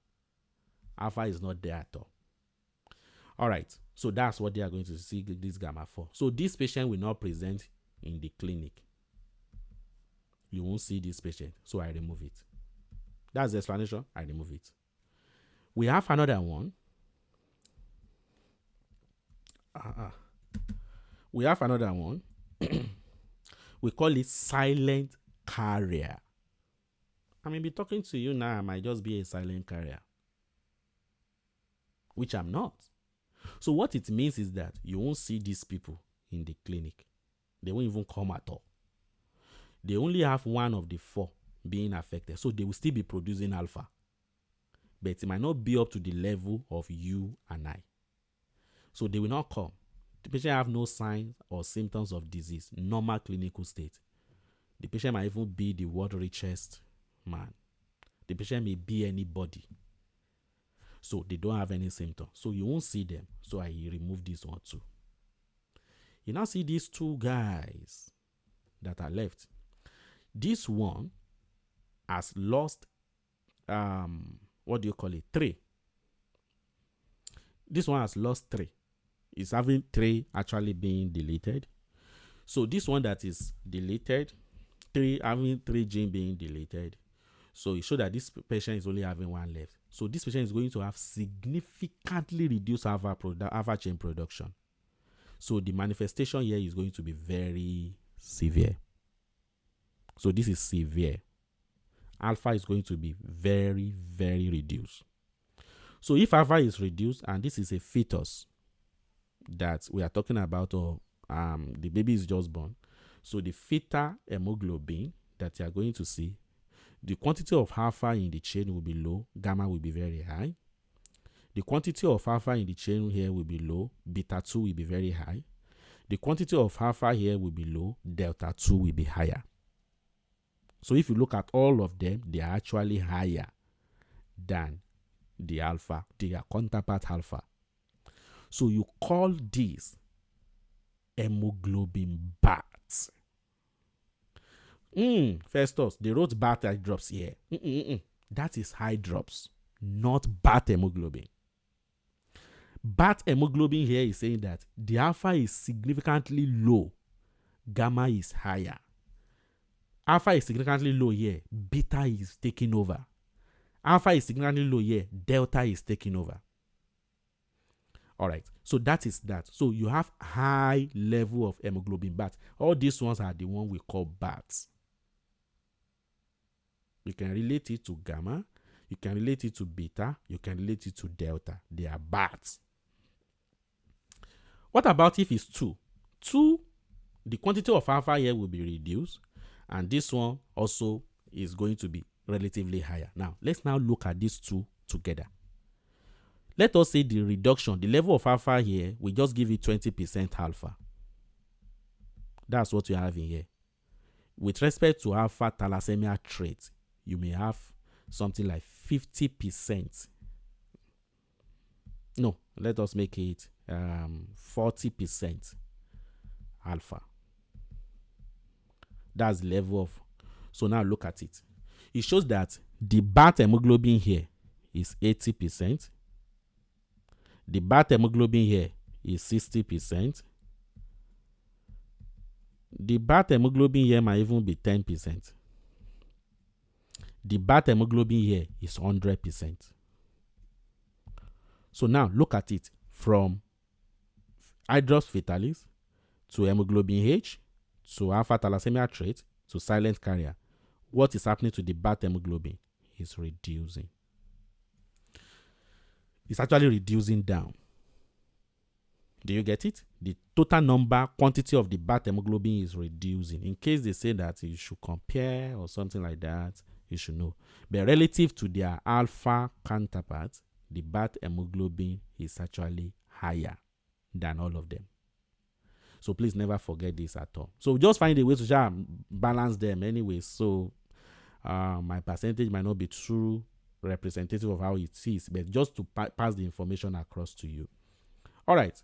Alpha is not there at all. All right, so that's what they are going to see, this gamma 4. So this patient will not present in the clinic. You won't see this patient, so I remove it. That's the explanation. I remove it. We have another one. We have another one. We call it silent carrier. I may be talking to you now. I might just be a silent carrier, which I'm not. So what it means is that you won't see these people in the clinic. They won't even come at all. They only have one of the 4 being affected. So they will still be producing alpha. But it might not be up to the level of you and I. So they will not come. The patient have no signs or symptoms of disease, normal clinical state. The patient might even be the world richest man. The patient may be anybody. So they don't have any symptoms. So you won't see them. So I remove this one too. You now see these 2 guys that are left. This one has lost, 3. This one has lost 3. It's having 3 actually being deleted. So this one that is deleted, 3 having 3 gene being deleted. So it shows that this patient is only having 1 left. So this patient is going to have significantly reduced alpha chain production. So the manifestation here is going to be very severe. So this is severe. Alpha is going to be very, very reduced. So if alpha is reduced, and this is a fetus that we are talking about, or the baby is just born, so the fetal hemoglobin that you are going to see, the quantity of alpha in the chain will be low, gamma will be very high. The quantity of alpha in the chain here will be low, beta 2 will be very high. The quantity of alpha here will be low, delta 2 will be higher. So if you look at all of them, they are actually higher than the alpha, their counterpart alpha. So you call this hemoglobin bats. Festus, they wrote bat eye drops here. That is high drops, not bat hemoglobin. Bat hemoglobin here is saying that the alpha is significantly low, gamma is higher. Alpha is significantly low here, beta is taking over. Alpha is significantly low here, delta is taking over. All right, so that is that. So you have high level of hemoglobin bats. All these ones are the one we call bats. You can relate it to gamma, you can relate it to beta, you can relate it to delta. They are bats. What about if it's 2? 2, the quantity of alpha here will be reduced, and this one also is going to be relatively higher. Now, let's now look at these 2 together. Let us say the reduction, the level of alpha here, we just give it 20% alpha. That's what you have in here. With respect to alpha thalassemia trait, you may have something like 50%. No, let us make it 40% alpha. That's the level of. So now look at it. It shows that the bat hemoglobin here is 80%. The bat hemoglobin here is 60%. The bat hemoglobin here might even be 10%. The bat hemoglobin here is 100%. So now look at it from hydrops fetalis to hemoglobin H to alpha thalassemia trait to silent carrier. What is happening to the bat hemoglobin is reducing. It's actually reducing down. Do you get it? The total number, quantity of the bat hemoglobin is reducing. In case they say that you should compare or something like that, you should know. But relative to their alpha counterparts, the bat hemoglobin is actually higher than all of them. So please never forget this at all. So just find a way to balance them anyway. So My percentage might not be true representative of how it is, but just to pass the information across to you. All right.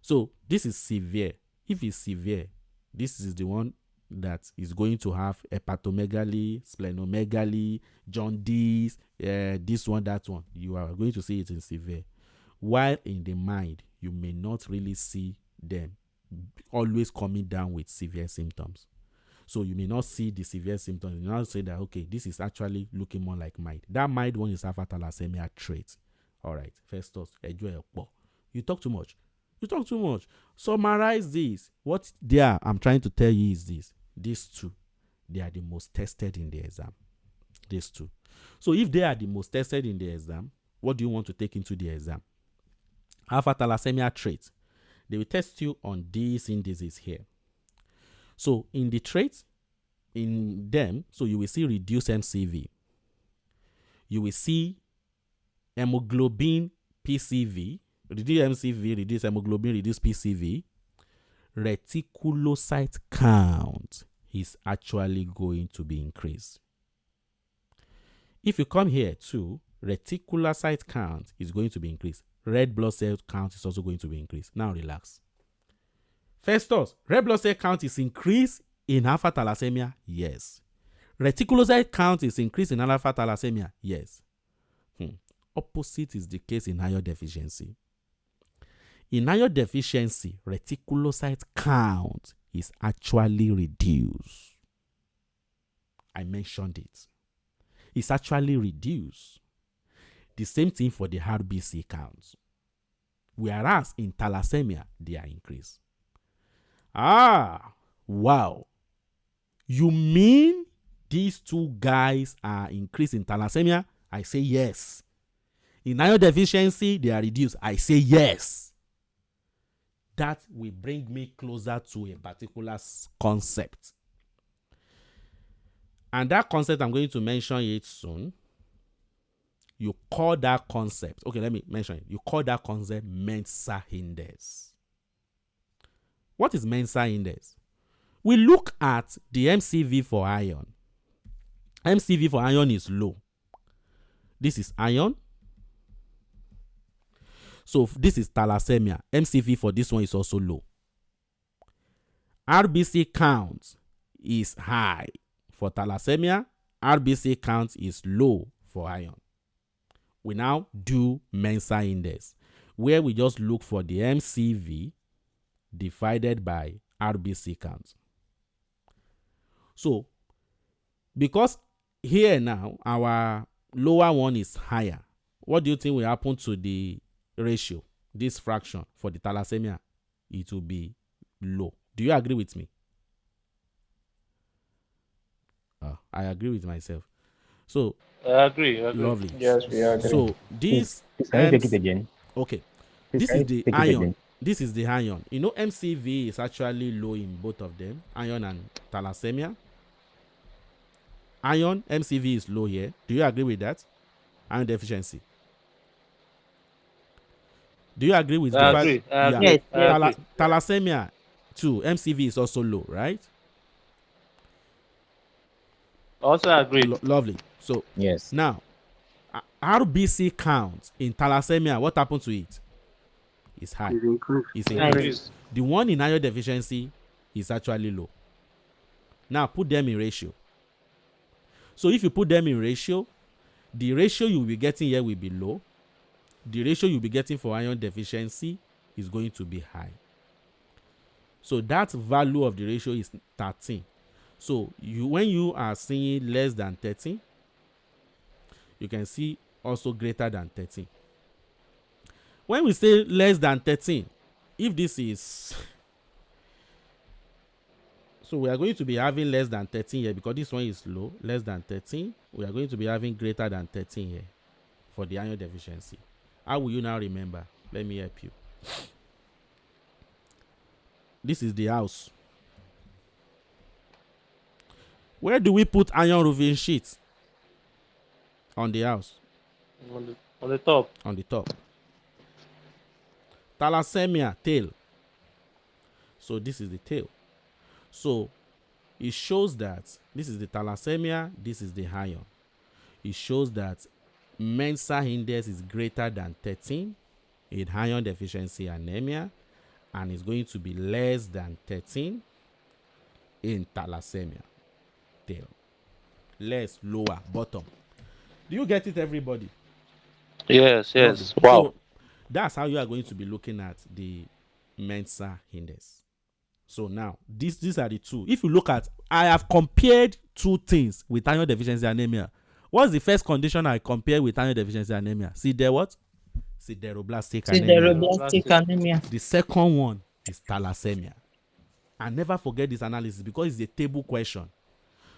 So this is severe. If it's severe, this is the one that is going to have hepatomegaly, splenomegaly, jaundice, this one, that one. You are going to see it in severe. While in the mind, you may not really see them always coming down with severe symptoms. So you may not see the severe symptoms. You now say that, okay, this is actually looking more like mild. That mild one is alpha thalassemia trait. All right, Festus, you talk too much. You talk too much. Summarize this. What I'm trying to tell you is this. These two, they are the most tested in the exam. These two. So if they are the most tested in the exam, what do you want to take into the exam? Alpha thalassemia trait. They will test you on these indices here. So in the traits, in them, so you will see reduced MCV. You will see hemoglobin PCV, reduced MCV, reduced hemoglobin, reduced PCV. Reticulocyte count is actually going to be increased. If you come here too, reticulocyte count is going to be increased. Red blood cell count is also going to be increased. Now relax. Festus, red blood cell count is increased in alpha thalassemia? Yes. Reticulocyte count is increased in alpha thalassemia? Yes. Opposite is the case in iron deficiency. In iron deficiency, reticulocyte count is actually reduced. I mentioned it. It's actually reduced. The same thing for the RBC count. Whereas in thalassemia, they are increased. Wow. You mean these two guys are increased in thalassemia? I say yes. In iron deficiency, they are reduced. I say yes. That will bring me closer to a particular concept. And that concept, I'm going to mention it soon. You call that concept, okay, let me mention it. You call that concept Mensa index. What is Mensa index? We look at the MCV for iron. MCV for iron is low. This is iron. So this is thalassemia. MCV for this one is also low. RBC count is high for thalassemia. RBC count is low for iron. We now do Mensa index, where we just look for the MCV divided by RBC count. So, because here now, our lower one is higher, what do you think will happen to the ratio, this fraction for the thalassemia? It will be low. Do you agree with me? I agree with myself. So, I agree. lovely. Yes, we agree. So, this Please, can you take it again? Okay. Please, This can is you the take it iron. again? This is the iron. You know, MCV is actually low in both of them, iron and thalassemia. Iron, MCV is low here. Do you agree with that? Iron deficiency. Do you agree with the I fact? agree. I Yeah. agree. Yes, I yes. agree. Thalassemia too, MCV is also low, right? Also agreed. Lovely. So Yes. now, RBC count in thalassemia, what happened to it? It's high. It's increased. It's Right. increased. The one in iron deficiency is actually low. Now put them in ratio. So if you put them in ratio, the ratio you'll be getting here will be low. The ratio you'll be getting for iron deficiency is going to be high. So that value of the ratio is 13. So when you are seeing less than 13, you can see also greater than 13. When we say less than 13, if this is... So we are going to be having less than 13 here because this one is low, less than 13. We are going to be having greater than 13 here for the iron deficiency. How will you now remember? Let me help you. This is the house. Where do we put iron roofing sheet? On the house. On the top. On the top. Thalassemia, tail. So this is the tail. So it shows that this is the thalassemia, this is the iron. It shows that Mensa index is greater than 13 in iron deficiency anemia, and is going to be less than 13 in thalassemia. There. Less, lower, bottom. Do you get it, everybody? Yes, Lovely. yes. Wow. So that's how you are going to be looking at the Mensa index. So now, these are the two. If you look at, I have compared two things with iron deficiency anemia. What's the first condition I compare with iron deficiency anemia? See there what? Sideroblastic anemia. Sideroblastic anemia. The second one is thalassemia. And never forget this analysis because it's a table question.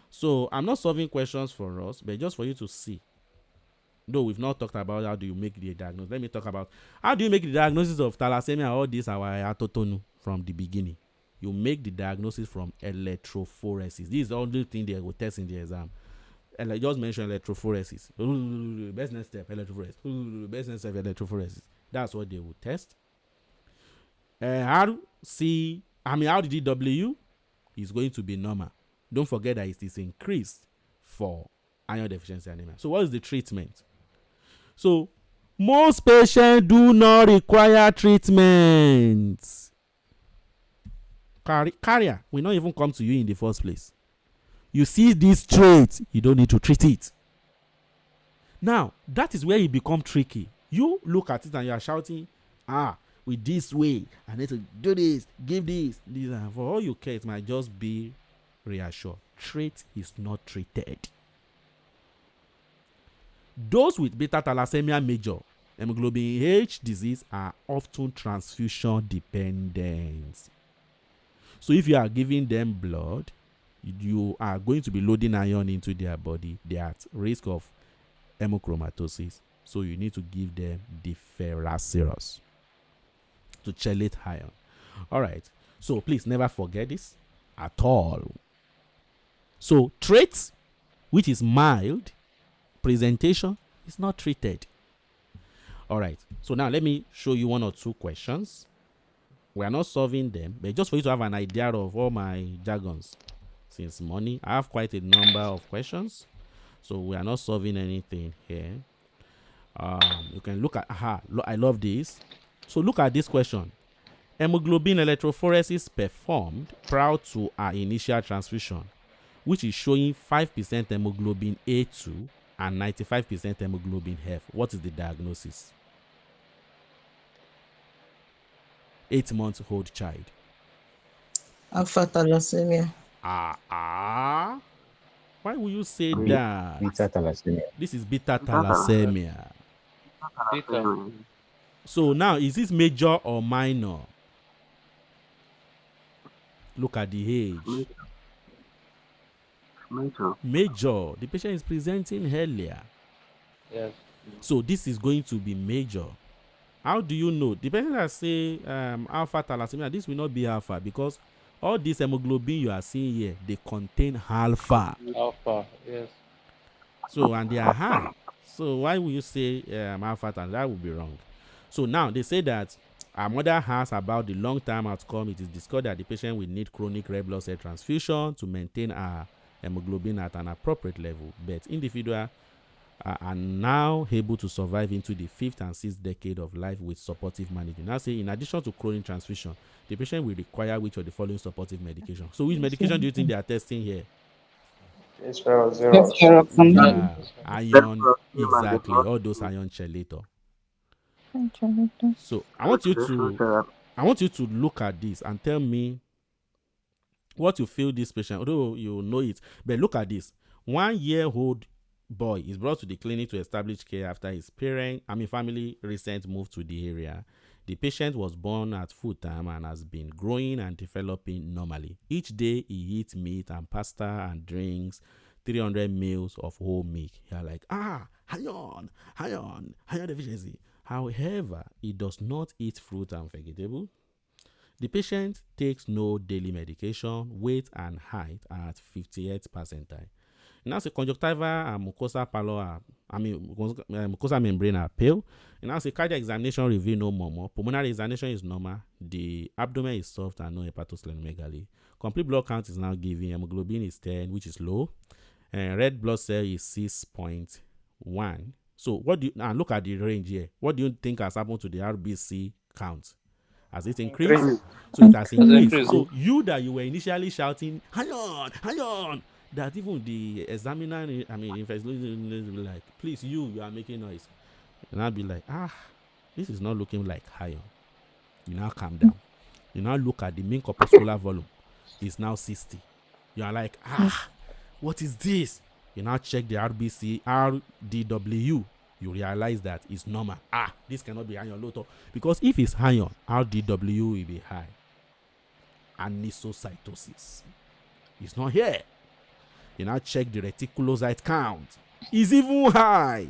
So I'm not solving questions for us, but just for you to see. Though we've not talked about how do you make the diagnosis. Let me talk about how do you make the diagnosis of thalassemia. All this our atotonu from the beginning. You make the diagnosis from electrophoresis. This is the only thing they will test in the exam. And I just mentioned electrophoresis. Best next step, electrophoresis. Best next step, electrophoresis. That's what they will test. RDW is going to be normal. Don't forget that it is increased for iron deficiency anemia. So what is the treatment? So most patients do not require treatment. Carrier will not even come to you in the first place. You see this trait, you don't need to treat it. Now, that is where it becomes tricky. You look at it and you are shouting, with this way, I need to do this, give this. And for all you care, it might just be reassured. Trait is not treated. Those with beta thalassemia major, hemoglobin H disease are often transfusion dependent. So if you are giving them blood, you are going to be loading iron into their body. They are at risk of hemochromatosis. So you need to give them deferracirus to chelate iron. All right. So please never forget this at all. So traits, which is mild, presentation is not treated. All right. So now let me show you one or two questions. We are not solving them, but just for you to have an idea of all my jargons. Since morning, I have quite a number of questions. So we are not solving anything here. You can look at, I love this. So look at this question. Hemoglobin electrophoresis performed prior to our initial transfusion, which is showing 5% hemoglobin A2 and 95% hemoglobin F. What is the diagnosis? 8-month-old child. Alpha thalassemia. Why would you say that? Beta thalassemia. This is beta thalassemia. Beta. So now, is this major or minor? Look at the age. Major. The patient is presenting earlier. Yes. So this is going to be major. How do you know? The person that say alpha thalassemia, this will not be alpha because all this hemoglobin you are seeing here, they contain alpha. Alpha. Yes. So, and they are high. So why would you say alpha thalassemia? That would be wrong. So now they say that our mother asked about the long-term outcome. It is discovered that the patient will need chronic red blood cell transfusion to maintain our hemoglobin at an appropriate level. But individuals are now able to survive into the 5th and 6th decade of life with supportive management. Now say, in addition to chronic transfusion, the patient will require which of the following supportive medication? So which medication do you think they are testing here? Yeah, iron, exactly. All those iron chelator. So I want you to look at this and tell me what you feel this patient, although you know it, but look at this. 1-year-old boy is brought to the clinic to establish care after his family recent moved to the area. The patient was born at full time and has been growing and developing normally. Each day he eats meat and pasta and drinks 300 ml of whole milk. You're like, iron deficiency. However, he does not eat fruit and vegetable. The patient takes no daily medication. Weight and height are at 58th percentile. Now, say conjunctiva and mucosa pallor mucosa membrane are pale. And now say cardiac examination reveal no murmur. Pulmonary examination is normal. The abdomen is soft and no hepatosplenomegaly. Complete blood count is now given. Hemoglobin is 10, which is low. And red blood cell is 6.1. So what do you now look at the range here? What do you think has happened to the RBC count? Has it increased? Increase. So it has increased. increased. So you that you were initially shouting, hang on, that even the examiner, investigation will be like, please, you are making noise. And I'll be like, this is not looking like iron. You now calm down. You now look at the mean corpuscular volume. It's now 60. You are like, what is this? You now check the RBC, RDW. You realize that it's normal. This cannot be iron low. Because if it's iron, RDW will be high. Anisocytosis. It's not here. You now check the reticulocyte count. It's even high.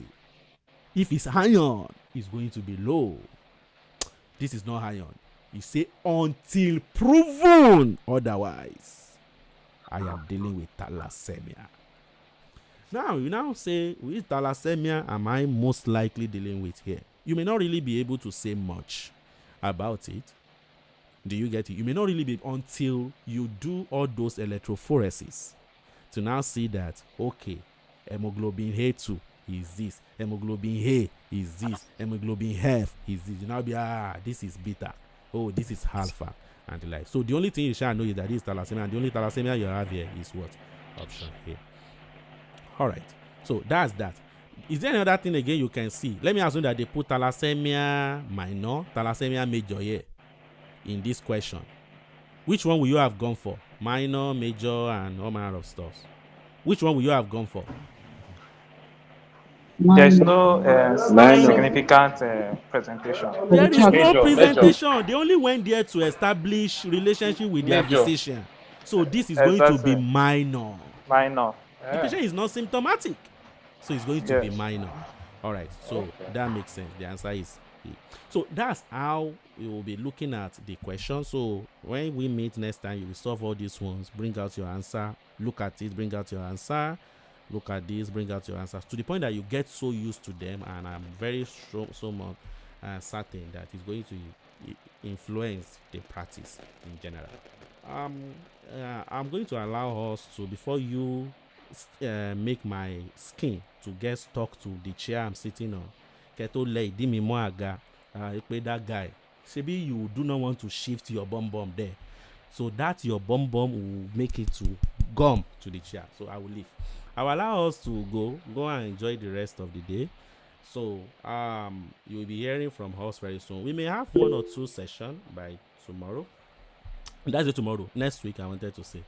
If it's iron, it's going to be low. This is not iron. You say until proven otherwise. I am dealing with thalassemia. Now, you now say, which thalassemia am I most likely dealing with here? You may not really be able to say much about it. Do you get it? You may not really be until you do all those electrophoresis to now see that, okay, hemoglobin A2 is this, hemoglobin A is this, hemoglobin F is this. You now be, this is beta. Oh, this is alpha. And the like. So the only thing you shall know is that this is thalassemia, and the only thalassemia you have here is what? Option A. All right. So that's that. Is there another thing again you can see? Let me assume that they put thalassemia minor, thalassemia major here in this question. Which one will you have gone for? Minor, major, and all manner of stuff. Which one will you have gone for? There's no Minor. significant presentation. There is no Major. presentation. They only went there to establish relationship with their Major. physician. So this is going to be Exactly. minor. Minor. The patient is not symptomatic. So it's going to be Yes. minor. All right. So that makes sense. The answer is A. So that's how we will be looking at the question. So when we meet next time, you will solve all these ones, bring out your answer, look at it, bring out your answer, look at this, bring out your answers to the point that you get so used to them. And I'm very so much certain that it's going to influence the practice in general. I'm going to allow us to, before you make my skin to get stuck to the chair I'm sitting on, keto lay dimi mo aga, that guy. Maybe you do not want to shift your bum there, so that your bum will make it to gum to the chair. So I will leave. I will allow us to go and enjoy the rest of the day. So you will be hearing from us very soon. We may have 1 or 2 sessions by tomorrow. That's it tomorrow. Next week, I wanted to say.